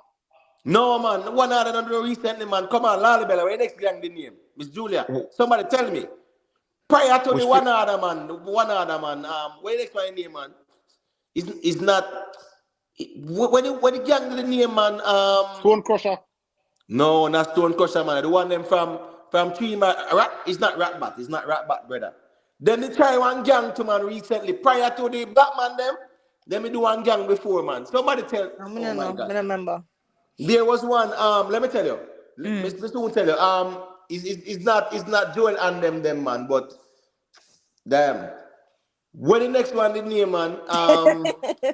[SPEAKER 1] No, man. One other don't do recently, man. Come on, Lalibella. When next gang did name? Miss Julia. Somebody tell me. Prior to the one other man, when next one name, man? Is not when the gang did the name, man.
[SPEAKER 6] Stone Crusher.
[SPEAKER 1] No, not Stone Crusher, man. The one them from Rat. It's not Ratbat. It's not Ratbat, brother. Then they try one gang to, man, recently. Prior to the black man them, then we do one gang before, man. Somebody tell.
[SPEAKER 7] I remember.
[SPEAKER 1] There was one. Let me tell you. Mr. Soon tell you. It's not Joel and them man, but damn. When the next one the name, man,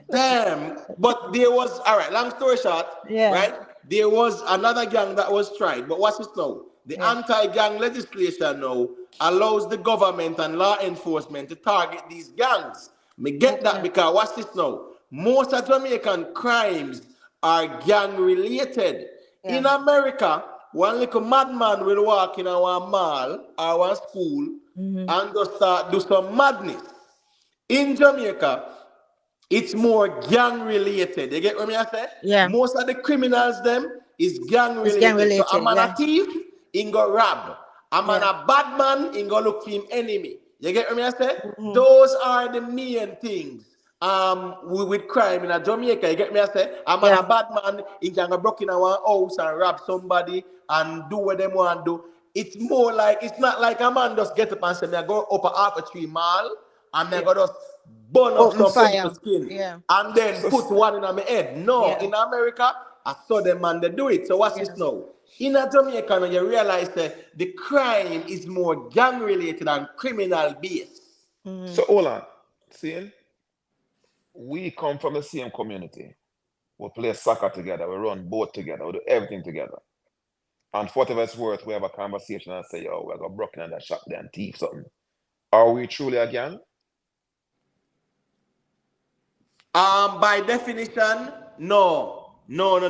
[SPEAKER 1] damn. But there was, all right, long story short, right? There was another gang that was tried. But what's this now? The anti-gang legislation now allows the government and law enforcement to target these gangs. Me get that because what's this now? Most of Jamaican crimes are gang related. In America, one little madman will walk in our mall or one school and just start do some madness. In Jamaica, it's more gang related. You get what I say?
[SPEAKER 7] Yeah.
[SPEAKER 1] Most of the criminals them is gang related. So a man a thief, he go rob. A man a bad man, he go look for him enemy. You get what I say? Those are the main things. With crime in Jamaica, you get me? I say, a man a bad man, he can go broke in our house and rob somebody and do what they want to do. It's more like, it's not like a man just get up and say, I go up a half a tree mall and I go just burn up some people's skin and then put one in my head. No, in America, I saw them and they do it. So what's this now? In Jamaica, now you realize that the crime is more gang related and criminal based.
[SPEAKER 3] So hold on, see? We come from the same community. We play soccer together. We run boat together. We do everything together. And for whatever it's worth, we have a conversation and say, yo, we're going to broke in that shop there and thief something. Are we truly a gang?
[SPEAKER 1] By definition, no. Where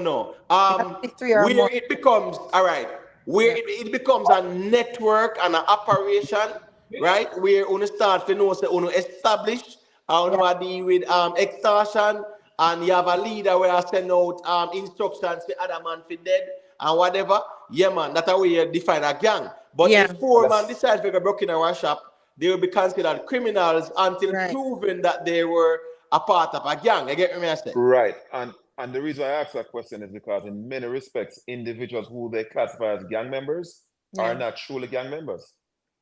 [SPEAKER 1] it becomes, all right, where it becomes a network and an operation, right? Where you start to know, so you establish how to deal with extortion, and you have a leader where I send out instructions for other man for dead and whatever. Yeah, man, that's how you define a gang. But if four man decide to go broke in our shop, they will be considered criminals until proven that they were a part of a gang. You get what I say?
[SPEAKER 3] Right. And the reason I ask that question is because in many respects, individuals who they classify as gang members are not truly gang members.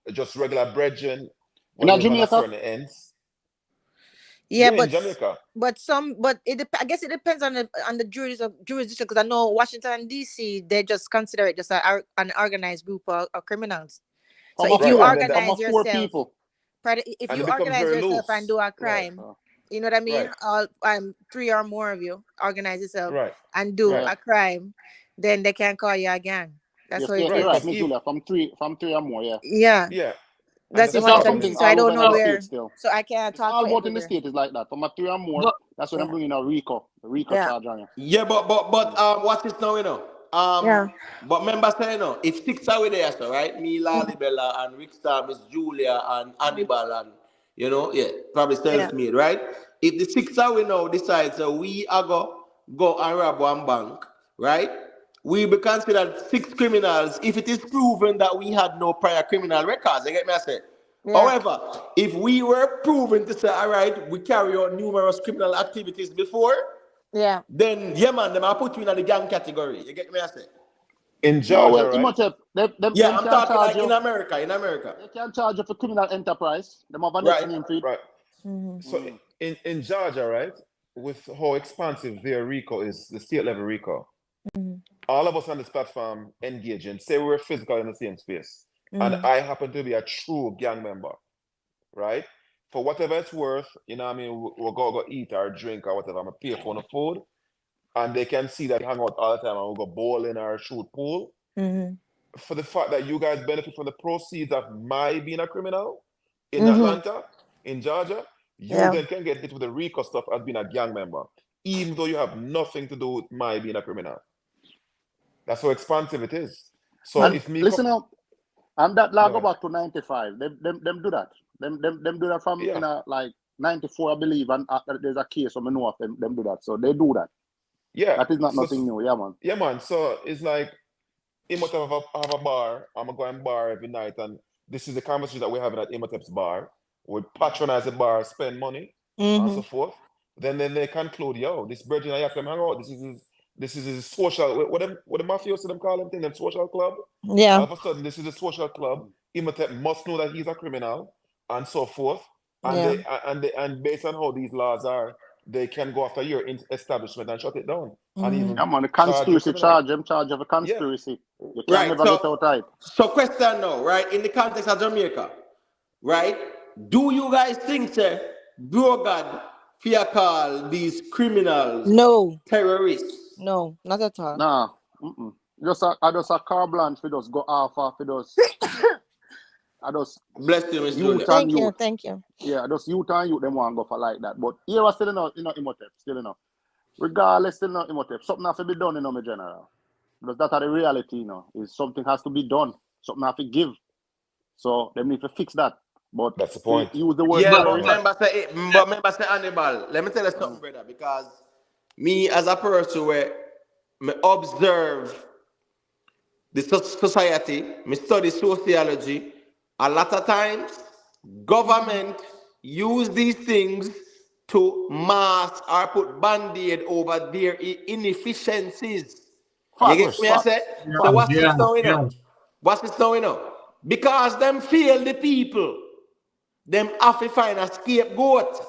[SPEAKER 3] They're just regular brethren.
[SPEAKER 6] In Jamaica?
[SPEAKER 7] Yeah, but I guess it depends on the jurisdiction, because I know Washington D.C. they just consider it just an organized group of criminals. So if you organize yourself, if you organize yourself and do a crime, you know what I mean? 3 or more of you organize yourself and do a crime, then they can call you a gang. That's
[SPEAKER 6] Yes,
[SPEAKER 7] what it
[SPEAKER 6] you're right,
[SPEAKER 7] is.
[SPEAKER 6] Miss Julia. From three or more, yeah.
[SPEAKER 7] Yeah,
[SPEAKER 3] Yeah.
[SPEAKER 7] that's
[SPEAKER 3] And
[SPEAKER 6] It's
[SPEAKER 7] what
[SPEAKER 6] all
[SPEAKER 7] I'm
[SPEAKER 3] problem
[SPEAKER 6] something
[SPEAKER 3] is,
[SPEAKER 7] so I
[SPEAKER 6] all
[SPEAKER 7] don't
[SPEAKER 6] over in
[SPEAKER 7] know
[SPEAKER 6] the
[SPEAKER 7] where.
[SPEAKER 6] state still.
[SPEAKER 7] So I can't
[SPEAKER 6] It's
[SPEAKER 7] talk
[SPEAKER 6] all
[SPEAKER 7] for
[SPEAKER 6] about in the
[SPEAKER 7] everywhere.
[SPEAKER 6] state is like that. From a 3 or more,
[SPEAKER 5] But
[SPEAKER 6] that's when
[SPEAKER 7] Yeah.
[SPEAKER 6] I'm bringing a RICO
[SPEAKER 7] Yeah.
[SPEAKER 6] charge on you.
[SPEAKER 1] Yeah, but what's this now, you know?
[SPEAKER 7] Yeah.
[SPEAKER 1] But remember say, you know, if 6 are with there, so right? Me, Lali Bella, and Rick Star, Miss Julia, and Hannibal, and you know, yeah, probably
[SPEAKER 7] Yeah.
[SPEAKER 1] self-made, right? If the 6 are we now decide, so we are go and rob one bank, right? We be considered 6 criminals if it is proven that we had no prior criminal records. You get me? I say.
[SPEAKER 7] Yeah.
[SPEAKER 1] However, if we were proven to say, all right, we carry out numerous criminal activities before,
[SPEAKER 7] Yeah.
[SPEAKER 1] then yeah, man, them I put you in the gang category. You get me? I say.
[SPEAKER 3] in
[SPEAKER 6] No,
[SPEAKER 3] Georgia,
[SPEAKER 6] well,
[SPEAKER 3] right?
[SPEAKER 6] Imhotep,
[SPEAKER 1] Yeah,
[SPEAKER 6] them
[SPEAKER 1] I'm
[SPEAKER 6] can
[SPEAKER 1] talking
[SPEAKER 6] charge
[SPEAKER 1] like
[SPEAKER 6] you.
[SPEAKER 1] in America. In America,
[SPEAKER 6] They can charge you for criminal enterprise. Them have a next
[SPEAKER 1] right?
[SPEAKER 6] name for it.
[SPEAKER 3] Right.
[SPEAKER 7] Mhm.
[SPEAKER 3] So in Georgia, right, with how expansive their RICO is, the state level RICO,
[SPEAKER 7] Mhm.
[SPEAKER 3] all of us on this platform engaging, say we're physically in the same space, and
[SPEAKER 7] Mhm.
[SPEAKER 3] I happen to be a true gang member, right? For whatever it's worth, you know what I mean, we'll go eat or drink or whatever, I'm gonna pay for the food, and they can see that we hang out all the time and we'll go bowling or shoot pool.
[SPEAKER 7] Mhm.
[SPEAKER 3] For the fact that you guys benefit from the proceeds of my being a criminal in
[SPEAKER 7] Mhm.
[SPEAKER 3] Atlanta, in Georgia, you
[SPEAKER 7] Yeah.
[SPEAKER 3] then can get hit with the RICO stuff as being a gang member, even though you have nothing to do with my being a criminal. That's how expansive it is. So
[SPEAKER 6] And
[SPEAKER 3] if me
[SPEAKER 6] listen
[SPEAKER 3] come,
[SPEAKER 6] up, and that law
[SPEAKER 3] go
[SPEAKER 6] go
[SPEAKER 3] ahead.
[SPEAKER 6] back to 95. Them do that. Them do that from
[SPEAKER 3] Yeah.
[SPEAKER 6] like 94, I believe, and there's a case so I know of them do that. So they do that.
[SPEAKER 3] Yeah.
[SPEAKER 6] That is not
[SPEAKER 3] So,
[SPEAKER 6] nothing new, yeah, man.
[SPEAKER 3] yeah, man. So it's like, Imhotep have a bar. I'm gonna go and bar every night, and this is the conversation that we're having at Imhotep's bar. We patronize the bar, spend money, and so
[SPEAKER 7] Mhm.
[SPEAKER 3] forth. Then they conclude, yo, this virgin I have to hang out. This is his social. What the mafiosi them call them thing? Them social club. All
[SPEAKER 7] Yeah.
[SPEAKER 3] of a sudden, this is a social club. Imhotep must know that he's a criminal, and so forth. And
[SPEAKER 7] Yeah.
[SPEAKER 3] and based on how these laws are, they can go after your establishment and shut it down, and
[SPEAKER 7] Mhm.
[SPEAKER 3] even
[SPEAKER 6] Yeah, man, the
[SPEAKER 3] charge you
[SPEAKER 6] conspiracy
[SPEAKER 3] criminally.
[SPEAKER 6] charge, them charge of a
[SPEAKER 3] Yeah.
[SPEAKER 6] conspiracy. You can
[SPEAKER 1] Right.
[SPEAKER 6] never get out of it.
[SPEAKER 1] So question now, right? In the context of Jamaica, right? Do you guys think, sir, bro God, fear call these criminals
[SPEAKER 7] No.
[SPEAKER 1] terrorists?
[SPEAKER 7] No. Not at all.
[SPEAKER 6] Nah. Just a car blanche for just go off for those. I just
[SPEAKER 1] Bless you, Miss
[SPEAKER 6] youth
[SPEAKER 1] Julia.
[SPEAKER 6] and
[SPEAKER 7] Thank you.
[SPEAKER 6] youth.
[SPEAKER 7] Thank you.
[SPEAKER 6] Yeah, just youth and youth them want to go for like that. But here was still Imhotep, still regardless, still Imhotep. Something has to be done, my general. Because that's the reality, is something has to be done. Something has to give. So they need to fix that. But
[SPEAKER 3] That's the point.
[SPEAKER 6] use the word
[SPEAKER 1] Yeah, but
[SPEAKER 6] terrorist.
[SPEAKER 1] remember say Hannibal. Let me tell you something, brother. Because me as a person where me observe the society, me study sociology, a lot of times government use these things to mask or put band-aid over their inefficiencies. You get
[SPEAKER 6] Facts,
[SPEAKER 1] me? I say.
[SPEAKER 6] facts,
[SPEAKER 1] So
[SPEAKER 6] facts.
[SPEAKER 1] what's this now, What's this now, Because them fail the people, them have to find a scapegoat.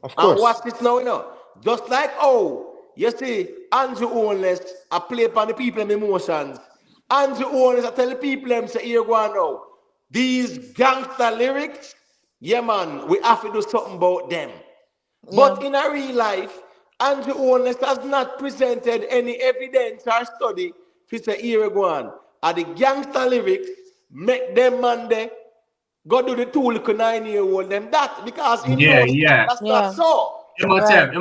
[SPEAKER 3] Of
[SPEAKER 1] And
[SPEAKER 3] course.
[SPEAKER 1] watch this now, Just like you see, Andrew Holness, I play upon the people and emotions. Andrew Holness, I tell the people them say, here go on now. These gangster lyrics, yeah man, we have to do something about them.
[SPEAKER 7] Yeah.
[SPEAKER 1] But in a real life, Andrew Holness has not presented any evidence or study to say, here go on. Are the gangster lyrics make them man there go do the 2 little 9-year-old them that because he knows that's not so.
[SPEAKER 5] Imhotep,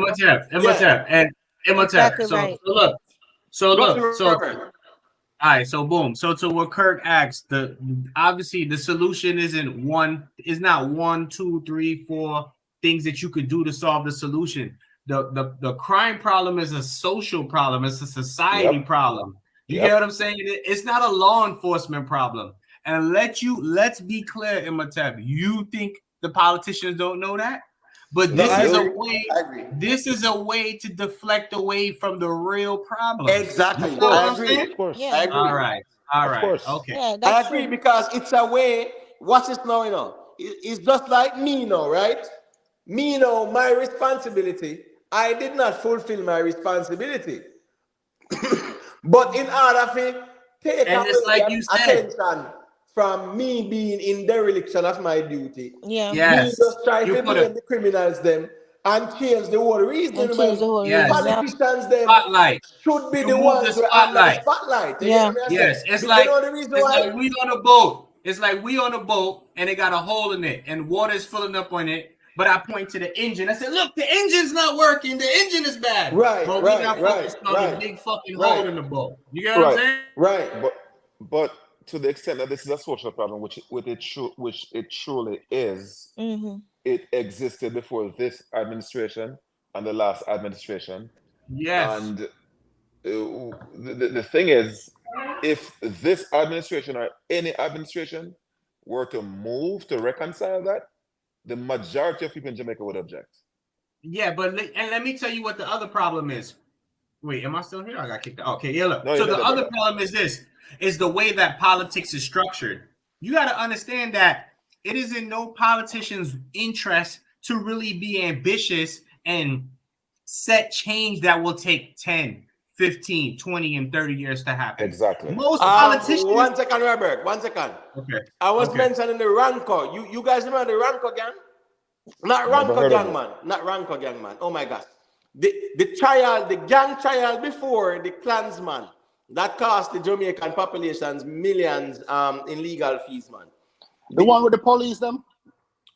[SPEAKER 1] Yeah.
[SPEAKER 5] and Imhotep.
[SPEAKER 7] Exactly right.
[SPEAKER 5] So look,
[SPEAKER 1] Robert.
[SPEAKER 5] all right, so boom. So to what Kirk asked, obviously the solution is not 1, 2, 3, 4 things that you could do to solve the solution. The crime problem is a social problem, it's a society problem. You get what I'm saying? It's not a law enforcement problem. And let's be clear, Imhotep. You think the politicians don't know that? But this is a way to deflect away from the real problem.
[SPEAKER 1] Exactly.
[SPEAKER 5] You know
[SPEAKER 1] I
[SPEAKER 5] what
[SPEAKER 1] agree.
[SPEAKER 5] I'm saying?
[SPEAKER 3] Of course.
[SPEAKER 7] Yeah.
[SPEAKER 1] I agree.
[SPEAKER 5] All right. Okay.
[SPEAKER 7] Yeah,
[SPEAKER 1] I
[SPEAKER 7] that's
[SPEAKER 1] agree
[SPEAKER 7] true.
[SPEAKER 1] because it's a way. What's it now? It's just like me now, right? Me now, my responsibility. I did not fulfill my responsibility. But in order to take
[SPEAKER 5] And
[SPEAKER 1] away
[SPEAKER 5] it's like
[SPEAKER 1] the
[SPEAKER 5] you said.
[SPEAKER 1] attention from me being in dereliction of my duty,
[SPEAKER 7] Yeah.
[SPEAKER 1] me
[SPEAKER 5] Yes.
[SPEAKER 1] just try
[SPEAKER 5] You
[SPEAKER 1] to
[SPEAKER 5] put
[SPEAKER 1] blame
[SPEAKER 5] it.
[SPEAKER 1] the criminals them and change the whole reason.
[SPEAKER 5] Yes.
[SPEAKER 1] Politicians them
[SPEAKER 5] Spotlight.
[SPEAKER 1] should be
[SPEAKER 5] You
[SPEAKER 1] the
[SPEAKER 5] move
[SPEAKER 1] ones
[SPEAKER 5] the
[SPEAKER 1] who are under the
[SPEAKER 5] spotlight.
[SPEAKER 1] spotlight. You
[SPEAKER 7] Yeah.
[SPEAKER 1] get me? I
[SPEAKER 5] Yes,
[SPEAKER 1] say?
[SPEAKER 5] it's
[SPEAKER 1] You
[SPEAKER 5] like
[SPEAKER 1] know the reason
[SPEAKER 5] it's
[SPEAKER 1] why?
[SPEAKER 5] like we on a boat. It's like we on a boat and it got a hole in it and water's filling up on it. But I point to the engine. I said, "Look, the engine's not working. The engine is bad."
[SPEAKER 1] Right,
[SPEAKER 5] But
[SPEAKER 1] right,
[SPEAKER 5] we're not focused on
[SPEAKER 1] right,
[SPEAKER 5] the big fucking
[SPEAKER 1] right.
[SPEAKER 5] hole in the boat. You get what I'm saying?
[SPEAKER 1] Right.
[SPEAKER 3] But to the extent that this is a social problem, which it truly is, it existed before this administration and the last administration.
[SPEAKER 5] Yes.
[SPEAKER 3] And the thing is, if this administration or any administration were to move to reconcile that, the majority of people in Jamaica would object.
[SPEAKER 5] Yeah, but let me tell you what the other problem is. Wait, am I still here? I got kicked out. Okay, yeah, look.
[SPEAKER 3] No,
[SPEAKER 5] so the other problem is this, is the way that politics is structured. You got to understand that it is in no politician's interest to really be ambitious and set change that will take 10, 15, 20, and 30 years to happen.
[SPEAKER 3] Exactly.
[SPEAKER 5] Most politicians...
[SPEAKER 1] 1 second, Robert. 1 second.
[SPEAKER 5] Okay.
[SPEAKER 1] I was mentioning the Ranco. You guys remember the Ranco gang? Not Ranco gang, man. Not Ranco gang, man. Oh my gosh. The gang trial before the Klansman that cost the Jamaican populations millions in legal fees, man.
[SPEAKER 6] The one with the police, them?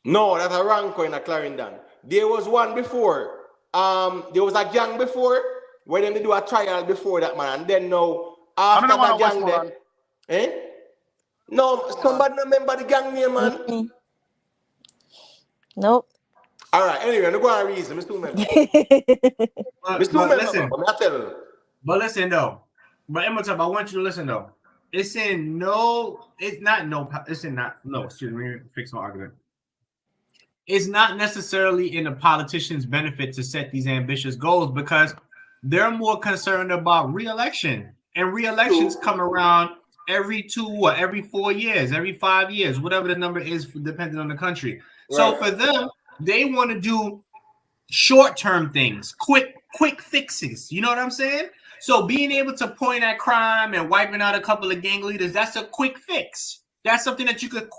[SPEAKER 1] No, that's a Ranco in a Clarendon. There was one before. There was a gang before where they do a trial before that, man. And then now after that gang there, No, somebody not remember the gang name, man.
[SPEAKER 7] Nope.
[SPEAKER 1] All right. Anyway, I'm going to reason.
[SPEAKER 5] But listen though. But Imhotep, I want you to listen though. Excuse me, fix my argument. It's not necessarily in the politician's benefit to set these ambitious goals because they're more concerned about re-election. And re-elections come around every 4 years, every 5 years, whatever the number is, depending on the country. Right. So for them, they want to do short-term things, quick fixes. You know what I'm saying? So being able to point at crime and wiping out a couple of gang leaders, that's a quick fix. That's something that you could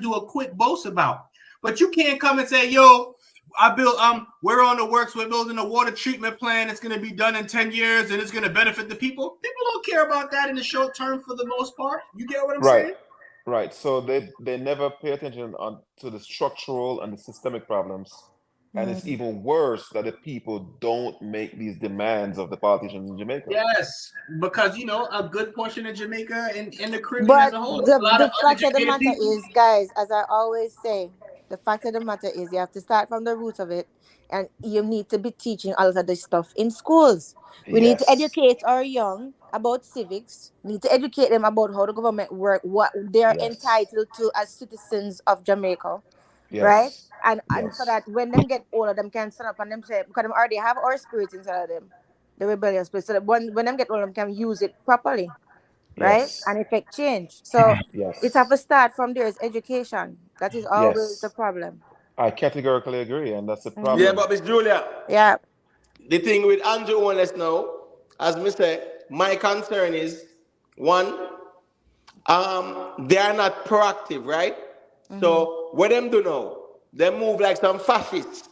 [SPEAKER 5] do a quick boast about. But you can't come and say, yo, we're on the works, we're building a water treatment plant, it's going to be done in 10 years and it's going to benefit the people. People don't care about that in the short term for the most part. You get what I'm saying?
[SPEAKER 3] Right. So they never pay attention to the structural and the systemic problems. And it's even worse that the people don't make these demands of the politicians in Jamaica.
[SPEAKER 5] Yes, because, a good portion of Jamaica and the Caribbean as a whole.
[SPEAKER 7] The fact of the matter is, guys, as I always say, the fact of the matter is you have to start from the root of it, and you need to be teaching all of this stuff in schools. We need to educate our young about civics. We need to educate them about how the government works, what they're entitled to as citizens of Jamaica. Yes. Right? And so that when them get older, them can stand up and them say, because them already have our spirit inside of them, the rebellious spirit. So that when them get older, them can use it properly, right? And effect change. So it have to start from there is education. That is always the problem.
[SPEAKER 3] I categorically agree, and that's the problem.
[SPEAKER 1] Yeah, but Miss Julia.
[SPEAKER 7] Yeah.
[SPEAKER 1] The thing with Andrew Holness now, as me say, my concern is one, they are not proactive, right? So what them do now? They move like some fascists.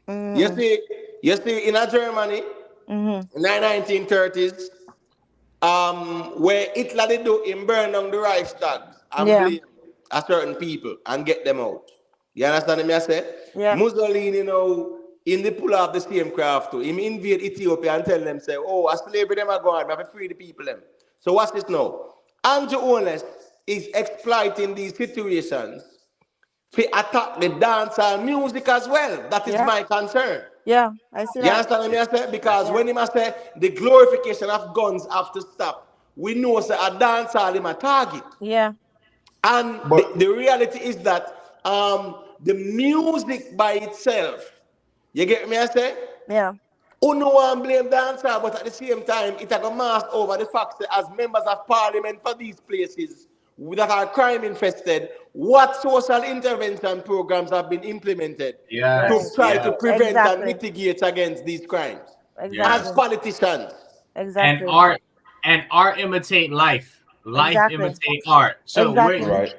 [SPEAKER 1] You see in Germany, in the 1930s, where Hitler did do him burn down the Reichstag and blame a certain people and get them out. You understand me? I say? Yeah. Mussolini, in the pull off the same craft too. He invade Ethiopia and tell them, say, oh, a slavery them are gone, we have to free the people them. So what's this now? Andrew Holness is exploiting these situations to attack the dancehall music as well. That is my concern.
[SPEAKER 7] Yeah, I see that.
[SPEAKER 1] You understand me? I say? Because when he say the glorification of guns have to stop, we know that a dancehall is a target.
[SPEAKER 7] Yeah.
[SPEAKER 1] And the reality is that the music by itself, you get me? I say?
[SPEAKER 7] Yeah.
[SPEAKER 1] No one blame dancehall, but at the same time, it has a mask over the fact that as members of parliament for these places that are crime infested, what social intervention programs have been implemented to try to prevent and mitigate against these crimes as politicians.
[SPEAKER 7] Exactly.
[SPEAKER 5] And art imitate life. Life imitate art. So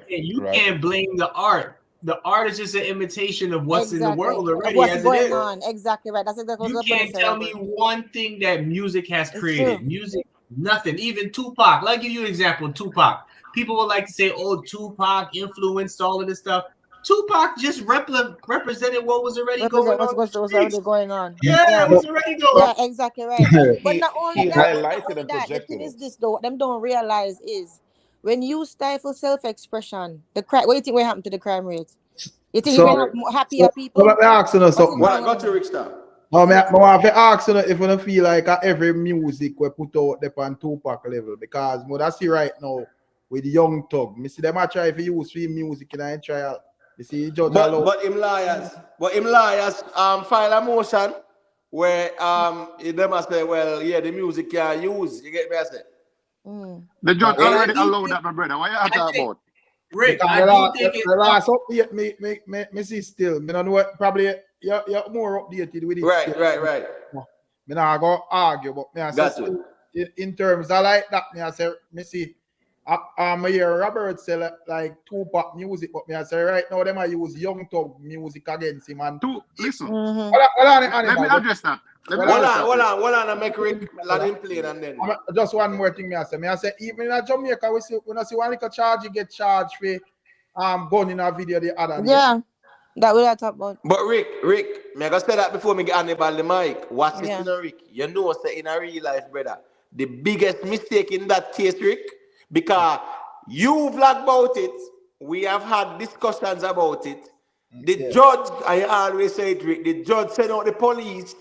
[SPEAKER 5] you can't blame the art the art is just an imitation of what's in the world already
[SPEAKER 7] what's
[SPEAKER 5] as
[SPEAKER 7] going
[SPEAKER 5] it is.
[SPEAKER 7] on. Exactly right. That's exactly
[SPEAKER 5] You
[SPEAKER 7] what
[SPEAKER 5] can't tell me one thing that music has created.
[SPEAKER 7] True.
[SPEAKER 5] Music, nothing. Even Tupac. I'll give you an example. Tupac. People would like to say, "Oh, Tupac influenced all of this stuff." Tupac just represented what was already going on.
[SPEAKER 7] What's already going on.
[SPEAKER 5] Yeah, it was already going on.
[SPEAKER 7] Yeah, exactly right. But not only that, the thing is this though, what them don't realize is when you stifle self-expression, the crime. What do you think will happen to the crime rate? You think you're gonna have happier people?
[SPEAKER 2] Let me ask you something.
[SPEAKER 1] Well, I got to Rick Star.
[SPEAKER 2] I want to ask you if you don't feel like every music we put out there on Tupac level, because what I see right now with the Young Thug, I see them try to use free music in a trial. You see, judge
[SPEAKER 1] but him liars file a motion where they must say, well, yeah, the music can use. You get me? I say.
[SPEAKER 6] The judge already allowed that, my brother. What you talking about?
[SPEAKER 5] Rick,
[SPEAKER 2] I do think the last update me see still. I don't know what, probably you're more updated with it.
[SPEAKER 1] Right.
[SPEAKER 2] Me not go argue, but me I say in terms of like that, me I say me see I hear Robert say like Tupac music, but me I say right now them I use Young Thug music against him and
[SPEAKER 6] listen.
[SPEAKER 2] Hold
[SPEAKER 6] Let me address that.
[SPEAKER 1] Hold on, I make Rick let him play and then.
[SPEAKER 2] Just one more thing me I say even in Jamaica we see when I see one little charge you get charged for gun in a video the other day.
[SPEAKER 7] Yeah. That we are talking about.
[SPEAKER 1] But Rick, me I gotta say that before me get Hannibal the mic. Watch this, Rick. You know, say in a real life, brother, the biggest mistake in that case, Rick, because you vlog about it, we have had discussions about it. The judge, I always say it, Rick, the judge sent out the police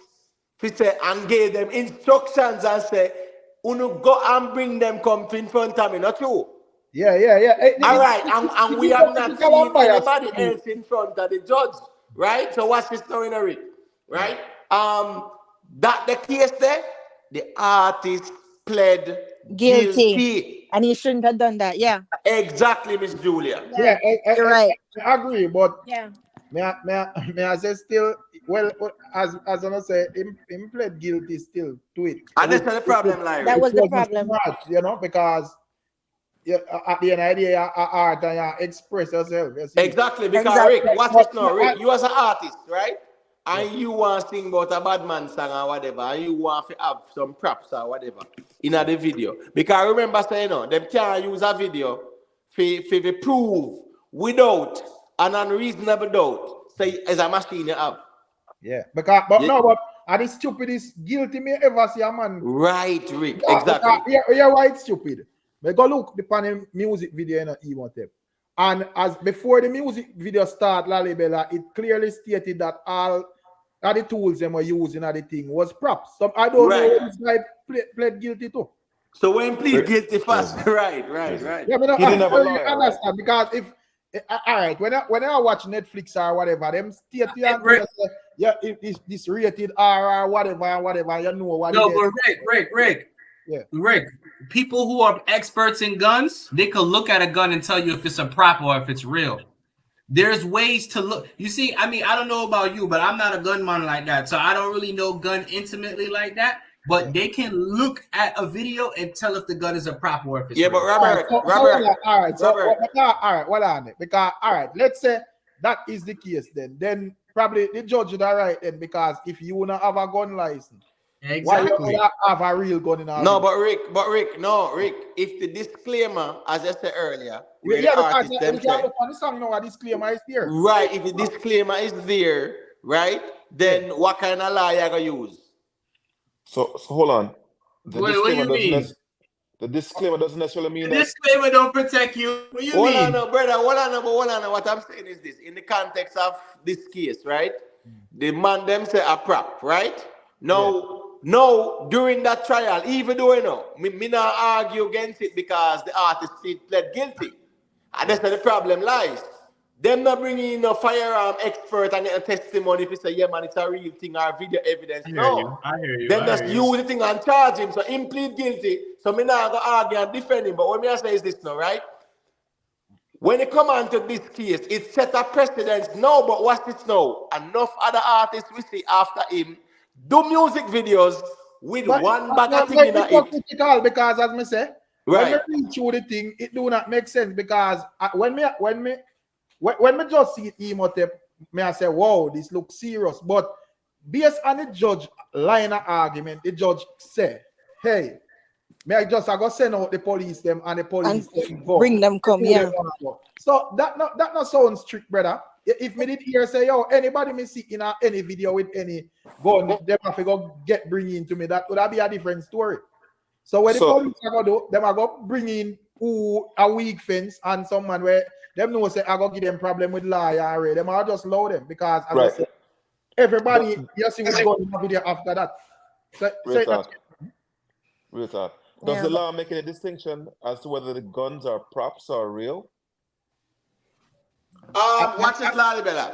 [SPEAKER 1] and gave them instructions and say, "Uno go and bring them come in front of me," not true.
[SPEAKER 2] Yeah.
[SPEAKER 1] All right, and we have not seen anybody else in front of the judge, right? So what's this now in a Rick, right? That the case there, the artist pled guilty.
[SPEAKER 7] And he shouldn't have done that, yeah.
[SPEAKER 1] Exactly, Miss Julia.
[SPEAKER 2] Yeah,
[SPEAKER 7] you're right.
[SPEAKER 2] I agree, but
[SPEAKER 7] yeah.
[SPEAKER 2] May I say still, well, as I say, him pled guilty still to it.
[SPEAKER 1] And that's not the problem, Larry.
[SPEAKER 7] That was the problem.
[SPEAKER 2] Smart, you know, because at the end of the day, you art and you express yourself.
[SPEAKER 1] Exactly, because Rick, watch this now, Rick. You as an artist, right? And you want to sing about a bad man song or whatever, and you want to have some props or whatever in the video. Because remember saying, them can't use a video for prove without an unreasonable doubt. Say, as a machine you have.
[SPEAKER 2] Yeah, but are the stupidest guilty me ever see a man?
[SPEAKER 1] Right, Rick, exactly.
[SPEAKER 2] Yeah, why it's stupid? We go look the music video in the and as before the music video start, Lalibela, it clearly stated that all the tools they were using at the thing was props. So I don't know if this guy pled guilty too.
[SPEAKER 1] So when plead guilty first, right.
[SPEAKER 2] Yeah, but I understand because if all right, when I watch Netflix or whatever, them state this rated R or whatever, you know what.
[SPEAKER 5] No, but Rick.
[SPEAKER 2] Yeah.
[SPEAKER 5] Rick, people who are experts in guns, they can look at a gun and tell you if it's a prop or if it's real. There's ways to look. You see, I mean, I don't know about you, but I'm not a gunman like that. So I don't really know gun intimately like that. But they can look at a video and tell if the gun is a prop or if it's real.
[SPEAKER 1] But Robert.
[SPEAKER 2] All right, well on it. Because let's say that is the case then probably the judge would right then, because if you wanna have a gun license,
[SPEAKER 5] exactly.
[SPEAKER 2] Why you have a real gun in our
[SPEAKER 1] No, but Rick, if the disclaimer, as I said earlier,
[SPEAKER 2] the song now a disclaimer is there.
[SPEAKER 1] Right, if the disclaimer is there, right, then what kind of lie you gonna use?
[SPEAKER 3] So hold on.
[SPEAKER 5] What do you mean?
[SPEAKER 3] The disclaimer doesn't necessarily mean
[SPEAKER 5] the disclaimer don't protect you. What do you mean?
[SPEAKER 1] Hold on, brother. What I'm saying is this: in the context of this case, right? The man them say a prop, right? No, during that trial, even though me not argue against it because the artist pled guilty, and that's where the problem lies. Them not bringing in a firearm expert and a testimony if it's a man, it's a real thing or video evidence.
[SPEAKER 5] I hear you.
[SPEAKER 1] Then just use the thing and charge him. So him plead guilty. So me not go argue and defend him. But what me I say is this now, right? When it come on to this case, it set a precedence. No, but what's this now? Enough other artists we see after him do music videos with one bag of thing in it.
[SPEAKER 2] Because as me say, when me read through the thing, it do not make sense because when
[SPEAKER 8] when me just see Imhotep, may I say, wow, this looks serious. But based on the judge line of argument, the judge say, hey, may I go send out the police them and the police them go.
[SPEAKER 7] Bring them come, yeah.
[SPEAKER 8] So that not sound strict, brother. If me did hear say, yo, anybody me see in any video with any gun, them have to go bring in to me, that would be a different story. So when the police are going to do, them are going to bring in who a weak fence and someone where them know say I go give them problem with law already. Them are just low them because as I said, everybody you see what's going in the video after that.
[SPEAKER 3] Real talk. Does the law make any distinction as to whether the guns are props or real?
[SPEAKER 1] Watch it, Lally Bella.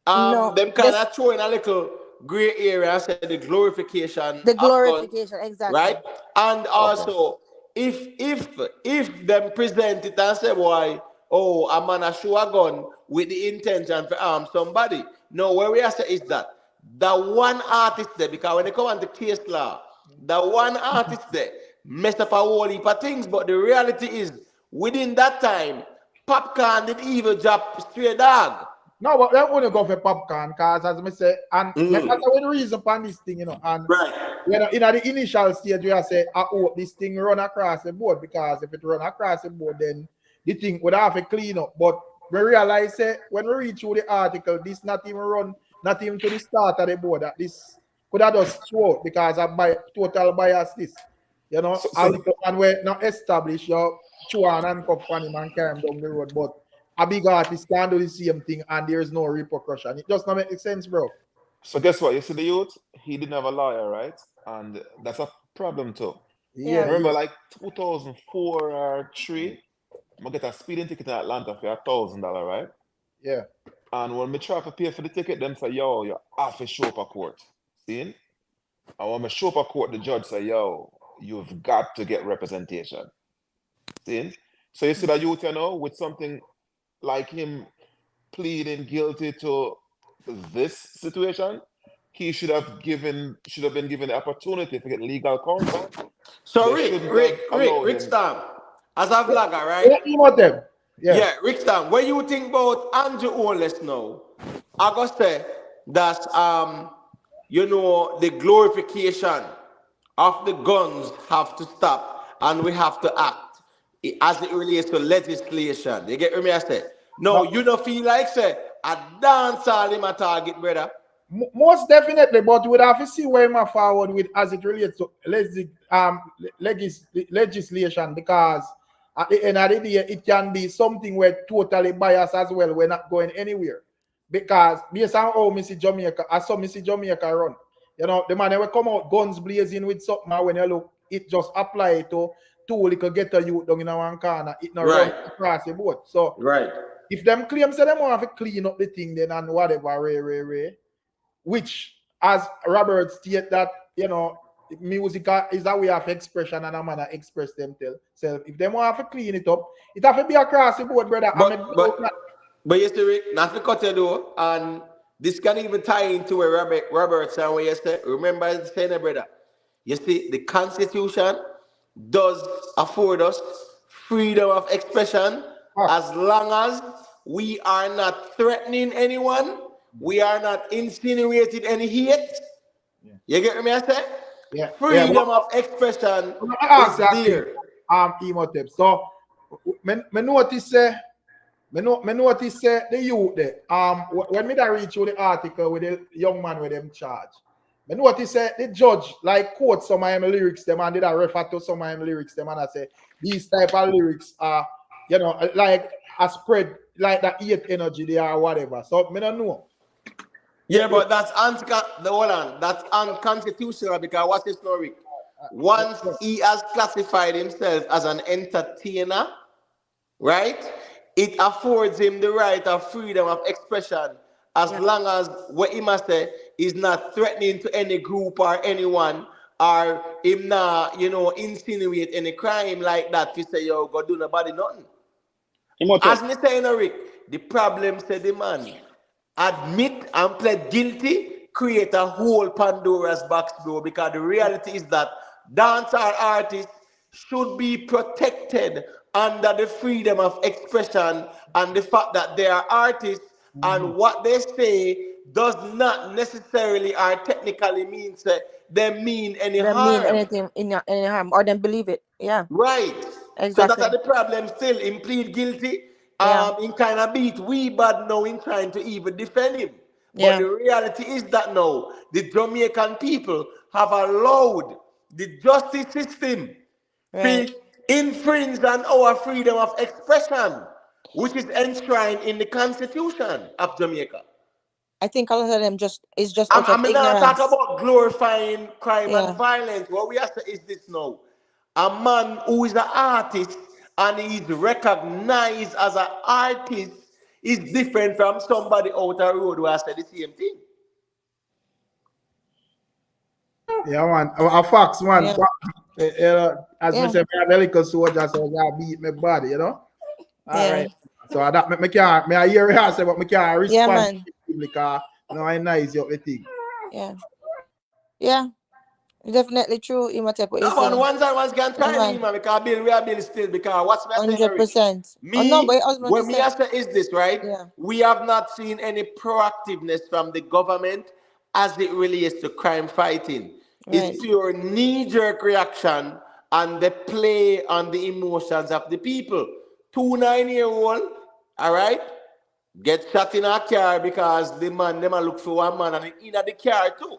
[SPEAKER 7] No,
[SPEAKER 1] them kind of throw in a little gray area and say the glorification. The
[SPEAKER 7] glorification, exactly.
[SPEAKER 1] Right? And also, if them present it and say, why, oh, a man a show a gun with the intention to harm somebody. No, where we are saying is that the one artist there, because when they come on the case law, the one artist there mess up a whole heap of things, but the reality is, within that time, Popcorn did evil job straight dog.
[SPEAKER 8] No, but they want to go for Popcorn, because as I say, and that's the reason for this thing, you know. And you know, in the initial stage, we say, I hope this thing run across the board, because if it run across the board, then the thing would have to clean up. But we realize that when we read through the article, this not even to the start of the board, that this could have just throw because of total bias this. You know, and we're not established your chuan and cup on him and carry him down the road, but a big artist can do the same thing and there's no repercussion. It just not make sense, bro.
[SPEAKER 3] So guess what? You see the youth, he didn't have a lawyer, right? And that's a problem too.
[SPEAKER 8] Yeah.
[SPEAKER 3] Remember, like 2004 or 3, I get a speeding ticket in Atlanta for $1,000, right?
[SPEAKER 8] Yeah.
[SPEAKER 3] And when me try to pay for the ticket, them say, yo, you have to show up at court. See? And when I show up at court, the judge say, yo, you've got to get representation. See? So you see that youth, you know, with something like him pleading guilty to this situation, he should have been given the opportunity to get legal counsel.
[SPEAKER 1] So Rick Stam, as a vlogger, right? Yeah, Rick Stam, when you think about Andrew Holness now, I gotta say that you know, the glorification of the guns have to stop and we have to act as it relates to legislation. You get me? I say, no, you don't feel like say a dance all in my target, brother.
[SPEAKER 8] Most definitely, but we have to see where my forward with as it relates to legislation, because at the end of the day, it can be something where totally biased as well. We're not going anywhere. Because based on how Missy Jamaica, I saw Missy Jamaica run. You know, the man will come out guns blazing with something, and when you look, it just apply to two little get a youth down in one corner. It not run across the board. So if them claim say them want to clean up the thing then and whatever, which as Robert stated that, you know, music is a way of expression and a man to express themselves. So if they want to clean it up, it have to be across the board, brother.
[SPEAKER 1] But you see, Rick, not to cut you though, and this can even tie into where Robert said when you said, remember saying it, brother. You see, the Constitution does afford us freedom of expression as long as we are not threatening anyone, we are not insinuating any hate. You get me? I say?
[SPEAKER 8] Yeah.
[SPEAKER 1] Freedom of expression is there.
[SPEAKER 8] Imhotep. So, me notice the youth there. When me read through the article with the young man with them charge, me notice the judge like quote some of them lyrics them and did I refer to some of them lyrics them and I say these type of lyrics are, you know, like a spread like that hate energy there or whatever. So me don't know.
[SPEAKER 1] Yeah, but that's that's unconstitutional because what's his story? Once he has classified himself as an entertainer, right? It affords him the right of freedom of expression as long as what he must say is not threatening to any group or anyone, or him not, you know, insinuate any crime like that to say, yo, go do nobody nothing. As me saying, Rick, the problem said the man admit and plead guilty, create a whole Pandora's box, bro, because the reality is that dancehall artists should be protected under the freedom of expression and the fact that they are artists and what they say does not necessarily or technically mean they mean any
[SPEAKER 7] They
[SPEAKER 1] harm.
[SPEAKER 7] mean anything in any harm or then believe it. Yeah.
[SPEAKER 1] Right.
[SPEAKER 7] Exactly.
[SPEAKER 1] So that's the problem still. Him plead guilty.
[SPEAKER 7] Yeah.
[SPEAKER 1] In kind of beat we bad now in trying to even defend him.
[SPEAKER 7] Yeah.
[SPEAKER 1] But the reality is that now the Jamaican people have allowed the justice system
[SPEAKER 7] Right.
[SPEAKER 1] to infringe on our freedom of expression, which is enshrined in the Constitution of Jamaica.
[SPEAKER 7] I think a lot of them is just out
[SPEAKER 1] I'm
[SPEAKER 7] of
[SPEAKER 1] not
[SPEAKER 7] ignorance.
[SPEAKER 1] talking about glorifying crime
[SPEAKER 7] Yeah.
[SPEAKER 1] and violence. What we have to say is this now. A man who is an artist and is recognized as an artist is different from somebody out the road who has said the same thing.
[SPEAKER 8] Yeah, man. A facts, man.
[SPEAKER 7] Yeah.
[SPEAKER 8] As I said, I have a little soldier, so I beat my body, you know? All right. So that me can't, I hear you say, but me can't respond.
[SPEAKER 7] Yeah, man.
[SPEAKER 8] Because, I nice you the thing.
[SPEAKER 7] Yeah. Yeah. Definitely true.
[SPEAKER 1] No, man, once can try me, man, because we are building still, because what's my
[SPEAKER 7] 100%.
[SPEAKER 1] Me,
[SPEAKER 7] No, but
[SPEAKER 1] what me I say is this, right?
[SPEAKER 7] Yeah.
[SPEAKER 1] We have not seen any proactiveness from the government as it relates to crime fighting.
[SPEAKER 7] Right.
[SPEAKER 1] It's pure knee-jerk reaction and the play on the emotions of the people. 2 9-year-old, all right, get shot in a car because the man, them a look for one man and in the car too.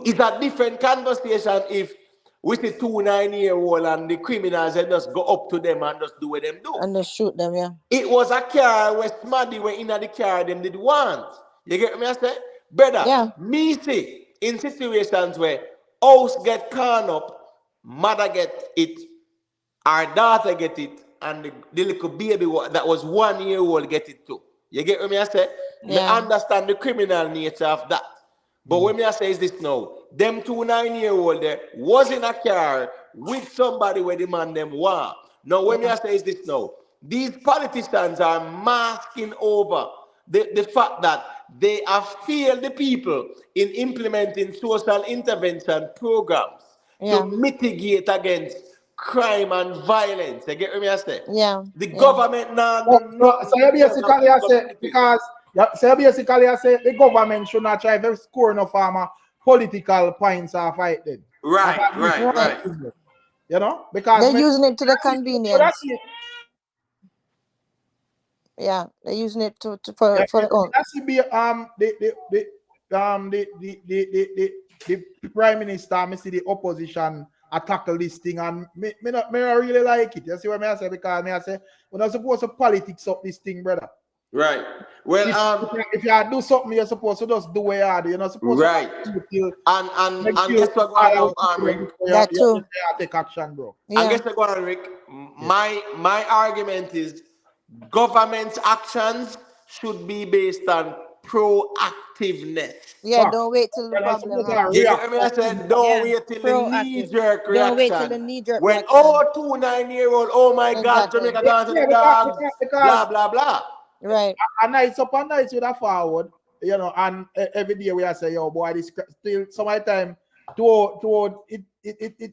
[SPEAKER 1] It's a different conversation if we see 2 9-year-old and the criminals and just go up to them and just do what them do.
[SPEAKER 7] And just shoot them, yeah.
[SPEAKER 1] It was a car where Smaddy went in the car, them did want. You get me? I say, brother,
[SPEAKER 7] yeah.
[SPEAKER 1] Me see in situations where house get corn up, mother get it, our daughter get it, and the little baby that was 1 year old get it too. You get me? I say,
[SPEAKER 7] yeah.
[SPEAKER 1] I understand the criminal nature of that. But what me I say is this now, them 2 9-year-old there was in a car with somebody where the man them want. Now what me I say is this now, these politicians are masking over the fact that they have failed the people in implementing social intervention programs to mitigate against crime and violence. You get what me I say?
[SPEAKER 7] Yeah.
[SPEAKER 1] The government now.
[SPEAKER 8] So you basically I say because so basically I say the government should not try to score enough political points or fight then.
[SPEAKER 1] Right.
[SPEAKER 8] You know? Because
[SPEAKER 7] they're using it to the convenience. Yeah, they're using it for the own.
[SPEAKER 8] That should be the prime minister, I see the opposition tackle this thing, and me not really like it. You see what I say? Because I say we're not supposed to politics up this thing, brother.
[SPEAKER 1] Right. Well,
[SPEAKER 8] if you do something, you're supposed to just do what you do. You're not supposed
[SPEAKER 1] to and guess what going on, Rick?
[SPEAKER 7] That too.
[SPEAKER 8] Take action, bro.
[SPEAKER 7] Yeah.
[SPEAKER 1] And guess what going on, Rick? My argument is government's actions should be based on proactiveness.
[SPEAKER 7] Yeah, don't wait till the problem happens.
[SPEAKER 1] You know what I said? Don't wait till the knee-jerk reaction.
[SPEAKER 7] Don't wait till the knee-jerk
[SPEAKER 1] reaction. When 2 9-year-old, oh my God, Jamaica gone to the dogs, blah, blah, blah.
[SPEAKER 7] Right.
[SPEAKER 8] And it's up and nights with a forward, you know, and every day we are saying, yo, boy, this still some of the time toward it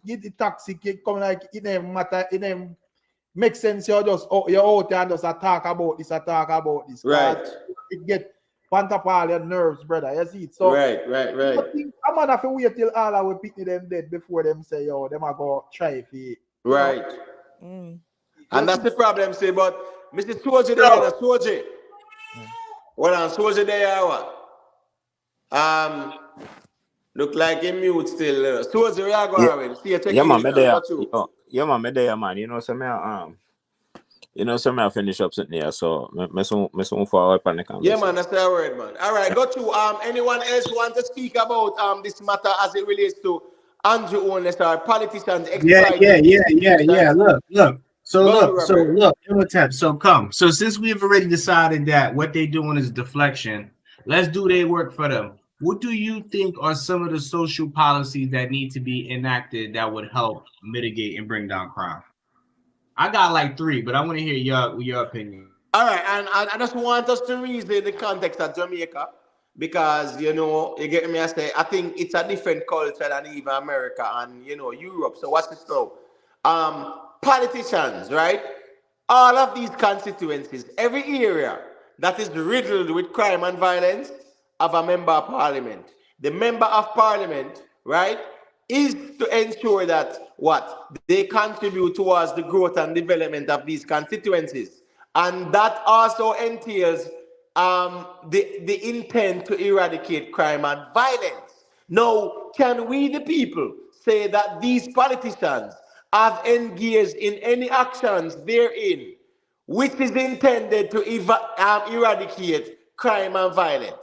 [SPEAKER 8] get toxic, it come like it ain't matter, it ain't make sense. You're out there and just talk about this.
[SPEAKER 1] Right.
[SPEAKER 8] It get pant up all your nerves, brother. You see it. So
[SPEAKER 1] right.
[SPEAKER 8] I'm gonna have to wait till all our people them dead before them say, yo, them are go try for it.
[SPEAKER 1] Right. And that's the problem, say, but Mr. Soji there, Soji. Well, on Soji there, what? Look like him mute still. Soji, where you going with? See,
[SPEAKER 9] yeah, man, me there. Yeah, man, me there, man. You know, so me I finish up something here, so me soon forward on the conversation.
[SPEAKER 1] Yeah, man, that's the word, man. All right, go to anyone else want to speak about this matter as it relates to Andrew Holness or politicians?
[SPEAKER 5] Yeah. Look. So come. So since we've already decided that what they're doing is deflection, let's do their work for them. What do you think are some of the social policies that need to be enacted that would help mitigate and bring down crime? I got like 3, but I want to hear your opinion.
[SPEAKER 1] All right, and I just want us to reason in the context of Jamaica because, you know, you get me, I say, I think it's a different culture than even America and, you know, Europe. So what's this now? politicians, right? All of these constituencies, every area that is riddled with crime and violence, have a member of parliament. The member of parliament, right, is to ensure that what they contribute towards the growth and development of these constituencies, and that also entails the intent to eradicate crime and violence. Now, can we, the people, say that these politicians have engaged in any actions therein which is intended to eradicate crime and violence?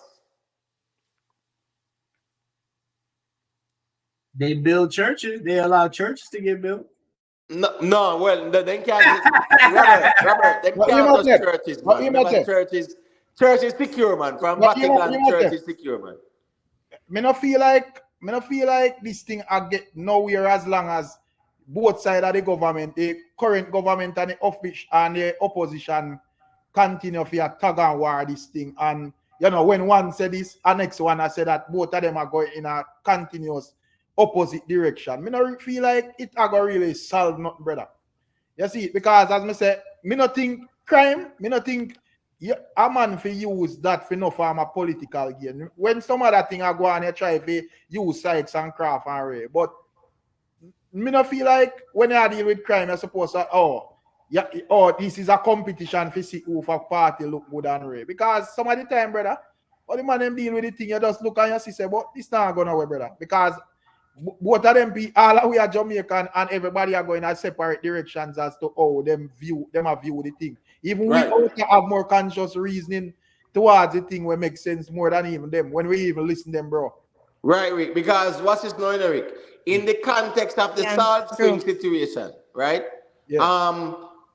[SPEAKER 5] They build churches. They allow churches to get built.
[SPEAKER 1] No, well, they can't. Robert, they can't touch churches, man. Because church is secure, man. From Vatican, church is secure, man.
[SPEAKER 8] Me not feel like this thing I get nowhere as long as both sides of the government, the current government and the opposition continue to tug and war this thing. And you know, when one said this, the next one I said that both of them are going in a continuous opposite direction. Me not feel like it are going really solve nothing, brother. You see, because as me say, me not think crime, me not think a man for use that for no form of political gain. When some other thing I go on and try to use Sykes and Craft and Ray, but me not feel like when I deal with crime, you're supposed to, this is a competition to see who for party look good and Ray. Because some of the time, brother, all the man them deal with the thing, you just look and you say, but this not going away, brother. Because both of them all we are Jamaican and everybody are going in separate directions as to how them view the thing. Even we also have more conscious reasoning towards the thing where makes sense more than even them when we even listen to them, bro.
[SPEAKER 1] Right, Rick, because what's his name, Rick? In the context of the Salt Spring situation, right?
[SPEAKER 8] Yeah.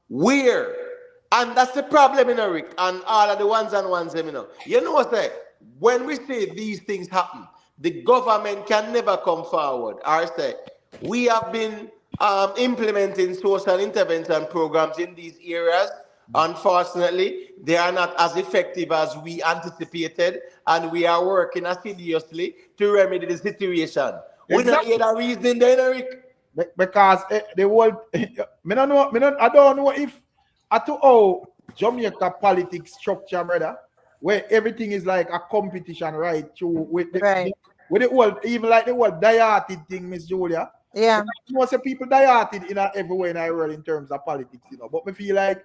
[SPEAKER 1] Where, and that's the problem, you know, Rick, and all of the ones, you know what I say? When we say these things happen, the government can never come forward or say, we have been implementing social intervention programs in these areas. Unfortunately, they are not as effective as we anticipated, and we are working assiduously to remedy the situation. Exactly. We not hear that reasoning there, Eric.
[SPEAKER 8] Because the world, I don't know if at all Jamaica politics structure, brother, where everything is like a competition, right? With the world, even like the world dieharted thing, Miss Julia.
[SPEAKER 7] Yeah.
[SPEAKER 8] You know, say people dieharted in everywhere in the world in terms of politics, you know. But me feel like,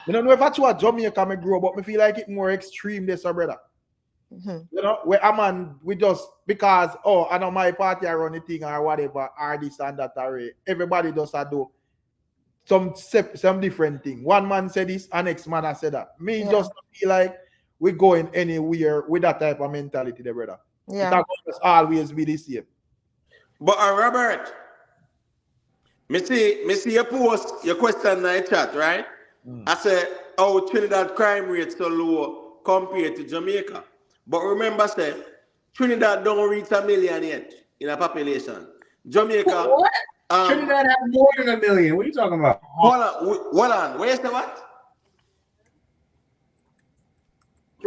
[SPEAKER 8] I don't know if that's what Jamaica may grow, but me feel like it more extreme this, brother. You know, where a man, we just, because, I know my party I run the thing or whatever, or this and that, or everybody does do some different thing. One man said this, and next man I said that. Me just feel like we're going anywhere with that type of mentality there, brother.
[SPEAKER 7] Yeah.
[SPEAKER 8] It's always be the same.
[SPEAKER 1] But Robert, me see your post, your question in the chat, right? I said, Trinidad crime rate so low compared to Jamaica. But remember, say, Trinidad don't reach 1 million yet in a population. Jamaica.
[SPEAKER 5] What? Trinidad has more than 1 million. What are you talking about?
[SPEAKER 1] Hold on. Where's the what?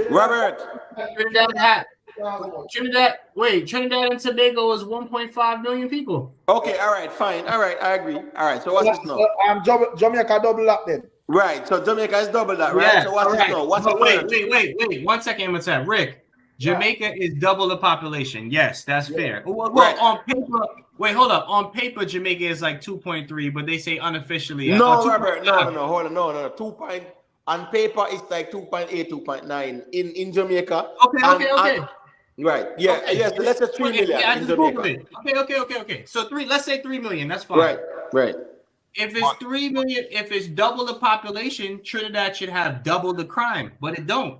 [SPEAKER 1] Robert.
[SPEAKER 5] Trinidad and Tobago is 1.5 million people.
[SPEAKER 1] Okay, all right, fine. All right, I agree. All right, so what's this now?
[SPEAKER 8] Jamaica double that then.
[SPEAKER 1] Right, so Jamaica is double that, right? Yeah, so what's this now? What's
[SPEAKER 5] wait. 1 second, what's that? Rick, Jamaica is double the population. Yes, that's fair. Well,
[SPEAKER 1] right.
[SPEAKER 5] On paper, hold up. On paper, Jamaica is like 2.3, but they say unofficially.
[SPEAKER 1] No, Robert, no, hold on, no. 2. On paper, it's like 2.8, 2.9 in Jamaica.
[SPEAKER 5] Okay.
[SPEAKER 1] Right. Yeah. Okay. Yes. Let's say 3 million in Jamaica.
[SPEAKER 5] Okay. So let's say 3 million. That's fine.
[SPEAKER 1] Right.
[SPEAKER 5] If it's 3 million, if it's double the population, Trinidad should have double the crime, but it don't.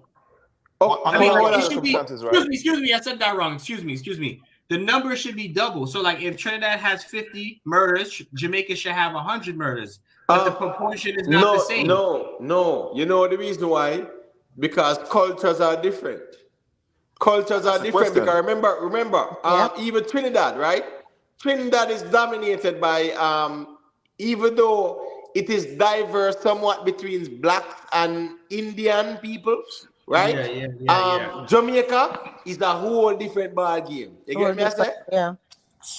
[SPEAKER 5] Excuse me. I said that wrong. Excuse me. The number should be double. So, like, if Trinidad has 50 murders, Jamaica should have 100 murders. But the proportion is not the same.
[SPEAKER 1] No. You know the reason why? Because cultures are different. Because remember, even Trinidad, right? Trinidad is dominated by, even though it is diverse somewhat between blacks and Indian people, right?
[SPEAKER 5] Yeah.
[SPEAKER 1] Jamaica is a whole different ball game. You get me? I say?
[SPEAKER 7] Yeah.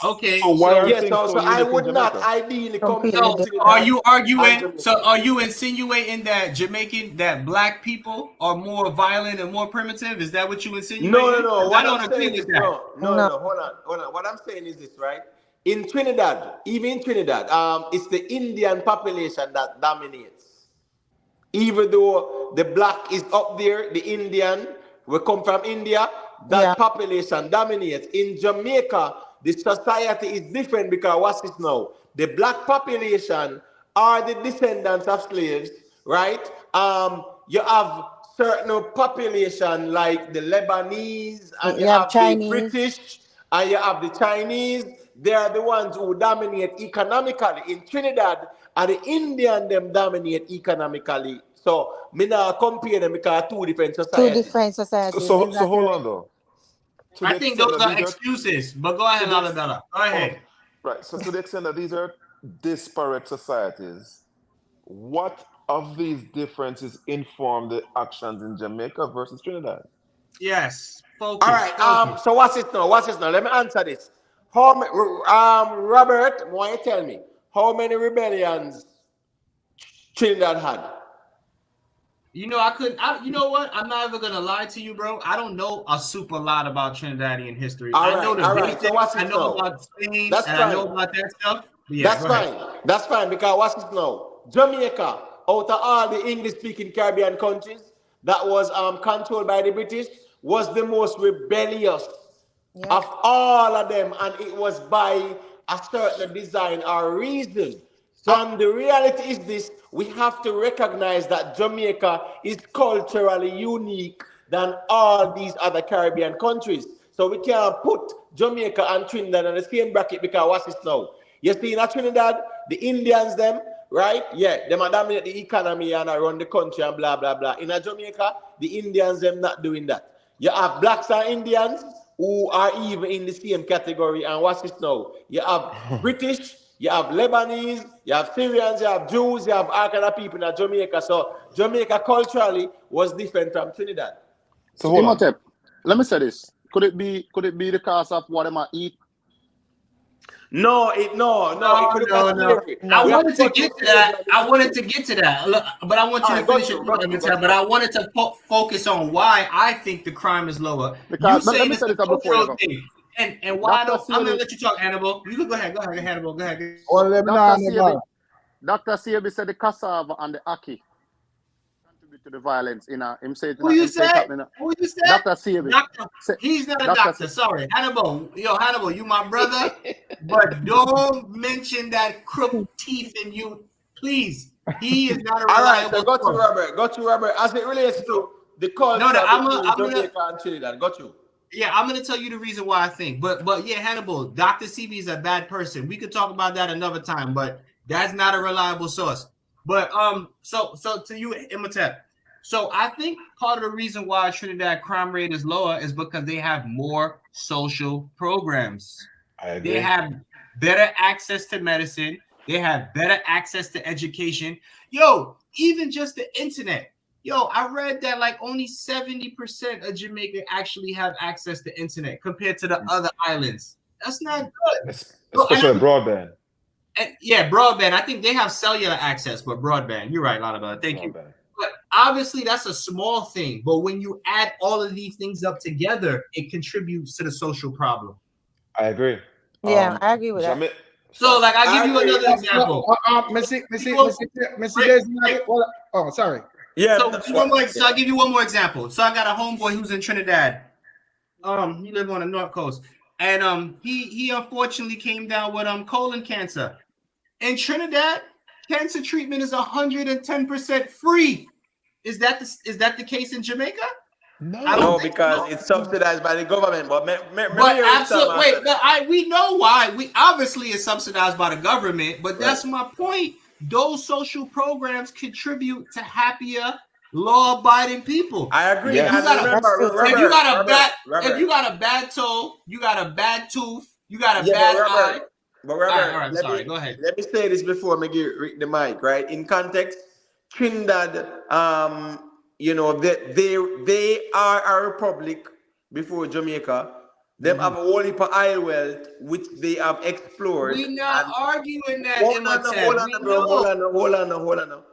[SPEAKER 5] Okay.
[SPEAKER 3] So why are
[SPEAKER 1] Yes,
[SPEAKER 3] things
[SPEAKER 1] so
[SPEAKER 3] so
[SPEAKER 1] I
[SPEAKER 3] unique in
[SPEAKER 1] would not
[SPEAKER 3] Jamaica?
[SPEAKER 1] ideally
[SPEAKER 7] Completely
[SPEAKER 1] compare
[SPEAKER 5] So
[SPEAKER 7] different.
[SPEAKER 5] are
[SPEAKER 1] Trinidad
[SPEAKER 5] you
[SPEAKER 1] and
[SPEAKER 5] arguing?
[SPEAKER 1] Jamaica.
[SPEAKER 5] So are you insinuating that that black people are more violent and more primitive? Is that what you insinuating?
[SPEAKER 1] No.
[SPEAKER 5] 'Cause I
[SPEAKER 1] What
[SPEAKER 5] don't
[SPEAKER 1] I'm
[SPEAKER 5] agree
[SPEAKER 1] saying
[SPEAKER 5] with
[SPEAKER 1] is
[SPEAKER 5] that.
[SPEAKER 7] No.
[SPEAKER 1] Hold on. What I'm saying is this, right? In Trinidad, even in Trinidad, it's the Indian population that dominates. Even though the black is up there, the Indian, we come from India,
[SPEAKER 7] Yeah.
[SPEAKER 1] that population dominates. In Jamaica, the society is different because what's this now? The black population are the descendants of slaves, right? You have certain population like the Lebanese, and you
[SPEAKER 7] You have
[SPEAKER 1] have the
[SPEAKER 7] Chinese.
[SPEAKER 1] British, and you have the Chinese. They are the ones who dominate economically. In Trinidad, and the Indian them dominate economically. So me not compare them because two different
[SPEAKER 7] Two
[SPEAKER 1] societies.
[SPEAKER 7] different societies.
[SPEAKER 3] So
[SPEAKER 7] Exactly
[SPEAKER 3] hold
[SPEAKER 7] right.
[SPEAKER 3] on though. To
[SPEAKER 5] I
[SPEAKER 3] the
[SPEAKER 5] think
[SPEAKER 3] extent
[SPEAKER 5] those
[SPEAKER 3] that
[SPEAKER 5] are
[SPEAKER 3] these are
[SPEAKER 5] excuses. But go ahead,
[SPEAKER 3] to the ex-
[SPEAKER 5] Alabella. Go ahead.
[SPEAKER 3] right. So to the extent that these are disparate societies, what of these differences inform the actions in Jamaica versus Trinidad?
[SPEAKER 5] Yes.
[SPEAKER 1] All
[SPEAKER 5] Focus.
[SPEAKER 1] right.
[SPEAKER 5] Focus.
[SPEAKER 1] So what's it now? Let me answer this. How Robert, why you tell me how many rebellions Trinidad had?
[SPEAKER 5] You know, you know what? I'm not even gonna lie to you, bro. I don't know a super lot about Trinidadian history. I know the
[SPEAKER 1] All right. So
[SPEAKER 5] basics.
[SPEAKER 1] what's
[SPEAKER 5] I
[SPEAKER 1] it
[SPEAKER 5] know
[SPEAKER 1] now?
[SPEAKER 5] about Spain,
[SPEAKER 1] That's
[SPEAKER 5] and I know
[SPEAKER 1] fine.
[SPEAKER 5] about that stuff. But yeah,
[SPEAKER 1] That's
[SPEAKER 5] go ahead.
[SPEAKER 1] fine. That's fine because what's it now? Jamaica, out of all the English-speaking Caribbean countries that was controlled by the British, was the most rebellious
[SPEAKER 7] Yeah.
[SPEAKER 1] of all of them, and it was by a certain design or reason.
[SPEAKER 8] So
[SPEAKER 1] And the reality is this: we have to recognize that Jamaica is culturally unique than all these other Caribbean countries. So we can't put Jamaica and Trinidad in the same bracket because what's this now? You see, in Trinidad, the Indians, them, right? Yeah, them are dominate the economy and run the country and blah, blah, blah. In Jamaica, the Indians, them not doing that. You have blacks and Indians who are even in the same category. And what's this now? You have British, you have Lebanese, you have Syrians, you have Jews, you have all kind of people in Jamaica. So Jamaica culturally was different from Trinidad.
[SPEAKER 3] So hold on.
[SPEAKER 6] Imhotep, let me say this. Could it be the cause of what am I eat?
[SPEAKER 1] No, it could have been slavery.
[SPEAKER 5] I
[SPEAKER 1] We have
[SPEAKER 5] wanted
[SPEAKER 1] go
[SPEAKER 5] to get
[SPEAKER 1] through
[SPEAKER 5] to that.
[SPEAKER 1] slavery.
[SPEAKER 5] I wanted to get to that. Look, but I want you
[SPEAKER 1] All
[SPEAKER 5] to
[SPEAKER 1] right, go
[SPEAKER 5] finish
[SPEAKER 1] through,
[SPEAKER 5] it.
[SPEAKER 1] go through, go
[SPEAKER 5] But I wanted to focus on why I think the crime is lower.
[SPEAKER 6] Because
[SPEAKER 5] You
[SPEAKER 6] let
[SPEAKER 5] saying
[SPEAKER 6] me
[SPEAKER 5] it's
[SPEAKER 6] say
[SPEAKER 5] a
[SPEAKER 6] this before you
[SPEAKER 5] cultural
[SPEAKER 6] go.
[SPEAKER 5] thing, and why I
[SPEAKER 6] Dr.
[SPEAKER 5] don't. I'm gonna
[SPEAKER 6] Sealy,
[SPEAKER 5] let you talk, Hannibal. You can go ahead, Hannibal. Go ahead.
[SPEAKER 8] well, let me know.
[SPEAKER 6] Dr. Sealy, Dr. Sealy said the cassava and the ackee contribute to the violence. Him say it
[SPEAKER 5] Who you
[SPEAKER 6] him say it
[SPEAKER 5] said?
[SPEAKER 6] happening.
[SPEAKER 5] Who you said?
[SPEAKER 6] Dr. Sealy.
[SPEAKER 5] Doctor.
[SPEAKER 6] Say,
[SPEAKER 5] He's not a
[SPEAKER 6] Dr.
[SPEAKER 5] doctor. Sorry, Hannibal. Hannibal, you my brother, but don't mention that crook teeth in you, please. He is not a
[SPEAKER 1] All right,
[SPEAKER 5] reliable
[SPEAKER 1] so go to
[SPEAKER 5] source.
[SPEAKER 1] Robert. Go to Robert. As it relates to the culture between Jamaica and Trinidad. Got you.
[SPEAKER 5] Yeah, I'm gonna tell you the reason why I think. But yeah, Hannibal, Dr. CB is a bad person. We could talk about that another time, but that's not a reliable source. But so to you, Imhotep. So I think part of the reason why Trinidad crime rate is lower is because they have more social programs.
[SPEAKER 3] I agree.
[SPEAKER 5] They have better access to medicine. They have better access to education. Yo, even just the internet. Yo, I read that like only 70% of Jamaica actually have access to internet compared to the other islands. That's not good.
[SPEAKER 3] Especially broadband.
[SPEAKER 5] And yeah, broadband. I think they have cellular access, but broadband. You're right, Lalibela. Thank you. But obviously, that's a small thing. But when you add all of these things up together, it contributes to the social problem.
[SPEAKER 3] I agree.
[SPEAKER 7] Yeah, I agree with that.
[SPEAKER 5] So, like, I'll give you another example.
[SPEAKER 8] Oh, sorry.
[SPEAKER 1] Yeah.
[SPEAKER 5] So I'll give you one more example. So I got a homeboy who's in Trinidad. He lives on the North Coast, and he unfortunately came down with colon cancer. In Trinidad, cancer treatment is 110% free. Is that the case in Jamaica?
[SPEAKER 1] No, because it's subsidized by the government. But
[SPEAKER 5] absolutely, we know why. We obviously it's subsidized by the government, but that's my point. Those social programs contribute to happier, law-abiding people.
[SPEAKER 1] I agree.
[SPEAKER 5] If you got
[SPEAKER 1] Robert,
[SPEAKER 5] if you got a bad toe, you got a bad tooth, you got a bad eye.
[SPEAKER 1] But Robert,
[SPEAKER 5] all right, sorry. Go ahead.
[SPEAKER 1] Let me say this before I give Rick the mic. Right, in context, Trinidad, they are a republic before Jamaica. Them have a whole heap of oil wealth, which they have explored.
[SPEAKER 5] We're not arguing that,
[SPEAKER 1] hold on, bro. Hold on.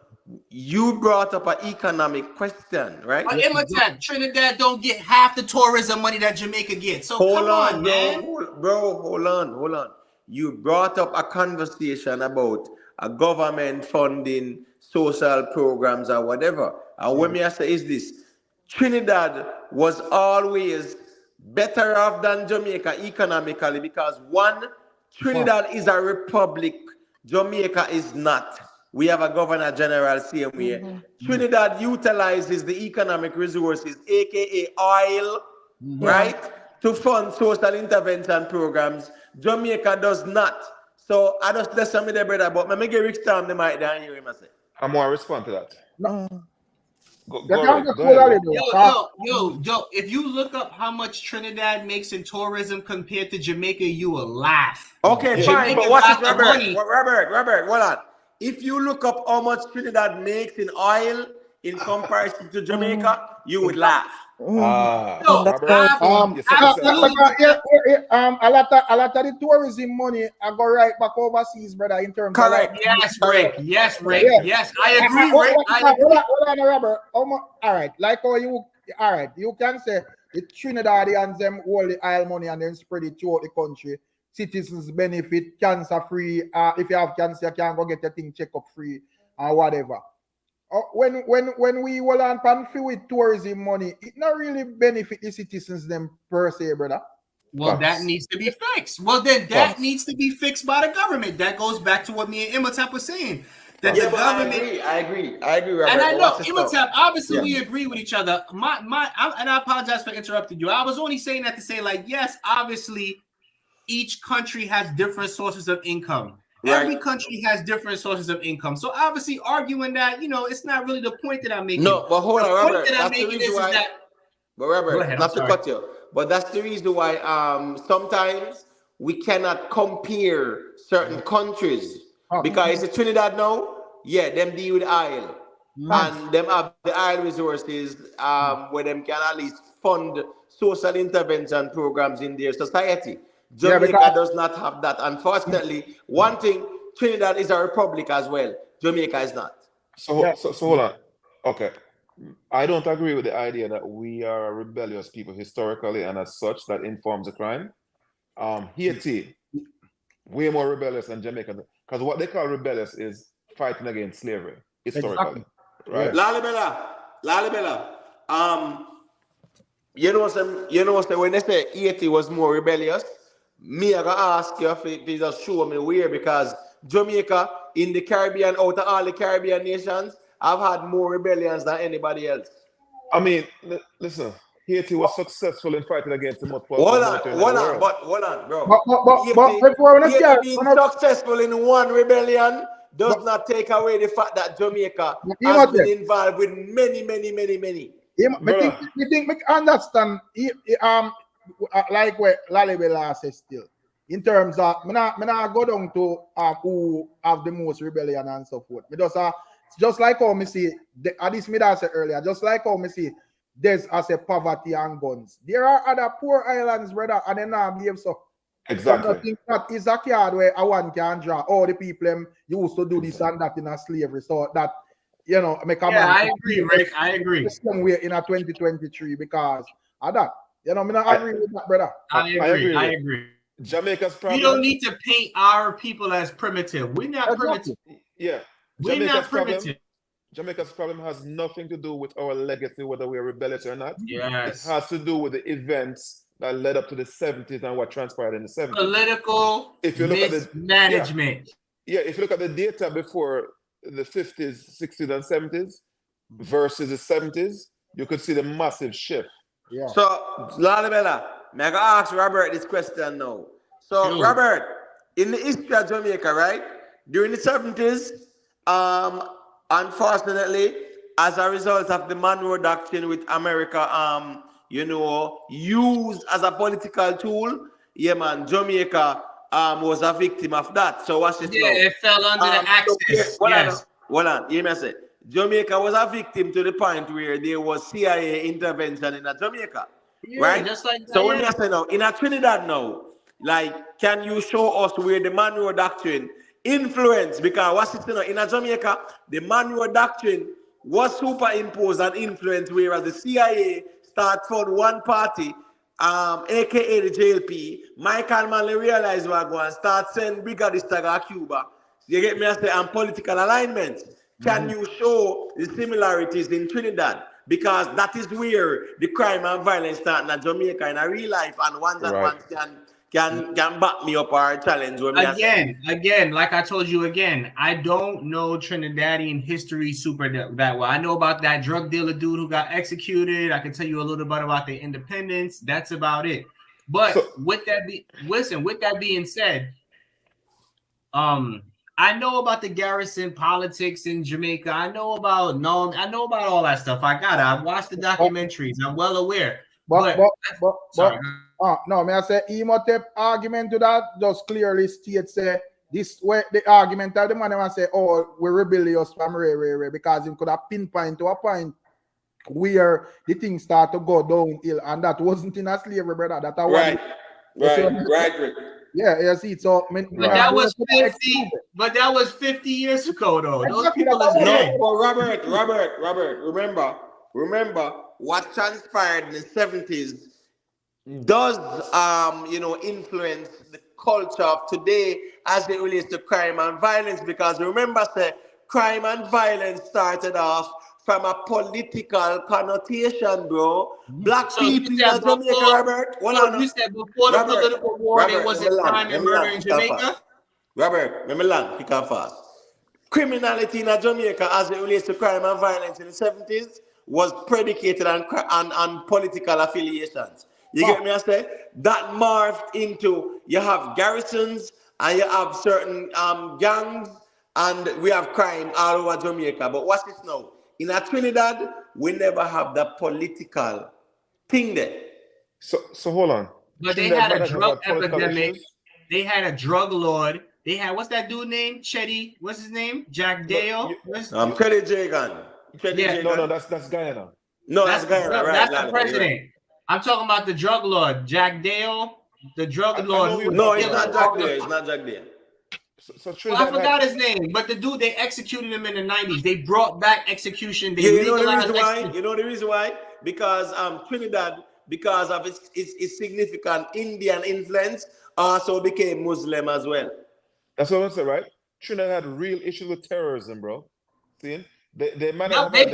[SPEAKER 1] You brought up an economic question, right?
[SPEAKER 5] But Imhotep, Trinidad don't get half the tourism money that Jamaica gets. So come on, man.
[SPEAKER 1] Bro, hold on. You brought up a conversation about a government funding social programs or whatever. And what me I say is this: Trinidad was always better off than Jamaica economically because one, Trinidad is a republic, Jamaica is not. We have a governor general same way. Trinidad utilizes the economic resources, aka oil, right, to fund social intervention programs. Jamaica does not. So I just let some of the brother, but let me get Rick Storm the mic down here.
[SPEAKER 3] I'm going to respond to that.
[SPEAKER 8] No.
[SPEAKER 3] Go ahead.
[SPEAKER 5] Yo, if you look up how much Trinidad makes in tourism compared to Jamaica, you will laugh.
[SPEAKER 1] Okay, fine, but watch it, Robert, hold on. If you look up how much Trinidad makes in oil in comparison to Jamaica, you would laugh.
[SPEAKER 8] A lot of the tourism money I go right back overseas, brother, in terms
[SPEAKER 1] correct.
[SPEAKER 8] of
[SPEAKER 5] Yes, Rick. Yes, I agree, Rick.
[SPEAKER 8] Hold on, Robert. All right, like how you can say the Trinidadians them all the oil money and then spread it throughout the country. Citizens benefit, cancer free. If you have cancer, you can go get your thing check up free or whatever. When we will on pan with tourism money, it not really benefit the citizens them per se, brother.
[SPEAKER 5] Well, that needs to be fixed. Well, then that needs to be fixed by the government. That goes back to what me and Imhotep was saying. That the government.
[SPEAKER 1] I agree, Robert.
[SPEAKER 5] And I know Imhotep. Obviously, we agree with each other. And I apologize for interrupting you. I was only saying that to say, like, yes, obviously, each country has different sources of income. Right. Every country has different sources of income. So obviously arguing that, it's not really the point that I'm making.
[SPEAKER 1] No, but hold on, Robert. That's the reason why. But Robert, not to cut you, but that's the reason why sometimes we cannot compare certain countries. Because it's Trinidad now, them deal with oil. And them have the oil resources where them can at least fund social intervention programs in their society. Jamaica does not have that. Unfortunately, one thing, Trinidad is a republic as well. Jamaica is not.
[SPEAKER 3] So hold on. Okay. I don't agree with the idea that we are a rebellious people historically, and as such, that informs a crime. Haiti, way more rebellious than Jamaica. Because what they call rebellious is fighting against slavery, historically.
[SPEAKER 8] Exactly.
[SPEAKER 3] Right?
[SPEAKER 1] Lalibela. When they say Haiti was more rebellious, me I gotta ask you if you just show me where, because Jamaica in the Caribbean, out of all the Caribbean nations, I've had more rebellions than anybody else.
[SPEAKER 3] I mean, listen, Haiti was successful in fighting against the most
[SPEAKER 1] Hold on, bro.
[SPEAKER 8] But
[SPEAKER 1] Haiti being successful in one rebellion does not take away the fact that Jamaica has been involved with many.
[SPEAKER 8] I think we understand like what Lalibela says still. In terms of, I not go down to who have the most rebellion and so forth. Just like how me see, this me that I said earlier, just like how me see, there's as a poverty and guns. There are other poor islands, brother, and they not behave so.
[SPEAKER 3] Exactly.
[SPEAKER 8] I think that is a card where one can draw. All the people used to do this and that in a slavery, so that make a man.
[SPEAKER 5] I agree, Rick. I agree.
[SPEAKER 8] Somewhere in a 2023 because of that. I agree with that, brother.
[SPEAKER 5] I agree.
[SPEAKER 3] Jamaica's problem.
[SPEAKER 5] We don't need to paint our people as primitive. We're not primitive.
[SPEAKER 3] Yeah.
[SPEAKER 5] We're not primitive.
[SPEAKER 3] Jamaica's problem has nothing to do with our legacy, whether we're rebellious or not.
[SPEAKER 5] Yes.
[SPEAKER 3] It has to do with the events that led up to the 70s and what transpired in the 70s.
[SPEAKER 5] Political mismanagement.
[SPEAKER 3] If you look at the data before the 50s, 60s, and 70s versus the 70s, you could see the massive shift.
[SPEAKER 8] Yeah.
[SPEAKER 1] So, Lalibela, may I ask Robert this question now? So, Robert, in the history of Jamaica, right, during the 70s, unfortunately, as a result of the Monroe Doctrine with America, used as a political tool, Jamaica was a victim of that. So what's it now?
[SPEAKER 5] It fell under the axis.
[SPEAKER 1] Hold on. You must say Jamaica was a victim to the point where there was CIA intervention in Jamaica.
[SPEAKER 5] Yeah,
[SPEAKER 1] right?
[SPEAKER 5] just like
[SPEAKER 1] So when
[SPEAKER 5] that.
[SPEAKER 1] I say now, in a Trinidad now, like, can you show us where the Monroe Doctrine influence? Because what's it, you know, in a Jamaica, the Monroe Doctrine was superimposed and influenced, whereas the CIA started for one party, aka the JLP. Michael Manley realized what going and start sending brigadiers to Cuba. You get me? I say, and political alignments. Can you show the similarities in Trinidad? Because that is where the crime and violence start in Jamaica in a real life, and ones and
[SPEAKER 3] Right.
[SPEAKER 1] ones can back me up or challenge what me I say.
[SPEAKER 5] Again, like I told you again, I don't know Trinidadian history super that well. I know about that drug dealer dude who got executed. I can tell you a little bit about the independence. That's about it. But with that being said, I know about the garrison politics in Jamaica. I know about all that stuff. I've watched the documentaries. I'm well aware. Sorry.
[SPEAKER 8] No, may I say Imhotep argument to that just clearly states this way the argument of the man I say, oh, we're rebellious from Ray, because he could have pinpointed to a point where the things start to go downhill, and that wasn't in a slavery, brother. That
[SPEAKER 1] right.
[SPEAKER 8] Yeah, see. So,
[SPEAKER 5] but that was 50. But that was 50 years ago, though. Those people is dead.
[SPEAKER 1] No, but Robert. Remember what transpired in the 70s does influence the culture of today as it relates to crime and violence. Because remember, say crime and violence started off from a political connotation, bro. Black people in Jamaica, Robert.
[SPEAKER 5] You said before the political war, there wasn't crime and murder in Jamaica?
[SPEAKER 1] Robert, let me land, pick up fast. Criminality in Jamaica as it relates to crime and violence in the 70s was predicated on political affiliations. You get me? I say that morphed into you have garrisons and you have certain gangs, and we have crime all over Jamaica. But what's this now? In a Trinidad, we never have the political thing there.
[SPEAKER 3] So hold on.
[SPEAKER 5] But they had a drug epidemic. They had a drug lord. They had, what's that dude name? Chetty. What's his name? Jack Dale.
[SPEAKER 1] Credit Jagan.
[SPEAKER 3] No, that's Guyana.
[SPEAKER 1] No, that's Guyana. Right,
[SPEAKER 5] that's the president. Right. I'm talking about the drug lord, Jack Dale. The drug lord.
[SPEAKER 1] No, it's not Jack Dale. It's not Jack Dale.
[SPEAKER 5] I forgot his name, but the dude, they executed him in the 90s. They brought back execution. They
[SPEAKER 1] you know the reason why? You know the reason why? Because Trinidad, because of its significant Indian influence, also became Muslim as well.
[SPEAKER 3] That's what I'm saying, right? Trinidad had real issues with terrorism, bro. See? Their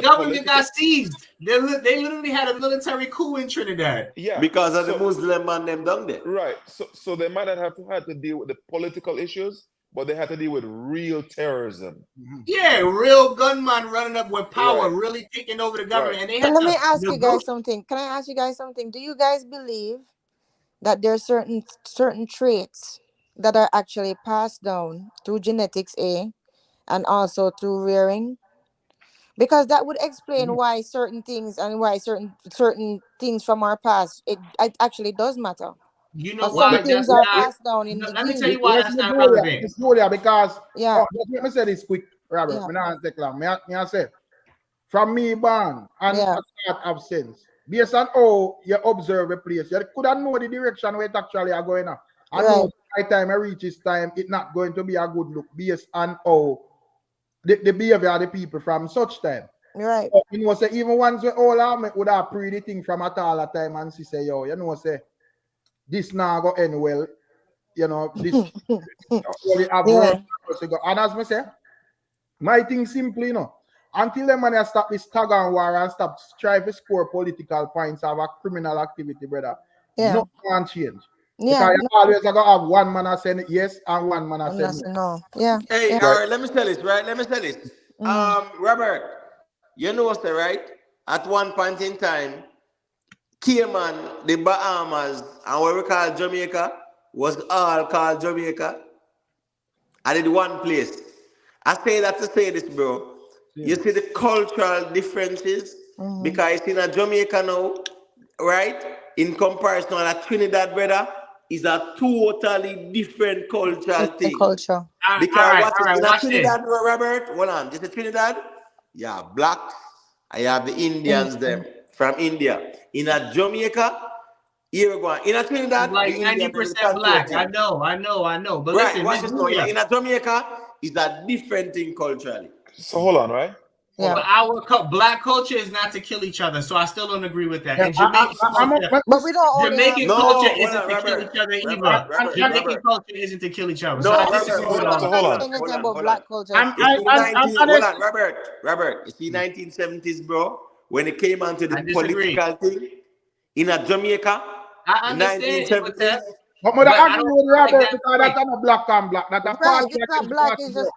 [SPEAKER 5] government got seized. They literally had a military coup in Trinidad.
[SPEAKER 3] Yeah,
[SPEAKER 1] because of the Muslim man them down there.
[SPEAKER 3] Right. So they might not have had to deal with the political issues, but they had to deal with real terrorism.
[SPEAKER 5] Yeah, real gunman running up with power, really taking over the government. And they had
[SPEAKER 7] let me ask you guys something. Can I ask you guys something? Do you guys believe that there are certain traits that are actually passed down through genetics, and also through rearing? Because that would explain why certain things and why certain things from our past it actually does matter.
[SPEAKER 5] You know why
[SPEAKER 7] things are passed down in
[SPEAKER 5] let me tell you why that's not relevant.
[SPEAKER 8] It's Julia, because let me say this quick, Robert. Yeah. I take long. Me I say from me born and a start of sense. Based on how you observe a place, you could not know the direction where it actually are going on. I know by the time I reach this time, it's not going to be a good look based on how the behavior of the people from such time.
[SPEAKER 7] Right.
[SPEAKER 8] So, you know, say even once we all are would have pre the thing from at all time and say, yo, you know, say this now go end well. You know, this and as I say, my thing simply, you know, until the man stop this tag and war and stop strive to score political points of a criminal activity, brother. No can change.
[SPEAKER 7] Yeah,
[SPEAKER 8] because you always gonna have one man saying yes and one man saying
[SPEAKER 7] no. Yeah.
[SPEAKER 1] Hey, all right, let me say this, right? Robert, you know what's right? At one point in time, Cayman, the Bahamas, and what we call Jamaica was all called Jamaica. I did one place. I say that to say this, bro. Yeah. You see the cultural differences because it's in a Jamaica now, right? In comparison to Trinidad, brother, is a totally different cultural thing.
[SPEAKER 7] Culture.
[SPEAKER 1] Because in Trinidad, Robert, hold on, just Trinidad, you have blacks, I have the Indians them from India. In a Jamaica, Here we go. In Trinidad,
[SPEAKER 5] like
[SPEAKER 1] the Indian
[SPEAKER 5] 90% black. I know. But
[SPEAKER 1] right,
[SPEAKER 5] listen,
[SPEAKER 1] watch
[SPEAKER 5] Miss
[SPEAKER 1] this now.
[SPEAKER 5] Julia.
[SPEAKER 1] In Jamaica, it's a different thing culturally.
[SPEAKER 3] So hold on, right?
[SPEAKER 7] Yeah.
[SPEAKER 5] But our black culture is not to kill each other, so I still don't agree with that.
[SPEAKER 8] Yeah,
[SPEAKER 5] And Jamaican culture,
[SPEAKER 7] But we don't only have
[SPEAKER 5] Jamaican
[SPEAKER 1] No,
[SPEAKER 5] culture
[SPEAKER 1] hold
[SPEAKER 5] isn't
[SPEAKER 1] on,
[SPEAKER 5] to kill
[SPEAKER 1] Robert.
[SPEAKER 5] each other either.
[SPEAKER 1] Robert,
[SPEAKER 5] Jamaican culture isn't to kill each other.
[SPEAKER 1] No,
[SPEAKER 5] So I
[SPEAKER 1] Robert,
[SPEAKER 5] disagree
[SPEAKER 1] hold
[SPEAKER 5] with
[SPEAKER 1] on.
[SPEAKER 5] all
[SPEAKER 3] So
[SPEAKER 5] that.
[SPEAKER 3] hold on.
[SPEAKER 7] anything
[SPEAKER 1] Hold on,
[SPEAKER 7] about
[SPEAKER 1] hold
[SPEAKER 7] black
[SPEAKER 1] on.
[SPEAKER 7] culture.
[SPEAKER 1] Hold on, Robert. You see 1970s, bro, when it came onto the
[SPEAKER 5] I disagree.
[SPEAKER 1] political thing in Jamaica,
[SPEAKER 5] I
[SPEAKER 1] in
[SPEAKER 5] understand it, but
[SPEAKER 1] 1970s.
[SPEAKER 8] But
[SPEAKER 5] But I
[SPEAKER 8] I agree
[SPEAKER 5] don't
[SPEAKER 8] with
[SPEAKER 5] like
[SPEAKER 8] Robert
[SPEAKER 5] that
[SPEAKER 8] because that's not a black and black. That's a
[SPEAKER 7] Right,
[SPEAKER 8] party
[SPEAKER 7] it's not
[SPEAKER 8] against
[SPEAKER 7] black,
[SPEAKER 8] party,
[SPEAKER 7] it's
[SPEAKER 8] bro.
[SPEAKER 7] just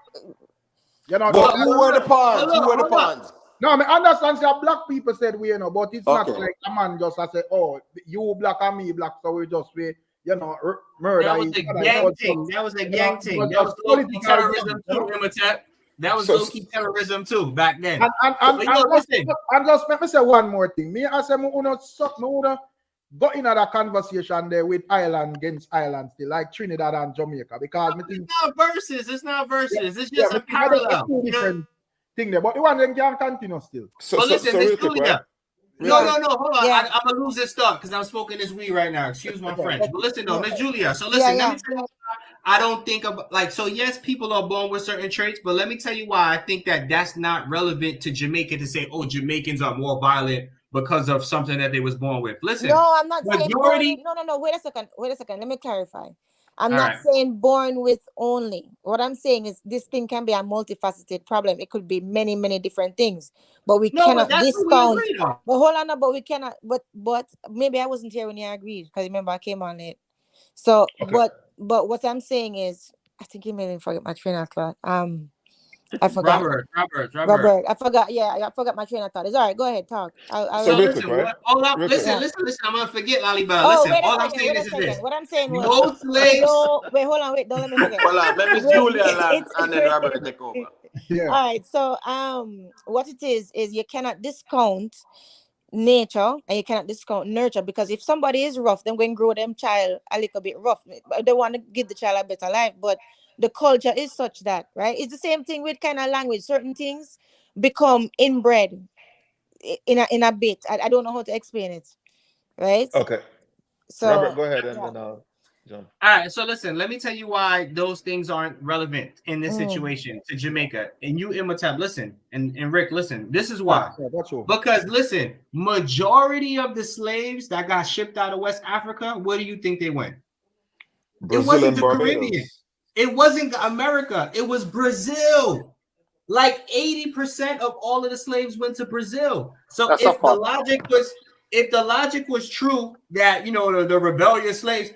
[SPEAKER 8] You know,
[SPEAKER 1] But
[SPEAKER 8] so,
[SPEAKER 1] who were the pawns? Who were the
[SPEAKER 5] hold up.
[SPEAKER 1] pawns?
[SPEAKER 8] no, I understand that black people said we, you know, but it's not
[SPEAKER 1] Okay.
[SPEAKER 8] like a man just say, oh, you black and me black, so we just murder
[SPEAKER 5] That was
[SPEAKER 8] each
[SPEAKER 5] a
[SPEAKER 8] other.
[SPEAKER 5] gang thing. That was a gang thing. That was low-key terrorism too, Imhotep. That was low-key terrorism too back then.
[SPEAKER 8] And just let me say one more thing. Me, I say, me wanna go in that conversation there with island against island still, like Trinidad and Jamaica, because me think
[SPEAKER 5] it's not verses. It's just a parallel.
[SPEAKER 8] Two different thing there, but the one then can continue still.
[SPEAKER 5] But listen, Miss Julia. No, hold on.
[SPEAKER 7] Yeah.
[SPEAKER 5] I'm gonna lose this thought because I'm smoking this weed right now. Excuse my French. But listen though, Miss Julia. So listen, let me tell you why I don't think about so yes, people are born with certain traits, but let me tell you why I think that's not relevant to Jamaica to say, oh, Jamaicans are more violent because of something that they was born with. Listen.
[SPEAKER 7] No, I'm not saying born
[SPEAKER 5] majority.
[SPEAKER 7] with, no. Wait a second. Let me clarify. I'm not saying born with only. What I'm saying is this thing can be a multifaceted problem. It could be many, many different things. But we cannot discount. But hold on, but we cannot. But maybe I wasn't here when you agreed because remember I came on late. So, but what I'm saying is, I think you made me forget my train of thought. I forgot.
[SPEAKER 5] Robert.
[SPEAKER 7] I forgot. Yeah, I forgot my train of thought. It's all right. Go ahead, talk.
[SPEAKER 5] Listen, listen. I'm gonna forget Lalibel. Listen, all I'm saying is this.
[SPEAKER 7] What I'm saying was
[SPEAKER 5] most slaves.
[SPEAKER 7] Wait, hold on. Wait, don't let me forget.
[SPEAKER 1] Hold on, let Miss Julia land, and then Robert take over.
[SPEAKER 8] Yeah.
[SPEAKER 7] All right. So, what it is you cannot discount nature and you cannot discount nurture, because if somebody is rough, then going to grow them child a little bit rough. They want to give the child a better life, but the culture is such that, right? It's the same thing with kind of language. Certain things become inbred in a bit. I don't know how to explain it, right?
[SPEAKER 3] Okay. So Robert, go ahead and then John.
[SPEAKER 5] All right, so listen, let me tell you why those things aren't relevant in this situation to Jamaica. And you, Imhotep, listen, and Rick, listen. This is why. Because listen, majority of the slaves that got shipped out of West Africa, where do you think they went?
[SPEAKER 3] Brazil,
[SPEAKER 5] it wasn't the
[SPEAKER 3] Barbados.
[SPEAKER 5] Caribbean. It wasn't America. It was Brazil. Like 80% of all of the slaves went to Brazil. So if the logic was true that the rebellious slaves,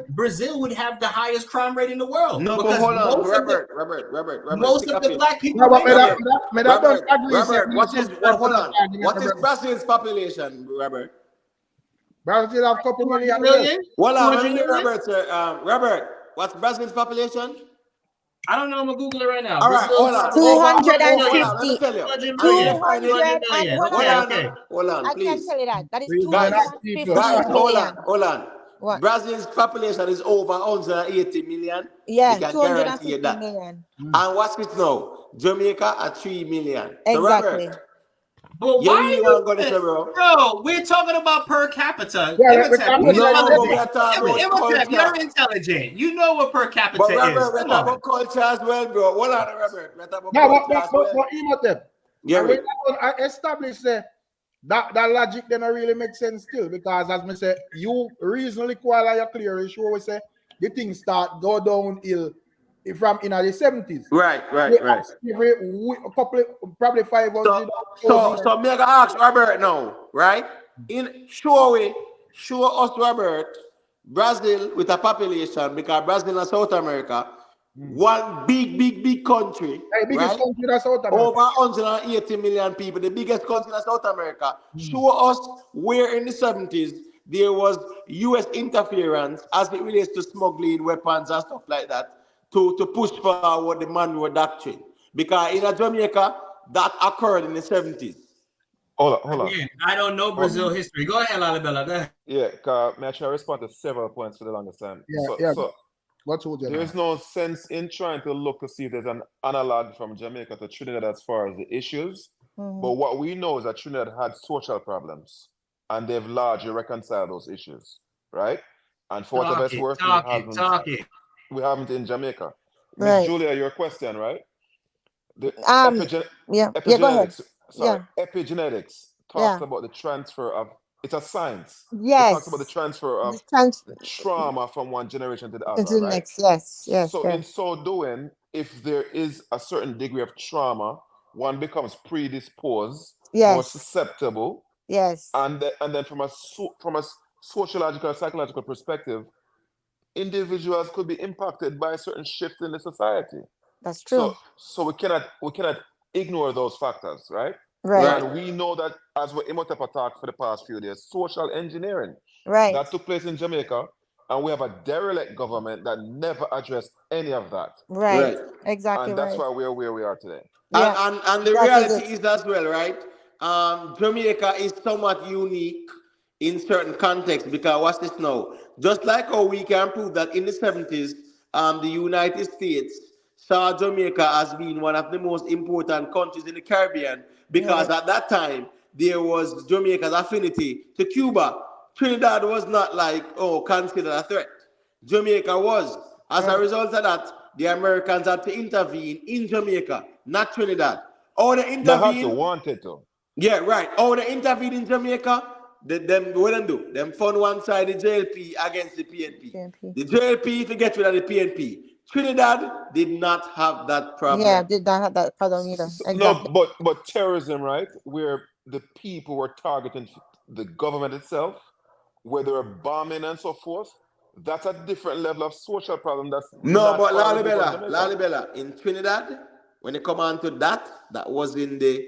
[SPEAKER 5] Brazil would have the highest crime rate in the world.
[SPEAKER 1] No, but hold on, Robert.
[SPEAKER 5] Most of the black people.
[SPEAKER 1] Robert, what is Brazil's population, Robert?
[SPEAKER 8] Brazil have a couple million.
[SPEAKER 1] Hold on, Robert, what's Brazil's population?
[SPEAKER 5] I don't know. I'm gonna Google it right now.
[SPEAKER 1] All right, hold on.
[SPEAKER 7] 250.
[SPEAKER 1] 250. Hold on,
[SPEAKER 7] I
[SPEAKER 1] please.
[SPEAKER 7] can't tell you that. That is 250
[SPEAKER 1] guys,
[SPEAKER 7] million.
[SPEAKER 1] Hold on. What? Brazil's population is over 180 million.
[SPEAKER 7] Yeah,
[SPEAKER 1] 250
[SPEAKER 7] million.
[SPEAKER 1] And what's it now? Jamaica at 3 million.
[SPEAKER 7] Exactly.
[SPEAKER 1] So Robert,
[SPEAKER 5] but why are you
[SPEAKER 1] going to say, bro?
[SPEAKER 5] Bro, we're talking about per capita.
[SPEAKER 1] You're
[SPEAKER 5] intelligent. You know what per capita
[SPEAKER 1] is. Robert,
[SPEAKER 5] we're
[SPEAKER 1] talking about culture as well, bro. Hold on, Robert. We're talking
[SPEAKER 8] about
[SPEAKER 1] culture as well.
[SPEAKER 8] I established that logic then really makes sense still, because as me say, you reasonably quite clear sure we say the things start go downhill from in the 70s.
[SPEAKER 1] Right.
[SPEAKER 8] Every couple, probably 500.
[SPEAKER 1] So me gonna ask Robert now, right? Show us, Robert, Brazil with a population, because Brazil and South America, one big country,
[SPEAKER 8] biggest country in South America.
[SPEAKER 1] Over 180 million people, the biggest country in South America. Show us where in the 70s there was US interference as it relates to smuggling weapons and stuff like that to push forward the Monroe Doctrine. Because in Jamaica, that occurred in the 70s.
[SPEAKER 3] Hold on.
[SPEAKER 5] Again, I don't know Brazil history. Go ahead, Lalibela. Go ahead.
[SPEAKER 3] Yeah, may I try to respond to several points for the longest time? So there is no sense in trying to look to see if there's an analog from Jamaica to Trinidad as far as the issues. But what we know is that Trinidad had social problems, and they've largely reconciled those issues, right? And for whatever it's worth, we haven't in Jamaica. Miss
[SPEAKER 7] Right.
[SPEAKER 3] Julia, your question, right? The
[SPEAKER 7] Yeah. Yeah. Go ahead.
[SPEAKER 3] Epigenetics talks about the transfer of, it's a science.
[SPEAKER 7] Yes.
[SPEAKER 3] It talks about the transfer of trauma from one generation to the other,
[SPEAKER 7] to the
[SPEAKER 3] right?
[SPEAKER 7] next. Yes.
[SPEAKER 3] So in so doing, if there is a certain degree of trauma, one becomes predisposed, more susceptible.
[SPEAKER 7] Yes.
[SPEAKER 3] And then from a sociological, psychological perspective, individuals could be impacted by a certain shift in the society.
[SPEAKER 7] That's true.
[SPEAKER 3] So we cannot ignore those factors, right?
[SPEAKER 7] Right.
[SPEAKER 3] And we know that, as we Imhotep talked for the past few days, social engineering that took place in Jamaica, and we have a derelict government that never addressed any of that.
[SPEAKER 7] Right. Exactly.
[SPEAKER 3] And that's why we're where we are today.
[SPEAKER 1] Yeah. And the reality is as well, right? Jamaica is somewhat unique in certain contexts, because watch this now. Just like how we can prove that in the 70s, the United States saw Jamaica as being one of the most important countries in the Caribbean, because at that time there was Jamaica's affinity to Cuba. Trinidad was not considered a threat. Jamaica was. As a result of that, the Americans had to intervene in Jamaica, not Trinidad. Or they intervened.
[SPEAKER 3] They had to want it to.
[SPEAKER 1] Yeah, right. Or they intervened in Jamaica. Them what them do? Them fund one side the JLP against the PNP. The JLP, if you get rid of the PNP. Trinidad did not have that problem.
[SPEAKER 7] Yeah, did not have that problem either. Exactly.
[SPEAKER 3] No, but terrorism, right? Where the people were targeting the government itself, where they were bombing and so forth. That's a different level of social problem. That's
[SPEAKER 1] no, but Lalibela, in Trinidad, when it come on to that was in the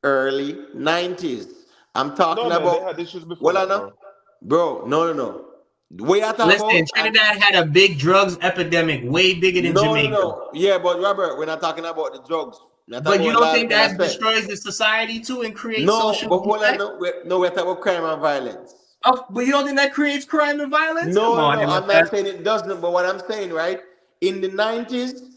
[SPEAKER 1] early 90s. I'm talking about.
[SPEAKER 3] They had issues before.
[SPEAKER 1] Bro, no.
[SPEAKER 5] Listen, Trinidad had a big drugs epidemic, way bigger than Jamaica.
[SPEAKER 1] No. Yeah, but Robert, we're not talking about the drugs.
[SPEAKER 5] But you don't think that destroys the society too and creates social?
[SPEAKER 1] No, we're talking about crime and violence.
[SPEAKER 5] Oh, but you don't think that creates crime and violence?
[SPEAKER 1] No, I'm not saying it doesn't, but what I'm saying, right? In the 90s,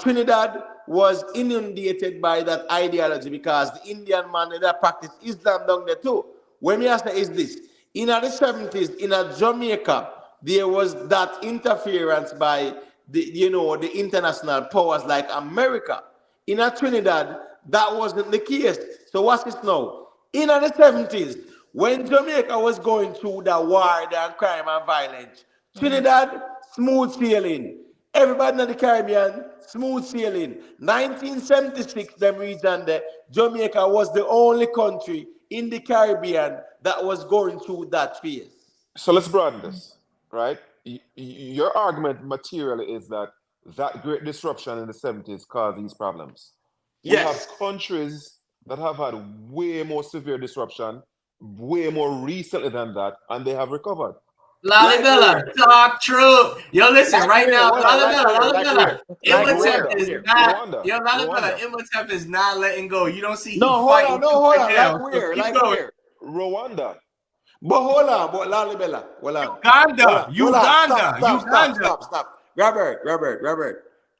[SPEAKER 1] Trinidad was inundated by that ideology because the Indian man that practiced Islam down there too. When me ask is this: in the 70s, in Jamaica, there was that interference by the international powers like America. In Trinidad, that wasn't the case. So what's this now? In the 70s, when Jamaica was going through the war and crime and violence, Trinidad, smooth sailing. Everybody in the Caribbean, smooth sailing. 1976, them region there, Jamaica was the only country in the Caribbean that was going through that phase.
[SPEAKER 3] So let's broaden this, right? Your argument materially is that great disruption in the 70s caused these problems.
[SPEAKER 1] Yes.
[SPEAKER 3] We have countries that have had way more severe disruption, way more recently than that, and they have recovered.
[SPEAKER 5] Lalibela, talk true. Yo, listen, right now, Lalibela. Imhotep is not. Yo, Lalibela, Imhotep is not letting go. You don't see.
[SPEAKER 1] No, hold on. Like where?
[SPEAKER 3] Rwanda.
[SPEAKER 1] But hold on, Lalibela.
[SPEAKER 5] Uganda.
[SPEAKER 1] Stop. Robert.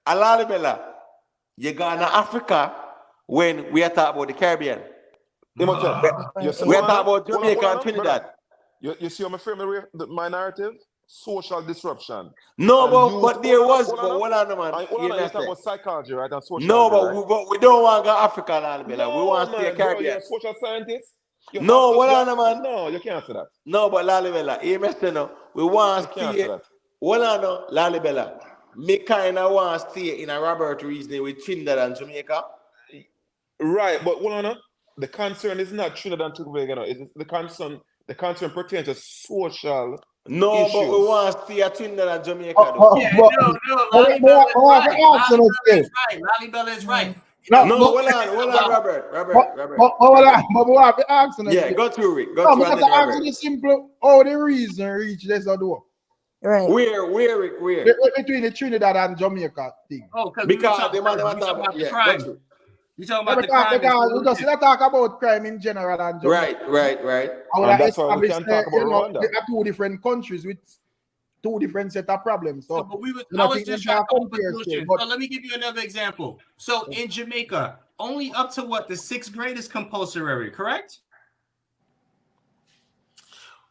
[SPEAKER 1] Lalibela, you gone to Africa when we are talking about the Caribbean. We are talking about Jamaica and Trinidad.
[SPEAKER 3] You see how I'm framing my narrative? Social disruption.
[SPEAKER 1] No, but there was. But hold on, man.
[SPEAKER 3] You're talking about psychology, right? And social.
[SPEAKER 1] No, but we don't want to go Africa, Lalibela. We want to stay Caribbean.
[SPEAKER 3] You're a social scientist.
[SPEAKER 1] No, hold on, man.
[SPEAKER 3] No, you can't say that.
[SPEAKER 1] No, but Lalibela, we want to stay. Hold on, Lalibela. Me kind of want to stay in a Robert reasoning with Trinidad and Jamaica.
[SPEAKER 3] Right, but hold on. The concern is not Trinidad and Tobago. It's the concern pertains to social issues.
[SPEAKER 1] But we want to stay at Trinidad and Jamaica.
[SPEAKER 5] Lalibela is right.
[SPEAKER 1] Hold on, Robert.
[SPEAKER 8] But we have to ask them.
[SPEAKER 1] Yeah, go through it.
[SPEAKER 8] Because the answer is simple. How the reason reach this door?
[SPEAKER 7] Right.
[SPEAKER 1] Where?
[SPEAKER 8] Between the Trinidad and Jamaica thing.
[SPEAKER 5] Oh,
[SPEAKER 1] because they want to talk about the crime.
[SPEAKER 5] You talking about the crime?
[SPEAKER 8] Because we just talk about crime in general and Jamaica.
[SPEAKER 1] Right.
[SPEAKER 3] And that's why we can talk about Rwanda.
[SPEAKER 8] There are two different countries with two different set of problems. So,
[SPEAKER 5] I was just trying to compare. So let me give you another example. So in Jamaica, only up to the 6th grade is compulsory, correct?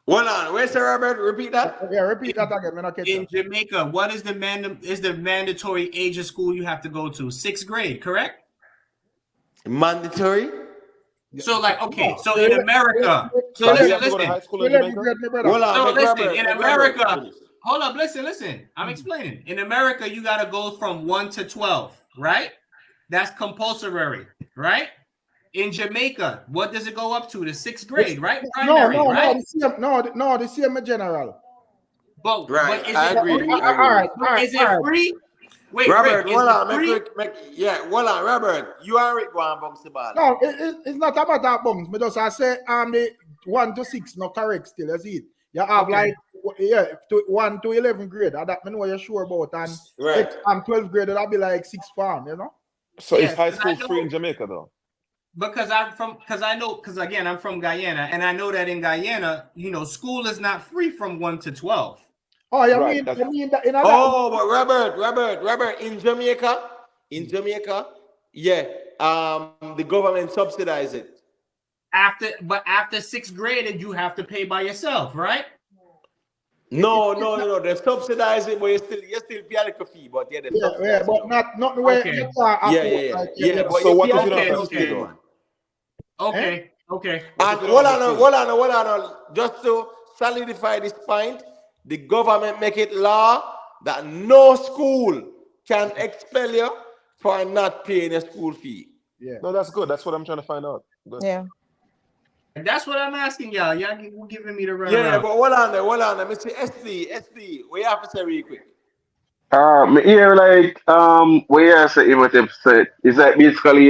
[SPEAKER 1] Hold on, where's Sir Robert? Repeat that.
[SPEAKER 8] Yeah, repeat that again. When I catch
[SPEAKER 5] In Jamaica, what is the mandatory age of school you have to go to? 6th grade, correct?
[SPEAKER 1] Mandatory.
[SPEAKER 5] So, like, okay, so in America, so
[SPEAKER 3] But he
[SPEAKER 5] listen,
[SPEAKER 3] have to go to high
[SPEAKER 5] listen.
[SPEAKER 3] school in Jamaica?
[SPEAKER 1] Hold on,
[SPEAKER 5] So
[SPEAKER 1] make
[SPEAKER 5] listen,
[SPEAKER 1] Robert,
[SPEAKER 5] in
[SPEAKER 1] make
[SPEAKER 5] America,
[SPEAKER 1] Robert finish.
[SPEAKER 5] hold up, listen. I'm explaining. In America, you gotta go from 1 to 12, right? That's compulsory, right? In Jamaica, what does it go up to? The 6th grade, right? Primary, right?
[SPEAKER 8] The same general.
[SPEAKER 5] But is
[SPEAKER 1] I
[SPEAKER 5] it
[SPEAKER 1] agree.
[SPEAKER 5] free?
[SPEAKER 8] All right.
[SPEAKER 5] Is it free? Wait,
[SPEAKER 1] Robert,
[SPEAKER 5] Rick,
[SPEAKER 1] hold
[SPEAKER 5] is
[SPEAKER 1] on,
[SPEAKER 5] it free?
[SPEAKER 1] hold on, Robert. You are Rick going bounce the ball.
[SPEAKER 8] No, it's not about that bunks. Because I say the 1 to 6 not correct still. That's it. You have
[SPEAKER 5] Okay.
[SPEAKER 8] 1 to 11 grade. That I know you're sure about. And
[SPEAKER 1] Right.
[SPEAKER 8] 12th grade, that'll be like 6th form, you know?
[SPEAKER 3] So
[SPEAKER 5] Yes,
[SPEAKER 3] is high
[SPEAKER 5] 'cause
[SPEAKER 3] school
[SPEAKER 5] I know-
[SPEAKER 3] free in Jamaica though?
[SPEAKER 5] Because again, I'm from Guyana, and I know that in Guyana, school is not free from 1 to 12.
[SPEAKER 8] Oh, you
[SPEAKER 3] Right,
[SPEAKER 8] mean that in other
[SPEAKER 1] But Robert, in Jamaica, yeah, the government subsidize it.
[SPEAKER 5] After 6th grade, you have to pay by yourself, right?
[SPEAKER 1] No, they subsidize it, but you still pay like a fee, but yeah, they subsidize it.
[SPEAKER 8] but not the way.
[SPEAKER 5] Okay.
[SPEAKER 1] Yeah, but
[SPEAKER 3] So
[SPEAKER 1] you
[SPEAKER 3] what
[SPEAKER 1] pay
[SPEAKER 3] if you
[SPEAKER 1] like
[SPEAKER 3] don't
[SPEAKER 1] a
[SPEAKER 3] have
[SPEAKER 1] fee
[SPEAKER 3] fee
[SPEAKER 1] still.
[SPEAKER 3] though?
[SPEAKER 5] Okay.
[SPEAKER 1] And hold on. Just to solidify this point, the government make it law that no school can expel you for not paying a school fee.
[SPEAKER 8] Yeah.
[SPEAKER 3] No, that's good. That's what I'm trying to find out. Good.
[SPEAKER 7] Yeah.
[SPEAKER 5] And that's what I'm asking y'all. Y'all giving me the runaround.
[SPEAKER 1] Yeah, but hold on there. Mr. SD, what you have to say real quick?
[SPEAKER 10] Me hear like what you say Imhotep said is like basically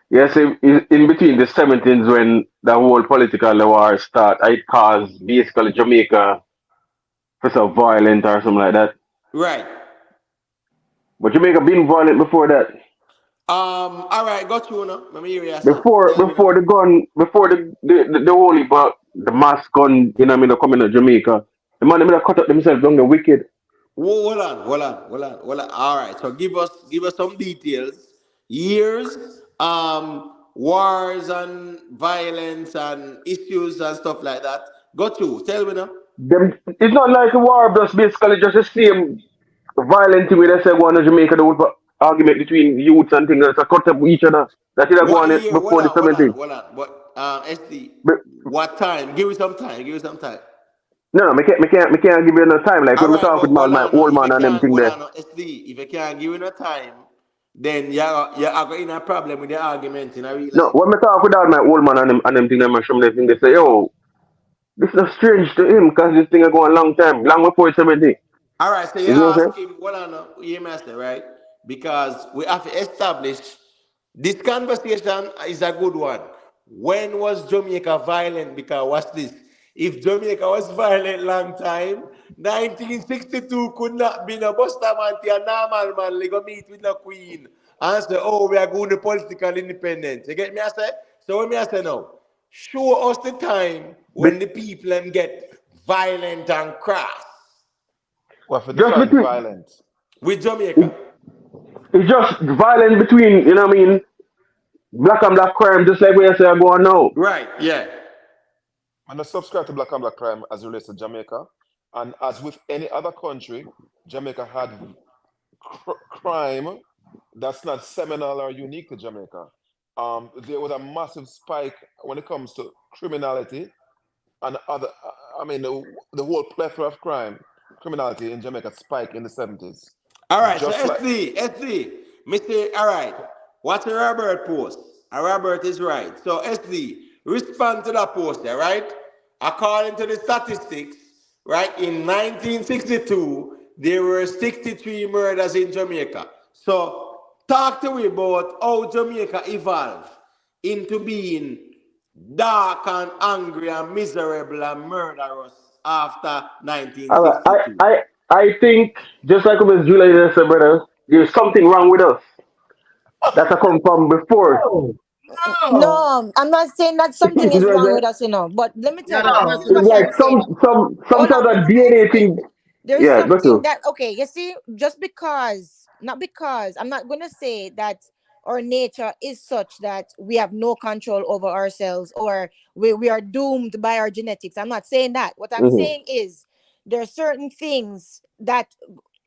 [SPEAKER 10] yes in between the 17s when the whole political war start it caused basically Jamaica for some violent or something like that.
[SPEAKER 1] Right.
[SPEAKER 10] But Jamaica been violent before that.
[SPEAKER 1] All right, got you now. Let me hear you.
[SPEAKER 10] Before the gun before the holy but the mass gun, you know what I mean, coming to Jamaica. The man them cut up themselves down the wicked.
[SPEAKER 1] Hold on. All right, so give us some details. Years, wars and violence and issues and stuff like that. Got you. Tell me now.
[SPEAKER 10] It's not like a war, just basically just the same violent thing where they say going to Jamaica, the whole argument between youths and things that cut up each other. That is going on
[SPEAKER 1] Year?
[SPEAKER 10] before the 17th.
[SPEAKER 1] Hold on. But SD,
[SPEAKER 10] But
[SPEAKER 1] what time? Give me some time.
[SPEAKER 10] no, I can't give you enough time. Like
[SPEAKER 1] All
[SPEAKER 10] when we
[SPEAKER 1] right,
[SPEAKER 10] talk
[SPEAKER 1] but
[SPEAKER 10] with my old man and them thing there.
[SPEAKER 1] SD, if you can't give you no time, then you're in a problem with the argument in a real
[SPEAKER 10] No,
[SPEAKER 1] life.
[SPEAKER 10] when we talk without my old man and them thing, them and show me the thing, they say, yo, this is strange to him because this thing is going a long time, long before 70.
[SPEAKER 1] All right, so you
[SPEAKER 10] You know what I'm
[SPEAKER 1] ask him, you must say, right? Because we have to establish this conversation is a good one. When was Jamaica violent? Because what's this? If Jamaica was violent long time, 1962 could not be no Bustamante a normal man. They go meet with the queen and say, oh, we are going to political independence. You get me? I say? So what me I say now? Show us the time when the people them get violent and crass.
[SPEAKER 3] Well, for
[SPEAKER 10] Just
[SPEAKER 3] define
[SPEAKER 10] between,
[SPEAKER 3] violent.
[SPEAKER 1] With Jamaica.
[SPEAKER 10] it's just violent between, you know what I mean, black and black crime, just like where you say I go on now.
[SPEAKER 1] Right, yeah.
[SPEAKER 3] And I subscribe to black and black crime as it relates to Jamaica. And as with any other country, Jamaica had crime that's not seminal or unique to Jamaica. There was a massive spike when it comes to criminality and other, the whole plethora of criminality in Jamaica spiked in the 70s.
[SPEAKER 1] All right,
[SPEAKER 3] Just
[SPEAKER 1] so
[SPEAKER 3] like
[SPEAKER 1] SD, Mr. All right, what's a Robert post? A Robert is right. So SD, respond to that post there, right? According to the statistics, right, in 1962, there were 63 murders in Jamaica. So talk to me about how Jamaica evolved into being dark and angry and miserable and murderous after
[SPEAKER 10] All right,
[SPEAKER 1] 1962.
[SPEAKER 10] I think, just like Miss Julia said, brother, there's something wrong with us. That I come from before.
[SPEAKER 7] No, I'm not saying that something is wrong with us, but let me tell you, this is
[SPEAKER 10] It's
[SPEAKER 7] what
[SPEAKER 10] like
[SPEAKER 7] I'm saying.
[SPEAKER 10] some
[SPEAKER 7] Hold
[SPEAKER 10] sort
[SPEAKER 7] on,
[SPEAKER 10] of
[SPEAKER 7] let me
[SPEAKER 10] DNA
[SPEAKER 7] explain.
[SPEAKER 10] thing.
[SPEAKER 7] There's
[SPEAKER 10] Yeah, go
[SPEAKER 7] something
[SPEAKER 10] to.
[SPEAKER 7] that, okay, you see, just because, not because, I'm not going to say that our nature is such that we have no control over ourselves, or we are doomed by our genetics. I'm not saying that. What I'm saying is there are certain things that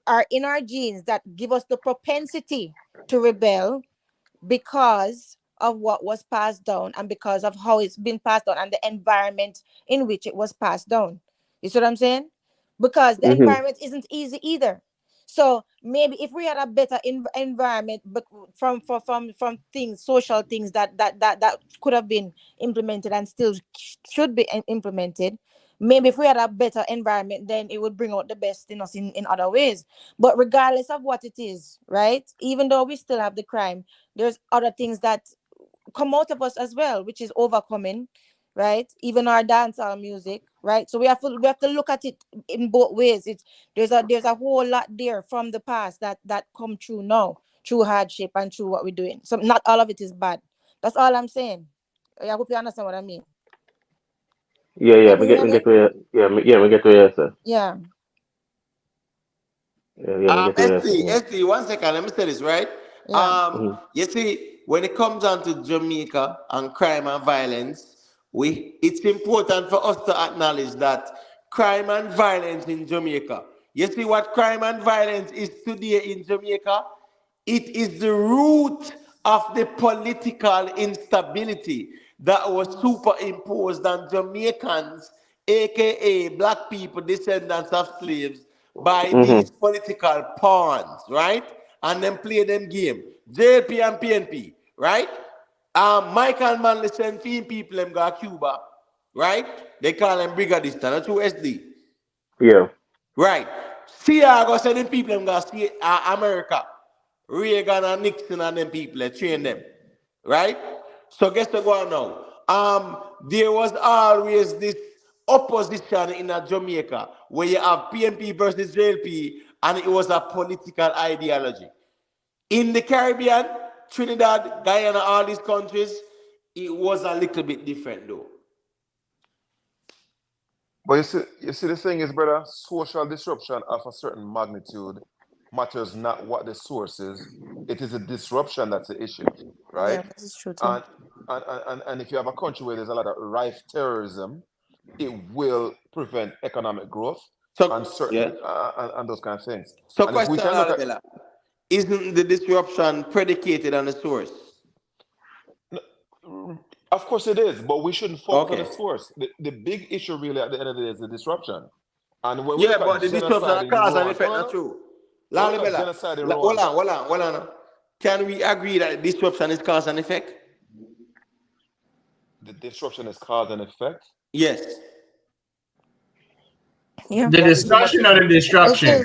[SPEAKER 7] are in our genes that give us the propensity to rebel because of what was passed down and because of how it's been passed down and the environment in which it was passed down. You see what I'm saying? Because the environment isn't easy either. So maybe if we had a better environment, but from things, social things that could have been implemented and still should be implemented, maybe if we had a better environment, then it would bring out the best in us in other ways. But regardless of what it is, right? Even though we still have the crime, there's other things that come out of us as well, which is overcoming, right? Even our dancehall music, right? So we have to look at it in both ways. There's a whole lot there from the past that come true now, through hardship and through what we're doing. So not all of it is bad. That's all I'm saying. I hope you understand what I mean.
[SPEAKER 10] Yeah,
[SPEAKER 7] Can you hear
[SPEAKER 10] me
[SPEAKER 7] me?
[SPEAKER 10] get to me get to you, sir.
[SPEAKER 7] Yeah.
[SPEAKER 10] Me get to you, sir.
[SPEAKER 1] ST, 1 second, let me say this, right?
[SPEAKER 7] Yeah.
[SPEAKER 1] You see, when it comes down to Jamaica and crime and violence, it's important for us to acknowledge that crime and violence in Jamaica. You see what crime and violence is today in Jamaica? It is the root of the political instability that was superimposed on Jamaicans, aka black people, descendants of slaves, by these political pawns, right? And then play them game. JLP and PNP, right? Michael Manley send people them go to Cuba, right? They call them brigadists, that's who SD.
[SPEAKER 10] Yeah.
[SPEAKER 1] Right. Go sending people them go see America. Reagan and Nixon and them people, they train them. Right? So guess what going on now? There was always this opposition in Jamaica where you have PNP versus JLP, and it was a political ideology. In the Caribbean, Trinidad, Guyana, all these countries, it was a little bit different though.
[SPEAKER 3] But you see, the thing is, brother, social disruption of a certain magnitude matters not what the source is. It is a disruption that's the issue, right?
[SPEAKER 7] Yeah, this is true too.
[SPEAKER 3] And if you have a country where there's a lot of rife terrorism, it will prevent economic growth and certain and those kind of things.
[SPEAKER 1] So,
[SPEAKER 3] and
[SPEAKER 1] question,
[SPEAKER 3] if we can look at,
[SPEAKER 1] Bella, isn't the disruption predicated on the source?
[SPEAKER 3] Of course it is, but we shouldn't focus on the source. The big issue really at the end of the day is the disruption. And when we look
[SPEAKER 1] but
[SPEAKER 3] at
[SPEAKER 1] the disruption
[SPEAKER 3] in
[SPEAKER 1] cause and
[SPEAKER 3] Rwanda,
[SPEAKER 1] effect not true.
[SPEAKER 3] genocide in Rwanda.
[SPEAKER 1] Hold on. Can we agree that disruption is cause and effect?
[SPEAKER 3] The disruption is cause and effect?
[SPEAKER 1] Yes.
[SPEAKER 7] Yeah.
[SPEAKER 5] The discussion or the destruction?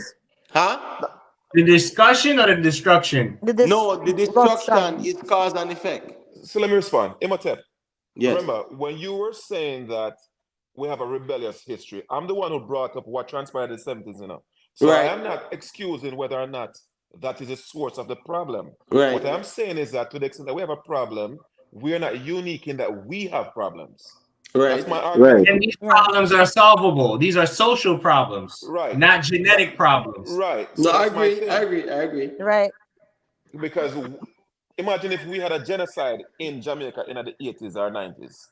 [SPEAKER 1] Huh?
[SPEAKER 5] The discussion or the destruction?
[SPEAKER 1] No, the destruction is cause and effect.
[SPEAKER 3] So let me respond. Imhotep,
[SPEAKER 1] yes.
[SPEAKER 3] Remember, when you were saying that we have a rebellious history, I'm the one who brought up what transpired in the 70s, you know. So
[SPEAKER 1] right.
[SPEAKER 3] I am not excusing whether or not that is the source of the problem.
[SPEAKER 1] Right.
[SPEAKER 3] What I'm saying is that to the extent that we have a problem, we're not unique in that we have problems.
[SPEAKER 1] Right.
[SPEAKER 3] That's my argument.
[SPEAKER 5] Right. And these problems are solvable. These are social problems,
[SPEAKER 3] right?
[SPEAKER 5] Not genetic problems,
[SPEAKER 3] right?
[SPEAKER 1] So no, I agree.
[SPEAKER 7] Right.
[SPEAKER 3] Because imagine if we had a genocide in Jamaica in the 80s or 90s.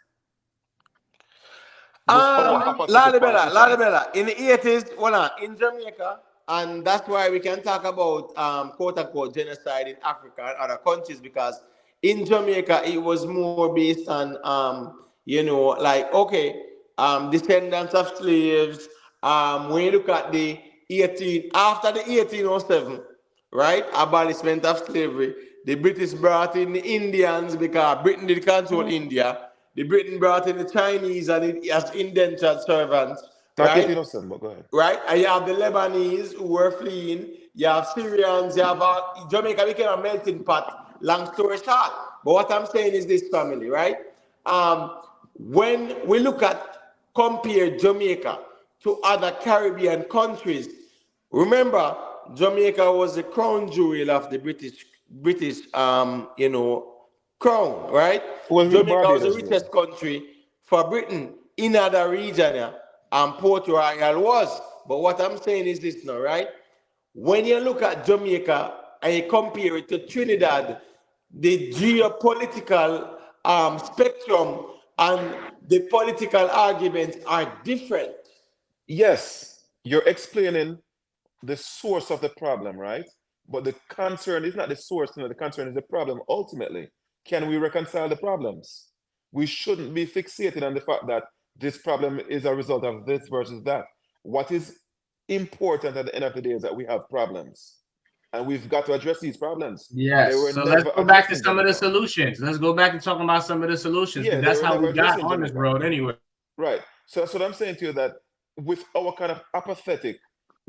[SPEAKER 1] Lalibela, in the 80s, in Jamaica, and that's why we can talk about quote-unquote genocide in Africa and other countries, because in Jamaica, it was more based on, descendants of slaves. When you look at after the 1807, right, abolishment of slavery, the British brought in the Indians because Britain did control India. The Britain brought in the Chinese as indentured servants. Right?
[SPEAKER 3] But go ahead.
[SPEAKER 1] Right? And you have the Lebanese who were fleeing. You have Syrians. You have Jamaica became a melting pot. Long story short. But what I'm saying is this, family, right? When we compare Jamaica to other Caribbean countries, remember, Jamaica was the crown jewel of the British crown, right? Jamaica was the richest country for Britain in other region, and Port Royal was. But what I'm saying is this now, right? When you look at Jamaica and you compare it to Trinidad the geopolitical spectrum and the political arguments are different.
[SPEAKER 3] Yes, you're explaining the source of the problem, right? But the concern is not the source, the concern is the problem ultimately. Can we reconcile the problems? We shouldn't be fixated on the fact that this problem is a result of this versus that. What is important at the end of the day is that we have problems. And we've got to address these problems.
[SPEAKER 5] Yes. So let's go back to some of the solutions. Let's go back and talk about some of the solutions. Yeah, that's how we got on this road anyway.
[SPEAKER 3] Right. So that's what I'm saying to you, that with our kind of apathetic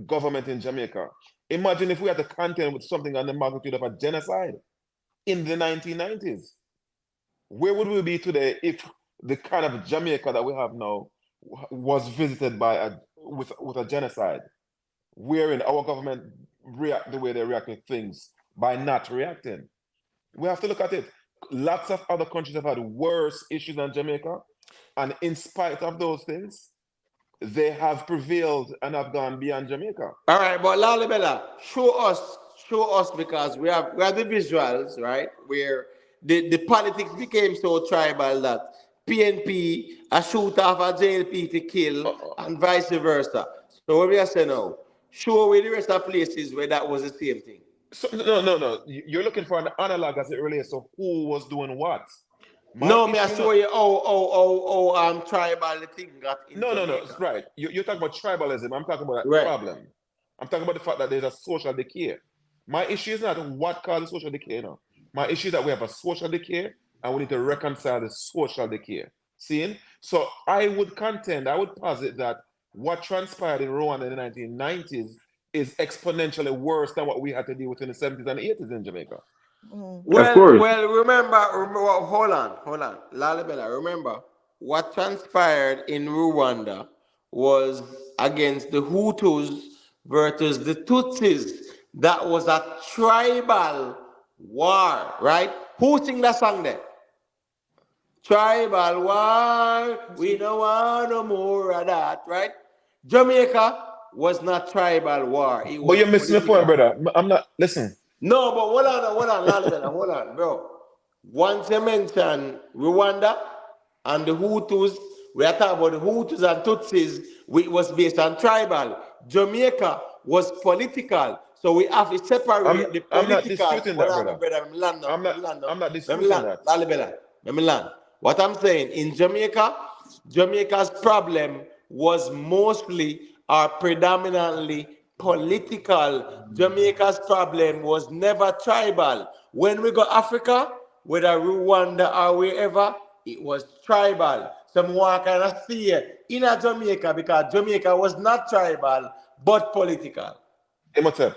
[SPEAKER 3] government in Jamaica, imagine if we had to contend with something on the magnitude of a genocide in the 1990s. Where would we be today if the kind of Jamaica that we have now was visited by with a genocide, wherein our government react the way they react to things by not reacting? We have to look at it. Lots of other countries have had worse issues than Jamaica, and in spite of those things, they have prevailed and have gone beyond Jamaica.
[SPEAKER 1] All right, but Lalibela, show us, because we have the visuals, right? Where the politics became so tribal that PNP a shoot off a JLP to kill and vice versa. So what we are saying now, show me the rest of places where that was the same thing.
[SPEAKER 3] So no. You're looking for an analog as it relates to who was doing what.
[SPEAKER 1] Me I show you how tribal the thing got into
[SPEAKER 3] No, right. You're talking about tribalism. I'm talking about that problem. I'm talking about the fact that there's a social decay. My issue is not what causes social decay, no. My issue is that we have a social decay and we need to reconcile the social decay. See? So I would posit that what transpired in Rwanda in the 1990s is exponentially worse than what we had to deal with in the 70s and 80s in Jamaica.
[SPEAKER 1] Well, remember, hold on, Lalibela, remember, what transpired in Rwanda was against the Hutus versus the Tutsis. That was a tribal war, right? Who sing that song there? Tribal war, we don't want no more of that, right? Jamaica was not tribal war.
[SPEAKER 3] But you're missing the point, brother. I'm not, listen.
[SPEAKER 1] No, but hold on, bro. Once you mention Rwanda and the Hutus, we are talking about the Hutus and Tutsis, which was based on tribal. Jamaica was political. So we have to separate the political.
[SPEAKER 3] I'm not disputing that, brother. I'm not disputing that.
[SPEAKER 1] Let me land. What I'm saying, in Jamaica, Jamaica's problem was mostly or predominantly political. Jamaica's problem was never tribal. When we go Africa, whether Rwanda or wherever, it was tribal. Some more kind of fear in Jamaica because Jamaica was not tribal but political.
[SPEAKER 3] Imhotep,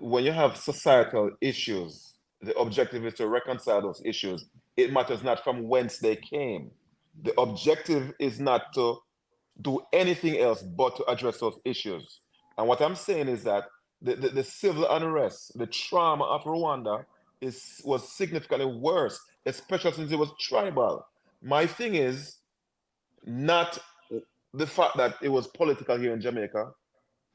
[SPEAKER 3] when you have societal issues, the objective is to reconcile those issues. It matters not from whence they came. The objective is not to do anything else but to address those issues. And what I'm saying is that the civil unrest, the trauma of Rwanda was significantly worse, especially since it was tribal. My thing is not the fact that it was political here in Jamaica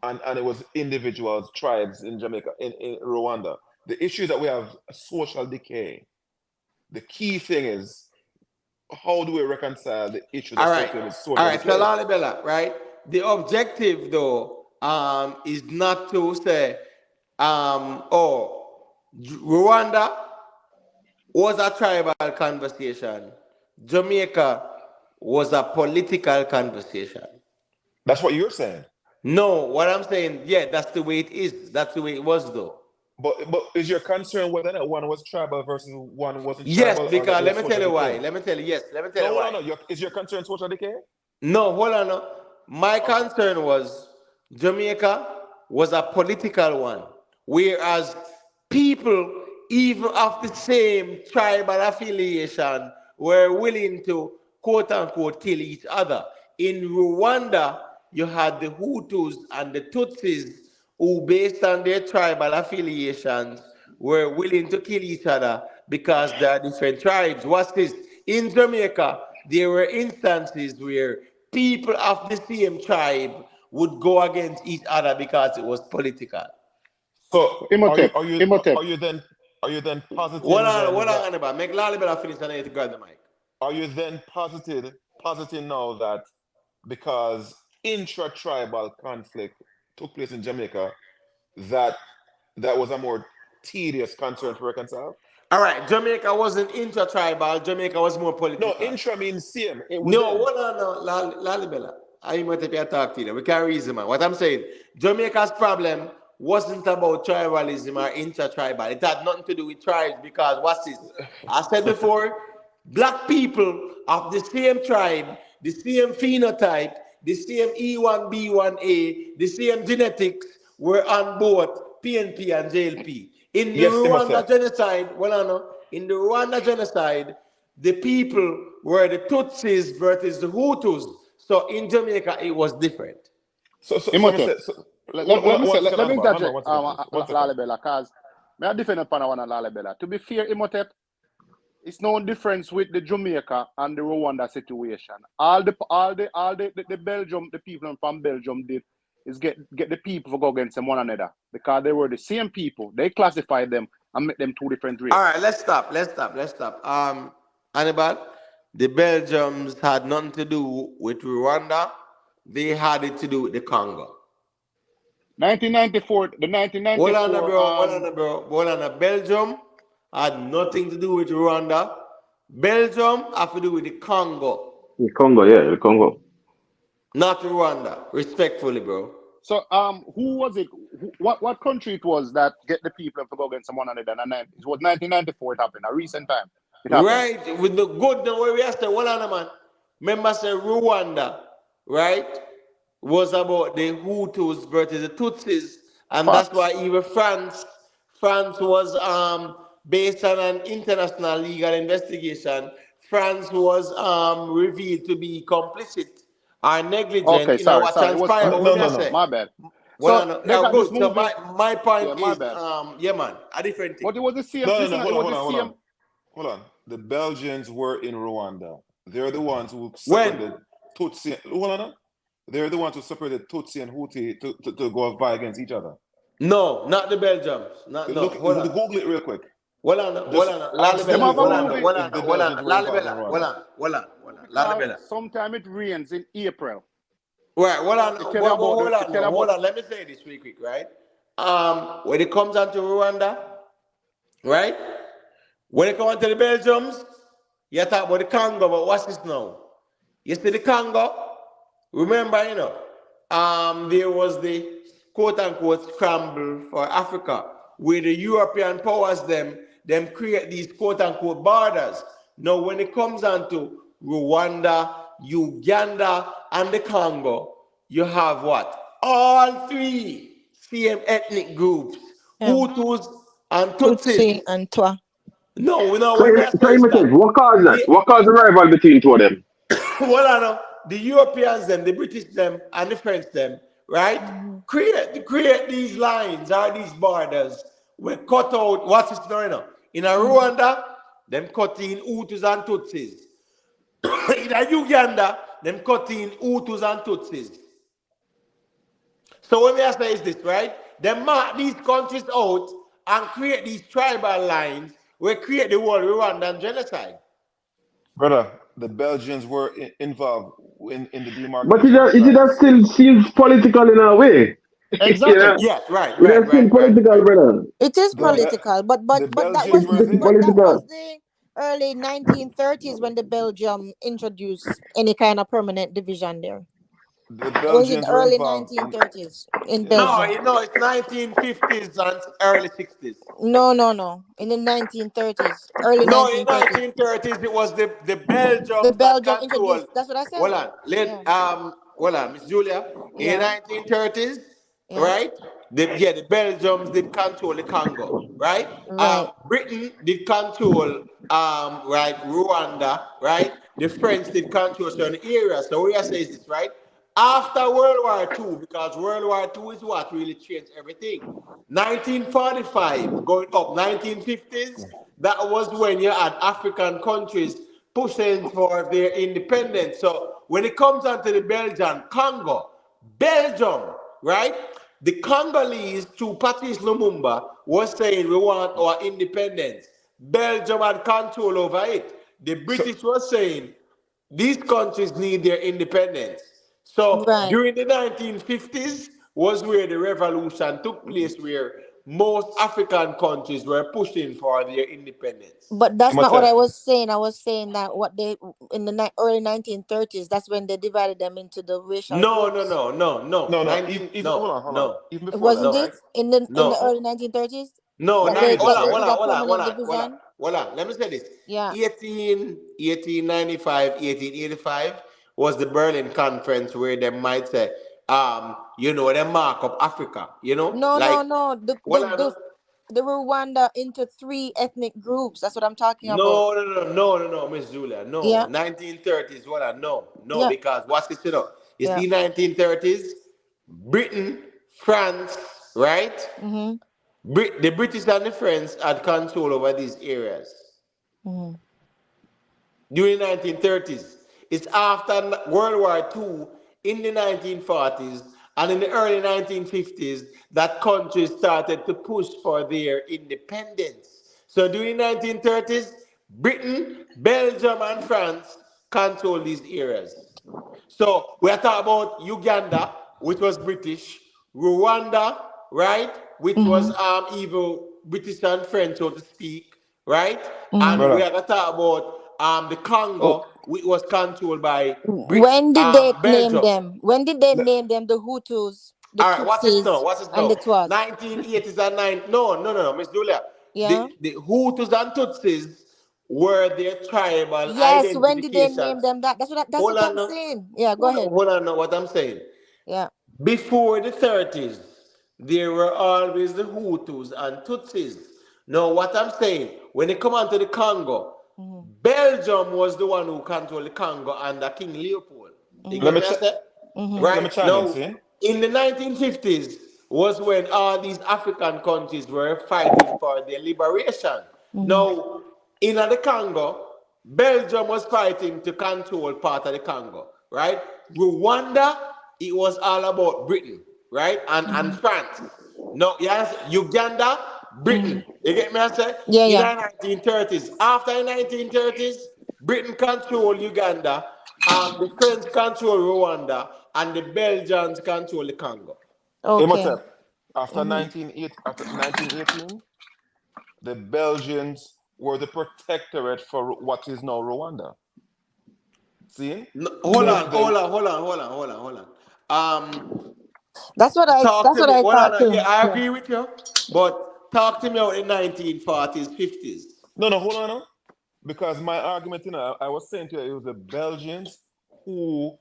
[SPEAKER 3] and it was individuals, tribes in Jamaica, in Rwanda. The issue is that we have a social decay. The key thing is, how do we reconcile the issues associated with social decay?
[SPEAKER 1] All right, so Lalibela, right? The objective, though, is not to say, Rwanda was a tribal conversation. Jamaica was a political conversation.
[SPEAKER 3] That's what you're saying.
[SPEAKER 1] No, what I'm saying, that's the way it is. That's the way it was, though.
[SPEAKER 3] But is your concern whether that one was tribal versus one wasn't tribal?
[SPEAKER 1] Yes, because let me tell you why. Let me tell you why.
[SPEAKER 3] No. Is your concern social decay?
[SPEAKER 1] No, hold on. No. My concern was Jamaica was a political one, whereas people, even of the same tribal affiliation, were willing to quote unquote kill each other. In Rwanda, you had the Hutus and the Tutsis who, based on their tribal affiliations, were willing to kill each other because they are different tribes. What's this? In Jamaica, there were instances where people of the same tribe would go against each other because it was political.
[SPEAKER 3] So,
[SPEAKER 6] Imhotep,
[SPEAKER 3] are you then Are you then positive?
[SPEAKER 1] What on about? Make Lalibela finish and I need to grab the mic.
[SPEAKER 3] Are you then positing now that because intra-tribal conflict took place in Jamaica, that was a more tedious concern to reconcile?
[SPEAKER 1] All right, Jamaica wasn't intra-tribal. Jamaica was more political.
[SPEAKER 3] No, intra means same.
[SPEAKER 1] No, Lalibela. I might have to talk to you. We can't reason, man. What I'm saying, Jamaica's problem wasn't about tribalism or intra-tribal. It had nothing to do with tribes because what's this? I said before, black people of the same tribe, the same phenotype, the same E1B1A, the same genetics were on both PNP and JLP. In the Rwanda genocide, in the Rwanda genocide, the people were the Tutsis versus the Hutus. So in Jamaica, it was different.
[SPEAKER 6] Let me interject, Lalibela, because I defend upon one of Lalibela. To be fair, Imhotep, it's no difference with the Jamaica and the Rwanda situation. All the Belgium, the people from Belgium did is get the people to go against them one another because they were the same people. They classified them and make them two different races.
[SPEAKER 1] All right, let's stop. Hannibal, the Belgians had nothing to do with Rwanda. They had it to do with the Congo.
[SPEAKER 6] 1994, the 1994.
[SPEAKER 1] Hold on, Belgium had nothing to do with Rwanda. Belgium had to do with the Congo.
[SPEAKER 10] The Congo.
[SPEAKER 1] Not Rwanda, respectfully, bro.
[SPEAKER 6] So, who was it? What country it was that get the people to go against one another? It was 1994. It happened. A recent time.
[SPEAKER 1] Right, with the good the way we have to hold on, man. Remember, say Rwanda, right? Was about the Hutus versus the Tutsis, and that's why even France was based on an international legal investigation. France was revealed to be complicit or negligent in what transpired.
[SPEAKER 6] No, my bad.
[SPEAKER 1] Well, so my point is, man, a different thing.
[SPEAKER 6] But it was the same.
[SPEAKER 3] Hold on. The Belgians were in Rwanda. They're the ones who separated Tutsi. Hold on. They're the ones who separated Tutsi and Hutu to go fight against each other.
[SPEAKER 1] No, not the Belgians.
[SPEAKER 3] Google it real quick.
[SPEAKER 1] Hold on.
[SPEAKER 6] Sometime it rains in April.
[SPEAKER 1] Right, hold on. Let me say this real quick, right? When it comes down to Rwanda, right? When it comes to the Belgians, you talk about the Congo, but what's this now? You see the Congo? Remember, there was the quote-unquote scramble for Africa, where the European powers them create these quote-unquote borders. Now, when it comes down to Rwanda, Uganda, and the Congo, you have what? All three same ethnic groups, Hutus and Tutsis.
[SPEAKER 7] And Twa.
[SPEAKER 10] So what caused that? What caused the rival between two of them?
[SPEAKER 1] Well, I know the Europeans, the British, and the French, right? Create these lines or these borders. We cut out what's it now? In Rwanda, them cut in Hutus and Tutsis. In Uganda, them cut in Hutus and Tutsis. So what we are saying is this, right? They mark these countries out and create these tribal lines. We create the whole Rwandan genocide.
[SPEAKER 3] Brother, the Belgians were involved in the demarcation.
[SPEAKER 10] But it still seems political in a way.
[SPEAKER 6] Exactly.
[SPEAKER 1] Yes, right.
[SPEAKER 10] It's still political, brother.
[SPEAKER 7] It is political, but that was the early 1930s when the Belgium introduced any kind of permanent division there.
[SPEAKER 3] The Belgians
[SPEAKER 7] was in early 1930s in Belgium.
[SPEAKER 1] No, it's 1950s and early 60s.
[SPEAKER 7] No. In the 1930s, early 1930s.
[SPEAKER 1] In the 1930s, it was the Belgium.
[SPEAKER 7] The Belgium introduced. That's what I said.
[SPEAKER 1] Hold on, Miss Julia. In the 1930s, right? The Belgians did control the Congo, right? Britain did control, Rwanda, right? The French did control certain areas. So we are saying this, right? After World War II, because World War II is what really changed everything. 1945, going up, 1950s, that was when you had African countries pushing for their independence. So when it comes down to the Belgian Congo, Belgium, right? The Congolese, through Patrice Lumumba, was saying we want our independence. Belgium had control over it. The British was saying these countries need their independence. So
[SPEAKER 7] Right.
[SPEAKER 1] during the 1950s was where the revolution took place, where most African countries were pushing for their independence.
[SPEAKER 7] But that's not what
[SPEAKER 3] Imhotep.
[SPEAKER 7] I was saying. I was saying that what they in the early 1930s, that's when they divided them into the racial
[SPEAKER 1] No,
[SPEAKER 7] groups.
[SPEAKER 3] No.
[SPEAKER 1] 19,
[SPEAKER 3] Even hold
[SPEAKER 1] no,
[SPEAKER 3] on.
[SPEAKER 1] no,
[SPEAKER 3] Even before that,
[SPEAKER 7] Wasn't
[SPEAKER 1] no,
[SPEAKER 7] it
[SPEAKER 3] right?
[SPEAKER 7] in the
[SPEAKER 1] no.
[SPEAKER 7] early 1930s
[SPEAKER 1] No,
[SPEAKER 7] that
[SPEAKER 3] Not
[SPEAKER 7] they
[SPEAKER 3] this,
[SPEAKER 7] they,
[SPEAKER 3] right?
[SPEAKER 7] they did a permanent division?
[SPEAKER 1] Let me say this.
[SPEAKER 7] Yeah.
[SPEAKER 1] 1895, 1885 was the Berlin Conference where they might say, the mark of Africa,
[SPEAKER 7] No,
[SPEAKER 1] like,
[SPEAKER 7] no, no. The
[SPEAKER 1] well,
[SPEAKER 7] the the the Rwanda into 3 ethnic groups. That's what I'm talking about.
[SPEAKER 1] no, Miss Julia, no.
[SPEAKER 7] Yeah.
[SPEAKER 1] 1930s, no,
[SPEAKER 7] Yeah.
[SPEAKER 1] because what's it, You
[SPEAKER 7] Yeah.
[SPEAKER 1] see, 1930s, Britain, France, right?
[SPEAKER 7] Mm-hmm.
[SPEAKER 1] The British and the French had control over these areas
[SPEAKER 7] Mm-hmm.
[SPEAKER 1] during 1930s. It's after World War II in the 1940s and in the early 1950s that countries started to push for their independence. So during 1930s, Britain, Belgium, and France controlled these areas. So we are talking about Uganda, which was British, Rwanda, right, which was
[SPEAKER 7] Mm-hmm.
[SPEAKER 1] even British and French, so to speak, right?
[SPEAKER 7] Mm-hmm.
[SPEAKER 1] And we
[SPEAKER 3] Brother.
[SPEAKER 1] are gonna talk about the
[SPEAKER 7] Oh.
[SPEAKER 1] Congo, which was controlled by
[SPEAKER 7] When did they name
[SPEAKER 1] Belgium.
[SPEAKER 7] them? When did they name them the Hutus, the
[SPEAKER 1] All right, what's this now?
[SPEAKER 7] Tutsis, and the Twas?
[SPEAKER 1] 1980s and nine. No, Miss Julia.
[SPEAKER 7] Yeah.
[SPEAKER 1] The Hutus and Tutsis were their tribal
[SPEAKER 7] Yes. When did they name
[SPEAKER 1] identifications.
[SPEAKER 7] them that? That's
[SPEAKER 1] Hold
[SPEAKER 7] what
[SPEAKER 1] on,
[SPEAKER 7] I'm
[SPEAKER 1] no.
[SPEAKER 7] saying. Yeah. Go ahead.
[SPEAKER 1] Hold on, no. What I'm saying.
[SPEAKER 7] Yeah.
[SPEAKER 1] Before the 30s, there were always the Hutus and Tutsis. Now, what I'm saying, when it come on to the Congo,
[SPEAKER 7] Mm-hmm.
[SPEAKER 1] Belgium was the one who controlled the Congo under King Leopold. You
[SPEAKER 3] Let
[SPEAKER 1] get
[SPEAKER 3] me
[SPEAKER 1] me? I
[SPEAKER 3] ch-
[SPEAKER 1] say?
[SPEAKER 7] Mm-hmm.
[SPEAKER 3] let me
[SPEAKER 1] Right
[SPEAKER 3] chime in,
[SPEAKER 1] now,
[SPEAKER 3] see?
[SPEAKER 1] in the 1950s was when all these African countries were fighting for their liberation.
[SPEAKER 7] Mm-hmm.
[SPEAKER 1] Now, in the Congo, Belgium was fighting to control part of the Congo, right? Rwanda, it was all about Britain, right? And France. No, yes, Uganda,
[SPEAKER 7] Mm-hmm.
[SPEAKER 1] Britain. You get me? I say
[SPEAKER 7] Yeah.
[SPEAKER 1] in the
[SPEAKER 7] Yeah.
[SPEAKER 1] 1930s. After the 1930s, Britain controlled Uganda, the French control Rwanda, and the Belgians control the Congo.
[SPEAKER 7] Okay.
[SPEAKER 3] Imhotep. After
[SPEAKER 7] Mm-hmm.
[SPEAKER 3] 1918, the Belgians were the protectorate for what is now Rwanda. See?
[SPEAKER 1] No, hold
[SPEAKER 3] They,
[SPEAKER 1] on,
[SPEAKER 7] Mm-hmm.
[SPEAKER 3] they,
[SPEAKER 1] hold on.
[SPEAKER 7] That's what I.
[SPEAKER 1] Talk
[SPEAKER 7] That's
[SPEAKER 1] to
[SPEAKER 7] what
[SPEAKER 1] me.
[SPEAKER 7] I
[SPEAKER 1] Hold
[SPEAKER 7] thought
[SPEAKER 1] on. Yeah,
[SPEAKER 7] too.
[SPEAKER 1] I
[SPEAKER 7] Yeah.
[SPEAKER 1] agree with you, but talk to me out in 1940s, 50s.
[SPEAKER 3] no, hold on. Because my argument, I was saying to you, it was the Belgians who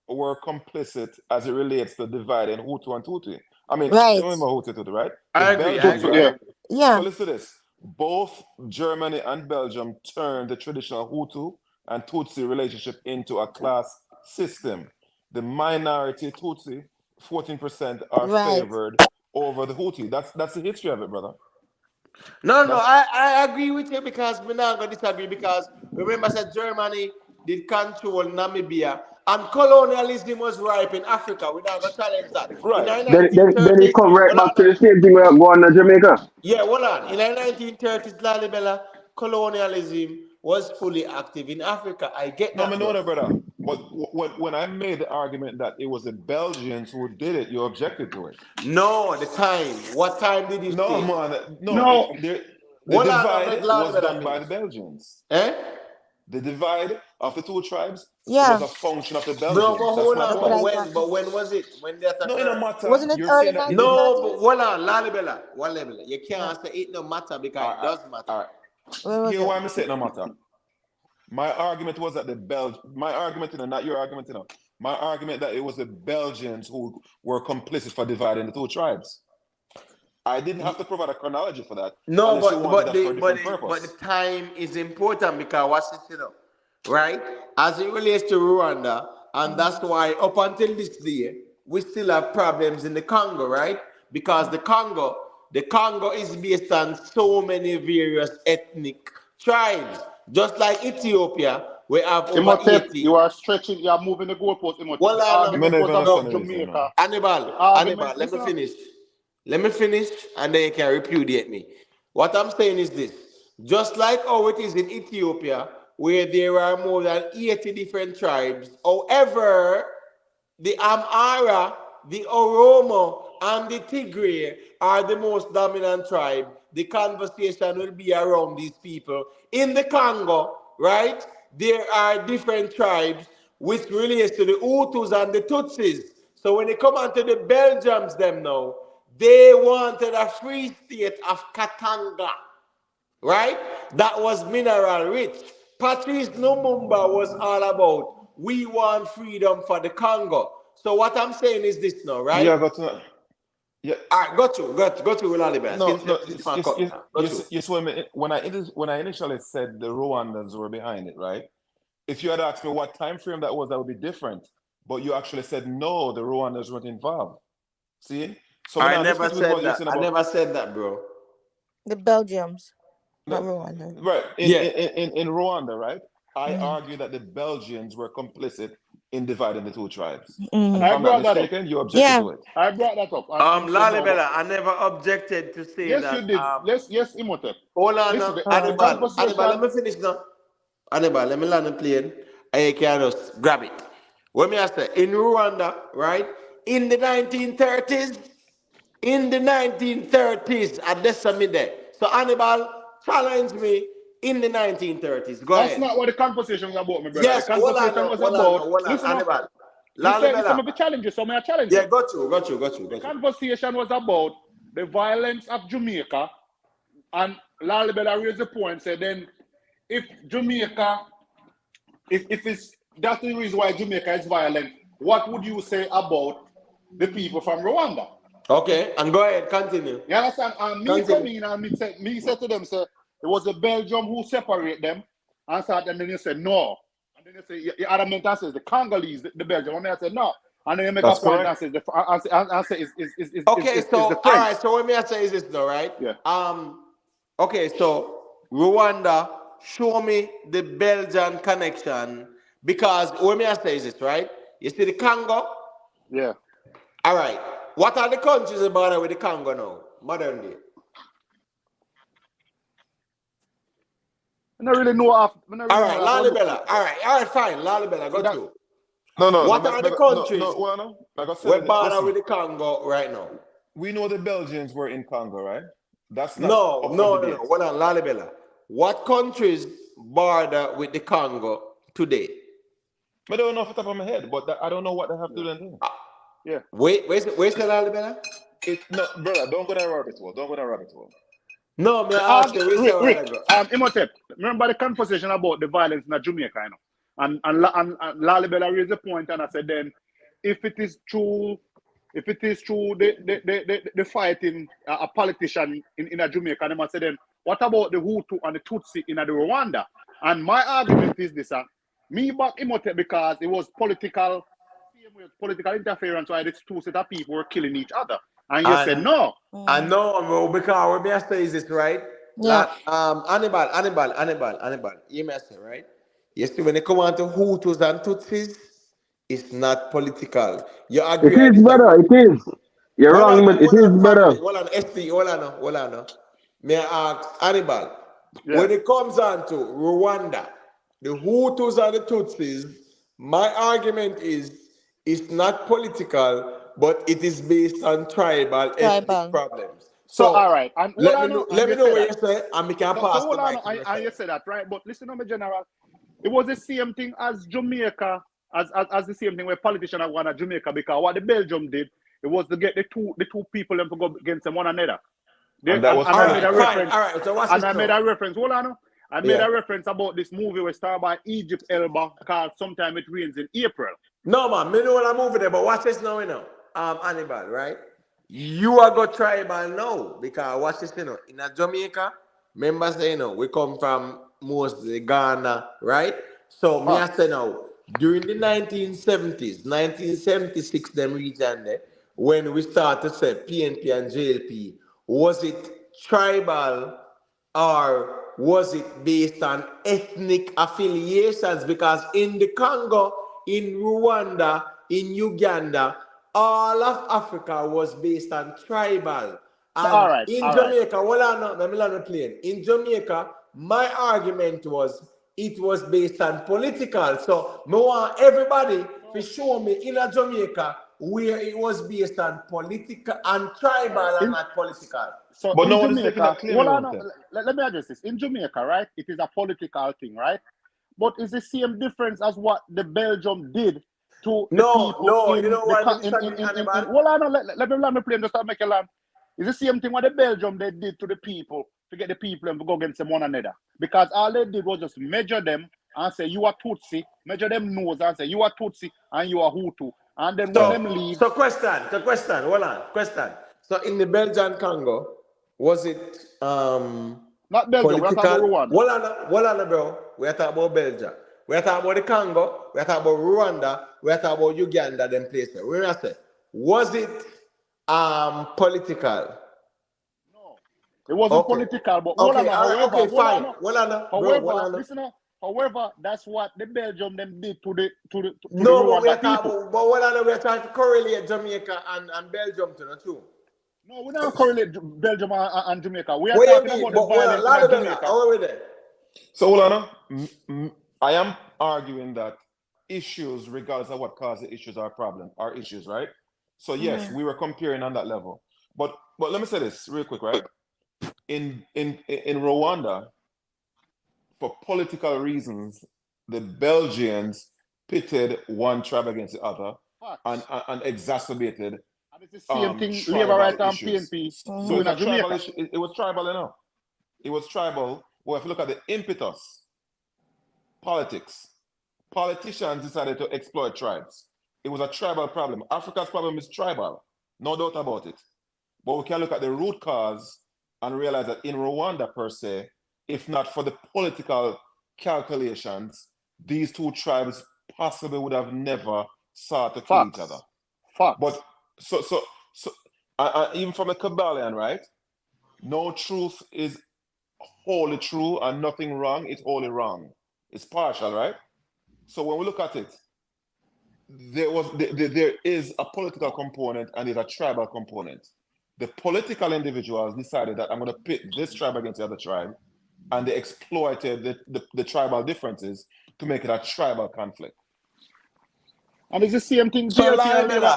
[SPEAKER 3] were complicit as it relates to dividing Hutu and Tutsi. I mean, you
[SPEAKER 7] Right.
[SPEAKER 3] remember Hutu Tutsi, right? The
[SPEAKER 1] I agree.
[SPEAKER 3] Belgians, right?
[SPEAKER 10] Yeah.
[SPEAKER 3] So
[SPEAKER 7] Yeah.
[SPEAKER 3] listen to this. Both Germany and Belgium turned the traditional Hutu and Tutsi relationship into a class system. The minority Tutsi, 14%, are
[SPEAKER 7] Right.
[SPEAKER 3] favored over the Hutu. That's the history of it, brother.
[SPEAKER 1] No,
[SPEAKER 3] That's
[SPEAKER 1] I agree with you because we're not going to disagree because remember, I said Germany did control Namibia and colonialism was ripe in Africa. We're not going to challenge that. In
[SPEAKER 3] right.
[SPEAKER 1] the
[SPEAKER 10] Then it
[SPEAKER 1] 1930s,
[SPEAKER 10] come right
[SPEAKER 1] hold
[SPEAKER 10] back
[SPEAKER 1] on.
[SPEAKER 10] to the same thing we are going to Jamaica.
[SPEAKER 1] Yeah, hold on. In the 1930s, Lalibela, colonialism was fully active in Africa. I get
[SPEAKER 3] No, I
[SPEAKER 1] that,
[SPEAKER 3] know
[SPEAKER 1] bro.
[SPEAKER 3] that, brother. But when I made the argument that it was the Belgians who did it, you objected to it.
[SPEAKER 1] No, the time. What time did you
[SPEAKER 3] No,
[SPEAKER 1] say?
[SPEAKER 3] man. No,
[SPEAKER 10] No.
[SPEAKER 3] the
[SPEAKER 1] Hold on, make
[SPEAKER 3] divide was
[SPEAKER 1] Lalibela
[SPEAKER 3] done by the
[SPEAKER 1] finish.
[SPEAKER 3] Belgians.
[SPEAKER 1] Eh?
[SPEAKER 3] The divide of the two tribes was
[SPEAKER 7] Yeah.
[SPEAKER 3] a function of the
[SPEAKER 1] Bro, but
[SPEAKER 3] Belgians. That's
[SPEAKER 1] hold
[SPEAKER 3] my
[SPEAKER 1] on.
[SPEAKER 7] That's what
[SPEAKER 3] point.
[SPEAKER 7] I thought too.
[SPEAKER 1] But when was it? When that
[SPEAKER 3] No, it don't
[SPEAKER 1] occurred?
[SPEAKER 3] matter.
[SPEAKER 7] Wasn't it
[SPEAKER 3] You're
[SPEAKER 7] early
[SPEAKER 3] saying that it didn't.
[SPEAKER 1] No, but
[SPEAKER 7] 1930s?
[SPEAKER 1] hold on, Lalibela. One level. You
[SPEAKER 7] Yeah.
[SPEAKER 1] can't say it no matter because
[SPEAKER 3] All
[SPEAKER 1] it
[SPEAKER 3] right,
[SPEAKER 1] does matter.
[SPEAKER 3] all right.
[SPEAKER 7] When was
[SPEAKER 3] Here
[SPEAKER 7] it?
[SPEAKER 3] why I'm saying it no matter. My argument was that my argument, not your argument, my argument that it was the Belgians who were complicit for dividing the two tribes. I didn't have to provide a chronology for that
[SPEAKER 1] No,
[SPEAKER 3] unless you wanted that for a different
[SPEAKER 1] but the
[SPEAKER 3] purpose.
[SPEAKER 1] time is important because what's it, right? As it relates to Rwanda, and
[SPEAKER 7] Mm-hmm.
[SPEAKER 1] that's why up until this day we still have problems in the Congo, right? Because the Congo is based on so many various ethnic tribes. Just like Ethiopia, we have over
[SPEAKER 6] Imhotep,
[SPEAKER 1] 80.
[SPEAKER 6] you are stretching, you are moving the goalpost, Imhotep.
[SPEAKER 1] Well,
[SPEAKER 6] The argument was about Jamaica.
[SPEAKER 1] Hannibal, let me finish. Let me finish, and then you can repudiate me. What I'm saying is this. Just like how it is in Ethiopia, where there are more than 80 different tribes, however, the Amhara, the Oromo, and the Tigray are the most dominant tribe. The conversation will be around these people. In the Congo, right, there are different tribes which relates to the Hutus and the Tutsis. So when they come onto the Belgians, them now, they wanted a free state of Katanga, right? That was mineral rich. Patrice Lumumba was all about, we want freedom for the Congo. So what I'm saying is this now, right?
[SPEAKER 3] Yeah, got to. Yeah.
[SPEAKER 1] All right, got you, Lalibela.
[SPEAKER 3] When I initially said the Rwandans were behind it, right? If you had asked me what time frame that would be different. But you actually said no, the Rwandans weren't involved. See? So
[SPEAKER 1] I never said that. I never said that, bro.
[SPEAKER 7] The Belgians. Not Rwanda.
[SPEAKER 3] Right. In Rwanda, right? I argue that the Belgians were complicit in dividing the two tribes. And if I'm not mistaken, you objected to it.
[SPEAKER 6] I brought that up.
[SPEAKER 1] Lalibela, I never objected to say that.
[SPEAKER 6] Yes, you did. Yes, Imhotep.
[SPEAKER 1] Hold on now. Hannibal, let me finish now. Hannibal, let me land the plane. And you can just grab it. What me I say? In Rwanda, right? In the 1930s, at this summit there. So Hannibal challenged me in the 1930s. Go ahead.
[SPEAKER 6] That's not what the conversation was about, my brother.
[SPEAKER 1] Yes,
[SPEAKER 6] the conversation was about.
[SPEAKER 1] Listen, Hannibal.
[SPEAKER 6] You said some of the challenges, so may I challenge you?
[SPEAKER 1] Yeah, got you.
[SPEAKER 6] The conversation was about the violence of Jamaica, and Lalibela raised the point, said then if Jamaica, if it's that's the reason why Jamaica is violent, what would you say about the people from Rwanda?
[SPEAKER 1] Okay, and go ahead, continue.
[SPEAKER 6] You understand? And me coming in and me said to them, sir, it was the Belgium who separate them, and then you said no. And then you say, the adamant says the Congolese, the Belgium. And I said no. And then you make a point and says,
[SPEAKER 1] okay, so, all right, so what me I say is this though, right?
[SPEAKER 6] Yeah.
[SPEAKER 1] Okay, so Rwanda, show me the Belgian connection, because what me I say is this, right? You see the Congo?
[SPEAKER 6] Yeah.
[SPEAKER 1] All right. What are the countries about with the Congo now, modern day?
[SPEAKER 6] I don't really know. All
[SPEAKER 1] right, Lalibela. All right, fine. Lalibela, got you.
[SPEAKER 3] No.
[SPEAKER 1] What are the countries
[SPEAKER 3] like I said,
[SPEAKER 1] we're border with the Congo right now?
[SPEAKER 3] We know the Belgians were in Congo, right? That's not
[SPEAKER 1] no. Hold on, Lalibela. What countries border with the Congo today?
[SPEAKER 3] I don't know off the top of my head, but I don't know what they have to do then.
[SPEAKER 6] Yeah.
[SPEAKER 1] Where's the Lalibela?
[SPEAKER 3] No, brother, don't go down rabbit hole.
[SPEAKER 1] No, me ask you.
[SPEAKER 6] Imhotep, remember the conversation about the violence in Jamaica, you know? And Lalibela raised the point, and I said then, if it is true, the fighting a politician in Jamaica, and I said then, what about the Hutu and the Tutsi in the Rwanda? And my argument is this, me back Imhotep because it was political interference, why these two set of people were killing each other. And you said no.
[SPEAKER 1] I know, bro, because what me I say is this, right?
[SPEAKER 7] Yeah.
[SPEAKER 1] Hannibal. You may say, right? You see, when they come on to Hutus and Tutsis, it's not political. You agree?
[SPEAKER 10] It is, brother. It is. You're wrong, but it is, brother.
[SPEAKER 1] Hold on. May I ask Hannibal?
[SPEAKER 6] Yeah.
[SPEAKER 1] When it comes on to Rwanda, the Hutus and the Tutsis, my argument is it's not political, but it is based on tribal ethnic problems.
[SPEAKER 6] So all right, and
[SPEAKER 1] let me know what you say, and we can pass the mic.
[SPEAKER 6] And you said that, right? But listen to me, General. It was the same thing as Jamaica, as the same thing where politicians have gone to Jamaica, because what the Belgium did, it was to get the two people them to go against one another.
[SPEAKER 3] And that was
[SPEAKER 1] I made a reference. So
[SPEAKER 6] I made a reference. Hold on. I made a reference about this movie we started by Egypt Elba called Sometime It Rains in April.
[SPEAKER 1] No, man, me know what I'm moving there, but watch this now, Hannibal, right? You are go tribal now, because watch this, in Jamaica, members say, we come from mostly Ghana, right? So me I say now, during the 1970s, 1976, them region there, when we started to say PNP and JLP, was it tribal or was it based on ethnic affiliations? Because in the Congo, in Rwanda, in Uganda, all of Africa was based on tribal. And in Jamaica, let me land the plane. In Jamaica, my argument was it was based on political. So I want everybody to show me in a Jamaica where it was based on political and tribal and not political.
[SPEAKER 6] So
[SPEAKER 3] But
[SPEAKER 6] in
[SPEAKER 3] no one is making
[SPEAKER 6] Jamaica,
[SPEAKER 3] that claim.
[SPEAKER 6] let me address this. In Jamaica, right, it is a political thing, right? But it's the same difference as what the Belgium did to the people in
[SPEAKER 1] you know why
[SPEAKER 6] let me play just to make a land. It's the same thing what the Belgium they did to the people to get the people and to go against them one another. Because all they did was just measure them and say you are Tutsi, measure them nose and say you are Tutsi and you are Hutu. And then when them leave.
[SPEAKER 1] So question, hold on, question. So in the Belgian Congo, was it
[SPEAKER 6] not Belgium,
[SPEAKER 1] political?
[SPEAKER 6] we're talking about Rwanda.
[SPEAKER 1] Hold on, bro. We're talking about Belgium. We're talking about the Congo, we're talking about Rwanda, we're talking about Uganda, them places. Where I say, was it political?
[SPEAKER 6] No, it wasn't political, but however, that's what the Belgium them did to the Rwanda people.
[SPEAKER 1] But we're trying to correlate Jamaica and Belgium to not true.
[SPEAKER 6] No, we're not correlate Belgium and Jamaica. We are talking about the violence in Jamaica.
[SPEAKER 3] So hold on. I am arguing that issues, regardless of what causes the issues, are issues, right? So yes, we were comparing on that level. But let me say this real quick, right? In Rwanda, for political reasons, the Belgians pitted one tribe against the other and exacerbated.
[SPEAKER 6] And it's the same thing, Labour right and PNP.
[SPEAKER 3] So it was tribal enough. It was tribal. Well, if you look at the impetus, politics, politicians decided to exploit tribes. It was a tribal problem. Africa's problem is tribal, no doubt about it. But we can look at the root cause and realize that in Rwanda per se, if not for the political calculations, these two tribes possibly would have never sought to kill each other. But so even from a Kabbalion, right? No truth is wholly true and nothing wrong is wholly wrong. It's partial, right? So when we look at it, there is a political component and there's a tribal component. The political individuals decided that I'm going to pit this tribe against the other tribe, and they exploited the tribal differences to make it a tribal conflict.
[SPEAKER 6] And it's the same thing.
[SPEAKER 1] So Lalibela,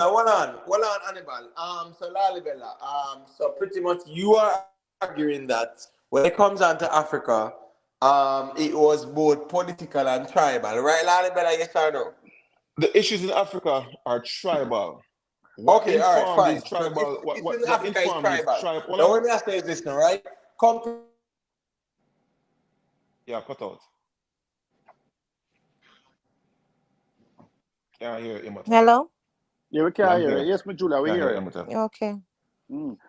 [SPEAKER 1] hold on, Hannibal. So Lalibela, so pretty much you are arguing that when it comes down to Africa, it was both political and tribal, right, Lalibela? Yes or no?
[SPEAKER 3] The issues in Africa are tribal.
[SPEAKER 1] Okay, all right, fine.
[SPEAKER 3] Tribal,
[SPEAKER 1] so in Africa is tribal. Now, what I say is this, right?
[SPEAKER 3] Yeah, cut out. Can't hear you.
[SPEAKER 7] Hello?
[SPEAKER 6] Yeah, we can't hear you. Yes, Julia, we hear you.
[SPEAKER 7] Okay.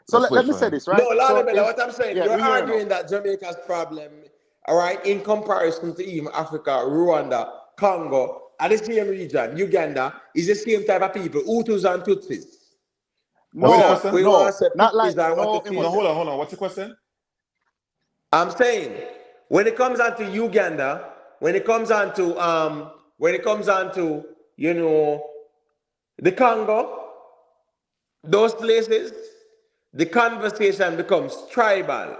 [SPEAKER 6] So let me say this, right?
[SPEAKER 1] No, Lalibela, what I'm saying, you're arguing that Jamaica's problem, all right, in comparison to even Africa, Rwanda, Congo, and the same region, Uganda, is the same type of people, Hutus and Tutsis.
[SPEAKER 3] Hold on. What's the question?
[SPEAKER 1] I'm saying, when it comes on to Uganda, when it comes on to, you know, the Congo, those places, the conversation becomes tribal.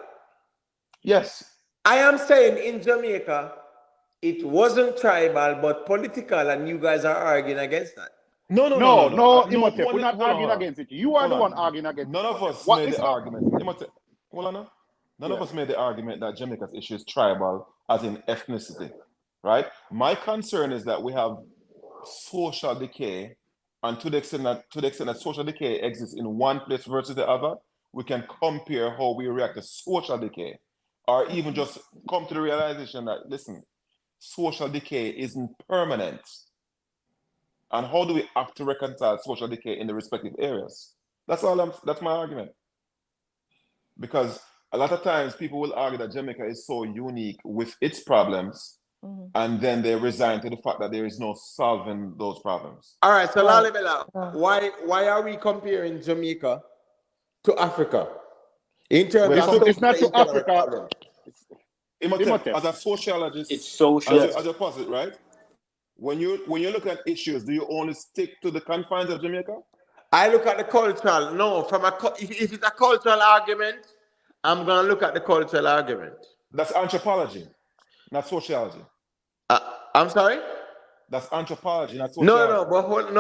[SPEAKER 3] Yes.
[SPEAKER 1] I am saying in Jamaica, it wasn't tribal, but political, and you guys are arguing against that.
[SPEAKER 6] No, Imhotep, we're not arguing against it. You are the one arguing against it.
[SPEAKER 3] None of us made the argument. Imhotep, None of us made the argument that Jamaica's issue is tribal, as in ethnicity, right? My concern is that we have social decay, and to the extent that social decay exists in one place versus the other, we can compare how we react to social decay, or even just come to the realization that, listen, social decay isn't permanent. And how do we have to reconcile social decay in the respective areas? That's my argument. Because a lot of times people will argue that Jamaica is so unique with its problems, and then they resign to the fact that there is no solving those problems.
[SPEAKER 1] All right, so Lalibela, why are we comparing Jamaica to Africa? In terms of
[SPEAKER 6] it's not to Africa.
[SPEAKER 3] Imhotep, as a sociologist,
[SPEAKER 4] it's social.
[SPEAKER 3] as a posit, right? When you look at issues, do you only stick to the confines of Jamaica?
[SPEAKER 1] I look at the cultural. No, if it's a cultural argument, I'm gonna look at the cultural argument.
[SPEAKER 3] That's anthropology, not sociology.
[SPEAKER 1] I'm sorry.
[SPEAKER 3] That's anthropology, not sociology.
[SPEAKER 1] No, but hold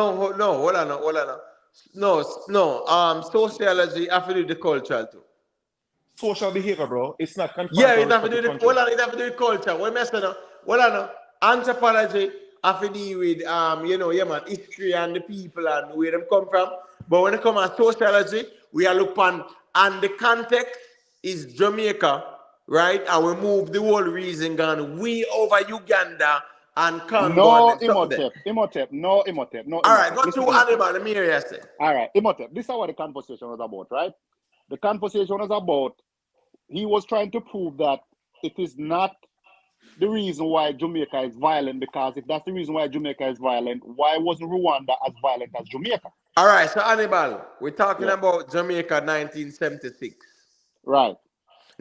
[SPEAKER 1] on. No. Sociology, I have to do the cultural too.
[SPEAKER 3] Social behavior, bro. It's not confined.
[SPEAKER 1] Yeah, it have to do with it have to do with culture. What am I saying? Hold on. Anthropology have to do with history and the people and where them come from. But when it comes to sociology, we are looking on, and the context is Jamaica, right? And we move the whole reason gone way over Uganda and Congo.
[SPEAKER 6] Imhotep. No.
[SPEAKER 1] All right, go to animal. Let me hear you say.
[SPEAKER 6] All right, Imhotep. This is what the conversation was about, right? The conversation was about, he was trying to prove that it is not the reason why Jamaica is violent, because if that's the reason why Jamaica is violent, why wasn't Rwanda as violent as Jamaica?
[SPEAKER 1] All right, so Hannibal, we're talking about Jamaica 1976.
[SPEAKER 6] Right.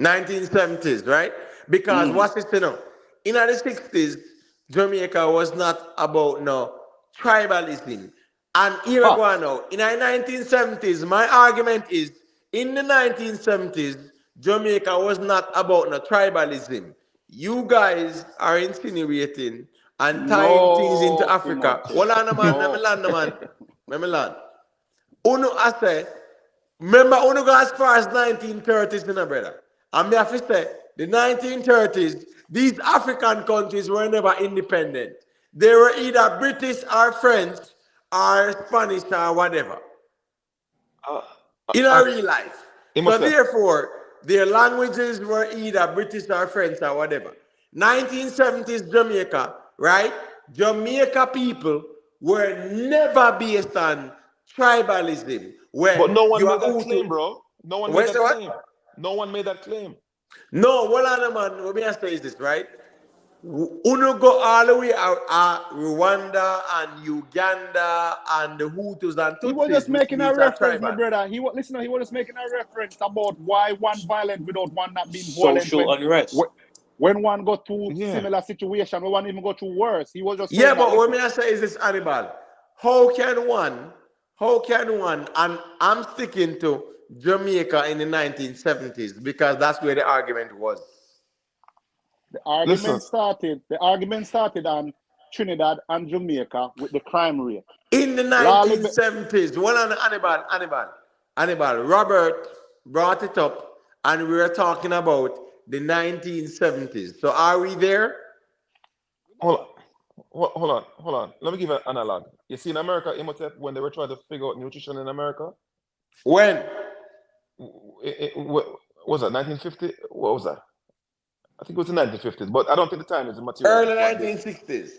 [SPEAKER 1] 1970s, right? Because what's it, in the 60s, Jamaica was not about tribalism. And here we go now. In the 1970s, my argument is, in the 1970s, Jamaica was not about tribalism. You guys are insinuating and tying things into Africa. Hold on, man. Let me land. Uno, I say, remember, Uno go as far as 1930s, brother. And me have to say, the 1930s, these African countries were never independent. They were either British or French or Spanish or whatever. In our real life. So therefore, their languages were either British or French or whatever. 1970s Jamaica, right? Jamaica people were never based on tribalism.
[SPEAKER 3] But no one made that claim, bro. No one made that claim. No one made that claim.
[SPEAKER 1] No, what other man, what me I say is this, right? Uno go all the way out Rwanda and Uganda and the Hutus and Tutsis.
[SPEAKER 6] He was just making a reference, my brother. He was just making a reference about why one violent without one not being violent.
[SPEAKER 4] Social unrest.
[SPEAKER 6] When one got to similar situation, when one even go to worse, he was just
[SPEAKER 1] but what me I say is this, Hannibal. How can one, and I'm sticking to Jamaica in the 1970s because that's where the argument was.
[SPEAKER 6] The argument started on Trinidad and Jamaica with the crime rate.
[SPEAKER 1] In the 1970s, Hannibal, Robert brought it up and we were talking about the 1970s. So are we there?
[SPEAKER 3] Hold on. Let me give an analog. You see in America, Imhotep, when they were trying to figure out nutrition in America?
[SPEAKER 1] When?
[SPEAKER 3] What was that, 1950? What was that? I think it was the 1950s, but I don't think the time is the material.
[SPEAKER 1] Early 1960s.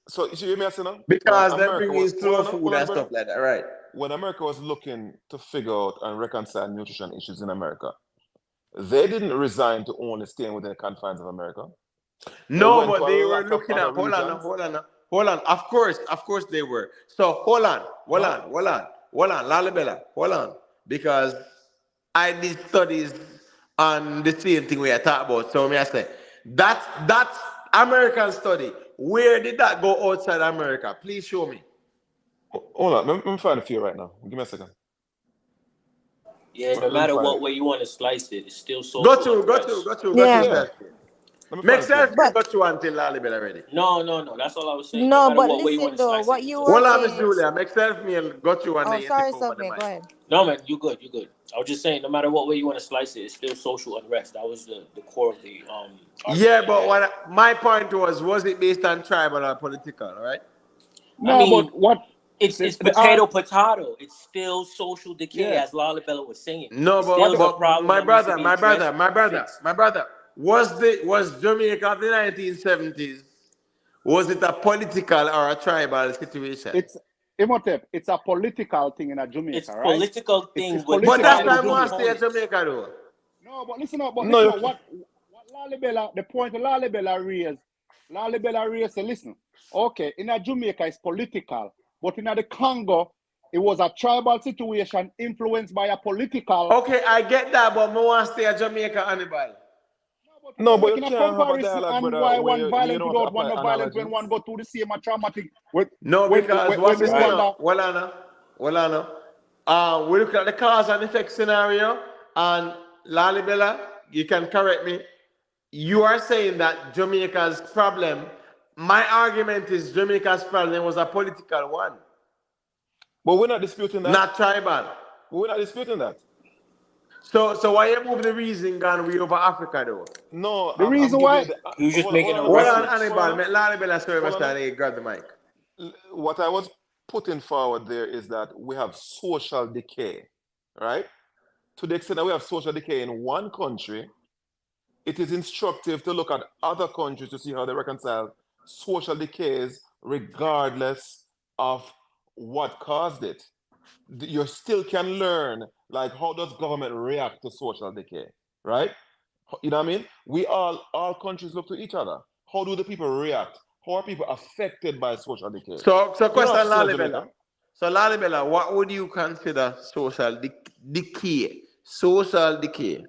[SPEAKER 3] So you hear me asking now?
[SPEAKER 1] Because they're bringing slow food and stuff like that, right?
[SPEAKER 3] When America was looking to figure out and reconcile nutrition issues in America, they didn't resign to only staying within the confines of America.
[SPEAKER 1] No, but they were looking at, hold on. Of course they were. So hold on, Lalibela, hold on. Because I did studies on the same thing we are talking about. So I say, that's American study. Where did that go outside America? Please show me.
[SPEAKER 3] Hold on, let me find a few right now. Give me a second.
[SPEAKER 4] Yeah, no matter what way you want to slice it, it's still so.
[SPEAKER 1] Go to. Make sense. Go to until Lalibel already.
[SPEAKER 4] No. That's all I was saying.
[SPEAKER 7] No, but listen though, what you were
[SPEAKER 1] saying. Miss Julia, make sense. Me got you on the.
[SPEAKER 7] Sorry, go ahead.
[SPEAKER 4] No, man, you good. I was just saying, no matter what way you want to slice it, it's still social unrest. That was the core of the
[SPEAKER 1] Yeah, but my point was it based on tribal or political, right?
[SPEAKER 6] No, I mean, but what?
[SPEAKER 4] It's potato. It's still social decay, as Lalibela was saying.
[SPEAKER 1] No, but my brother. Was Jamaica of the 1970s? Was it a political or a tribal situation?
[SPEAKER 6] It's a political thing in a Jamaica,
[SPEAKER 4] it's
[SPEAKER 6] right?
[SPEAKER 4] Political thing.
[SPEAKER 1] But that's why I want to stay in Jamaica, though.
[SPEAKER 6] No, but listen up. What Lalibela, the point Lalibela raised, say, listen, okay, in a Jamaica it's political, but in the Congo, it was a tribal situation influenced by a political.
[SPEAKER 1] Okay, I get that, but I want to stay in Jamaica, Hannibal.
[SPEAKER 3] No, but you
[SPEAKER 6] making a
[SPEAKER 3] can't have a
[SPEAKER 6] comparison
[SPEAKER 3] dialogue,
[SPEAKER 6] and
[SPEAKER 3] brother,
[SPEAKER 6] why
[SPEAKER 3] where
[SPEAKER 6] one
[SPEAKER 3] you
[SPEAKER 6] violent
[SPEAKER 3] don't
[SPEAKER 6] without
[SPEAKER 3] apply
[SPEAKER 6] one no violent when
[SPEAKER 3] analogies.
[SPEAKER 6] one go through the same and traumatic. When
[SPEAKER 1] because what's this
[SPEAKER 6] you
[SPEAKER 1] now?
[SPEAKER 6] wonder,
[SPEAKER 1] Well, Anna. We look at the cause and effect scenario, and Lalibela, you can correct me. You are saying that Jamaica's problem, my argument is Jamaica's problem was a political one,
[SPEAKER 3] But we're not disputing that.
[SPEAKER 1] not tribal.
[SPEAKER 3] We're not disputing that.
[SPEAKER 1] So why you move the reason gone way over Africa though?
[SPEAKER 3] No,
[SPEAKER 6] the
[SPEAKER 3] I'm
[SPEAKER 6] reason
[SPEAKER 3] giving
[SPEAKER 6] why
[SPEAKER 3] you the.
[SPEAKER 4] He was just making a
[SPEAKER 1] Hold on,
[SPEAKER 4] reference.
[SPEAKER 1] Hannibal. Let Lalibela sorry,
[SPEAKER 3] Hold on.
[SPEAKER 1] Mr. Grab the mic.
[SPEAKER 3] What I was putting forward there is that we have social decay, right? To the extent that we have social decay in one country, it is instructive to look at other countries to see how they reconcile social decays regardless of what caused it. You still can learn, like, how does government react to social decay, right? You know what I mean? We all countries look to each other. How do the people react? How are people affected by social decay?
[SPEAKER 1] So
[SPEAKER 3] You don't
[SPEAKER 1] question
[SPEAKER 3] have to say
[SPEAKER 1] Lalibela.
[SPEAKER 3] Jamaica.
[SPEAKER 1] So Lalibela, what would you consider social decay? Social decay.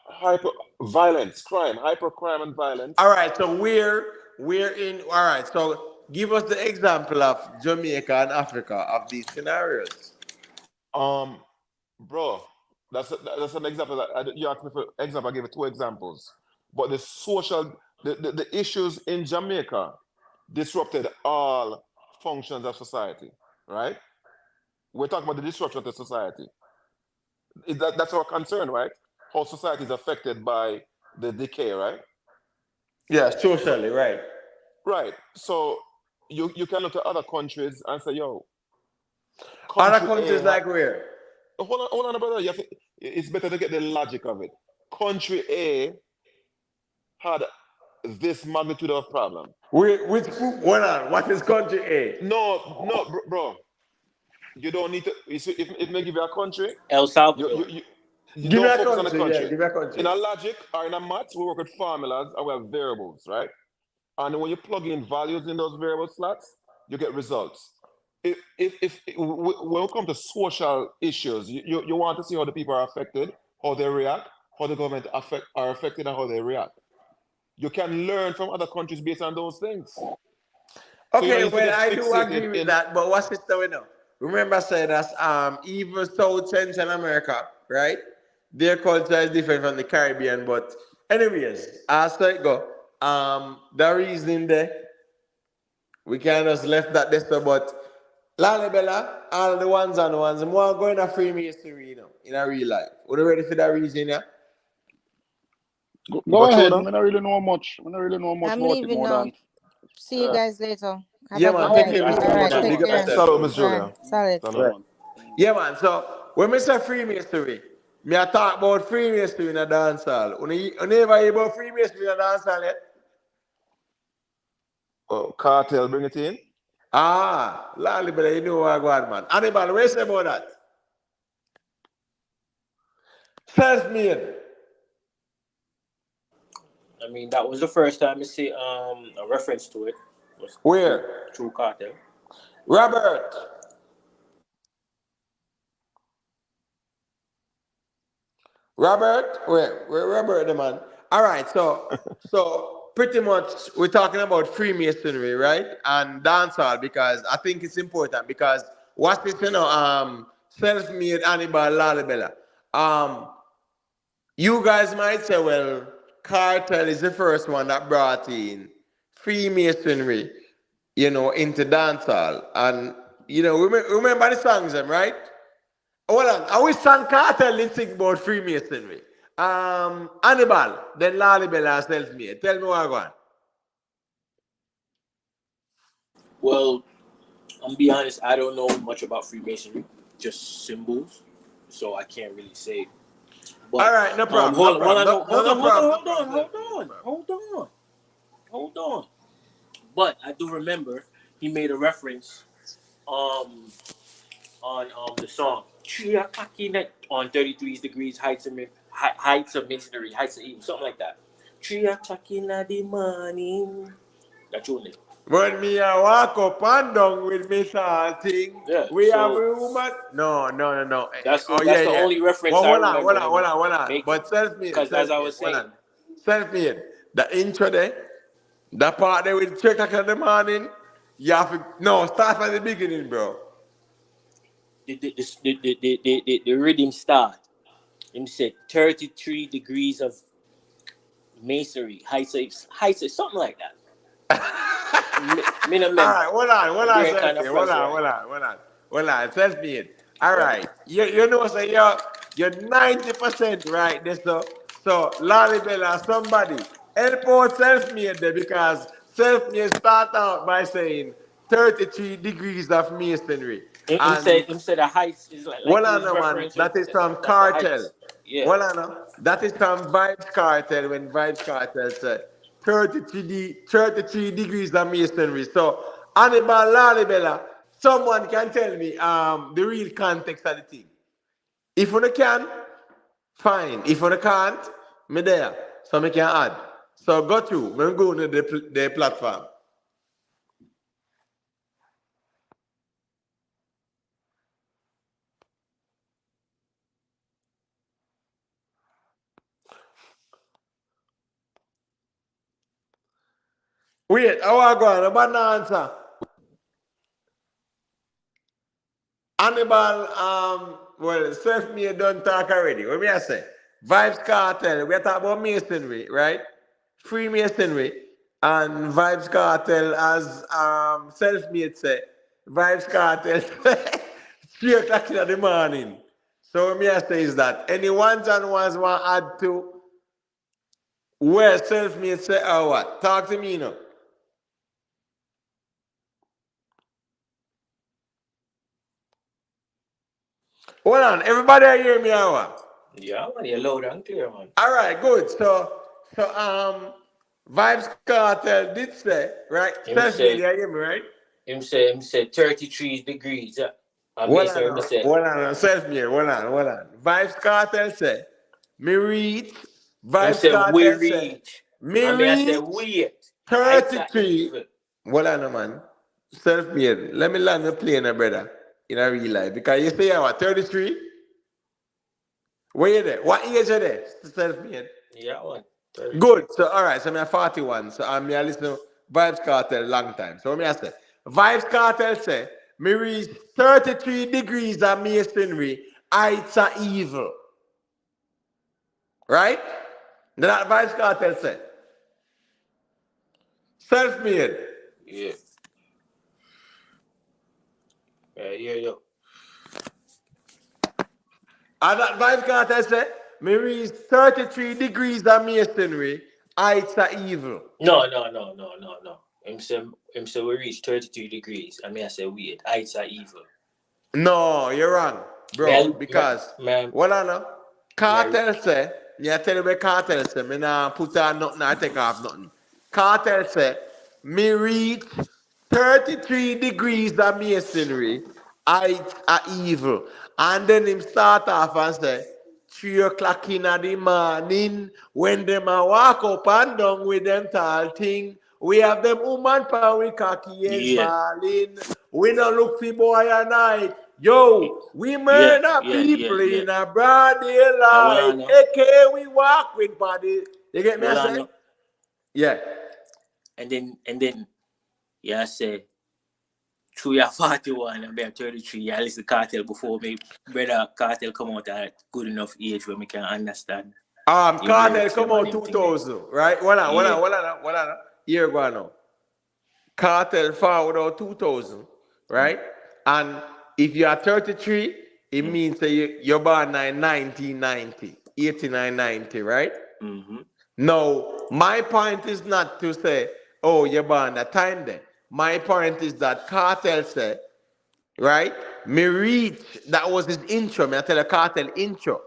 [SPEAKER 3] Hyper violence, crime, hyper crime and violence.
[SPEAKER 1] All right, so we're in. All right, so give us the example of Jamaica and Africa of these scenarios.
[SPEAKER 3] Bro, that's an example. You asked me for example. I gave you 2 examples, but the issues in Jamaica disrupted all functions of society, right? We're talking about the disruption of the society. That's our concern, right? How society is affected by the decay, right?
[SPEAKER 1] Yeah, socially, right.
[SPEAKER 3] Right. So you can look at other countries and say, yo,
[SPEAKER 1] Other
[SPEAKER 3] country
[SPEAKER 1] countries
[SPEAKER 3] A
[SPEAKER 1] like where?
[SPEAKER 3] hold on, brother. It's better to get the logic of it. Country A had this magnitude of problem.
[SPEAKER 1] Hold on, what is country A?
[SPEAKER 3] No, bro. You don't need to. If they give you a country,
[SPEAKER 4] El Salvador.
[SPEAKER 3] you
[SPEAKER 1] Give me
[SPEAKER 3] don't
[SPEAKER 1] a
[SPEAKER 3] focus on the
[SPEAKER 1] country, yeah,
[SPEAKER 3] country.
[SPEAKER 1] give me a country.
[SPEAKER 3] In our logic or in our maths, we work with formulas and we have variables, right? And when you plug in values in those variable slots, you get results. When we come to social issues, you want to see how the people are affected, how they react, how the government are affected, and how they react. You can learn from other countries based on those things.
[SPEAKER 1] Okay, well, I do agree with that, but what's it story now? Remember, I said that's even South Central America, right? Their culture is different from the Caribbean, but anyways, as I go, the reason there, we can just left that there, but Lalibela, all the ones and ones, more going to freemasonry, you know, in a real life. Are you ready for that reason, yeah?
[SPEAKER 6] go ahead. I don't really know much. I don't really know much
[SPEAKER 7] I'm
[SPEAKER 6] about it
[SPEAKER 7] leaving
[SPEAKER 6] more
[SPEAKER 7] now.
[SPEAKER 6] than.
[SPEAKER 7] See you guys later. Have
[SPEAKER 1] Yeah,
[SPEAKER 7] a
[SPEAKER 1] man,
[SPEAKER 7] good
[SPEAKER 1] take
[SPEAKER 7] night.
[SPEAKER 1] care, Mr.
[SPEAKER 7] All right,
[SPEAKER 1] Mocha.
[SPEAKER 7] take
[SPEAKER 1] Big up
[SPEAKER 7] care.
[SPEAKER 1] yourself.
[SPEAKER 3] Salut, Miss Julia.
[SPEAKER 7] Right. Solid.
[SPEAKER 1] Right. Yeah, man. So when we say Freemasonry, me I talk about Freemasonry in a dance hall. You never hear about Freemasonry in a dance hall yet?
[SPEAKER 3] Oh, cartel, bring it in.
[SPEAKER 1] Lally, but you know what I got, man. Hannibal, what you say about that? Self-made.
[SPEAKER 4] I mean, that was the first time I see a reference to it. Was
[SPEAKER 1] Where?
[SPEAKER 4] True Cartel.
[SPEAKER 1] Robert. Where Robert the man? All right, so pretty much we're talking about Freemasonry, right? And dancehall because I think it's important because what's this, self-made Hannibal Lalibela. You guys might say, well, cartel is the first one that brought in Freemasonry, into dancehall. And, remember the songs, them, right? Hold on. I wish San Cartel didn't sing about Freemasonry. Hannibal, then Lalibela self-made. Tell me what I want.
[SPEAKER 4] Well, I'm be honest, I don't know much about Freemasonry, just symbols, so I can't really say. But,
[SPEAKER 1] all right, no problem.
[SPEAKER 4] Hold on. But I do remember he made a reference on the song 3 o'clock in the on 33 degrees heights of masonry, heights of evil, something like that. 3 o'clock in the morning. That's your name.
[SPEAKER 1] When me I walk up and down with me thing,
[SPEAKER 4] Yeah,
[SPEAKER 1] we have a
[SPEAKER 4] so
[SPEAKER 1] woman. No.
[SPEAKER 4] that's
[SPEAKER 1] Oh
[SPEAKER 4] that's
[SPEAKER 1] yeah,
[SPEAKER 4] the
[SPEAKER 1] yeah.
[SPEAKER 4] only reference
[SPEAKER 1] Well,
[SPEAKER 4] I
[SPEAKER 1] hold
[SPEAKER 4] remember
[SPEAKER 1] on.
[SPEAKER 4] them making.
[SPEAKER 1] But self-made.
[SPEAKER 4] Because as I was
[SPEAKER 1] Hold
[SPEAKER 4] saying,
[SPEAKER 1] on. Self-made. The intro there, that part there with 3 o'clock in the morning, you have to start from the beginning, bro.
[SPEAKER 4] the rhythm start. Him said 33 degrees of masonry, heights, something like that. Me no
[SPEAKER 1] All
[SPEAKER 4] remember.
[SPEAKER 1] right, hold on,
[SPEAKER 4] Brain kind of
[SPEAKER 1] self-made.
[SPEAKER 4] fuzzy right.
[SPEAKER 1] Hold on, self-made. All
[SPEAKER 4] Yeah.
[SPEAKER 1] right, you know, so you're 90% right there, so Lolly Bella, somebody help out self-made there because self-made start out by saying 33 degrees of masonry.
[SPEAKER 4] Him
[SPEAKER 1] And
[SPEAKER 4] said the heights is like
[SPEAKER 1] well,
[SPEAKER 4] he
[SPEAKER 1] I
[SPEAKER 4] was
[SPEAKER 1] know, man.
[SPEAKER 4] referring to
[SPEAKER 1] That is from
[SPEAKER 4] that's the
[SPEAKER 1] Cartel.
[SPEAKER 4] heights. Yeah.
[SPEAKER 1] Well, I know. That is from Vibes Cartel when Vibes Cartel said 33 degrees of masonry. So, Hannibal Lalibella, someone can tell me the real context of the thing. If you can, fine. If you can't, me there. So, me can add. So, go through. Me go to the platform. Wait, how I go on? About the answer. Hannibal, well, self-made don't talk already. What me I say? Vibes Cartel, we are talking about masonry, right? Freemasonry. And Vibes Cartel, as self-made say, Vibes Cartel 3 o'clock in the morning. So what me I say is that any ones and ones want to add to where self-made say or what? Talk to me now. Hold on, everybody hear me or what?
[SPEAKER 4] Yeah, man, you're loud and clear, man.
[SPEAKER 1] All right, good. So Vibes Cartel did say, right? Self-made, you hear me, right?
[SPEAKER 4] Him say 33 degrees.
[SPEAKER 1] Hold on, self-made, hold on. Vibes Cartel say, me read,
[SPEAKER 4] him
[SPEAKER 1] Vibes
[SPEAKER 4] say we
[SPEAKER 1] Cartel say,
[SPEAKER 4] reach.
[SPEAKER 1] me
[SPEAKER 4] I mean I say
[SPEAKER 1] read
[SPEAKER 4] wait. Heights are
[SPEAKER 1] 33.
[SPEAKER 4] evil.
[SPEAKER 1] Hold on, man. Self-made. Let me land the plane, brother, in a real life. Because you say you are 33? Where you there? What age are there? Self-made.
[SPEAKER 4] Yeah, man. 33.
[SPEAKER 1] Good. So all right. So I'm 41. So I'm here listen to Vibes Cartel long time. So what me I say? Vibes Cartel say me reach 33 degrees of masonry. Heights are evil. Right? That Vibes Cartel say. Self-made.
[SPEAKER 4] Yeah. Yeah.
[SPEAKER 1] And that Vibes Cartel say me reach 33 degrees of masonry. Heights are evil.
[SPEAKER 4] No. Him say we reach 33 degrees. I mean I say wait. Heights are evil.
[SPEAKER 1] No, you're wrong, bro. Because what I know, Cartel say, me I tell you what Cartel say, me nah put on nothing, I take off nothing. Cartel say, me reach 33 degrees of masonry, height are evil. And then him start off and say, 3 o'clock in the morning, when them a walk up and down with them tall thing, we have them woman pan with cocky heads balling. We no look for boy a night. Yo, we murder people in a broad daylight. AK, we walk with body. You get me? I say? Yeah.
[SPEAKER 4] And then, yeah, I say, through your 41 and be 33, yeah, listen Cartel before me. Brother Cartel come out at good enough age where we can understand.
[SPEAKER 1] Cartel come out 2000, right? Hold on. Here go now. Cartel forward out 2000, right? And if you are 33, it means that you're born in 1990, 89, 90, right?
[SPEAKER 4] Mm-hmm.
[SPEAKER 1] Now, my point is not to say, oh, you're born that time then. My point is that Cartel said, right? Me reach, that was his intro. Me I tell a Cartel intro.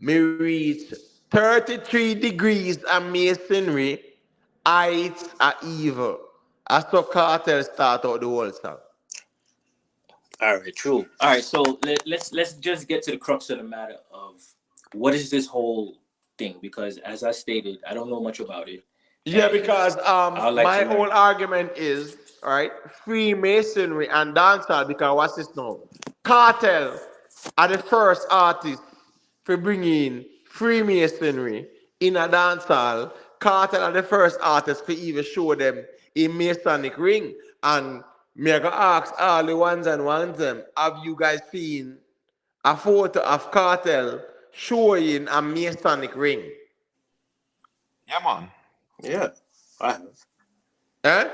[SPEAKER 1] Me reach 33 degrees of masonry, heights are evil. That's how Cartel start out the whole song.
[SPEAKER 4] All right, true. All right, so let's just get to the crux of the matter of what is this whole thing, because as I stated, I don't know much about it.
[SPEAKER 1] Yeah,
[SPEAKER 4] And
[SPEAKER 1] because
[SPEAKER 4] I'd like to
[SPEAKER 1] my
[SPEAKER 4] learn.
[SPEAKER 1] whole argument is all right, Freemasonry and dancehall. Because what's this now? Cartel are the first artists for bringing Freemasonry in a dancehall. Cartel are the first artists to even show them a Masonic ring. And me I go ask all the ones and ones them, have you guys seen a photo of Cartel showing a Masonic ring?
[SPEAKER 3] Yeah, man.
[SPEAKER 4] Yeah, I have.
[SPEAKER 1] Eh?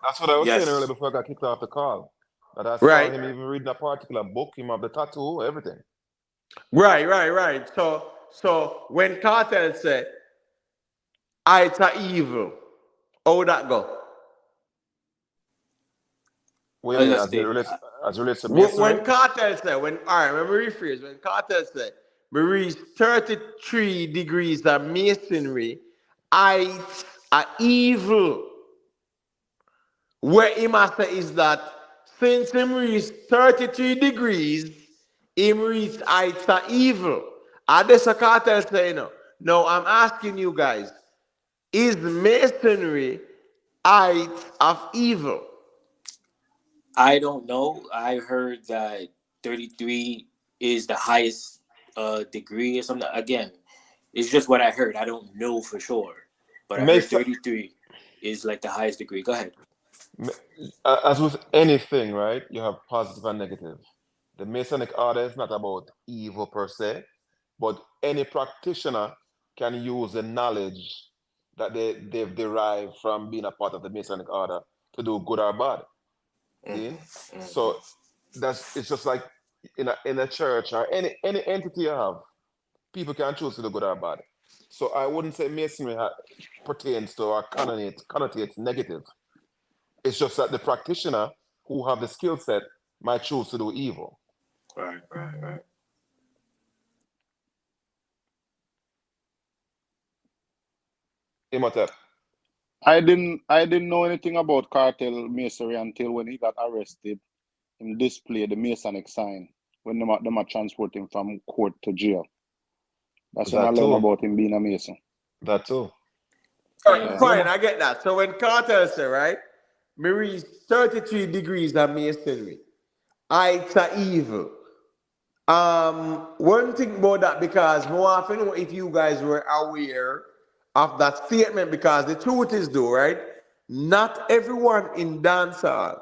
[SPEAKER 3] That's what I was saying earlier
[SPEAKER 4] Yes.
[SPEAKER 3] before I got kicked off the call. That I saw
[SPEAKER 1] Right.
[SPEAKER 3] him even reading a particular book, him have the tattoo, everything.
[SPEAKER 1] Right. So when Cartel said, it's a evil, how would that go?
[SPEAKER 3] What do
[SPEAKER 4] I
[SPEAKER 3] you mean
[SPEAKER 4] just say,
[SPEAKER 3] as it relates to
[SPEAKER 1] When
[SPEAKER 3] masonry?
[SPEAKER 1] Cartel said, let me rephrase, when Cartel said, we reach 33 degrees of masonry, it's a evil. Where him a say is that since him reach 33 degrees, him reach heights are evil. And this a Cartel say, no, I'm asking you guys, is masonry heights of evil?
[SPEAKER 4] I don't know. I heard that 33 is the highest degree or something. Again, it's just what I heard. I don't know for sure, but I heard
[SPEAKER 3] Mason,
[SPEAKER 4] 33 is like the highest degree. Go ahead.
[SPEAKER 3] as with anything, right? You have positive and negative. The Masonic order is not about evil per se, but any practitioner can use the knowledge that they've derived from being a part of the Masonic order to do good or bad. See? So it's just like in a church or any entity you have, people can choose to do good or bad. So I wouldn't say Masonry pertains to or connotates negative. It's just that the practitioner who have the skill set might choose to do evil.
[SPEAKER 4] Right.
[SPEAKER 3] Imhotep.
[SPEAKER 6] I didn't know anything about cartel masonry until when he got arrested and displayed the Masonic sign when them are transport him from court to jail. That's when I
[SPEAKER 3] That
[SPEAKER 6] learned
[SPEAKER 3] too.
[SPEAKER 6] about him being a Mason.
[SPEAKER 3] That too.
[SPEAKER 1] Fine, fine, I get that. So when Carter said, right, me reach 33 degrees of masonry, it's a evil. One thing about that, because more often know if you guys were aware of that statement, because the truth is though, right? Not everyone in dancehall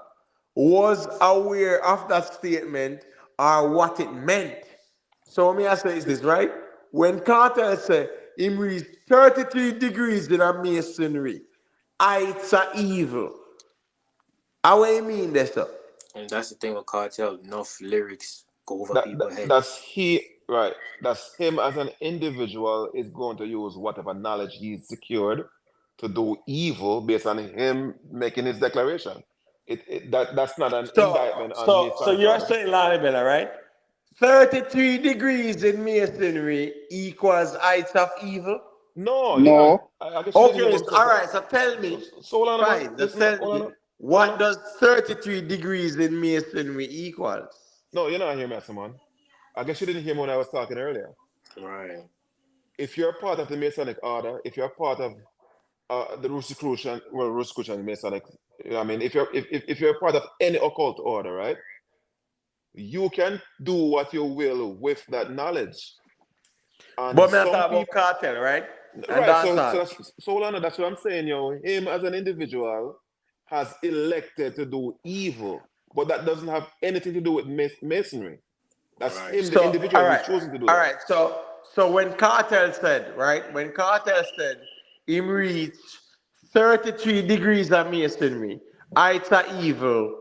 [SPEAKER 1] was aware of that statement or what it meant. So me I say is this, right? When Carter said him reach 33 degrees in a masonry, it's a evil. How do you mean this, sir?
[SPEAKER 4] And that's the thing with cartel. Enough lyrics go over people's head.
[SPEAKER 3] That's him as an individual is going to use whatever knowledge he's secured to do evil based on him making his declaration. That's not an indictment on
[SPEAKER 1] So
[SPEAKER 3] Masonic
[SPEAKER 1] you're
[SPEAKER 3] order.
[SPEAKER 1] saying, Lalibela, right? 33 degrees in masonry equals heights of evil?
[SPEAKER 3] No, you're not.
[SPEAKER 6] No,
[SPEAKER 3] I guess you didn't hear
[SPEAKER 1] Okay,
[SPEAKER 3] what I'm
[SPEAKER 1] all
[SPEAKER 3] saying.
[SPEAKER 1] right, so tell me.
[SPEAKER 3] So hold on, man.
[SPEAKER 1] Fine, just
[SPEAKER 3] Listen,
[SPEAKER 1] tell
[SPEAKER 3] hold
[SPEAKER 1] me.
[SPEAKER 3] on.
[SPEAKER 1] What does 33 degrees in masonry equals?
[SPEAKER 3] No, you're not hearing me, man. I guess you didn't hear me when I was talking earlier.
[SPEAKER 4] Right.
[SPEAKER 3] If you're part of the Masonic order, if you're part of the Rosicrucian Masonic, you know what I mean, if you're part of any occult order, right, you can do what you will with that knowledge. And
[SPEAKER 1] But me I
[SPEAKER 3] some
[SPEAKER 1] talk about
[SPEAKER 3] people,
[SPEAKER 1] cartel, right? And
[SPEAKER 3] right?
[SPEAKER 1] that's all.
[SPEAKER 3] So hold on, that's what I'm saying. Him as an individual has elected to do evil, but that doesn't have anything to do with masonry. That's him, the
[SPEAKER 1] So,
[SPEAKER 3] individual who's choosing to do
[SPEAKER 1] all
[SPEAKER 3] that.
[SPEAKER 1] right. So when Cartel said, right? When Cartel said him reach 33 degrees of masonry, it's a evil.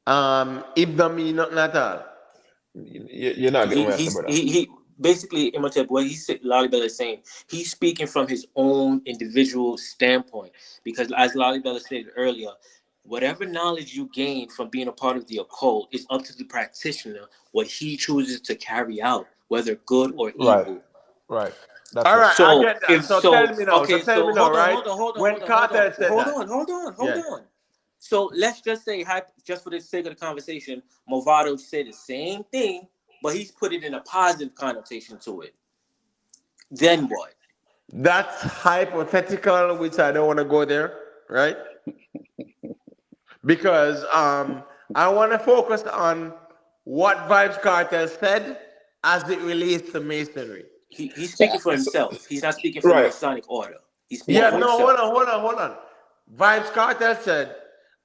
[SPEAKER 1] It don't mean nothing at all.
[SPEAKER 3] You're not getting where I said, brother.
[SPEAKER 4] He basically Imhotep, what Lalibela is saying, he's speaking from his own individual standpoint, because as Lalibela stated earlier, whatever knowledge you gain from being a part of the occult is up to the practitioner what he chooses to carry out, whether good or evil.
[SPEAKER 3] Right. That's
[SPEAKER 1] All
[SPEAKER 3] it.
[SPEAKER 1] right, I
[SPEAKER 4] So
[SPEAKER 1] get that.
[SPEAKER 4] if
[SPEAKER 1] So
[SPEAKER 4] so,
[SPEAKER 1] tell me now.
[SPEAKER 4] okay,
[SPEAKER 1] So tell
[SPEAKER 4] so
[SPEAKER 1] me now,
[SPEAKER 4] hold
[SPEAKER 1] right?
[SPEAKER 4] on.
[SPEAKER 1] When Cartel said that.
[SPEAKER 4] Hold on. So let's just say, just for the sake of the conversation, Movado said the same thing, but he's put it in a positive connotation to it. Then what?
[SPEAKER 1] That's hypothetical, which I don't want to go there, right? Because I want to focus on what Vibes Cartel said as it relates to masonry.
[SPEAKER 4] He's speaking for himself. He's not speaking for the
[SPEAKER 3] Right.
[SPEAKER 4] Masonic order. He's speaking
[SPEAKER 1] Yeah,
[SPEAKER 4] for
[SPEAKER 1] no,
[SPEAKER 4] himself.
[SPEAKER 1] hold on. Vibes Cartel said,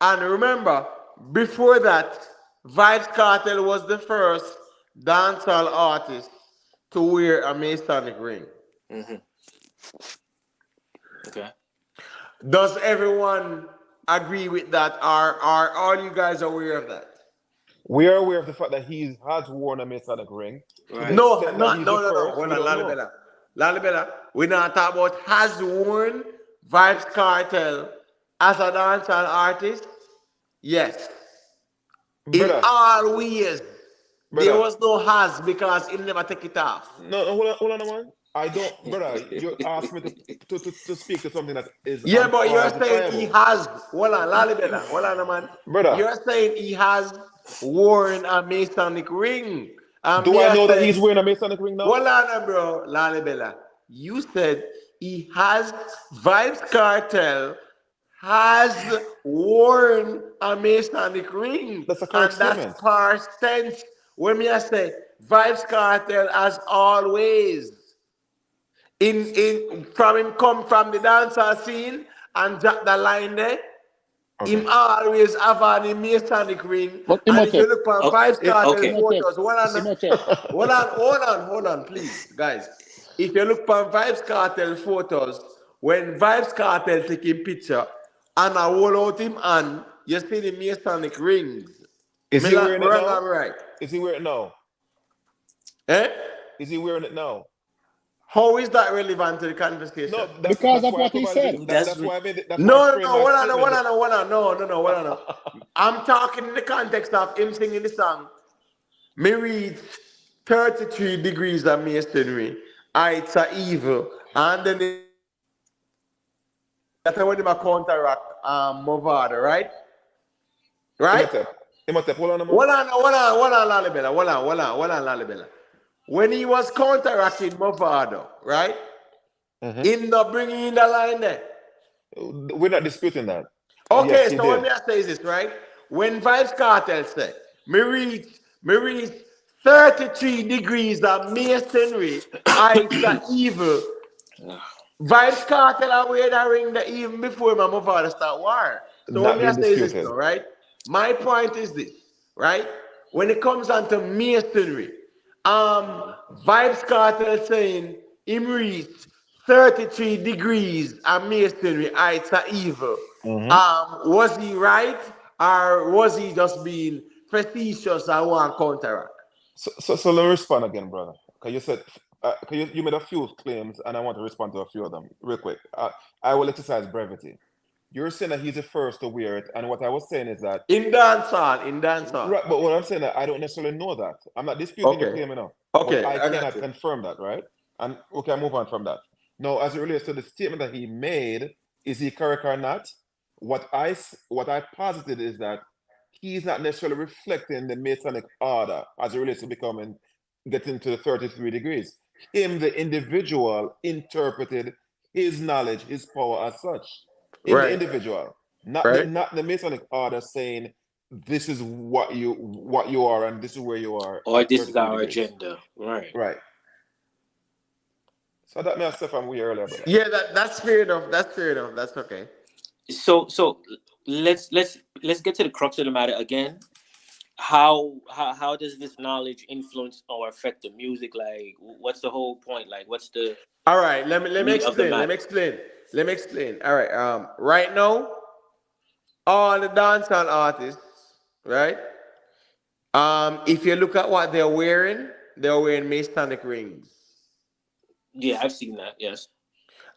[SPEAKER 1] and remember, before that, Vibes Cartel was the first dancehall artist to wear a Masonic ring.
[SPEAKER 4] Mm-hmm. Okay.
[SPEAKER 1] Does everyone agree with that? Are all you guys aware of that?
[SPEAKER 3] We are aware of the fact that he has worn a Masonic ring.
[SPEAKER 4] Right.
[SPEAKER 3] To the
[SPEAKER 1] No,
[SPEAKER 3] extent
[SPEAKER 1] no,
[SPEAKER 3] that he's
[SPEAKER 1] no,
[SPEAKER 3] the
[SPEAKER 1] no, no.
[SPEAKER 3] first,
[SPEAKER 1] Hold
[SPEAKER 3] we
[SPEAKER 1] on,
[SPEAKER 3] don't know.
[SPEAKER 1] Lalibela. We're not talking about has worn Vibes Cartel as a dancehall artist. Yes. In
[SPEAKER 3] Brother,
[SPEAKER 1] all ways, there
[SPEAKER 3] brother.
[SPEAKER 1] was no has because he never take it off.
[SPEAKER 3] No, hold on, man. I don't, brother. You asked me to speak to something that is
[SPEAKER 1] Yeah, but you're saying he
[SPEAKER 3] unfalsifiable.
[SPEAKER 1] has. Hold on, Lalibela. Hold on, man.
[SPEAKER 3] Brother,
[SPEAKER 1] You're saying he has worn a Masonic ring. And
[SPEAKER 3] do
[SPEAKER 1] me,
[SPEAKER 3] I
[SPEAKER 1] I
[SPEAKER 3] know that
[SPEAKER 1] say,
[SPEAKER 3] he's wearing a Masonic ring now?
[SPEAKER 1] hold on, bro, Lalibela. You said he has Vibes Cartel has worn a Masonic ring,
[SPEAKER 3] That's a correct
[SPEAKER 1] and that's
[SPEAKER 3] statement.
[SPEAKER 1] past tense. When me I say Vibes Cartel as always in from him come from the dancer scene and drop the line there.
[SPEAKER 3] Okay.
[SPEAKER 1] Him always have on the Masonic ring,
[SPEAKER 6] But
[SPEAKER 1] and if you
[SPEAKER 6] Imhotep,
[SPEAKER 1] look on
[SPEAKER 4] Oh,
[SPEAKER 1] Vibes Cartel
[SPEAKER 4] okay.
[SPEAKER 1] photos,
[SPEAKER 6] Imhotep.
[SPEAKER 1] hold on, please, guys. If you look on Vibes Cartel photos, when Vibes Cartel taking picture and I hold out him and you see the Masonic rings.
[SPEAKER 3] Is he wearing it
[SPEAKER 1] Wrong
[SPEAKER 3] now?
[SPEAKER 1] or right?
[SPEAKER 3] Is he wearing it now?
[SPEAKER 1] Eh?
[SPEAKER 3] Is he wearing it now?
[SPEAKER 1] How is that relevant to the conversation?
[SPEAKER 3] No,
[SPEAKER 6] Because
[SPEAKER 3] that's
[SPEAKER 6] of
[SPEAKER 3] why I
[SPEAKER 6] what he
[SPEAKER 3] provided
[SPEAKER 6] said.
[SPEAKER 3] it.
[SPEAKER 4] That's
[SPEAKER 3] That's why I made it. That's why I
[SPEAKER 1] No,
[SPEAKER 3] framed my statement.
[SPEAKER 1] no. I'm talking in the context of him singing the song. Me reach 33 degrees of masonry. It's a evil. And then that's when they counteract Movada, right? Right?
[SPEAKER 3] Imhotep, hold on a
[SPEAKER 1] Hold
[SPEAKER 3] moment.
[SPEAKER 1] on, Lalibela. Hold on, Lalibela. When he was counteracting Movado, right? Him not bringing in the line there.
[SPEAKER 3] We're not disputing that.
[SPEAKER 1] Okay,
[SPEAKER 3] Yes, he
[SPEAKER 1] so what
[SPEAKER 3] did.
[SPEAKER 1] me I say is this, right? When Vibes Cartel said, me reach 33 degrees of masonry, it's a evil. Vibes Cartel are wear that ring that even before my mother start war. So what
[SPEAKER 3] Not
[SPEAKER 1] me I
[SPEAKER 3] being
[SPEAKER 1] say is this,
[SPEAKER 3] disputed.
[SPEAKER 1] though, right? My point is this, right? When it comes down to masonry, Vibes Cartel saying him reach 33 degrees of masonry, it's a evil. Was he right or was he just being facetious and want counteract?
[SPEAKER 3] So let me respond again, brother. Because you said, you made a few claims, and I want to respond to a few of them real quick. I will exercise brevity. You're saying that he's the first to wear it, and what I was saying is that
[SPEAKER 1] In dancehall.
[SPEAKER 3] right. But what I'm saying that I don't necessarily know that. I'm not disputing your
[SPEAKER 1] Okay.
[SPEAKER 3] claim, but
[SPEAKER 1] Okay,
[SPEAKER 3] I
[SPEAKER 1] I got
[SPEAKER 3] cannot
[SPEAKER 1] you.
[SPEAKER 3] confirm that, right? And okay, I move on from that. Now, as it relates to the statement that he made, is he correct or not? What I posited is that he's not necessarily reflecting the Masonic order as it relates to getting to the 33 degrees. Him, the individual, interpreted his knowledge, his power as such. In the
[SPEAKER 1] Right.
[SPEAKER 3] individual,
[SPEAKER 1] Right.
[SPEAKER 3] not the Masonic order saying this is what you are and this is where you are.
[SPEAKER 4] Or
[SPEAKER 3] at
[SPEAKER 4] this is
[SPEAKER 3] 33
[SPEAKER 4] our
[SPEAKER 3] degrees.
[SPEAKER 4] agenda. Right.
[SPEAKER 3] Right. So that may have stuff from we earlier, brother.
[SPEAKER 1] Yeah, that's fair enough. That's okay.
[SPEAKER 4] So let's get to the crux of the matter again. How does this knowledge influence or affect the music? Like, what's the whole point? Like, what's the
[SPEAKER 1] All right, let me
[SPEAKER 4] meat of the
[SPEAKER 1] explain.
[SPEAKER 4] matter?
[SPEAKER 1] Let me explain. All right, right now, all the dancehall artists, right? If you look at what they're wearing Masonic rings.
[SPEAKER 4] Yeah, I've seen that. Yes.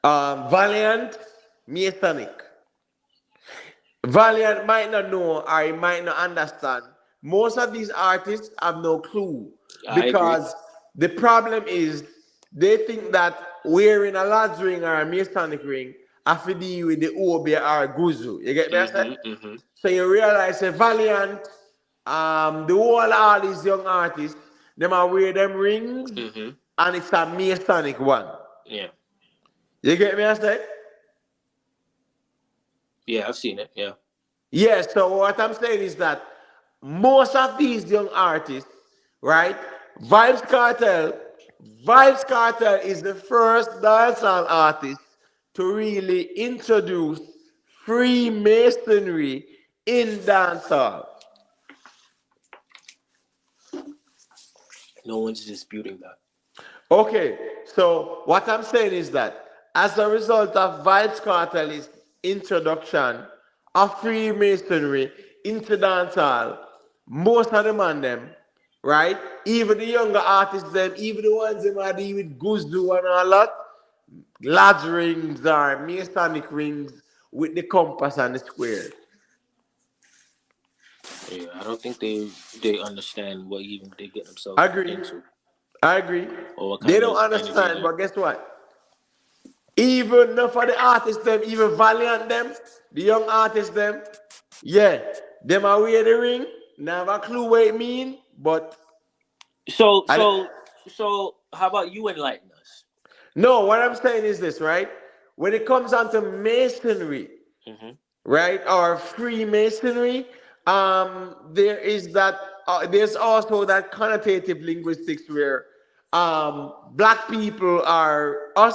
[SPEAKER 1] Valiant, Masonic. Valiant might not know or he might not understand. Most of these artists have no clue
[SPEAKER 4] I agree.
[SPEAKER 1] because the problem is they think that wearing a lad's ring or a Masonic ring have to deal with the Obi or a Guzu. You get me? I said? So you realize a Valiant, the whole all these young artists, them are wear them rings and it's a Masonic one.
[SPEAKER 4] Yeah.
[SPEAKER 1] You get me? I say.
[SPEAKER 4] Yeah, I've seen it. Yeah.
[SPEAKER 1] Yeah. So what I'm saying is that most of these young artists, right? Vibes Cartel is the first dancehall artist to really introduce Freemasonry in dancehall.
[SPEAKER 4] No one's disputing that.
[SPEAKER 1] Okay, so what I'm saying is that as a result of Vibes Cartel's introduction of Freemasonry into dancehall, most of the man them, right? Even the younger artists them, even the ones them are dealing with Guzdu and all that, lodge rings or Masonic rings with the compass and the square.
[SPEAKER 4] Yeah, I don't think they understand what even they get themselves into.
[SPEAKER 1] I agree.
[SPEAKER 4] Or what
[SPEAKER 1] They
[SPEAKER 4] kind
[SPEAKER 1] don't
[SPEAKER 4] of
[SPEAKER 1] understand,
[SPEAKER 4] energy
[SPEAKER 1] but guess what? Even for the artists them, even Valiant them, the young artists them, yeah, them are wear the ring, never have a clue what it mean, but
[SPEAKER 4] So how about you enlighten us?
[SPEAKER 1] no, what I'm saying is this, right? When it comes down to masonry, right, or Freemasonry, there is that. There's also that connotative linguistics where black people are us.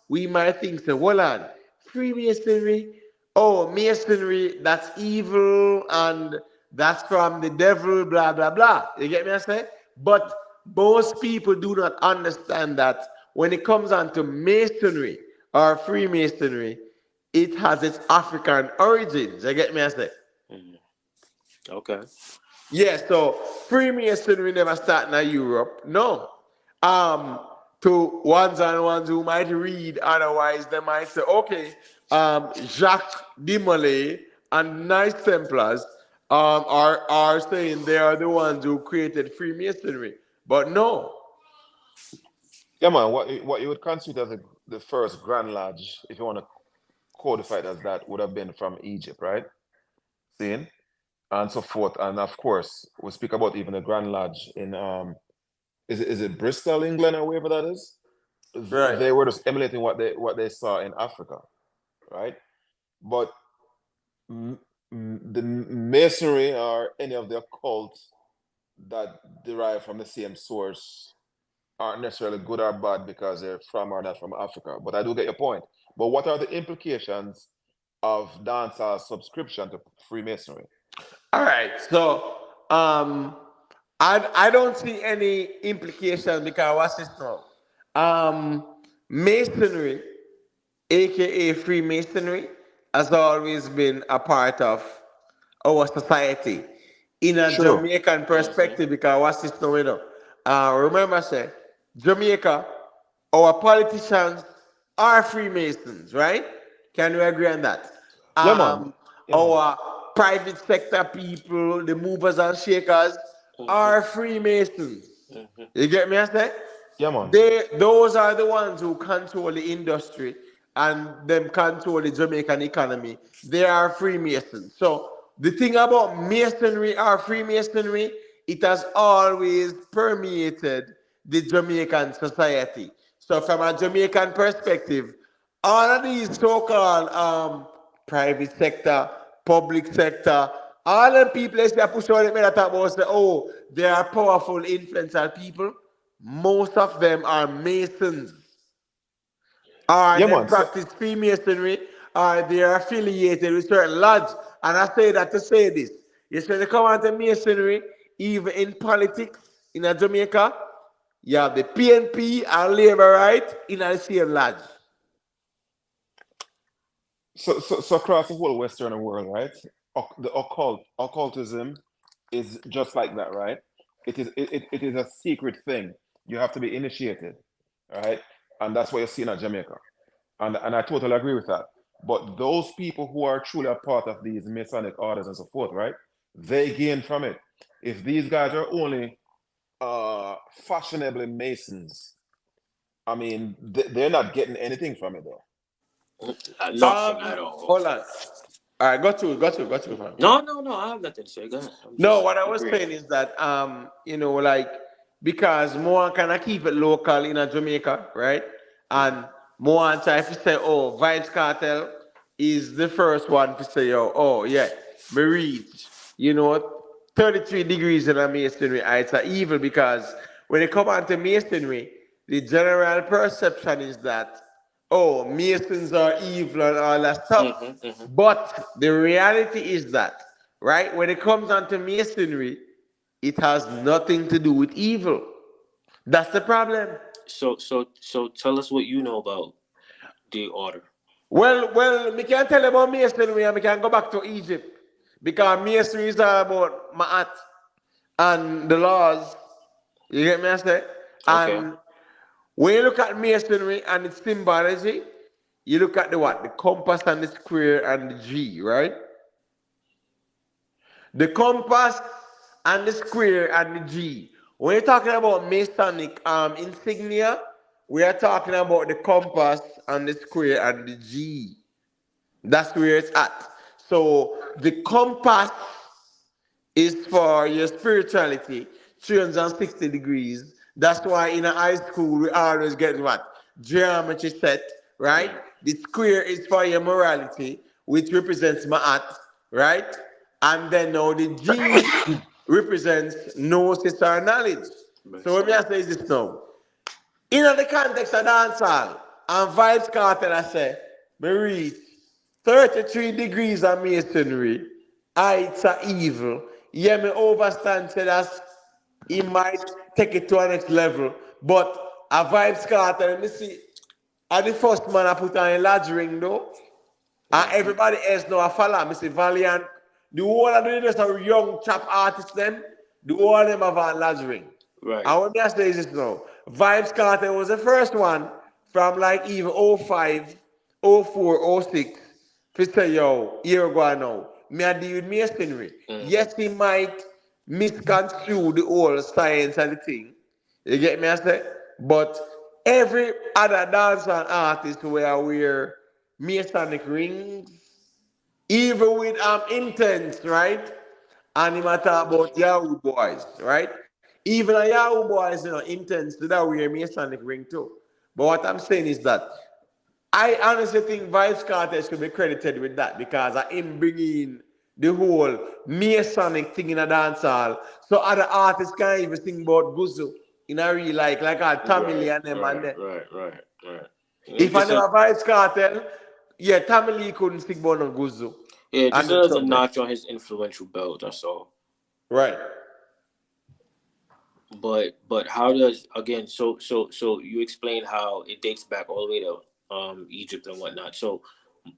[SPEAKER 1] We might think, so, hold on, Freemasonry. Oh, masonry, that's evil and that's from the devil, blah blah blah. You get me? I say, but most people do not understand that when it comes on to masonry or Freemasonry, it has its African origins. You get me? I say.
[SPEAKER 4] Okay.
[SPEAKER 1] Yeah, so Freemasonry never started in Europe. No. To ones and ones who might read otherwise, they might say, okay, Jacques de Molay and Knights Templars are saying they are the ones who created Freemasonry. But no.
[SPEAKER 3] Yeah, man, what you would consider as the first Grand Lodge, if you want to codify it as that, would have been from Egypt, right? Seeing? And so forth. And of course, we speak about even the Grand Lodge in is it Bristol, England, or wherever that is?
[SPEAKER 1] Right.
[SPEAKER 3] They were just emulating what they saw in Africa, right? But the masonry or any of the occult that derive from the same source aren't necessarily good or bad because they're from or not from Africa. But I do get your point. But what are the implications of dancehall subscription to Freemasonry?
[SPEAKER 1] All right. So I don't see any implications because what's this now? Masonry, aka Freemasonry, has always been a part of our society in a
[SPEAKER 3] True.
[SPEAKER 1] Jamaican perspective because what's this now, you know? Remember, say, Jamaica, our politicians are Freemasons, right? Can we agree on that?
[SPEAKER 3] Yeah, man.
[SPEAKER 1] Our private sector people, the movers and shakers, are Freemasons. You get me? I say?
[SPEAKER 3] Yeah, man.
[SPEAKER 1] Those are the ones who control the industry and them control the Jamaican economy. They are Freemasons. So the thing about masonry or Freemasonry, it has always permeated the Jamaican society. So from a Jamaican perspective, all of these so-called private sector, public sector, all the people that push on it, that talk about say, oh, they are powerful, influential people. Most of them are Masons. Or
[SPEAKER 3] Yeah,
[SPEAKER 1] they
[SPEAKER 3] man.
[SPEAKER 1] practice Freemasonry, or they are affiliated with certain lodges. And I say that to say this. You say they come out to Masonry, even in politics in Jamaica, you have the PNP and Labour right in the same lodge.
[SPEAKER 3] So across the whole Western world, right? The occultism is just like that, right? It is a secret thing. You have to be initiated, right? And that's what you're seeing at Jamaica. And I totally agree with that. But those people who are truly a part of these Masonic orders and so forth, right? They gain from it. If these guys are only fashionably Masons, I mean, they're not getting anything from it though.
[SPEAKER 4] Nothing at all.
[SPEAKER 1] Hold on. All right, got you.
[SPEAKER 4] No, I have nothing to say. Go ahead.
[SPEAKER 1] No, what I was saying is that like because more kind of keep it local in a Jamaica, right? And more and try to say, oh, Vibes Cartel is the first one to say, oh yeah, me reach, 33 degrees in a masonry. It's evil because when it come on to masonry, the general perception is that, oh, masons are evil and all that stuff. But the reality is that, right, when it comes on to masonry, it has nothing to do with evil. That's the problem.
[SPEAKER 4] So tell us what you know about the order.
[SPEAKER 1] Well, we can tell you about masonry and we can go back to Egypt. Because masonry is all about Ma'at and the laws. You get me, I say? And when you look at masonry and its symbology, you look at the what? The compass and the square and the G, right? The compass and the square and the G. When you're talking about Masonic insignia, we are talking about the compass and the square and the G. That's where it's at. So the compass is for your spirituality, 360 degrees. That's why in a high school we always get what? Geometry set, right? The square is for your morality, which represents Ma'at, right? And then now the G represents gnosis or knowledge. So what I say is this now. In the context of dancehall and Vibes Cartel, I say, me reach 33 degrees of masonry, it's a evil. Yeah, me overstand say that he might take it to a next level. But a Vibes Cartel, me see, the first man I put on a large ring though. And everybody else know I follow. Me see Valiant. The whole of the rest of young chap artists them, the whole of them have a large ring.
[SPEAKER 4] Right.
[SPEAKER 1] And what me I say is this now. Vibes Cartel was the first one from like even 05, 04, 06 to say, yo, here we go now. Me I deal with masonry. Yes, he might misconstrue the whole science and the thing. You get me I say? But every other dancer and artist who wear Masonic rings, even with intense, right? And he might talk about Yahoo boys, right? Even a Yahoo boys, intense, that wear Masonic ring too. But what I'm saying is that I honestly think Vibes Carter should be credited with that because I am bringing the whole Masonic thing in a dancehall. So other artists can't even sing about Guzu in a real like Tammy Lee and them and them.
[SPEAKER 4] Right.
[SPEAKER 1] If I never Vibes Cartel, yeah, Tammy Lee couldn't sing about no Guzu.
[SPEAKER 4] Yeah, just another notch on his influential belt, that's all.
[SPEAKER 1] Right.
[SPEAKER 4] But how does again? So you explain how it dates back all the way to Egypt and whatnot. So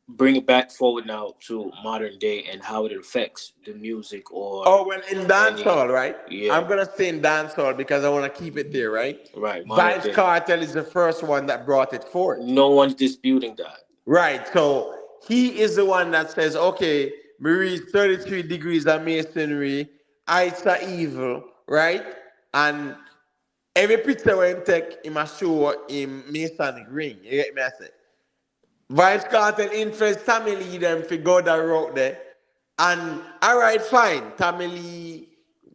[SPEAKER 4] bring it back forward now to modern day and how it affects the music or.
[SPEAKER 1] Oh well, in dancehall, right?
[SPEAKER 4] Yeah.
[SPEAKER 1] I'm gonna stay in dancehall because I want to keep it there, right?
[SPEAKER 4] Right.
[SPEAKER 1] Vibes Cartel is the first one that brought it forth.
[SPEAKER 4] No one's disputing that.
[SPEAKER 1] Right. So he is the one that says, okay, we reach 33 degrees of masonry, it's a evil, right? And every picture where him take, he must show him Masonic ring. You get me? I say. Vibes Cartel influence Tammy Lee them to go that route there. And all right, fine. Tammy Lee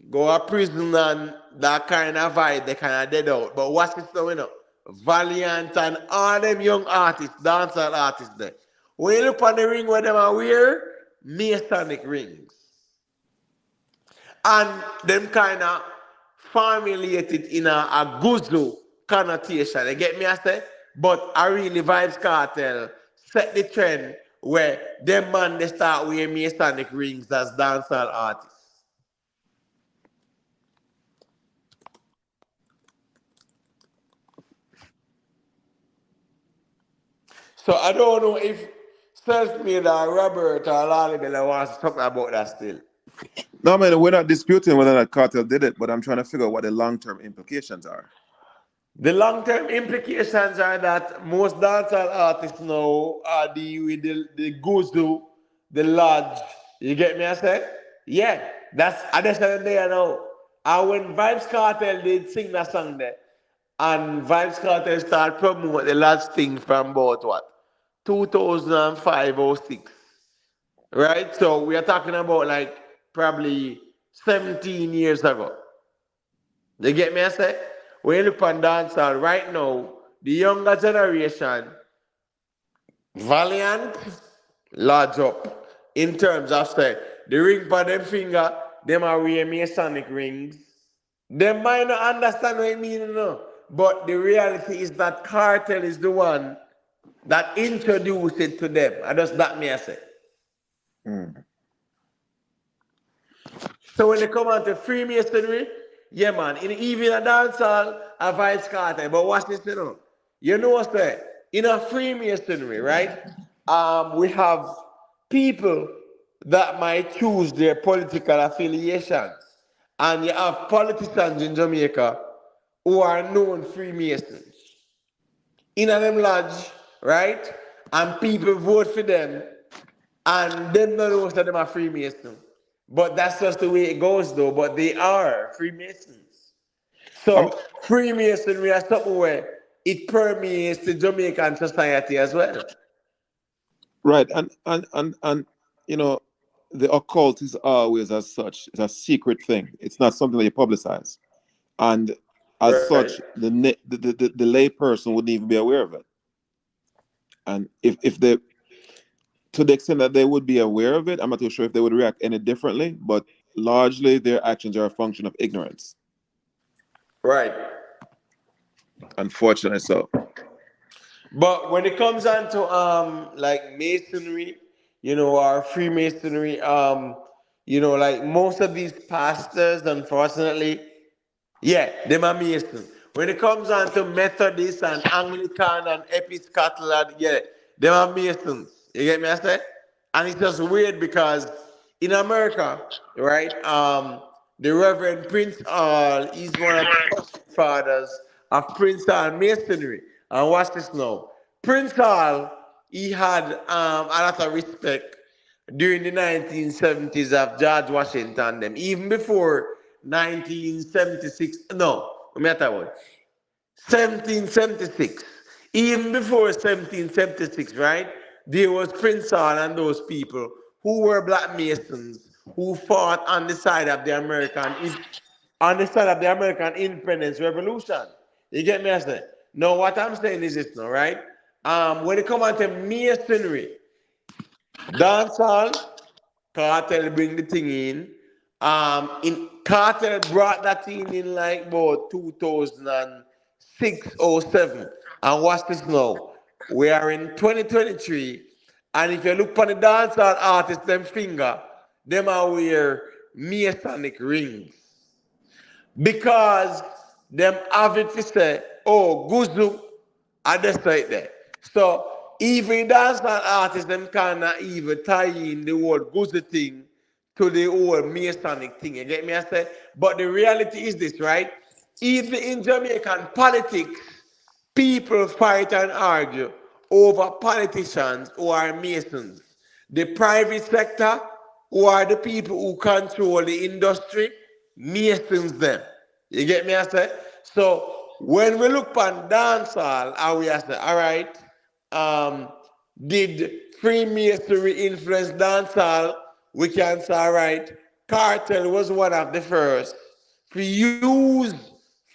[SPEAKER 1] go to prison and that kind of vibe, they kind of dead out. But what's this now, Valiant and all them young artists, dancehall artists there. When you look on the ring where them are wear, Masonic rings. And them kind of formulated in a Guzu connotation. You get me, I say? But I really Vibes Cartel set the trend where them man they start wearing Masonic rings as dancehall artists. So I don't know if Self-Made or Robert or Lalibela wants to talk about that still.
[SPEAKER 3] No, man, we're not disputing whether that Cartel did it, but I'm trying to figure out what the long-term implications are.
[SPEAKER 1] The long-term implications are that most dancehall artists now are dealing with the Guzu, the Lodge. You get me, I say? Yeah, that's there now. And when Vibes Cartel did sing that song there, and Vibes Cartel started promoting the last thing from about what? 2005 or 6. Right? So we are talking about like probably 17 years ago. You get me, I say? When you look on dancehall right now, the younger generation, Valiant, large up. In terms of say, the ring by them finger, them are wear Masonic rings. They might not understand what it means, but the reality is that cartel is the one that introduced it to them. And that's that me I say. So when they come on to Freemasonry, yeah man, even a dancehall, a vice cartel. But watch this, You know what's that? In a Freemasonry, right? We have people that might choose their political affiliations. And you have politicians in Jamaica who are known Freemasons. In a them lodge, right? And people vote for them, and them not know that them are Freemasons. But that's just the way it goes, though. But they are Freemasons. So Freemasonry is something where it permeates the Jamaican society as well.
[SPEAKER 3] Right, and you know, the occult is always as such. It's a secret thing. It's not something that you publicize, and as such, the lay person wouldn't even be aware of it. And if they, to the extent that they would be aware of it, I'm not too sure if they would react any differently. But largely, their actions are a function of ignorance.
[SPEAKER 1] Right.
[SPEAKER 3] Unfortunately, so.
[SPEAKER 1] But when it comes on to like masonry, or Freemasonry, like most of these pastors, unfortunately, yeah, them are Mason. When it comes on to Methodist and Anglican and Episcopal, yeah, them are Masons. You get me? I say, and it's just weird because in America, right? The Reverend Prince Hall is one of the fathers of Prince Hall Masonry. And watch this now. Prince Hall, he had a lot of respect during the 1970s of George Washington, them. Even before 1976, no, let me tell you what, 1776. Even before 1776, right? There was Prince Hall and those people who were Black Masons who fought on the side of the American Independence Revolution. You get me? I say. Now, what I'm saying is this, now, right? When it comes to Masonry, dancehall, cartel bring the thing in. Cartel brought that thing in like about 2006 or 7. And watch this now. We are in 2023, and if you look on the dancehall artists, them finger, them are wear Masonic rings. Because them have it to say, oh, Guzu, I just right there. So even dancehall artists, them cannot even tie in the word Guzu thing to the whole Masonic thing. You get me? I say, but the reality is this, right? Even in Jamaican politics, people fight and argue over politicians who are Masons. The private sector, who are the people who control the industry, Masons them. You get me? I say? So when we look on dancehall, and we say, all right, did Freemasonry influence dancehall? We can say, all right, cartel was one of the first to use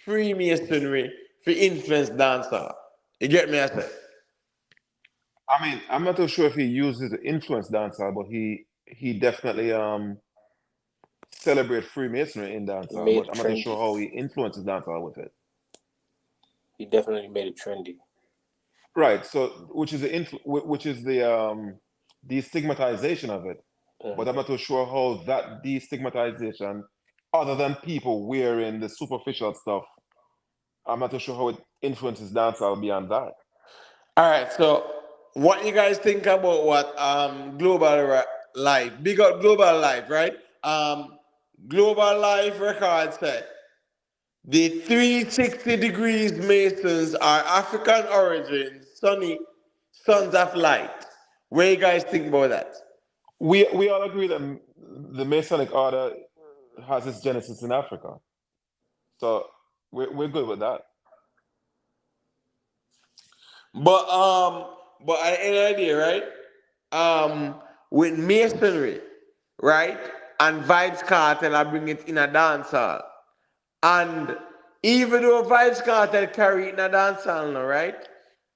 [SPEAKER 1] Freemasonry to influence dancehall. You get me? I say?
[SPEAKER 3] I mean, I'm not too sure if he uses the influence dancehall, but he definitely celebrate Freemasonry in dancehall. But I'm not too sure how he influences dancehall with it.
[SPEAKER 4] He definitely made it trendy.
[SPEAKER 3] Right. So, which is the destigmatization of it. But I'm not too sure how that destigmatization, other than people wearing the superficial stuff, I'm not too sure how it influences dancehall beyond that.
[SPEAKER 1] All right. So, what you guys think about what Global Life, big up Global Life, right? Global Life Records said the 360 degrees Masons are African origin, sons of light. What do you guys think about that?
[SPEAKER 3] We all agree that the Masonic order has its genesis in Africa, so we're good with that.
[SPEAKER 1] But an idea, right? With Masonry, right, and Vibes Cartel, I bring it in a dancehall, and even though Vibes Cartel carry it in a dancehall, right?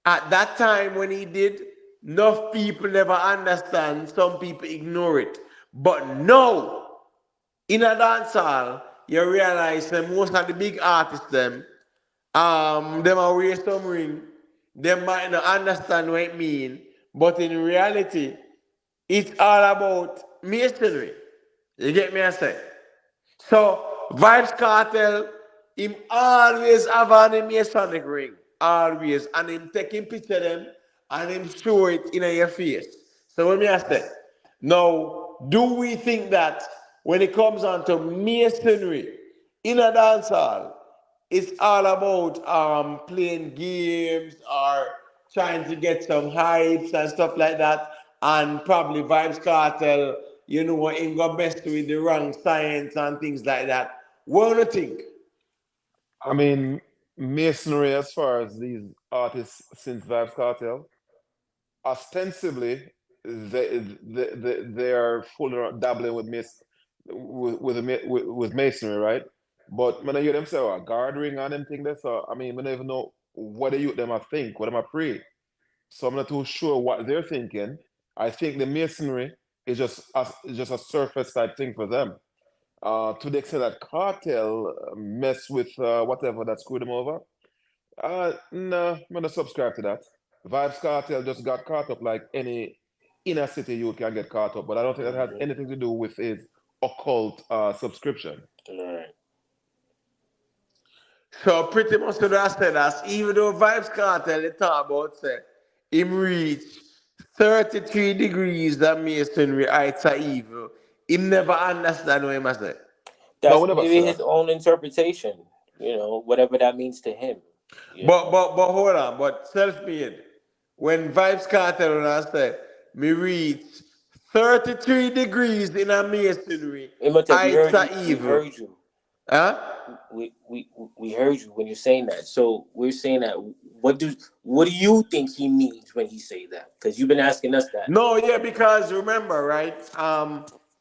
[SPEAKER 1] At that time when he did, enough people never understand, some people ignore it. But now, in a dancehall, you realize that most of the big artists them are wear some ring, they might not understand what it mean, but in reality, it's all about masonry. You get me I say? So Vibes Cartel, him always have an Masonic ring. Always. And him taking picture them and him show it in your face. So when me ask that, now, do we think that when it comes on to masonry in a dance hall, it's all about playing games or trying to get some hypes and stuff like that, and probably Vibes Cartel, you know, him go best with the wrong science and things like that. What do you think?
[SPEAKER 3] I mean, masonry, as far as these artists since Vibes Cartel, ostensibly they are full of dabbling with with masonry, right? But when I hear them say, "Oh, guard ring and them thing," there, so I mean, we don't even know what the youth them I think, what them I pray. So I'm not too sure what they're thinking. I think the masonry is just a surface type thing for them. To the extent that cartel mess with whatever that screwed them over. No, I'm gonna subscribe to that. Vibes Cartel just got caught up like any inner city youth can get caught up, but I don't think that has anything to do with his occult subscription.
[SPEAKER 4] Right.
[SPEAKER 1] So pretty much to that said that even though Vibes Cartel they talk about say him reach 33 degrees that masonry heights are evil, him never understand what he must say.
[SPEAKER 3] No,
[SPEAKER 4] That's
[SPEAKER 3] we never
[SPEAKER 4] maybe
[SPEAKER 3] said
[SPEAKER 4] his
[SPEAKER 3] that.
[SPEAKER 4] own interpretation. You know, whatever that means to him. You
[SPEAKER 1] But
[SPEAKER 4] know?
[SPEAKER 1] but hold on, but self-made. When Vibes Cartel and I say me reach 33 degrees in a masonry,
[SPEAKER 4] Imhotep, we
[SPEAKER 1] heights
[SPEAKER 4] heard
[SPEAKER 1] are
[SPEAKER 4] you. We
[SPEAKER 1] evil.
[SPEAKER 4] heard you.
[SPEAKER 1] Huh?
[SPEAKER 4] We heard you when you're saying that. So we're saying that. What do you think he means when he say that? Because you've been asking us that.
[SPEAKER 1] No, yeah, because remember, right?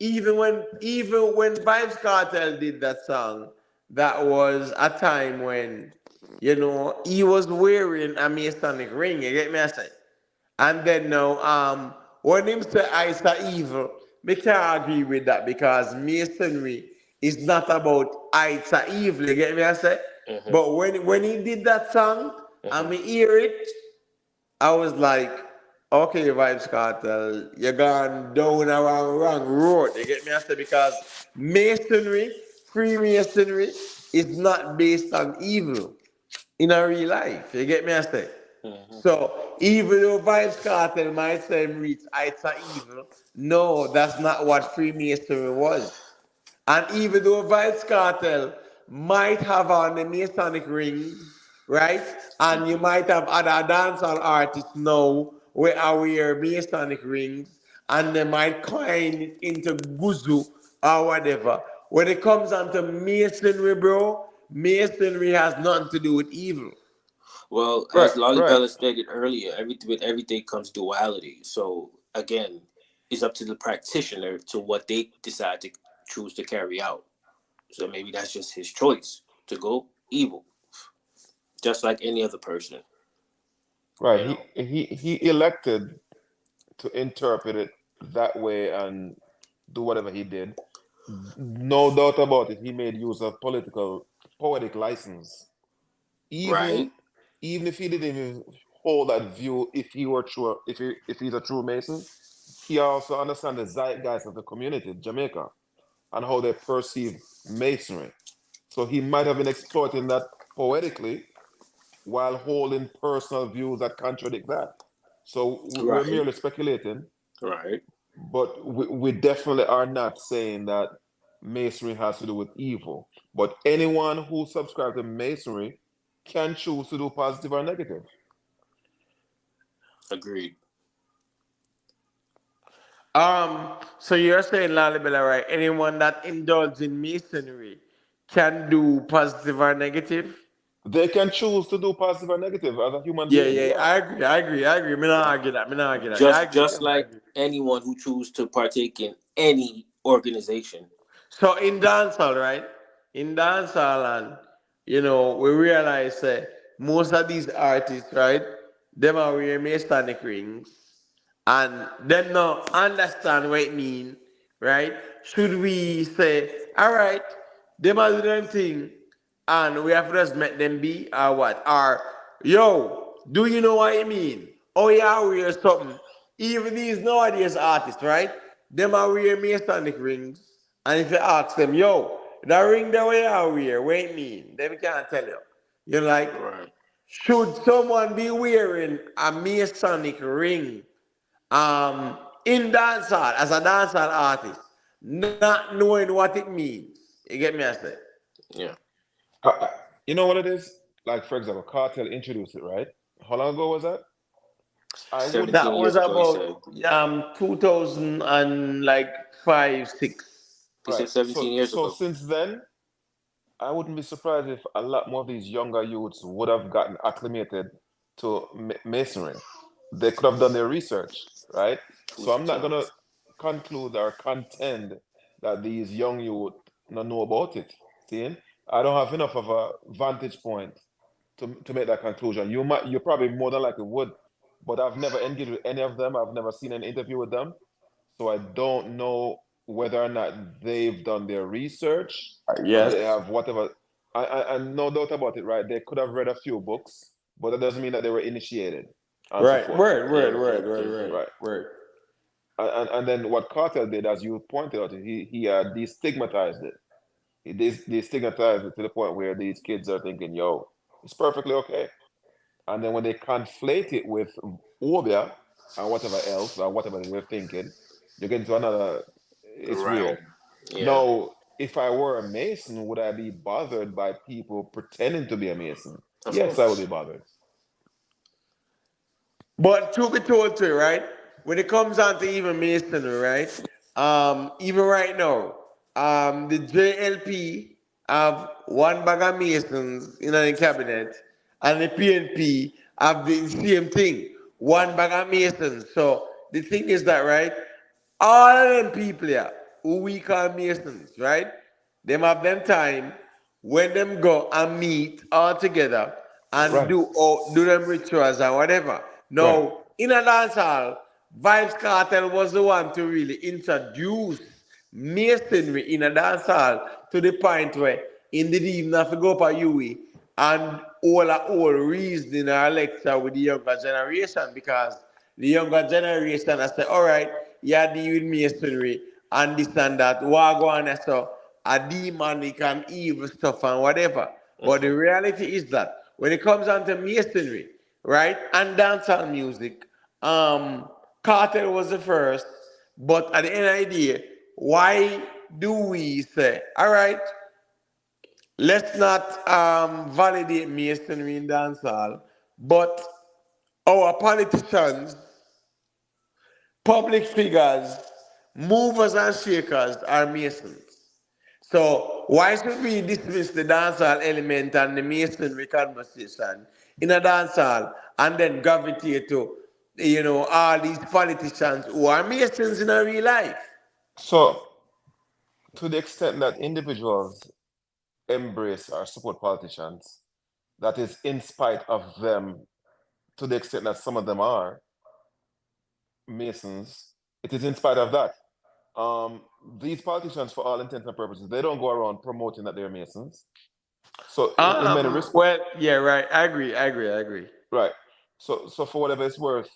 [SPEAKER 1] Even when Vibes Cartel did that song, that was a time when, you know, he was wearing a Masonic ring. You get me? I say. And then now, when him say eyes are evil, me can't agree with that because masonry is not about eyes are evil. You get me? I say.
[SPEAKER 4] Mm-hmm.
[SPEAKER 1] But when he did that song, and me hear it, I was like, okay, Vibes Cartel, you're gone down a wrong road. You get me? I say because masonry, freemasonry, is not based on evil in a real life. You get me? I say. So even though Vibes Cartel might say reach heights of evil, no, that's not what Freemasonry was. And even though Vibes Cartel might have on the Masonic rings, right? And you might have other dancehall artists now where I wear Masonic rings and they might coin it into guzu or whatever. When it comes on to Masonry, bro, Masonry has nothing to do with evil.
[SPEAKER 4] Well,
[SPEAKER 3] Right,
[SPEAKER 4] as
[SPEAKER 3] right.
[SPEAKER 4] Lollybella stated earlier, with everything comes duality. So again, it's up to the practitioner to what they decide to choose to carry out. So maybe that's just his choice to go evil, just like any other person.
[SPEAKER 3] Right.
[SPEAKER 4] You know.
[SPEAKER 3] He elected to interpret it that way and do whatever he did. No doubt about it, he made use of poetic license.
[SPEAKER 4] Right.
[SPEAKER 3] Even if he didn't even hold that view, if he were true, if he's a true Mason, he also understands the zeitgeist of the community, Jamaica, and how they perceive Masonry. So he might have been exploiting that poetically while holding personal views that contradict that. So we're
[SPEAKER 4] Right.
[SPEAKER 3] merely speculating,
[SPEAKER 4] Right.
[SPEAKER 3] but we definitely are not saying that Masonry has to do with evil. But anyone who subscribes to Masonry can choose to do positive or negative.
[SPEAKER 4] Agreed.
[SPEAKER 1] So you're saying, Lalibela, right? Anyone that indulges in masonry can do positive or negative?
[SPEAKER 3] They can choose to do positive or negative as a human
[SPEAKER 1] Yeah,
[SPEAKER 3] being.
[SPEAKER 1] yeah,
[SPEAKER 3] Yeah.
[SPEAKER 1] I agree. Me not argue that. Me not argue that. I agree.
[SPEAKER 4] Just like anyone who chooses to partake in any organization.
[SPEAKER 1] So in dancehall, right? In dancehall, and you know, we realize most of these artists, right? Them are wearing masonic rings, and them not understand what it mean, right? Should we say, all right, them are do them thing, and we have to just make them be, or what? Or, yo, do you know what it mean? Oh yeah, we wear something. Even these nowadays artists, right? Them are wear Masonic rings, and if you ask them, yo, that ring that we are wear, what it mean? They can't tell you. You're like,
[SPEAKER 4] Right.
[SPEAKER 1] should someone be wearing a Masonic ring in dancehall as a dancehall artist, not knowing what it means? You get me? I say.
[SPEAKER 4] Yeah.
[SPEAKER 3] You know what it is? Like, for example, Cartel introduced it, right? How long ago was that? I would.
[SPEAKER 4] 17
[SPEAKER 1] That was
[SPEAKER 4] years ago, he said.
[SPEAKER 1] about 2000 and like 5, 6.
[SPEAKER 4] He said
[SPEAKER 3] Right.
[SPEAKER 4] 17 years
[SPEAKER 3] So
[SPEAKER 4] ago.
[SPEAKER 3] since then, I wouldn't be surprised if a lot more of these younger youths would have gotten acclimated to masonry. They could have done their research, right? So I'm not gonna conclude or contend that these young youth don't know about it. See, I don't have enough of a vantage point to make that conclusion. You probably more than likely would, but I've never engaged with any of them. I've never seen an interview with them, so I don't know whether or not they've done their research or
[SPEAKER 1] Yes.
[SPEAKER 3] they have whatever. And no doubt about it, right? They could have read a few books, but that doesn't mean that they were initiated and so
[SPEAKER 1] Right.
[SPEAKER 3] forth.
[SPEAKER 1] Word.
[SPEAKER 3] And then what Carter did, as you pointed out, he destigmatized it. He destigmatized it to the point where these kids are thinking, yo, it's perfectly okay. And then when they conflate it with Obia and whatever else or whatever they were thinking, you get into another, it's
[SPEAKER 4] Right.
[SPEAKER 3] weird.
[SPEAKER 4] Yeah.
[SPEAKER 3] Now, if I were a Mason, would I be bothered by people pretending to be a Mason?
[SPEAKER 4] Of
[SPEAKER 3] Yes,
[SPEAKER 4] course.
[SPEAKER 3] I would be bothered.
[SPEAKER 1] But truth be told too, right? When it comes down to even masonry, right? Even right now, the JLP have one bag of masons in the cabinet, and the PNP have the same thing, one bag of masons. So the thing is that, right? All of them people here, who we call masons, right? Them have them time when them go and meet all together and
[SPEAKER 3] Right,
[SPEAKER 1] do them rituals or whatever.
[SPEAKER 3] right.
[SPEAKER 1] Now, in a dance hall, Vibes Cartel was the one to really introduce masonry in a dance hall to the point where in the evening have to go up a UE and all reasoning or lecture with the younger generation, because the younger generation has said, all right, yeah, deal with masonry and this and that, wagwan, so a demonic and evil stuff and whatever. But the reality is that when it comes down to masonry, right, and dancehall music, Cartel was the first, but at the end of the day, why do we say, all right, let's not validate masonry in dancehall, but our politicians, public figures, movers and shakers are masons. So why should we dismiss the dancehall element and the masonry conversation in a dancehall and then gravitate to, all these politicians who are masons in a real life?
[SPEAKER 3] So, to the extent that individuals embrace or support politicians, that is in spite of them, to the extent that some of them are Masons, it is in spite of that. These politicians, for all intents and purposes, they don't go around promoting that they're Masons. So, in many respects,
[SPEAKER 1] Well, yeah, right. I agree.
[SPEAKER 3] right. So for whatever it's worth,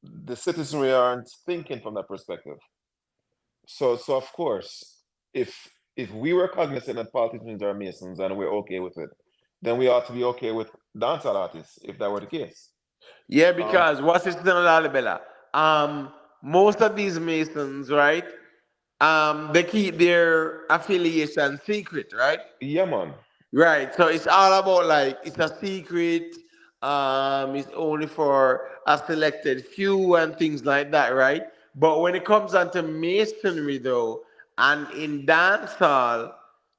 [SPEAKER 3] the citizenry aren't thinking from that perspective. So of course, if we were cognizant that politicians are Masons and we're okay with it, then we ought to be okay with dancehall artists if that were the case.
[SPEAKER 1] Yeah, because what's it Bella? Most of these Masons, right? They keep their affiliation secret, right?
[SPEAKER 3] Yeah, man.
[SPEAKER 1] Right. So it's all about like it's a secret. It's only for a selected few and things like that, right? But when it comes down to masonry, though, and in dancehall,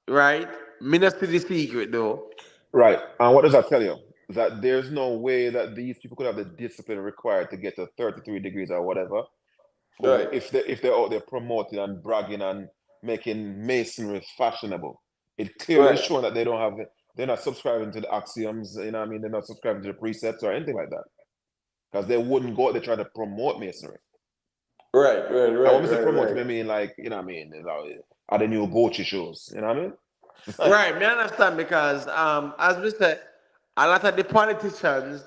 [SPEAKER 1] right? Me not see the secret though.
[SPEAKER 3] Right. And what does that tell you? That there's no way that these people could have the discipline required to get to 33 degrees or whatever.
[SPEAKER 1] Right.
[SPEAKER 3] If they're out there promoting and bragging and making masonry fashionable. It clearly is
[SPEAKER 1] Right.
[SPEAKER 3] showing that they're not subscribing to the axioms, you know what I mean? They're not subscribing to the precepts or anything like that. Because they wouldn't go out there trying to promote masonry.
[SPEAKER 1] Right.
[SPEAKER 3] And when I promote, I mean like, you know what I mean, are the new Gochi shows, you know what I mean?
[SPEAKER 1] Right, me understand because as we said, a lot of the politicians,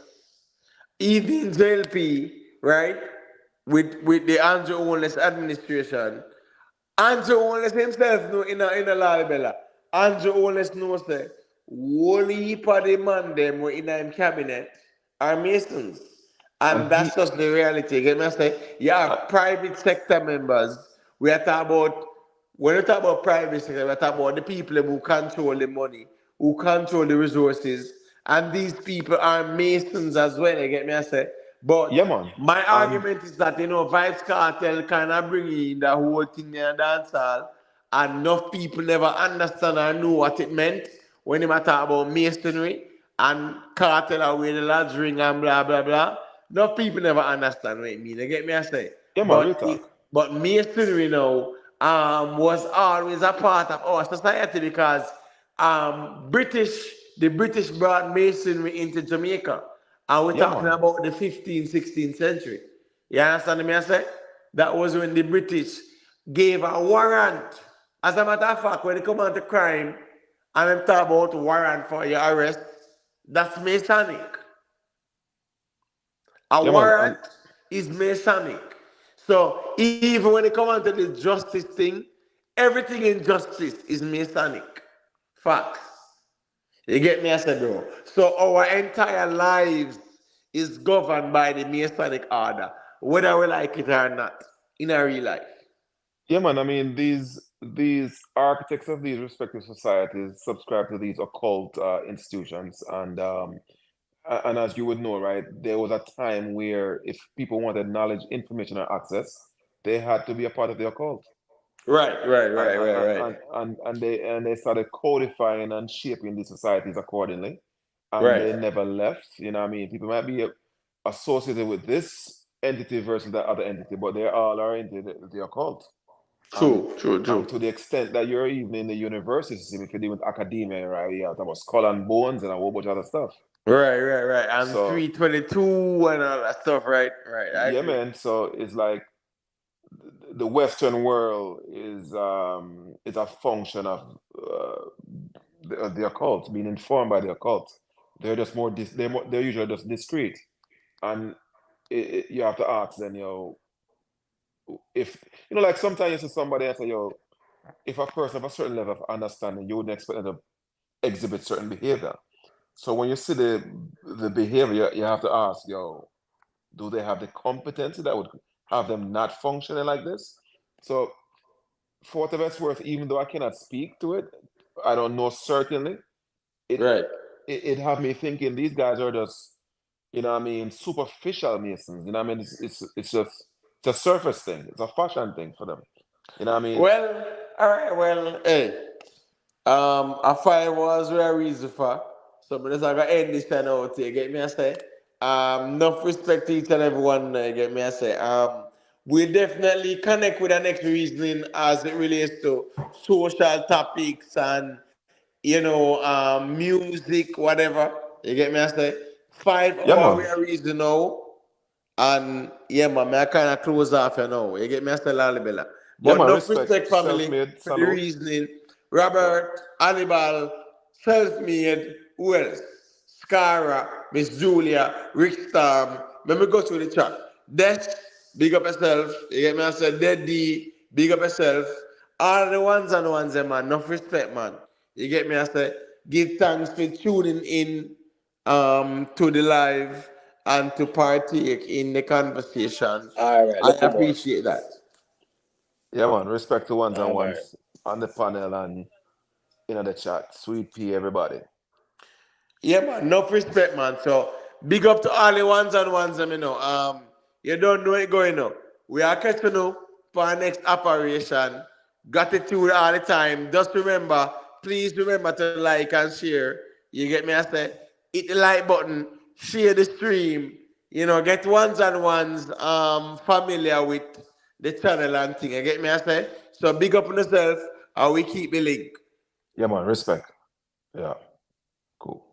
[SPEAKER 1] even JLP, right, with the Andrew Holness administration, Andrew Holness himself know in a Lalibella. Andrew Holness knows that whole heap of the man them were in him cabinet are Masons. And that's just the reality. Get me? I say, yeah, private sector members. We are talking about when we talk about private sector, we are talking about the people who control the money, who control the resources, and these people are Masons as well. You get me? I say, but
[SPEAKER 3] Yeah, man.
[SPEAKER 1] my argument is that Vibes Cartel kind of bring in the whole thing in the dance hall, and enough people never understand or know what it meant when they talk about masonry and cartel are where the lads ring and blah blah blah. Enough people never understand what it means. You get me? I say,
[SPEAKER 3] Yeah, man, real talk.
[SPEAKER 1] but masonry now was always a part of our society because the British brought masonry into Jamaica. And we're talking about the 15th, 16th century. You understand me? I say? That was when the British gave a warrant. As a matter of fact, when they come on to crime and they talk about warrant for your arrest, that's Masonic. A warrant is Masonic. So even when it comes on to the justice thing, everything in justice is Masonic. Facts. You get me? I said, bro. So our entire lives is governed by the Masonic order, whether we like it or not, in our real life.
[SPEAKER 3] Yeah, man. I mean, these architects of these respective societies subscribe to these occult institutions, and as you would know, right, there was a time where if people wanted knowledge, information, or access, they had to be a part of the occult.
[SPEAKER 1] Right.
[SPEAKER 3] And they started codifying and shaping these societies accordingly, and they never left. You know what I mean? People might be associated with this entity versus that other entity, but they all are into the occult.
[SPEAKER 1] True.
[SPEAKER 3] And to the extent that you're even in the universities, if you're dealing with academia, right? You have about skull and bones and a whole bunch of other stuff.
[SPEAKER 1] Right. And so, 322 and all that stuff, right? I agree.
[SPEAKER 3] Man. So it's like the Western world is a function of the occult, being informed by the occult. They're just they're usually just discreet, and you have to ask them, if like sometimes you see somebody and say, if a person of a certain level of understanding, you wouldn't expect them to exhibit certain behavior. So when you see the behavior, you have to ask, do they have the competency that would have them not functioning like this? So for whatever it's worth, even though I cannot speak to it, I don't know certainly. It have me thinking these guys are just, superficial Masons. It's just a surface thing. It's a fashion thing for them. You know what I mean?
[SPEAKER 1] Well, all right. Well, hey, a fire was where a reason for. So I'm just gonna end this channel out here. Get me? I say. Enough respect to each and everyone. Get me? I say. We definitely connect with the next reasoning as it relates to social topics and music, whatever. You get me? I say 5 hours we are reason now. And man, I kind of close off, You get me? I say Lalibella. But no respect family for the reasoning. Robert, Hannibal, Self-Made, who else? Scara, Miss Julia, Rick Storm. Let me go through the chat. Des, big up yourself. You get me? I said Daddy, big up yourself. All the ones and ones, man. Enough respect, man. You get me? I said give thanks for tuning in to the live and to partake in the conversation.
[SPEAKER 4] All right,
[SPEAKER 1] I appreciate that.
[SPEAKER 3] Yeah, man. Respect to ones and ones on the panel and in the chat. Sweet pea, everybody.
[SPEAKER 1] Yeah, man. Enough respect, man. So big up to all the ones and ones, you don't know it going on. We are catching you for our next operation. Gratitude all the time. Just please remember to like and share. You get me? I say, hit the like button, share the stream. Get ones and ones familiar with the channel and thing. You get me? I say, so big up on yourself and we keep the link.
[SPEAKER 3] Yeah, man. Respect. Yeah. Cool.